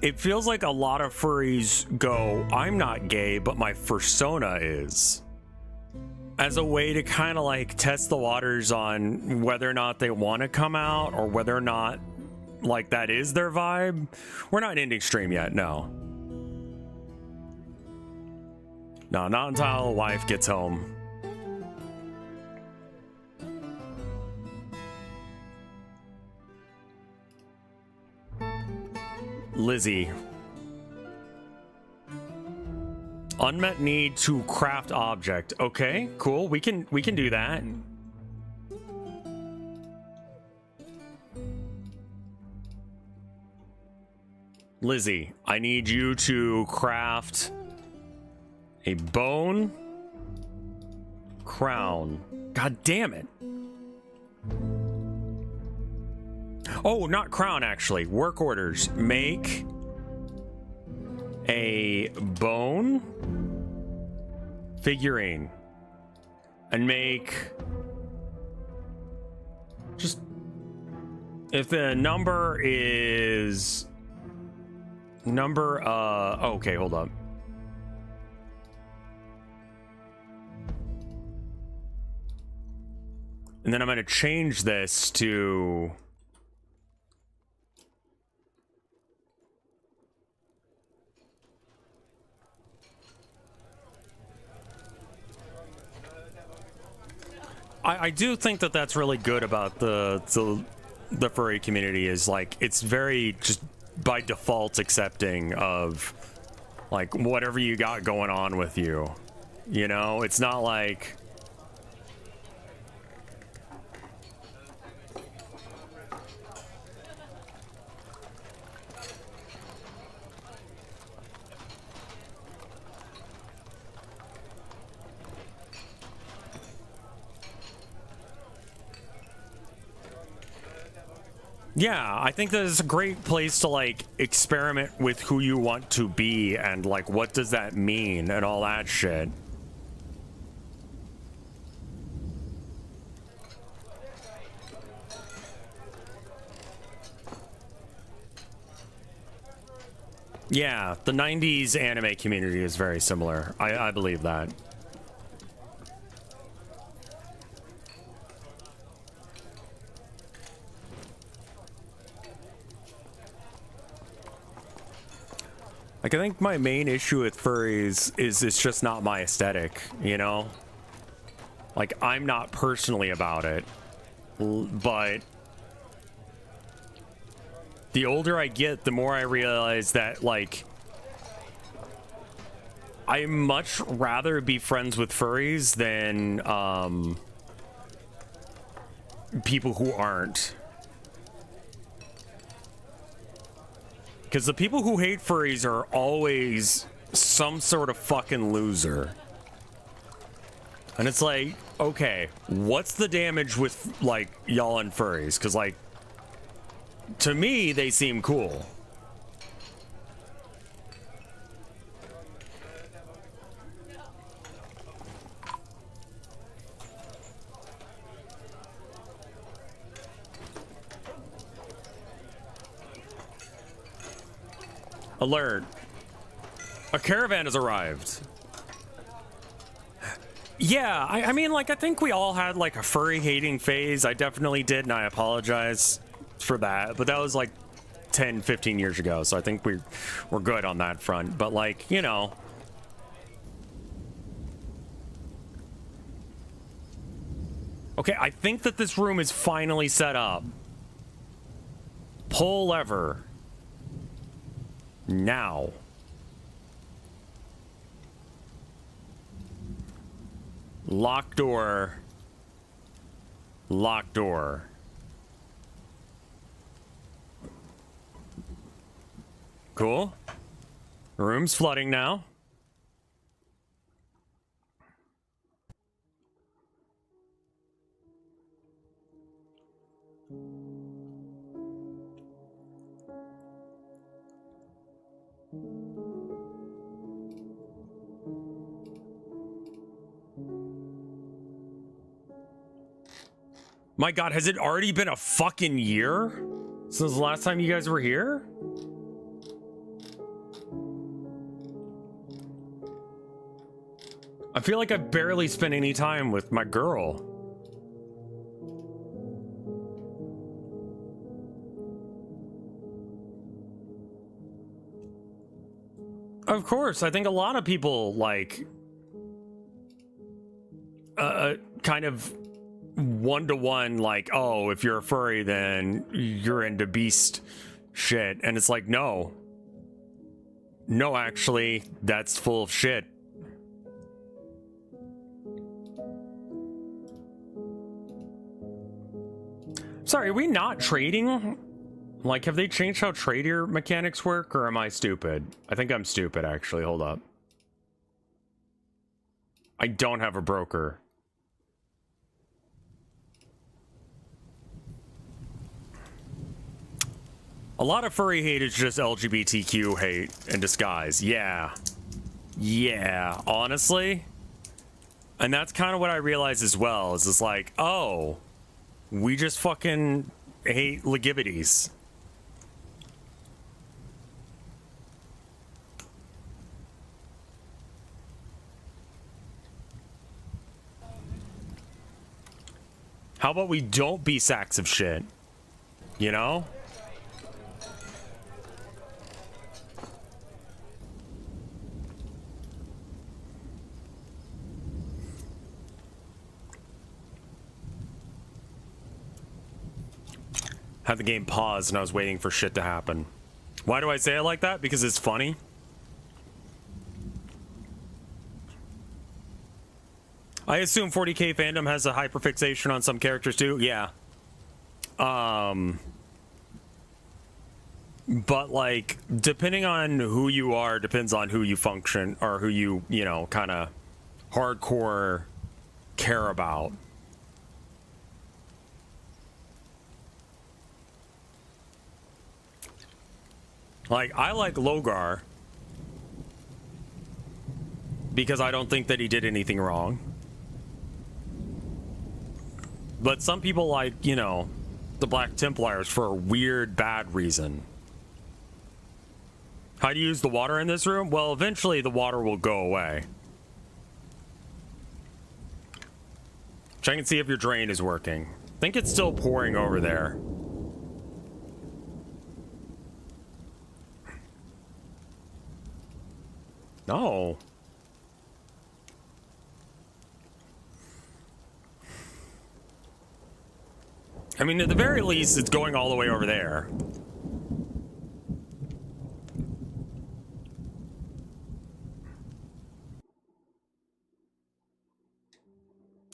it feels like a lot of furries go, I'm not gay, but my fursona is. As a way to kind of like test the waters on whether or not they want to come out or whether or not like that is their vibe. We're not ending stream yet, no. No, not until the wife gets home. Lizzie. Unmet need to craft object. Okay, cool. We can do that. Lizzie, I need you to craft a bone crown. God damn it. Oh, not crown, actually. Work orders. Make a bone figurine. And make... Just... If the number is Number, okay, hold up. And then I'm going to change this to... I do think that that's really good about the furry community, is like it's very just by default accepting of like whatever you got going on with you. You know, it's not like yeah, I think that is a great place to like experiment with who you want to be and like what does that mean and all that shit. Yeah, the 90s anime community is very similar. I believe that. Like, I think my main issue with furries is it's just not my aesthetic, you know? Like, I'm not personally about it, but the older I get, the more I realize that, like, I much rather be friends with furries than, people who aren't. Because the people who hate furries are always some sort of fucking loser. And it's like, okay, what's the damage with, like, y'all and furries? Because, like, to me, they seem cool. Alert. A caravan has arrived. Yeah, I mean, like, I think we all had, like, a furry hating phase. I definitely did, and I apologize for that. But that was, like, 10, 15 years ago, so I think we're good on that front. But, like, you know. Okay, I think that this room is finally set up. Pull lever. Now. Lock door. Lock door. Cool. Room's flooding now. My God, has it already been a fucking year since the last time you guys were here? I feel like I've barely spent any time with my girl. Of course, I think a lot of people like kind of one-to-one, like, oh, if you're a furry, then you're into beast shit. And it's like, no. No, actually, that's full of shit. Sorry, are we not trading? Like, have they changed how trader mechanics work, or am I stupid? I think I'm stupid, actually. Hold up. I don't have a broker. A lot of furry hate is just LGBTQ hate in disguise. Yeah. Yeah, honestly. And that's kind of what I realized as well, is it's like, oh, we just fucking hate legibbities. How about we don't be sacks of shit? You know? Had the game paused and I was waiting for shit to happen. Why do I say it like that? Because it's funny. I assume 40k fandom has a hyperfixation on some characters too. Yeah. But like, depending on who you are, depends on who you function or who you know, kind of hardcore care about. Like, I like Logar because I don't think that he did anything wrong. But some people like, you know, the Black Templars for a weird, bad reason. How do you use the water in this room? Well, eventually the water will go away. Check and see if your drain is working. I think it's still pouring over there. No. I mean, at the very least, it's going all the way over there.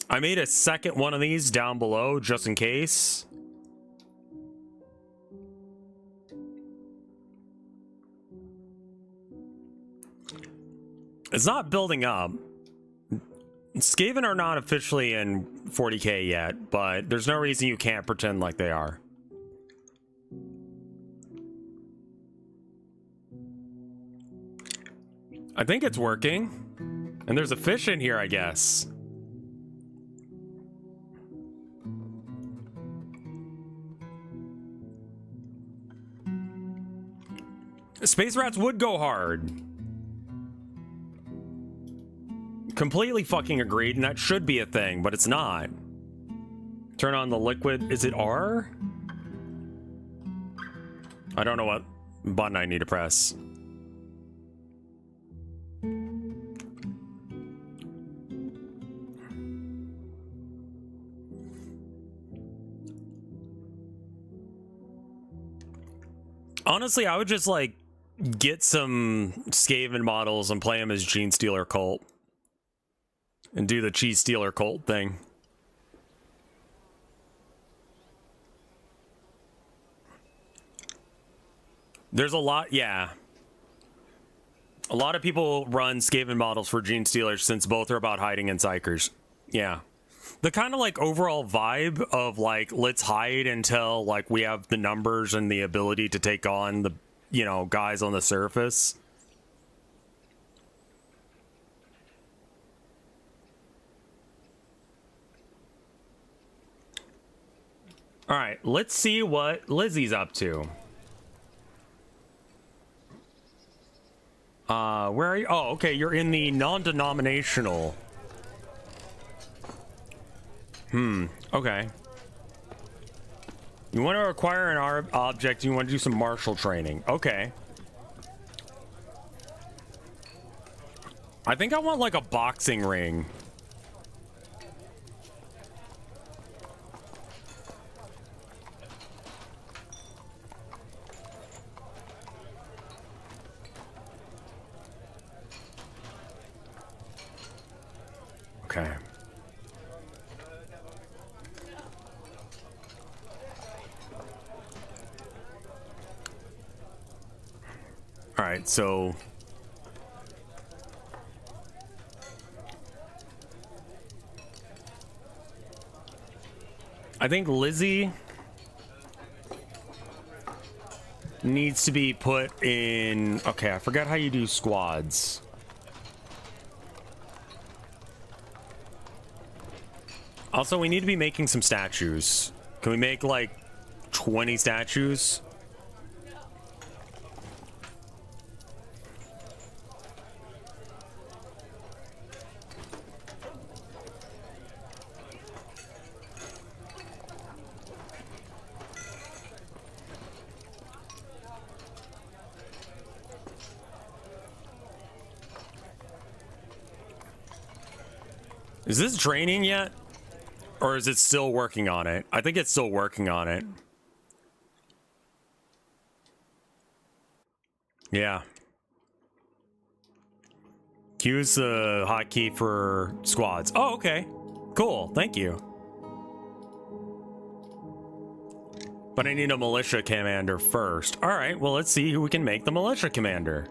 I made a second one of these down below, just in case. It's not building up. Skaven are not officially in 40k yet, but there's no reason you can't pretend like they are. I think it's working. And there's a fish in here, I guess. Space rats would go hard. Completely fucking agreed, and that should be a thing, but it's not. Turn on the liquid. Is it R? I don't know what button I need to press. Honestly, I would just like get some Skaven models and play them as Gene Stealer Cult. And do the Cheese Stealer Cult thing. There's a lot, yeah. A lot of people run Skaven models for Gene Stealers since both are about hiding and psychers. Yeah. The kind of like overall vibe of like, let's hide until like we have the numbers and the ability to take on the, you know, guys on the surface. All right, let's see what Lizzie's up to. Where are you? Oh, okay, you're in the non-denominational. Okay. You want to acquire an object, you want to do some martial training. Okay. I think I want like a boxing ring. Okay. All right, so I think Lizzie needs to be put in. Okay, I forgot how you do squads. Also, we need to be making some statues. Can we make like 20 statues? Is this draining yet? Or is it still working on it? I think it's still working on it. Yeah. Q's the hotkey for squads. Oh, okay. Cool. Thank you. But I need a militia commander first. All right, well, let's see who we can make the militia commander.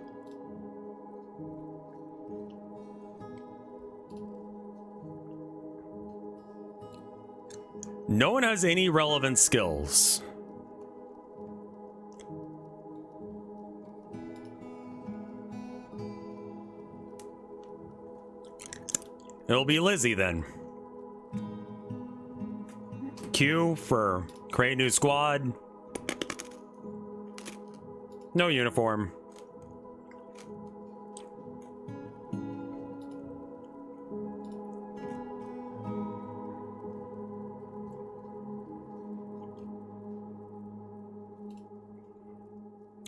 No one has any relevant skills. It'll be Lizzie then. Q for create new squad. No uniform.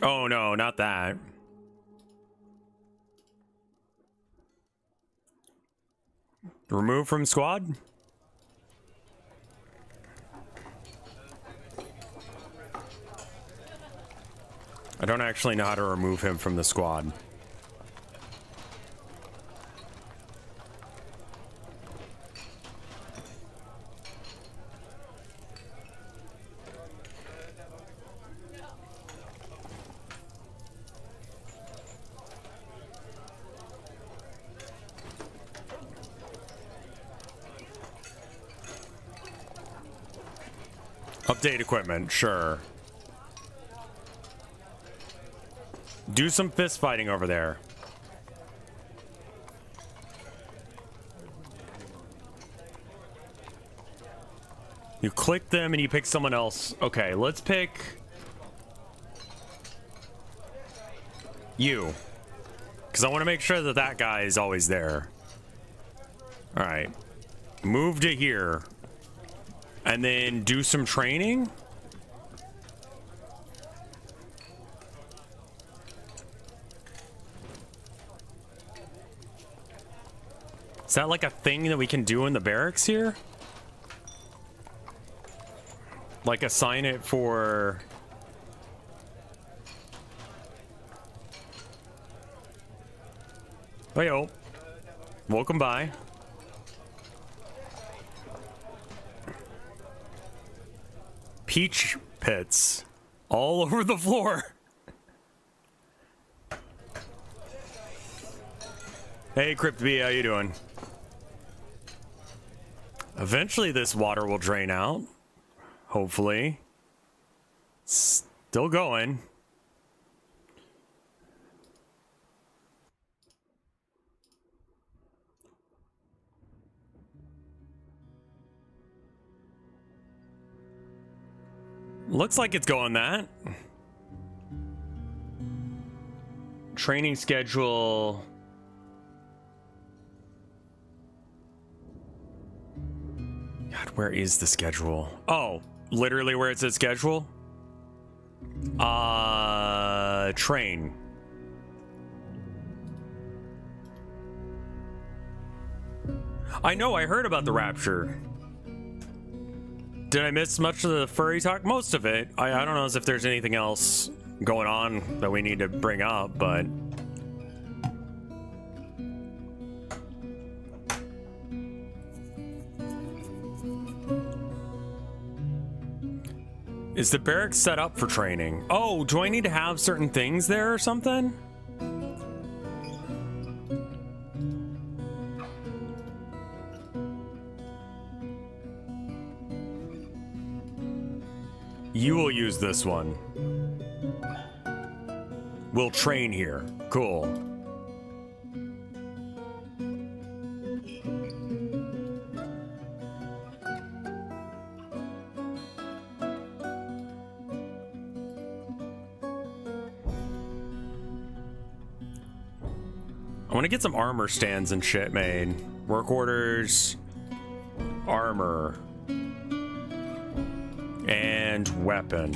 Oh no, not that. Remove from squad? I don't actually know how to remove him from the squad. Update equipment, sure. Do some fist fighting over there. You click them and you pick someone else. Okay, let's pick you. Because I want to make sure that that guy is always there. All right. Move to here. And then do some training. Is that like a thing that we can do in the barracks here? Like assign it for... Oh, yo. Welcome by. Peach pits all over the floor. Hey, Crypt B, how you doing? Eventually this water will drain out. Hopefully. Still going. Looks like it's going that. Training schedule. God, where is the schedule? Oh, literally where it says schedule? Train. I know, I heard about the Rapture. Did I miss much of the furry talk? Most of it. I don't know if there's anything else going on that we need to bring up, but... Is the barracks set up for training? Oh, do I need to have certain things there or something? You will use this one. We'll train here. Cool. I want to get some armor stands and shit made. Work orders, armor, and weapon.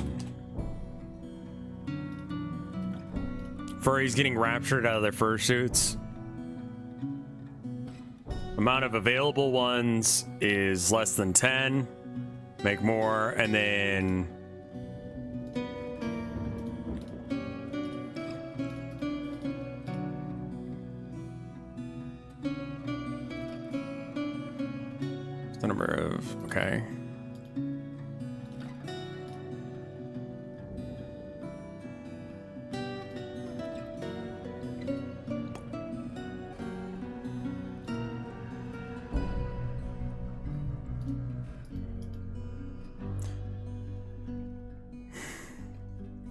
Furries getting raptured out of their fursuits. Amount of available ones is less than 10. Make more, and then the number of, okay.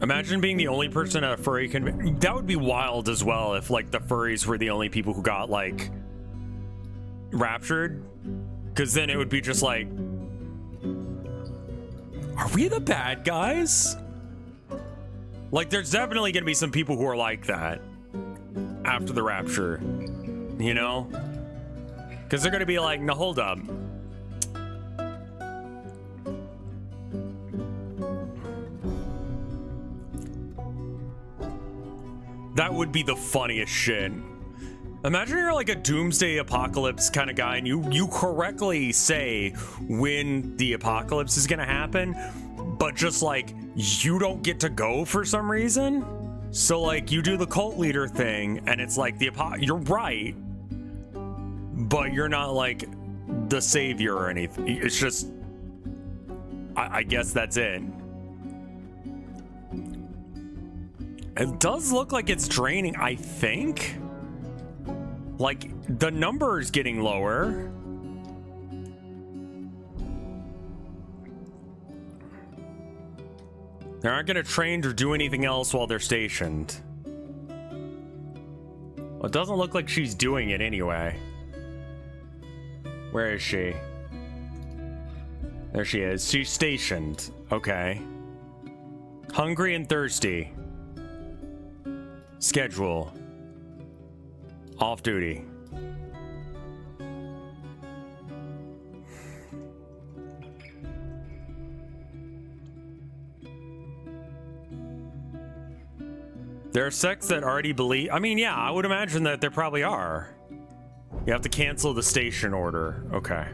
Imagine being the only person at a furry convention. That would be wild as well if, like, the furries were the only people who got, like, raptured. Because then it would be just like, are we the bad guys? Like, there's definitely going to be some people who are like that after the rapture, you know? Because they're going to be like, no, hold up. That would be the funniest shit. Imagine you're like a doomsday apocalypse kind of guy and you correctly say when the apocalypse is gonna happen, but just like you don't get to go for some reason. So like you do the cult leader thing and it's like you're right, but you're not like the savior or anything. It's just, I guess that's it. It does look like it's draining, I think. Like, the number is getting lower. They aren't going to train or do anything else while they're stationed. Well, it doesn't look like she's doing it anyway. Where is she? There she is. She's stationed. Okay. Hungry and thirsty. Schedule. Off duty. There are sects that already believe. I mean, yeah, I would imagine that there probably are. You have to cancel the station order. Okay.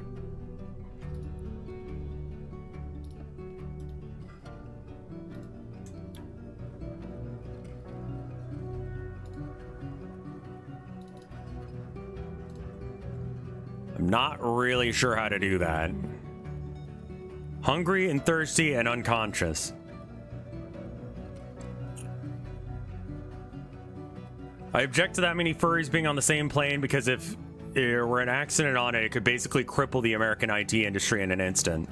I'm not really sure how to do that. Hungry and thirsty and unconscious. I object to that many furries being on the same plane because if there were an accident on it, it could basically cripple the American IT industry in an instant.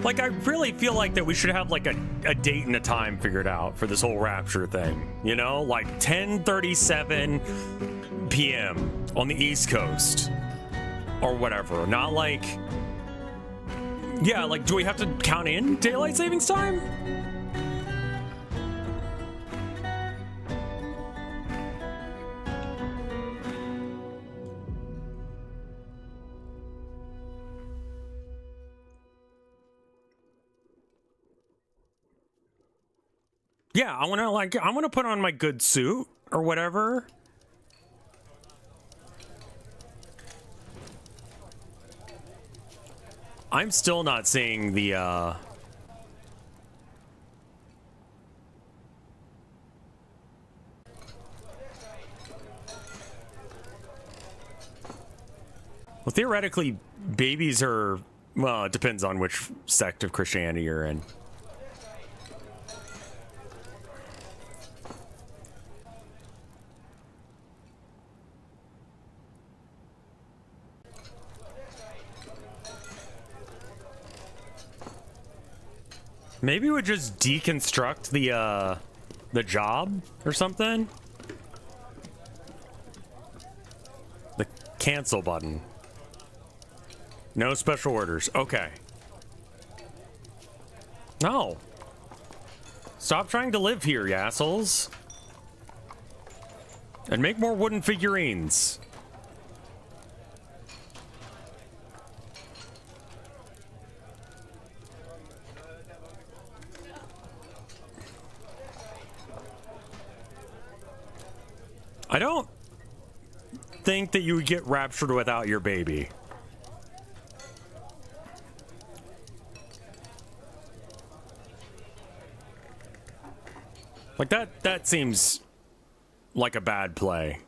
Like, I really feel like that we should have like a date and a time figured out for this whole rapture thing. You know, like 10:37 p.m. on the East Coast or whatever. Not like, yeah, like, do we have to count in daylight savings time? Yeah, I want to put on my good suit or whatever. I'm still not seeing the well, theoretically, babies are, well, it depends on which sect of Christianity you're in. Maybe we just deconstruct the job or something. The cancel button. No special orders. Okay. No. Stop trying to live here, you assholes. And make more wooden figurines. I don't think that you would get raptured without your baby. Like that seems like a bad play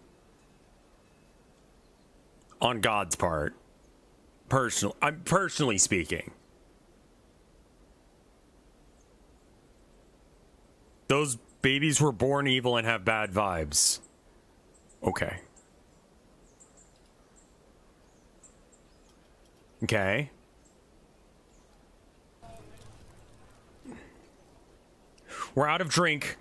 on God's part. Personally speaking. Those babies were born evil and have bad vibes. Okay. Okay. We're out of drink.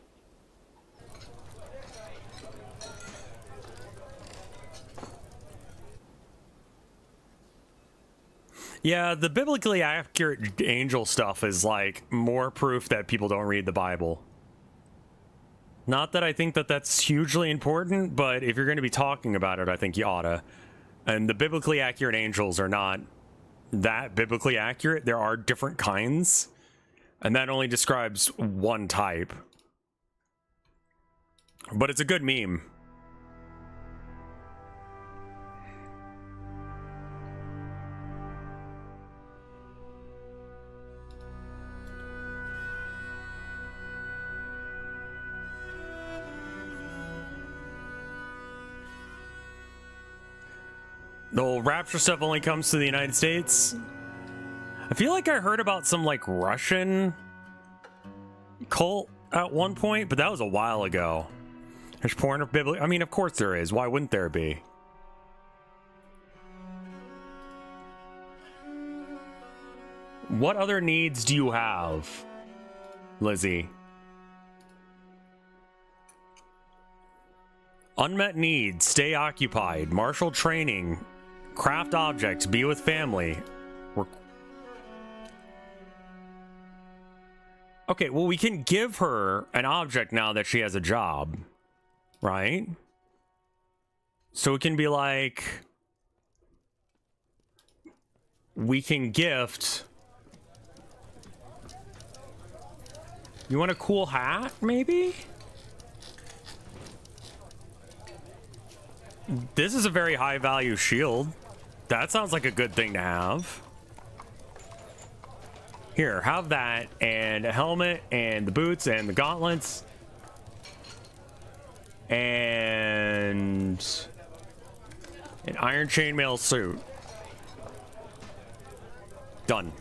Yeah, the biblically accurate angel stuff is like more proof that people don't read the Bible. Not that I think that that's hugely important, but if you're going to be talking about it, I think you oughta. And the biblically accurate angels are not that biblically accurate. There are different kinds, and that only describes one type. But it's a good meme. The whole rapture stuff only comes to the United States. I feel like I heard about some like Russian cult at one point, but that was a while ago. There's porn of biblical. I mean, of course there is. Why wouldn't there be? What other needs do you have, Lizzie? Unmet needs, stay occupied, martial training, craft objects, be with family. Okay, well, we can give her an object now that she has a job, right? So it can be like, we can gift. You want a cool hat, maybe? This is a very high value shield. That sounds like a good thing to have. Here, have that, and a helmet, and the boots, and the gauntlets. And an iron chainmail suit. Done.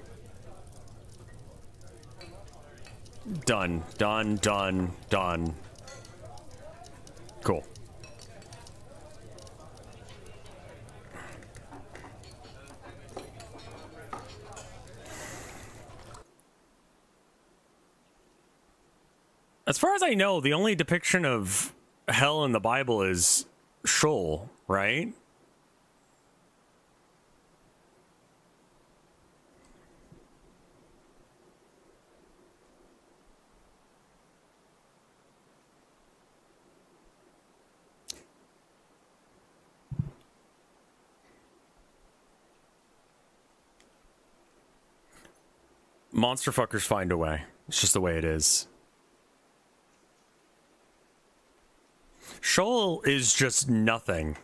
Done, done, done, done. Cool. As far as I know, the only depiction of hell in the Bible is Sheol, right? Monster fuckers find a way. It's just the way it is. Sheol is just nothing,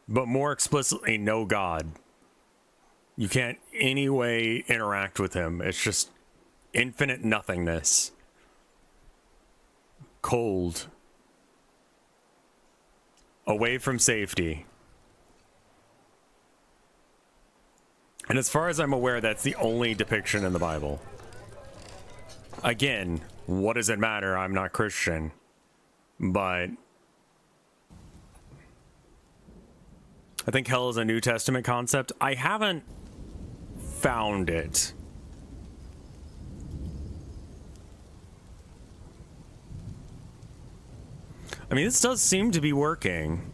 but more explicitly, no God. You can't any way interact with him. It's just infinite nothingness. Cold. Away from safety. And as far as I'm aware, that's the only depiction in the Bible. Again, what does it matter? I'm not Christian. But I think hell is a New Testament concept. I haven't found it. I mean, this does seem to be working.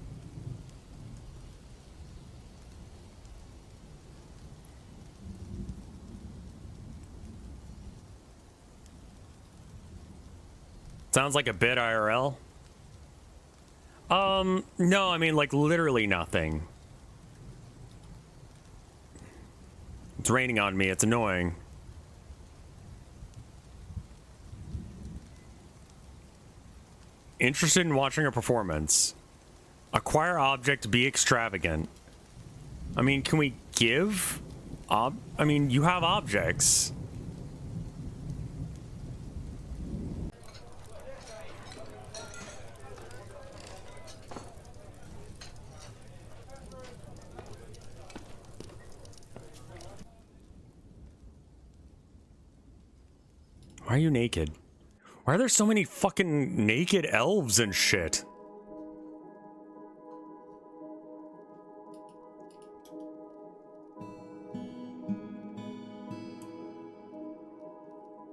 Sounds like a bit IRL. No, I mean, like, literally nothing. It's raining on me. It's annoying. Interested in watching a performance. Acquire object, be extravagant. I mean, can we give? I mean, you have objects. Why are you naked? Why are there so many fucking naked elves and shit?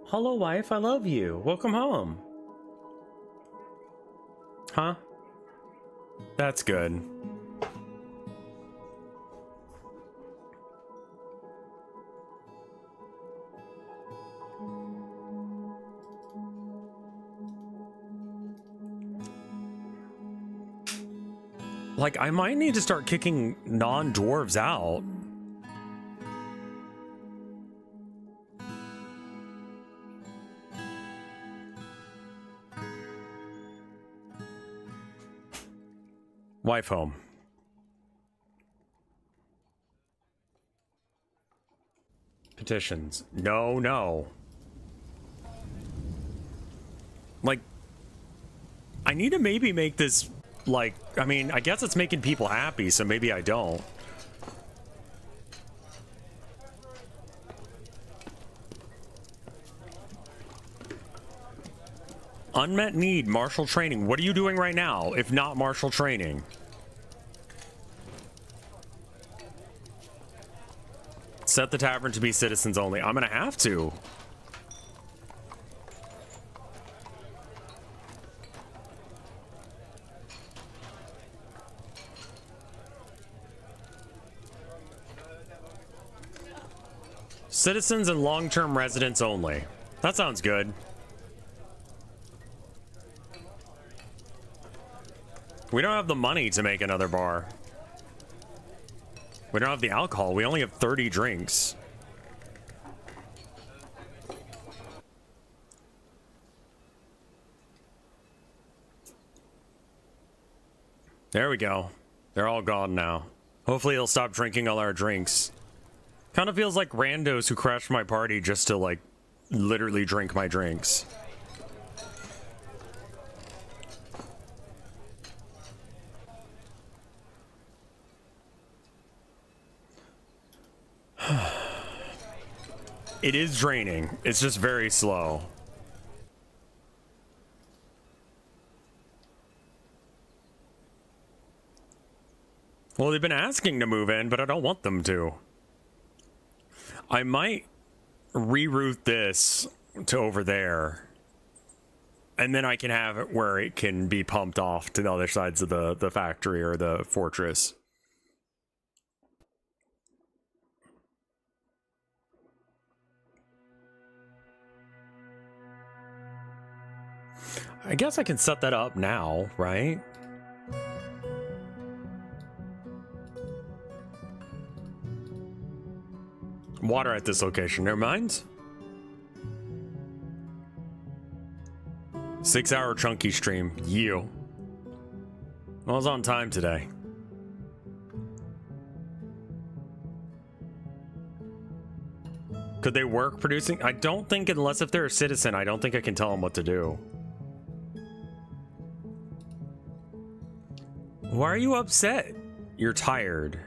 Hello, wife. I love you. Welcome home. Huh? That's good. Like, I might need to start kicking non-dwarves out. Wife home. Petitions. No, no. Like, I need to maybe make this, like, I mean, I guess it's making people happy, so maybe I don't. Unmet need, martial training. What are you doing right now, if not martial training? Set the tavern to be citizens only. I'm gonna have to. Citizens and long-term residents only. That sounds good. We don't have the money to make another bar. We don't have the alcohol. We only have 30 drinks. There we go. They're all gone now. Hopefully he'll stop drinking all our drinks. Kind of feels like randos who crashed my party just to, like, literally drink my drinks. It is draining. It's just very slow. Well, they've been asking to move in, but I don't want them to. I might reroute this to over there. And then I can have it where it can be pumped off to the other sides of the factory or the fortress. I guess I can set that up now, right? Water at this location, never mind. 6-hour chunky stream, you. I was on time today. Could they work producing? I don't think, unless if they're a citizen, I don't think I can tell them what to do. Why are you upset? You're tired.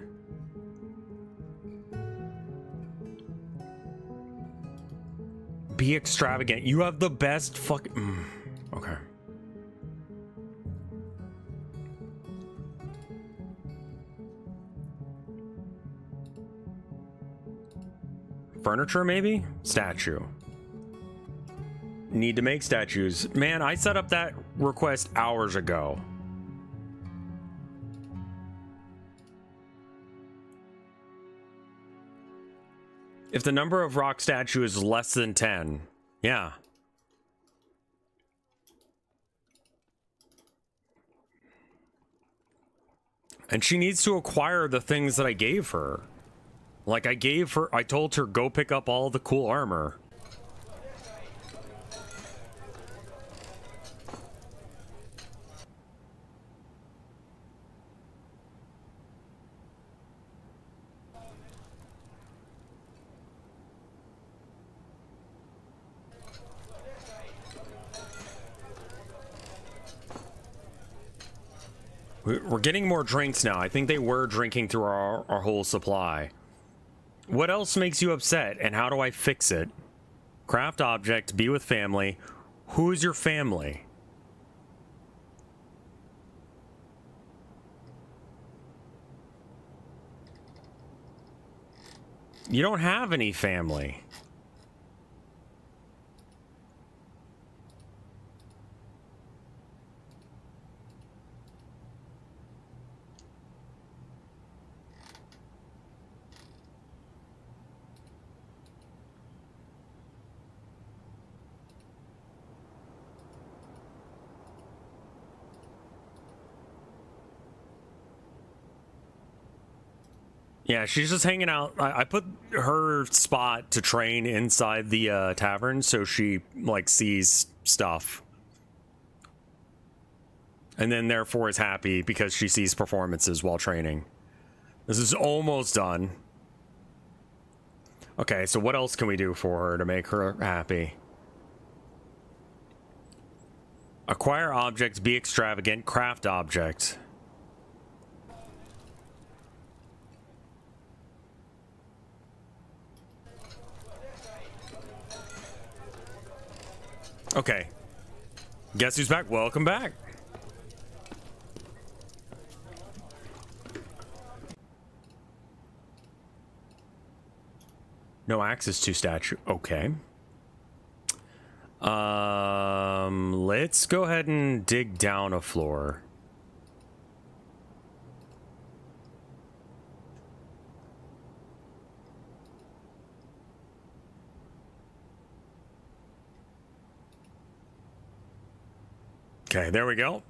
Be extravagant. You have the best fucking... Okay. Furniture, maybe? Statue. Need to make statues. Man, I set up that request hours ago. If the number of rock statues is less than 10, yeah. And she needs to acquire the things that I gave her. Like I told her, go pick up all the cool armor. We're getting more drinks now. I think they were drinking through our whole supply. What else makes you upset, and how do I fix it? Craft object, be with family. Who's your family? You don't have any family. Yeah, she's just hanging out. I put her spot to train inside the tavern, so she like sees stuff, and then therefore is happy because she sees performances while training. This is almost done. Okay, so what else can we do for her to make her happy? Acquire objects, be extravagant, craft object. Okay. Guess who's back? Welcome back. No access to statue. Okay. Let's go ahead and dig down a floor. Okay, there we go.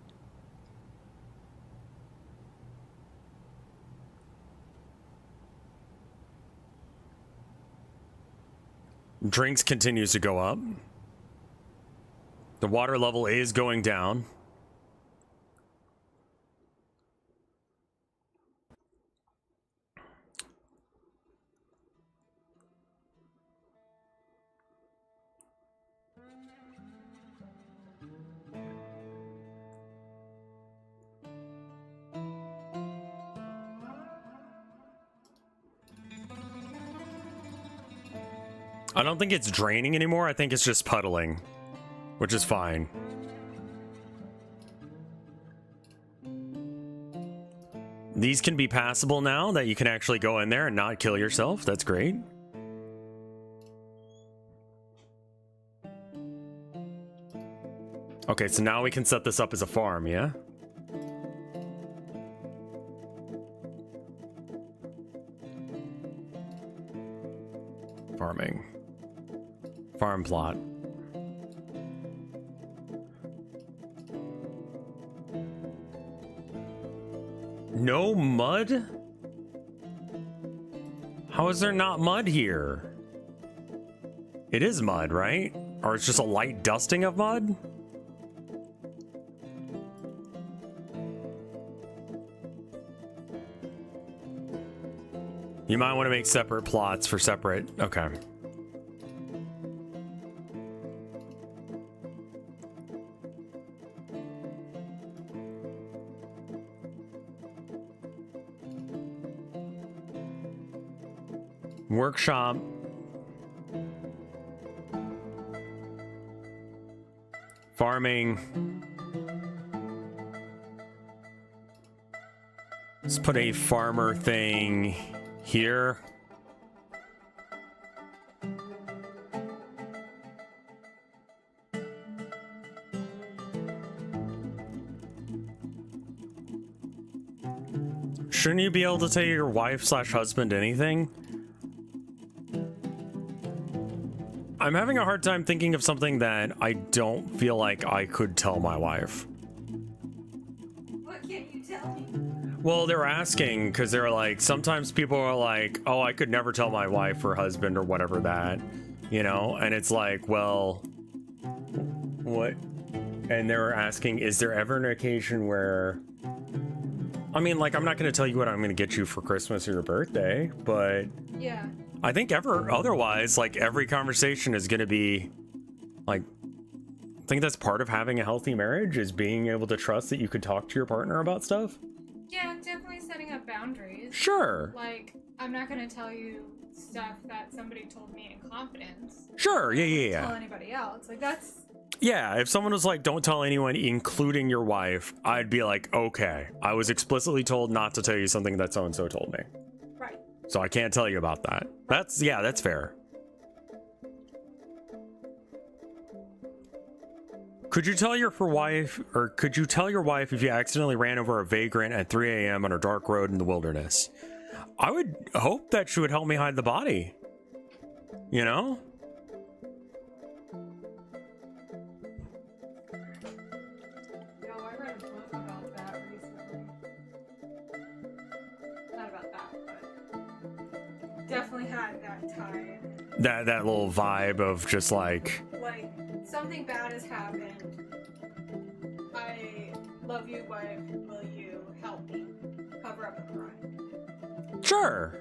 Drinks continues to go up. The water level is going down. I don't think it's draining anymore. I think it's just puddling, which is fine. These can be passable now that you can actually go in there and not kill yourself. That's great. Okay, so now we can set this up as a farm, yeah? Farming. Farm plot. No mud? How is there not mud here? It is mud, right? Or it's just a light dusting of mud? You might want to make separate plots for separate... Okay. Workshop. Farming. Let's put a farmer thing here. Shouldn't you be able to tell your wife slash husband anything? I'm having a hard time thinking of something that I don't feel like I could tell my wife. What can't you tell me? Well, they're asking because they're like, sometimes people are like, oh, I could never tell my wife or husband or whatever that, you know? And it's like, well, what? And they're asking, is there ever an occasion where, I mean, like, I'm not going to tell you what I'm going to get you for Christmas or your birthday, but Yeah. I think otherwise, like, every conversation is going to be, like, think that's part of having a healthy marriage, is being able to trust that you could talk to your partner about stuff. Yeah, definitely setting up boundaries. Sure. Like, I'm not gonna tell you stuff that somebody told me in confidence. Sure, yeah. Tell anybody else. Like, that's... Yeah, if someone was like, don't tell anyone, including your wife, I'd be like, okay, I was explicitly told not to tell you something that so-and-so told me. Right. So I can't tell you about that. That's fair. Could you tell your wife if you accidentally ran over a vagrant at 3 a.m. on a dark road in the wilderness? I would hope that she would help me hide the body. You know? Yo, I read a book about that recently. Not about that, but definitely had that tie. That little vibe of just like something bad has happened. I love you, but will you help me cover up the crime? Sure.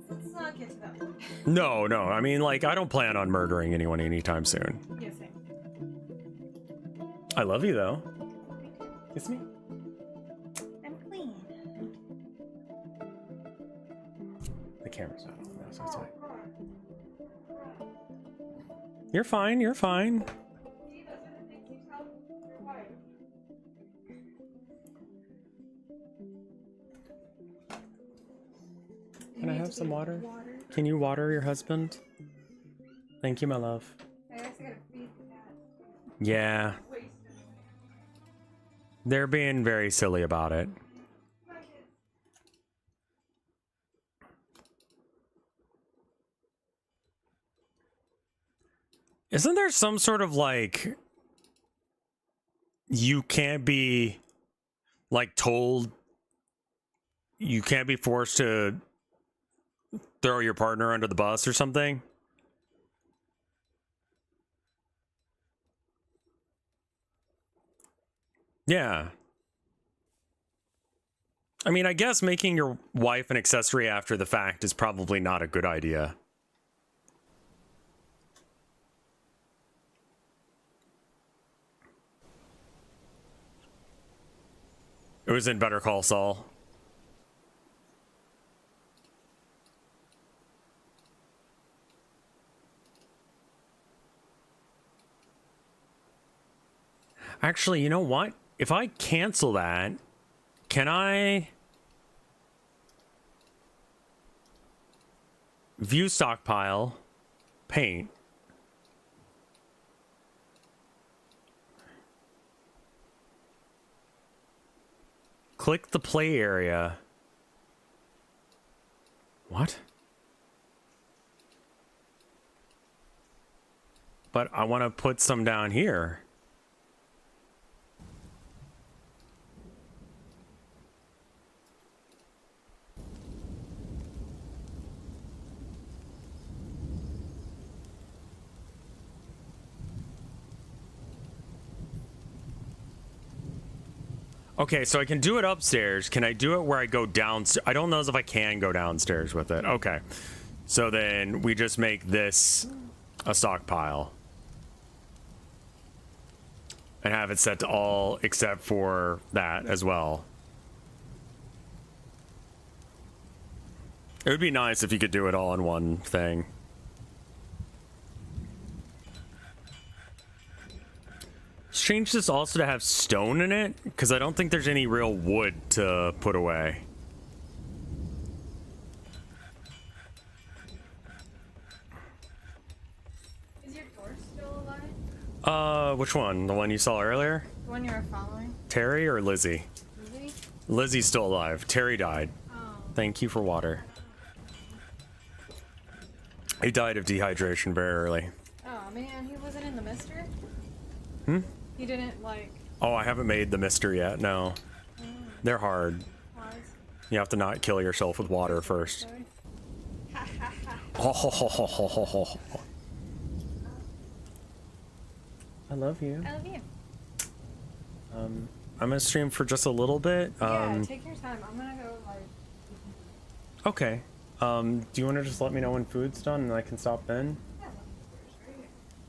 Let's not get to that point. No. I mean, like, I don't plan on murdering anyone anytime soon. Yeah, same. I love you, though. Kiss me. I'm clean. The camera's not on now, so it's fine. You're fine. You're fine. Can I have some water? Can you water your husband? Thank you, my love. I actually gotta feed the cat. Yeah. They're being very silly about it. Isn't there some sort of like, you can't be like told, you can't be forced to throw your partner under the bus or something? Yeah. I mean, I guess making your wife an accessory after the fact is probably not a good idea. It was in Better Call Saul. Actually, you know what? If I cancel that, can I view stockpile, paint? Click the play area. What? But I want to put some down here. Okay, so I can do it upstairs. Can I do it where I go downstairs? I don't know if I can go downstairs with it. Okay. So then we just make this a stockpile. And have it set to all except for that as well. It would be nice if you could do it all in one thing. Let's change this also to have stone in it, because I don't think there's any real wood to put away. Is your Dwarf still alive? Which one? The one you saw earlier? The one you were following? Terry or Lizzie? Lizzie? Lizzie's still alive. Terry died. Oh. Thank you for water. He died of dehydration very early. Oh man, he wasn't in the mister? Hmm? He didn't like... Oh, I haven't made the mister yet, no. They're hard. Pause. You have to not kill yourself with water first. I love you. I love you. I'm gonna stream for just a little bit. Yeah, take your time. I'm gonna go like... Okay. Do you want to just let me know when food's done and I can stop in? Yeah, right here.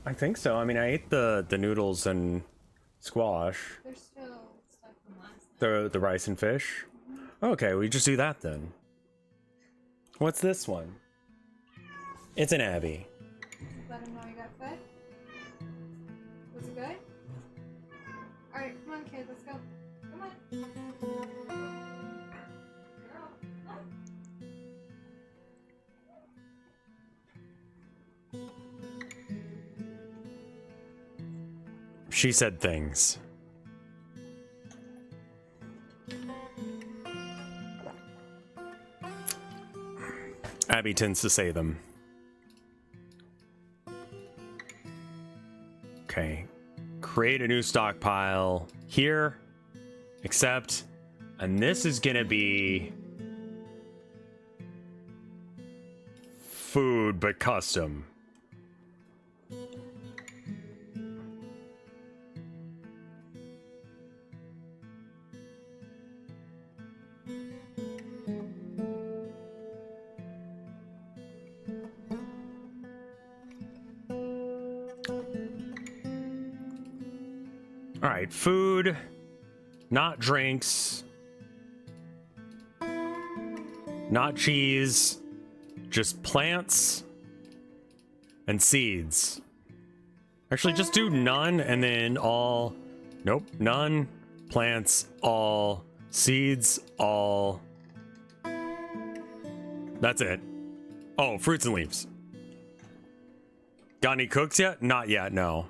I think so. I mean, I ate the noodles and squash. There's still stuff from last night. The rice and fish? Okay, we just do that then. What's this one? It's an Abby. Let him know you got fed. Was it good? Alright, come on, kid, let's go. Come on. Girl, come on. She said things. Abby tends to say them. Okay. Create a new stockpile here. Accept. And this is gonna be food, but custom. All right, food, not drinks, not cheese, just plants and seeds. Actually, just do none and then all. Nope, none, plants, all, seeds, all. That's it. Oh, fruits and leaves. Got any cooks yet? Not yet, no.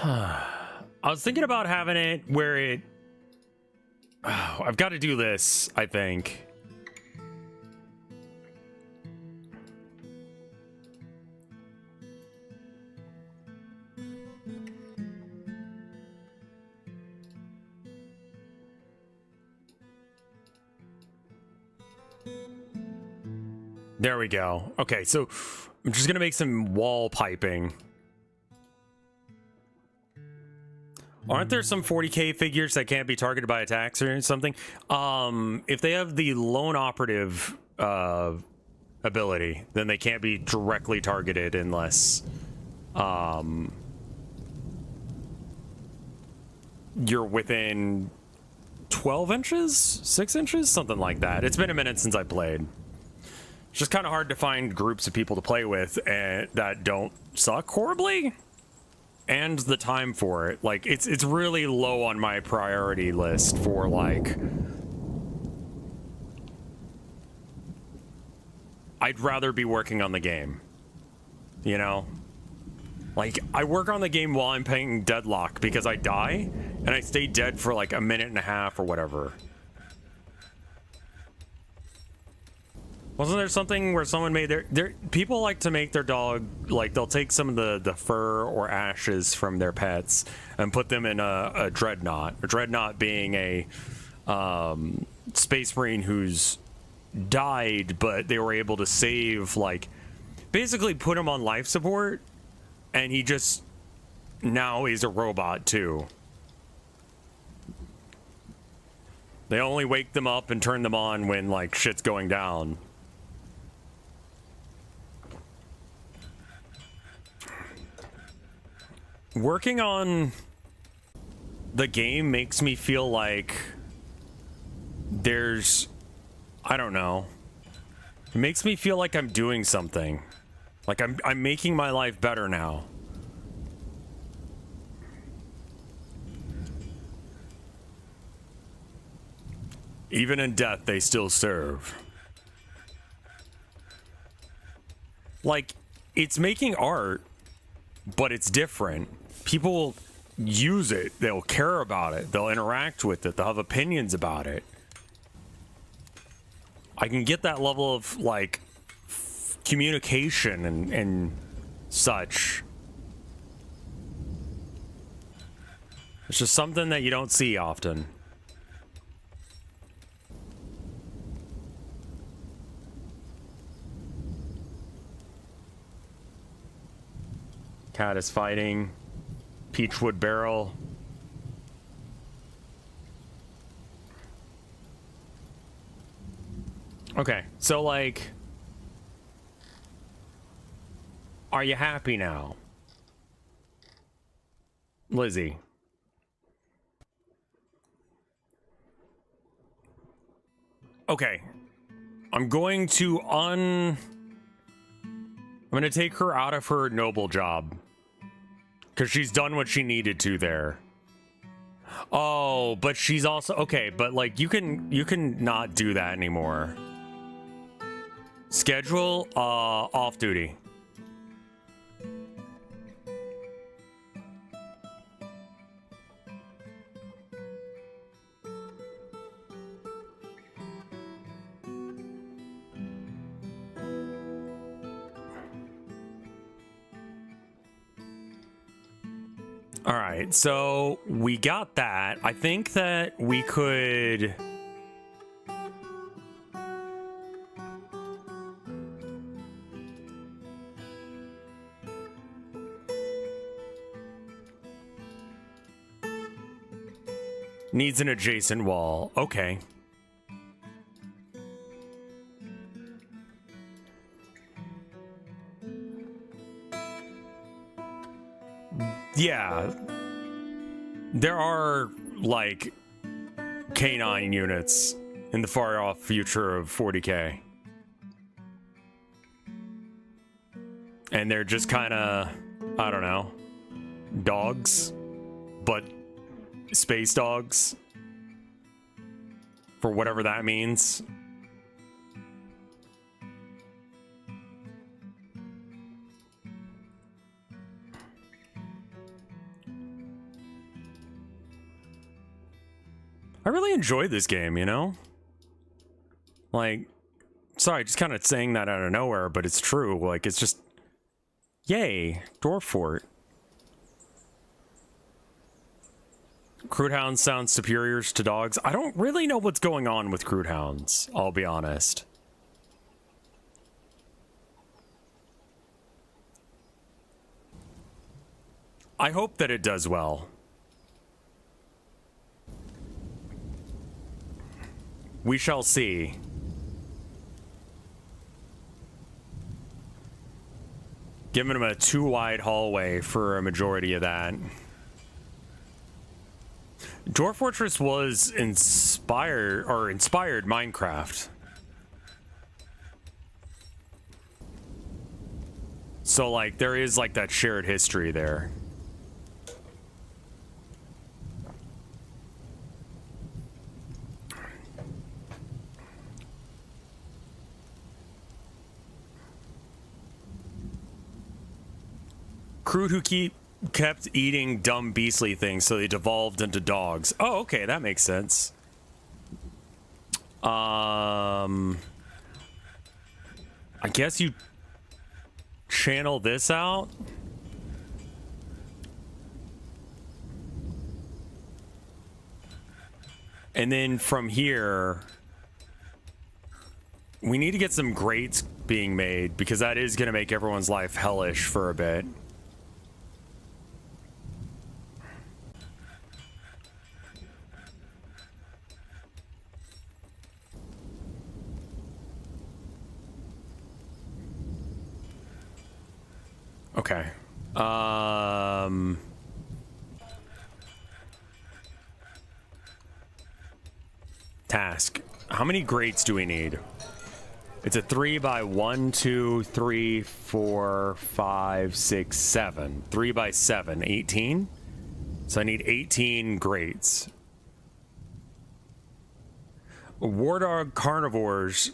I was thinking about having it where it... Oh, I've got to do this, I think. There we go. Okay, so I'm just going to make some wall piping. Aren't there some 40k figures that can't be targeted by attacks or something? If they have the lone operative ability, then they can't be directly targeted unless you're within 12 inches, 6 inches, something like that. It's been a minute since I played. It's just kind of hard to find groups of people to play with and that don't suck horribly. And the time for it, like it's really low on my priority list for like I'd rather be working on the game, you know, like I work on the game while I'm playing Deadlock because I die and I stay dead for like a minute and a half or whatever. Wasn't there something where someone made their people like to make their dog, like they'll take some of the fur or ashes from their pets and put them in a dreadnought. A dreadnought being a space marine who's died, but they were able to save, like basically put him on life support, and he just now he's a robot too. They only wake them up and turn them on when like shit's going down. Working on the game makes me feel like there's, I don't know. It makes me feel like I'm doing something. Like I'm making my life better now. Even in death, they still serve. Like, it's making art, but it's different. People use it, they'll care about it, they'll interact with it, they'll have opinions about it. I can get that level of like communication and such It's just something that you don't see often. Cat is fighting. Peachwood barrel. Okay, so like, are you happy now, Lizzie? Okay, I'm going to take her out of her noble job because she's done what she needed to there. Oh, but she's also okay, but like you can not do that anymore. Schedule off duty. All right, so we got that. I think that we could needs an adjacent wall. Okay. Yeah. There are, like, canine units in the far off future of 40K. And they're just kind of, I don't know, dogs, but space dogs, for whatever that means. I really enjoyed this game, you know? Like, sorry, just kind of saying that out of nowhere, but it's true. Like, it's just, yay, Dwarf Fort. Crude hounds sound superior to dogs. I don't really know what's going on with crude hounds, I'll be honest. I hope that it does well. We shall see. Giving him a too wide hallway for a majority of that. Dwarf Fortress was inspired Minecraft. So like there is like that shared history there. Crude who kept eating dumb beastly things, so they devolved into dogs. Oh, okay, that makes sense. I guess you channel this out. And then from here, we need to get some grates being made, because that is going to make everyone's life hellish for a bit. Okay. Task. How many grates do we need? It's a 3 by 1, 2, 3, 4, 5, 6, 7. 3 by 7. 18? So I need 18 grates. War dog carnivores.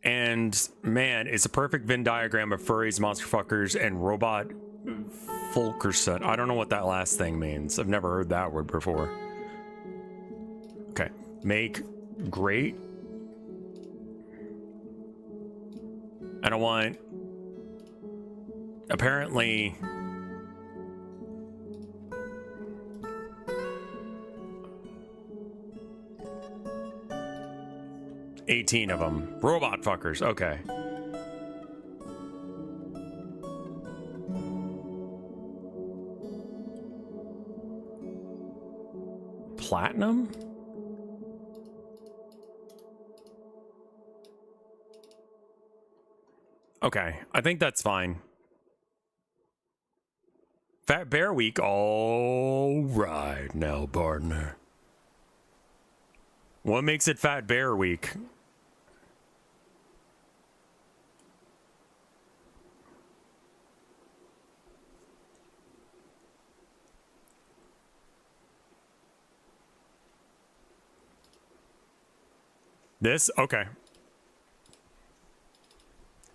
And man, it's a perfect Venn diagram of furries, monster fuckers, and robot Fulkerson. I don't know what that last thing means. I've never heard that word before. Okay. Make great. And I want, apparently, 18 of them. Robot fuckers. Okay. Platinum? Okay, I think that's fine. Fat Bear Week. All right now, partner. What makes it Fat Bear Week? This? Okay.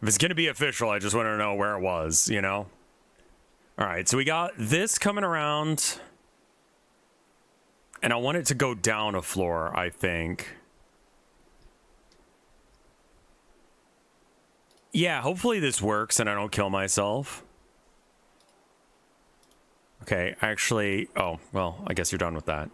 If it's going to be official, I just want to know where it was, you know? All right, so we got this coming around. And I want it to go down a floor, I think. Yeah, hopefully this works and I don't kill myself. Okay, actually... Oh, well, I guess you're done with that.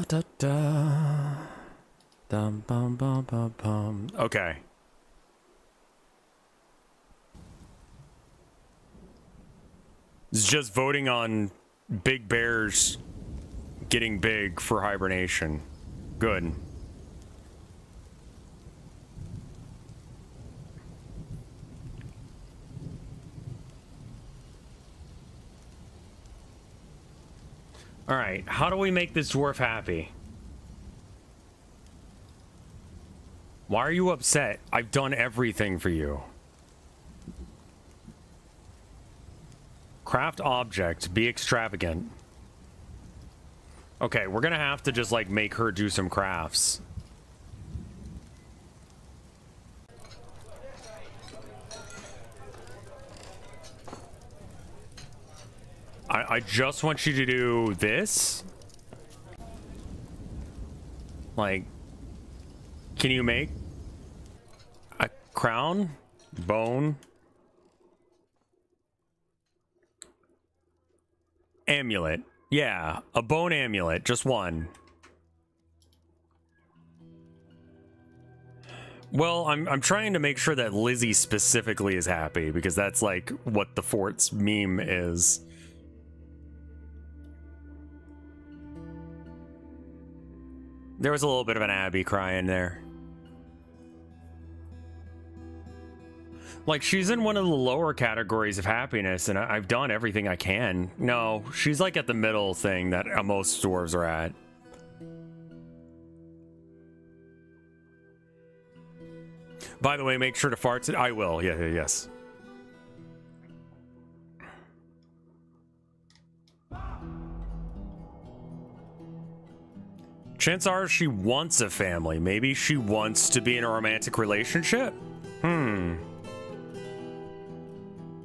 Da, da. Dum, bum, bum, bum, bum. Okay. It's just voting on big bears getting big for hibernation. Good. All right, how do we make this dwarf happy? Why are you upset? I've done everything for you. Craft object, be extravagant. Okay, we're gonna have to just like make her do some crafts. I just want you to do this. Like, can you make a crown? Bone? Amulet. Yeah, a bone amulet, just one. Well, I'm trying to make sure that Lizzie specifically is happy, because that's like what the fort's meme is. There was a little bit of an Abby crying there. Like, she's in one of the lower categories of happiness, and I've done everything I can. No, she's like at the middle thing that most dwarves are at. By the way, make sure to fart. I will. Yeah, yes. Chances are she wants a family. Maybe she wants to be in a romantic relationship?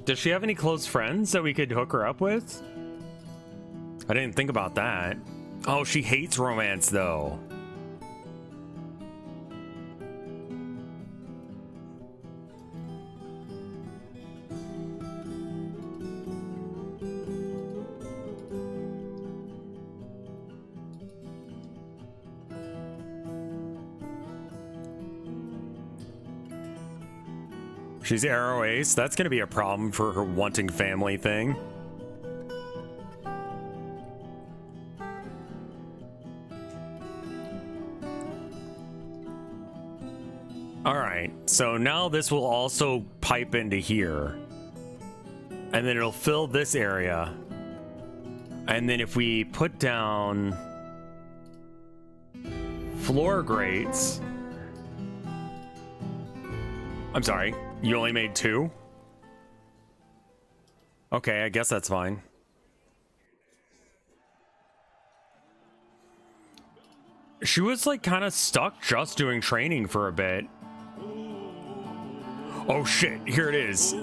Does she have any close friends that we could hook her up with? I didn't think about that. Oh, she hates romance, though. She's arrow ace. That's going to be a problem for her wanting family thing. All right. So now this will also pipe into here. And then it'll fill this area. And then if we put down floor grates... I'm sorry. You only made 2? Okay, I guess that's fine. She was like kind of stuck just doing training for a bit. Oh shit, here it is.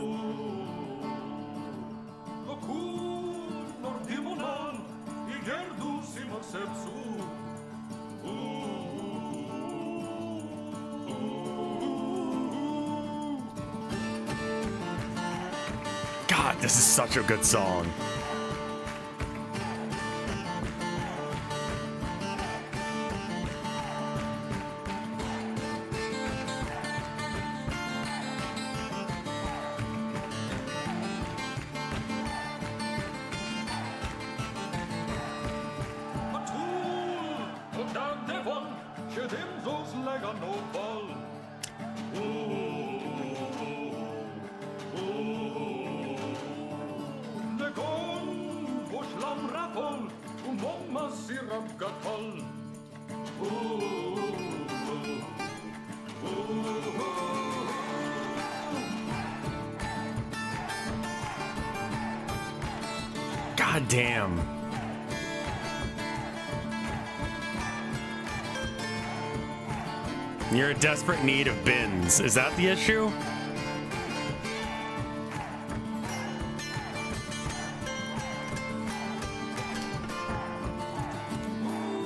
God, this is such a good song. God damn. You're in desperate need of bins. Is that the issue?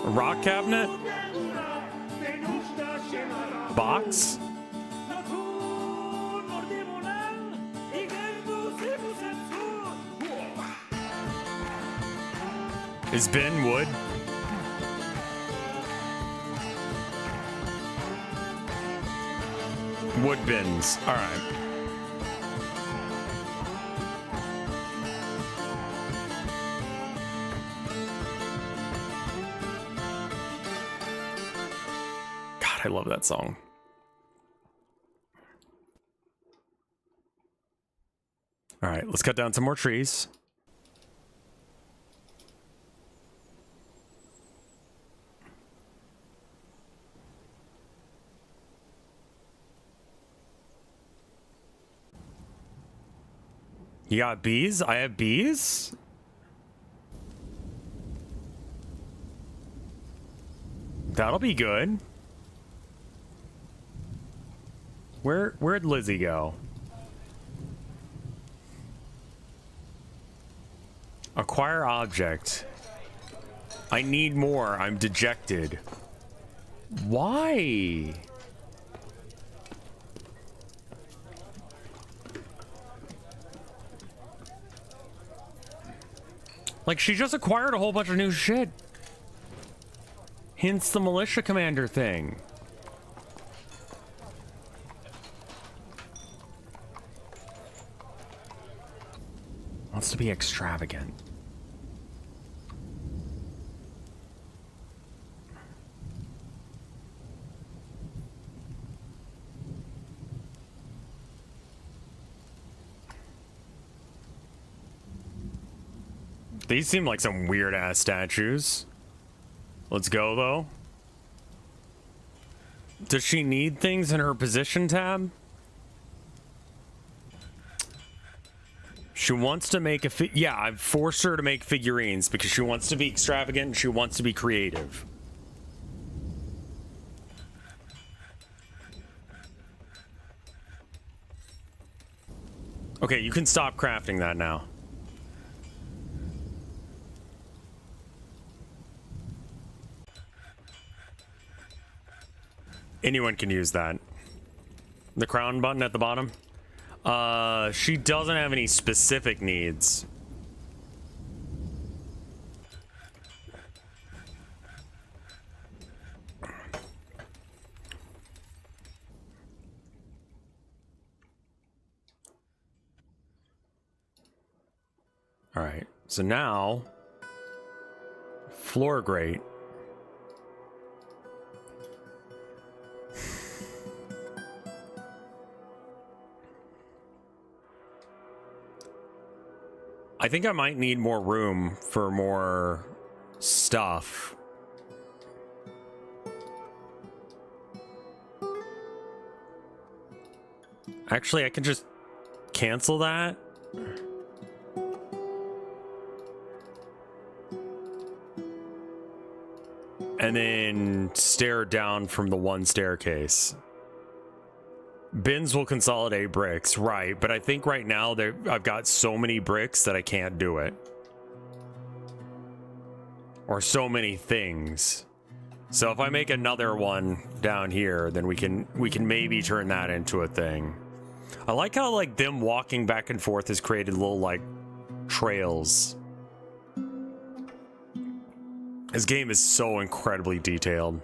A rock cabinet? Box? Is bin wood? Wood bins. All right. God, I love that song. All right, let's cut down some more trees. You got bees? I have bees? That'll be good. Where'd Lizzie go? Acquire object. I need more. I'm dejected. Why? Like, she just acquired a whole bunch of new shit. Hence the militia commander thing. Wants to be extravagant. These seem like some weird-ass statues. Let's go, though. Does she need things in her position tab? She wants to make a yeah, I've forced her to make figurines because she wants to be extravagant and she wants to be creative. Okay, you can stop crafting that now. Anyone can use that. The crown button at the bottom. She doesn't have any specific needs. All right, so now floor grate. I think I might need more room for more stuff. Actually, I can just cancel that. And then stare down from the one staircase. Bins will consolidate bricks, right? But I think right now I've got so many bricks that I can't do it. Or so many things. So if I make another one down here, then we can maybe turn that into a thing. I like how like them walking back and forth has created little like trails. This game is so incredibly detailed.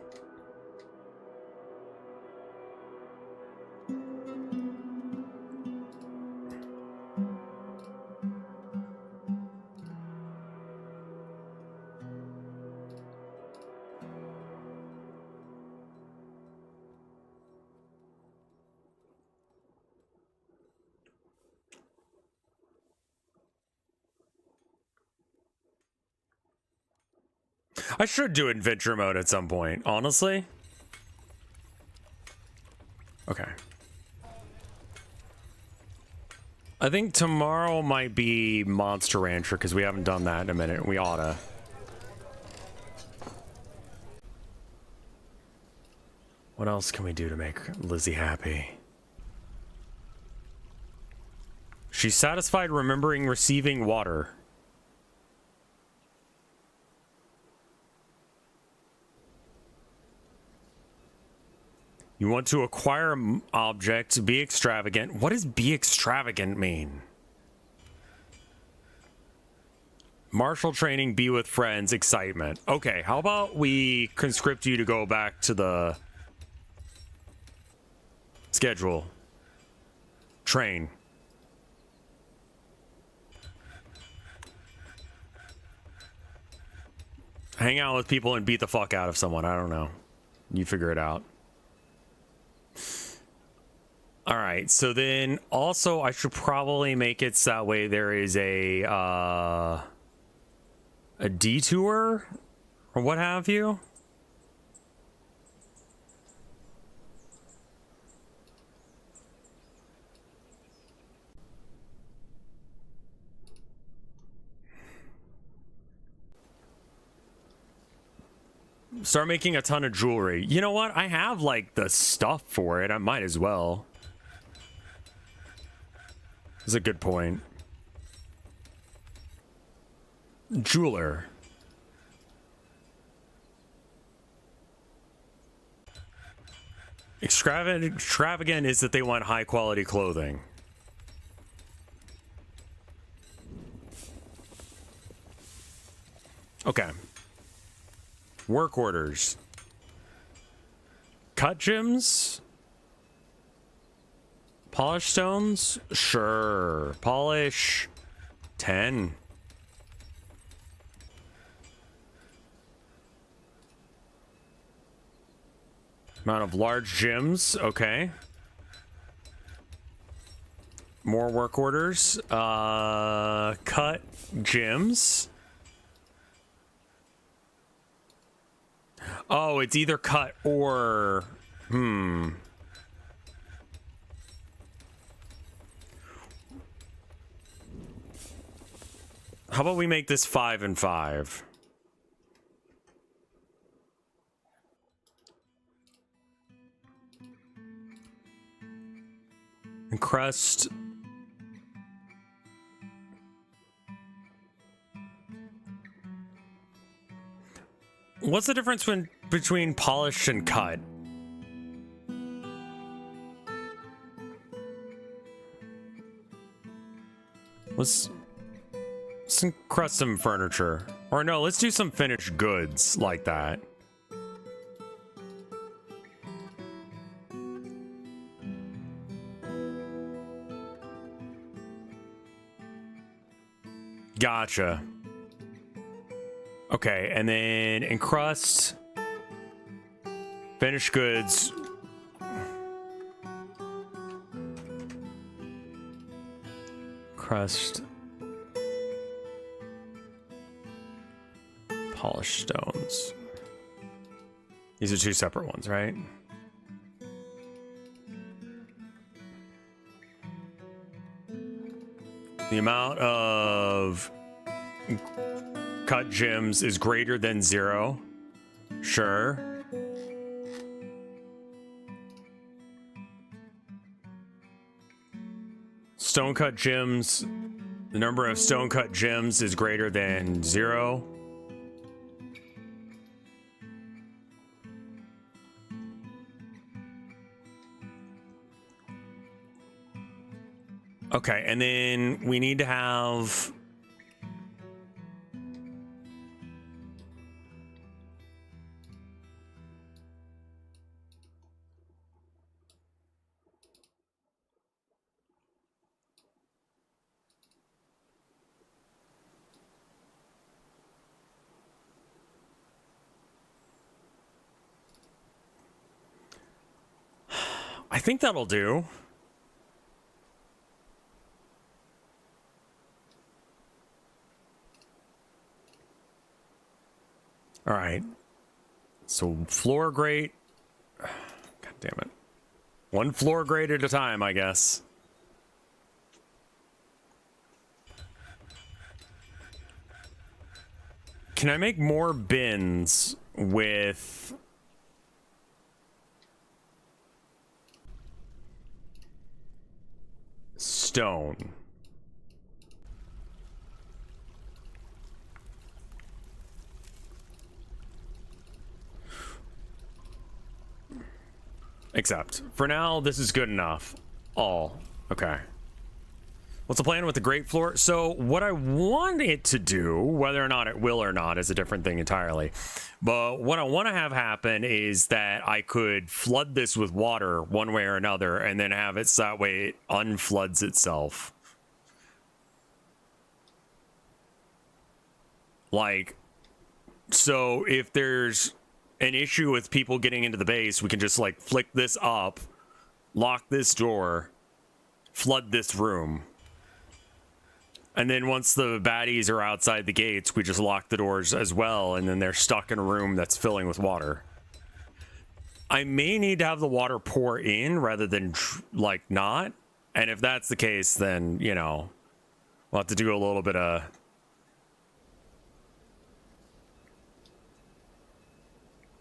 I should do adventure mode at some point, honestly. Okay. I think tomorrow might be Monster Rancher because we haven't done that in a minute. We oughta. What else can we do to make Lizzie happy? She's satisfied remembering receiving water. You want to acquire an object, be extravagant. What does be extravagant mean? Martial training, be with friends, excitement. Okay, how about we conscript you to go back to the schedule. Train. Hang out with people and beat the fuck out of someone. I don't know. You figure it out. All right, so then also I should probably make it so that way there is a detour or what have you. Start making a ton of jewelry. You know what? I have like the stuff for it. I might as well. That's a good point. Jeweler. Extravagant is that they want high quality clothing. Okay. Work orders. Cut gems. Polish stones? Sure. Polish 10. Amount of large gems. Okay. More work orders. Cut gems. Oh, it's either cut or... How about we make this 5 and 5? And crust. What's the difference between polished and cut? Let's encrust some furniture. Or no, let's do some finished goods like that. Gotcha. Okay, and then encrust, finished goods. Crust. Polished stones. These are two separate ones, right? The amount of cut gems is greater than 0. Sure. Stone cut gems. The number of stone cut gems is greater than 0. Okay, and then we need to have... I think that'll do. All right. So floor grate. God damn it. One floor grate at a time, I guess. Can I make more bins with... stone? Except, for now, this is good enough. All. Okay. What's the plan with the great floor? So, what I want it to do, whether or not it will or not, is a different thing entirely. But what I want to have happen is that I could flood this with water one way or another, and then have it so that way it unfloods itself. Like, so if there's an issue with people getting into the base, we can just like flick this up, lock this door, flood this room. And then once the baddies are outside the gates, we just lock the doors as well, and then they're stuck in a room that's filling with water. I may need to have the water pour in rather than, like, not. And if that's the case, then, you know, we'll have to do a little bit of...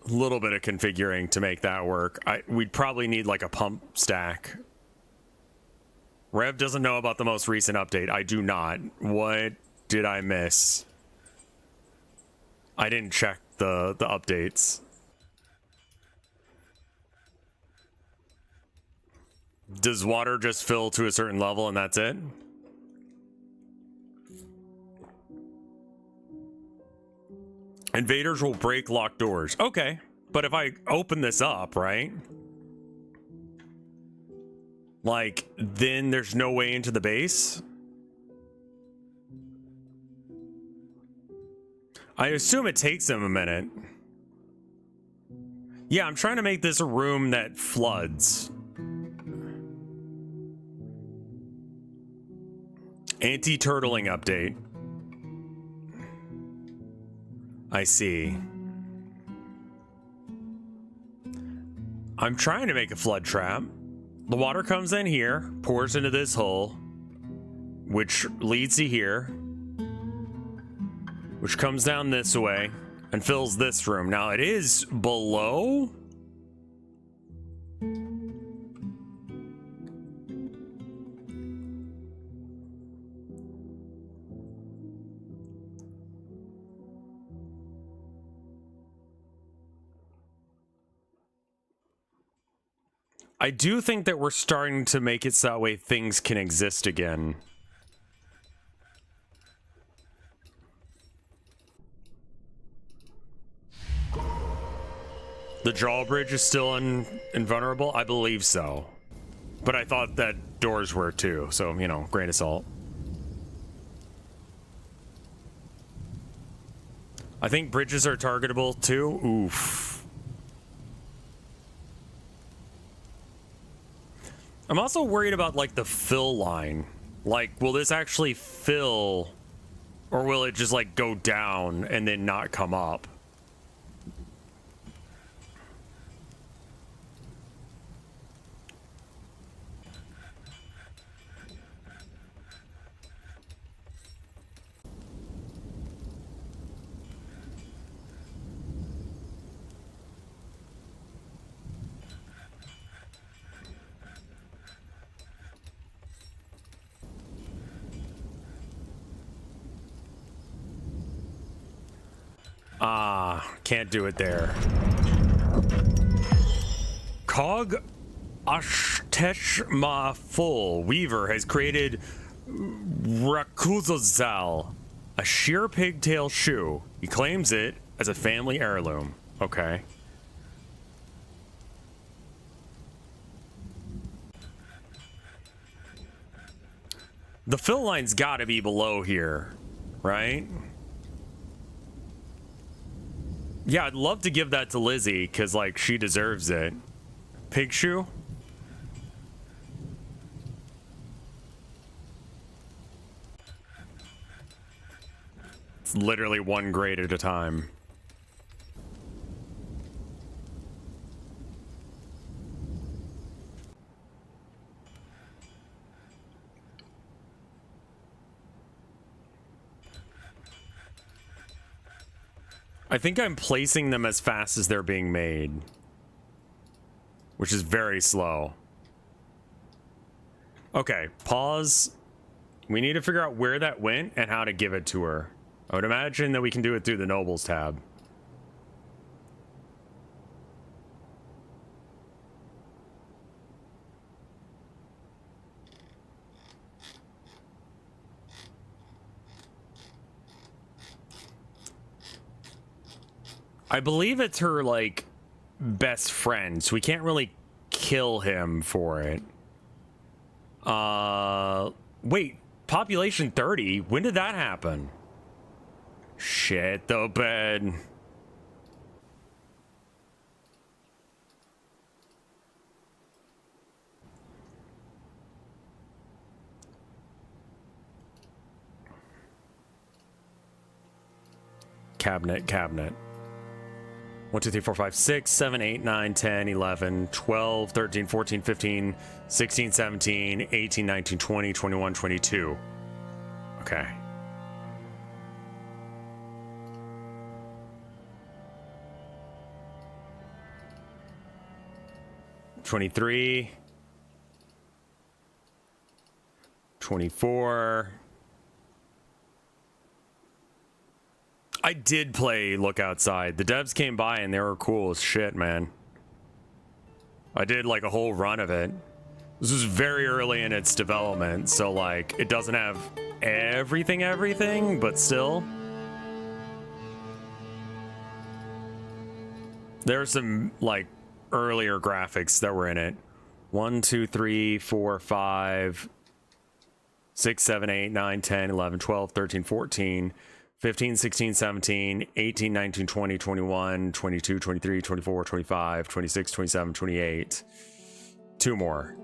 configuring to make that work. We'd probably need, like, a pump stack. Rev doesn't know about the most recent update. I do not. What did I miss? I didn't check the updates. Does water just fill to a certain level and that's it? Invaders will break locked doors. Okay, but if I open this up, right? Like, then there's no way into the base? I assume it takes him a minute. Yeah, I'm trying to make this a room that floods. Anti-turtling update. I see. I'm trying to make a flood trap. The water comes in here, pours into this hole, which leads to here, which comes down this way and fills this room. Now it is below. I do think that we're starting to make it so that way things can exist again. The drawbridge is still invulnerable? I believe so. But I thought that doors were too, so, you know, grain of salt. I think bridges are targetable too. Oof. I'm also worried about, like, the fill line. Like, will this actually fill, or will it just, like, go down and then not come up? Ah, can't do it there. Cog Ashtesh Ma Full Weaver has created Rakuzazal, a sheer pigtail shoe. He claims it as a family heirloom. Okay. The fill line's gotta be below here, right? Yeah, I'd love to give that to Lizzie, because, like, she deserves it. Pig shoe? It's literally one grade at a time. I think I'm placing them as fast as they're being made, which is very slow. Okay, pause. We need to figure out where that went and how to give it to her. I would imagine that we can do it through the Nobles tab. I believe it's her, like, best friend, so we can't really kill him for it. Wait, population 30? When did that happen? Shit, the bed. Cabinet. 1, 2, 3, 4, 5, 6, 7, 8, 9, 10, 11, 12, 13, 14, 15, 16, 17, 18, 19, 20, 21, 22. Okay. $23, $24. I did play Look Outside. The devs came by and they were cool as shit, man. I did like a whole run of it. This was very early in its development, so like it doesn't have everything, but still. There are some like earlier graphics that were in it. 1, 2, 3, 4, 5, 6, 7, 8, 9, 10, 11, 12, 13, 14, 15, 16, 17, 18, 19, 20, 21, 22, 23, 24, 25, 26, 27, 28. 2 more.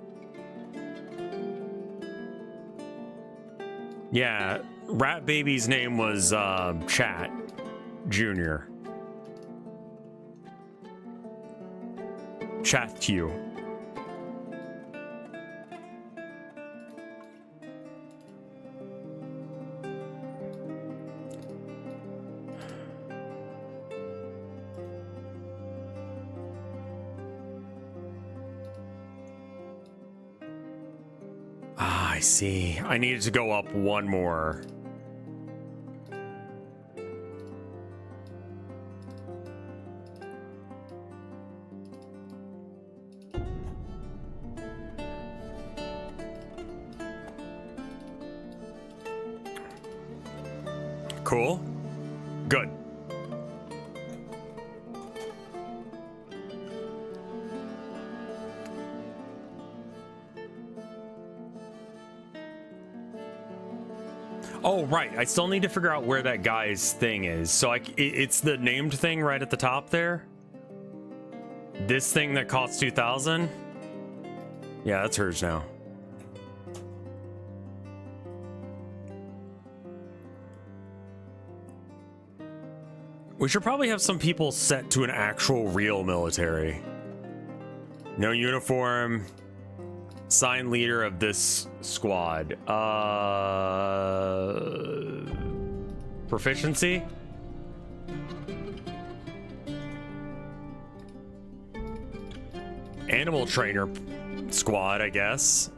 Yeah, Rat Baby's name was Chat Jr. Chathew. Ah, I see. I needed to go up one more. Cool. Good. Oh, right. I still need to figure out where that guy's thing is. So it's the named thing right at the top there. This thing that costs 2,000. Yeah, that's hers now. We should probably have some people set to an actual real military. No uniform. Sign leader of this squad. Proficiency? Animal trainer squad, I guess.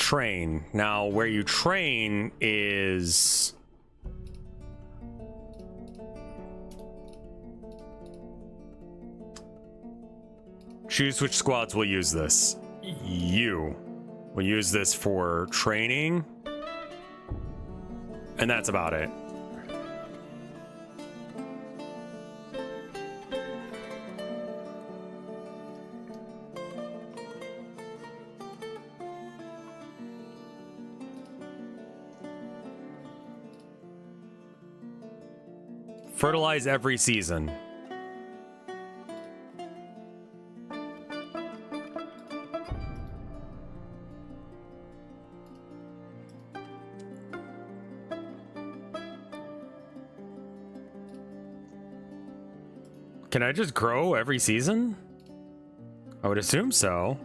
train. Now, where you train is... choose which squads will use this. You will use this for training. And that's about it. Fertilize every season. Can I just grow every season? I would assume so.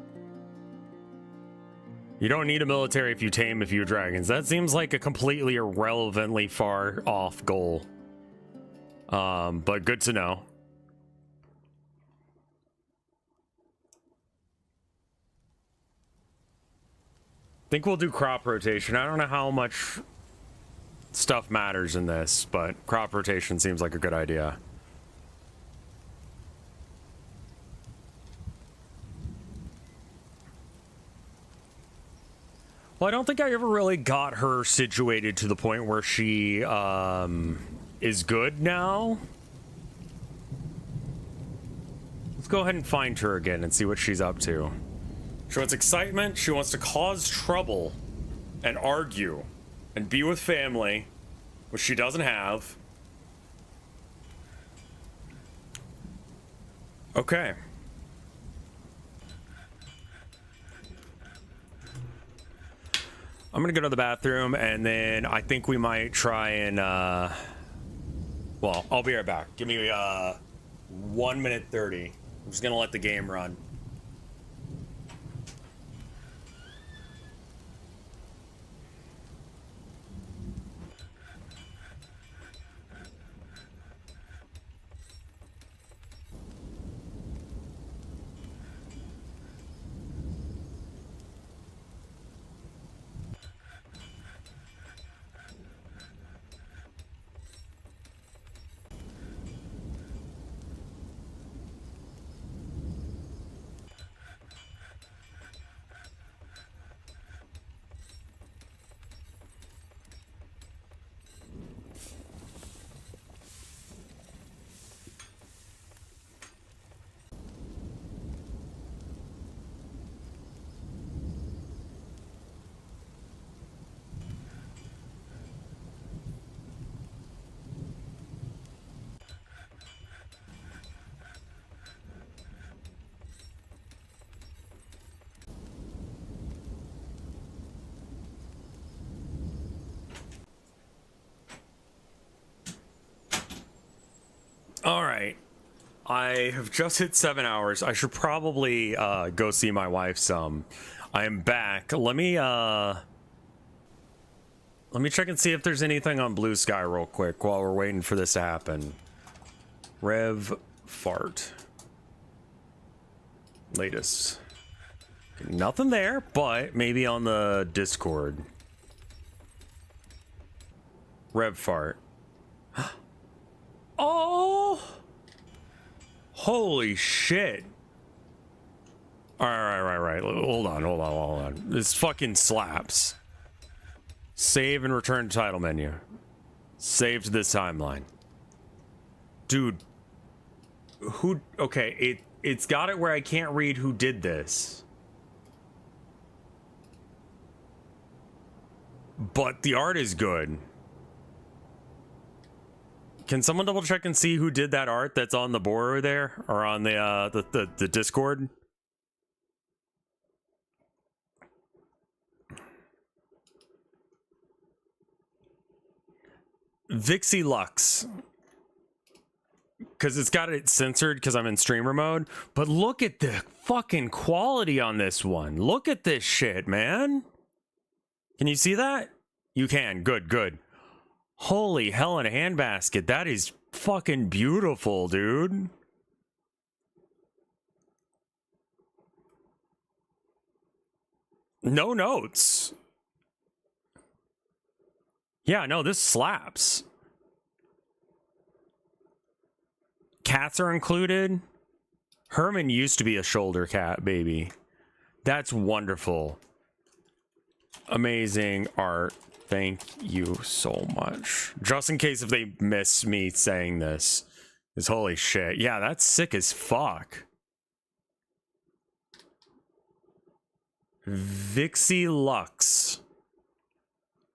You don't need a military if you tame a few dragons. That seems like a completely irrelevantly far off goal. But good to know. I think we'll do crop rotation. I don't know how much stuff matters in this, but crop rotation seems like a good idea. Well, I don't think I ever really got her situated to the point where she, is good now. Let's go ahead and find her again and see what she's up to. She wants excitement. She wants to cause trouble and argue and be with family, which she doesn't have. Okay. I'm gonna go to the bathroom, and then I think we might try and, well, I'll be right back. Give me, 1 minute 30. I'm just gonna let the game run. All right. I have just hit 7 hours. I should probably go see my wife some. I am back. Let me check and see if there's anything on Blue Sky real quick while we're waiting for this to happen. Rev fart. Latest. Nothing there, but maybe on the Discord. Rev fart. Oh! Holy shit. Alright. Hold on. This fucking slaps. Save and return to title menu. Save to this timeline. Dude. Who... Okay, it's got it where I can't read who did this. But the art is good. Can someone double check and see who did that art that's on the board there, or on the Discord? Vixie Lux, because it's got it censored because I'm in streamer mode. But look at the fucking quality on this one. Look at this shit, man. Can you see that? You can. Good. Holy hell in a handbasket. That is fucking beautiful, dude. No notes. Yeah, no, this slaps. Cats are included. Herman used to be a shoulder cat baby. That's wonderful. Amazing art. Thank you so much. Just in case if they miss me saying this. Is holy shit. Yeah, that's sick as fuck. Vixie Lux.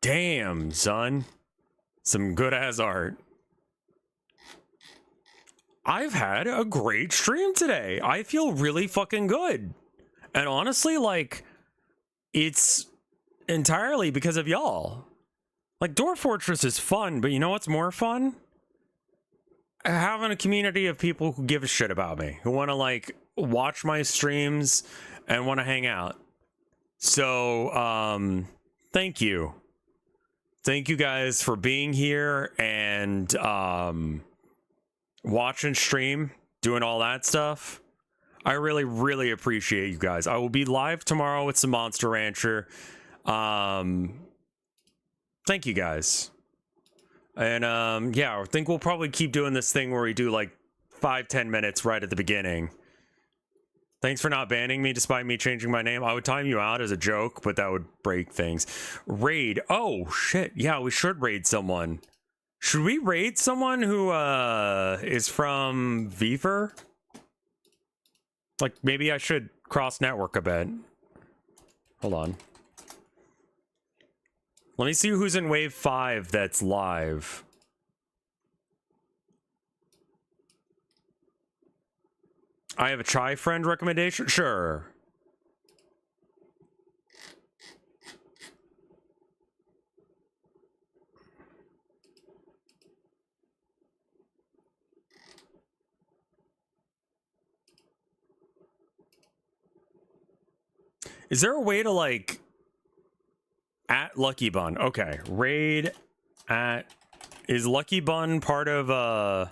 Damn, son. Some good ass art. I've had a great stream today. I feel really fucking good. And honestly, like, it's entirely because of y'all. Like, Dwarf Fortress is fun, but you know what's more fun? Having a community of people who give a shit about me, who want to, like, watch my streams and want to hang out. So, thank you. Thank you guys for being here and, watching stream, doing all that stuff. I really, really appreciate you guys. I will be live tomorrow with some Monster Rancher. Thank you guys. And yeah, I think we'll probably keep doing this thing where we do like 5-10 minutes right at the beginning. Thanks for not banning me despite me changing my name. I would time you out as a joke, but that would break things. Raid. Oh shit. Yeah, we should raid someone. Should we raid someone who is from Viver? Like, maybe I should cross network a bit. Hold on. Let me see who's in wave 5 that's live. I have a chai friend recommendation? Sure. Is there a way to, like, at Lucky Bun? Okay, raid at... Is Lucky Bun part of,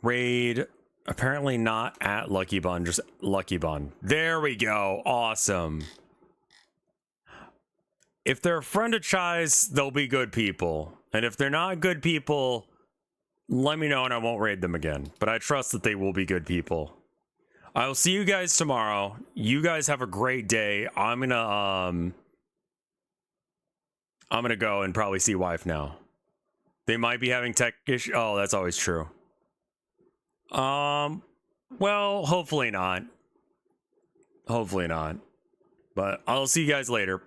raid... Apparently not at Lucky Bun, just Lucky Bun. There we go. Awesome. If they're a friend of Chai's, they'll be good people. And if they're not good people, let me know and I won't raid them again. But I trust that they will be good people. I will see you guys tomorrow. You guys have a great day. I'm gonna go and probably see wife now. They might be having tech issues. Oh, that's always true. Well, hopefully not. Hopefully not. But I'll see you guys later.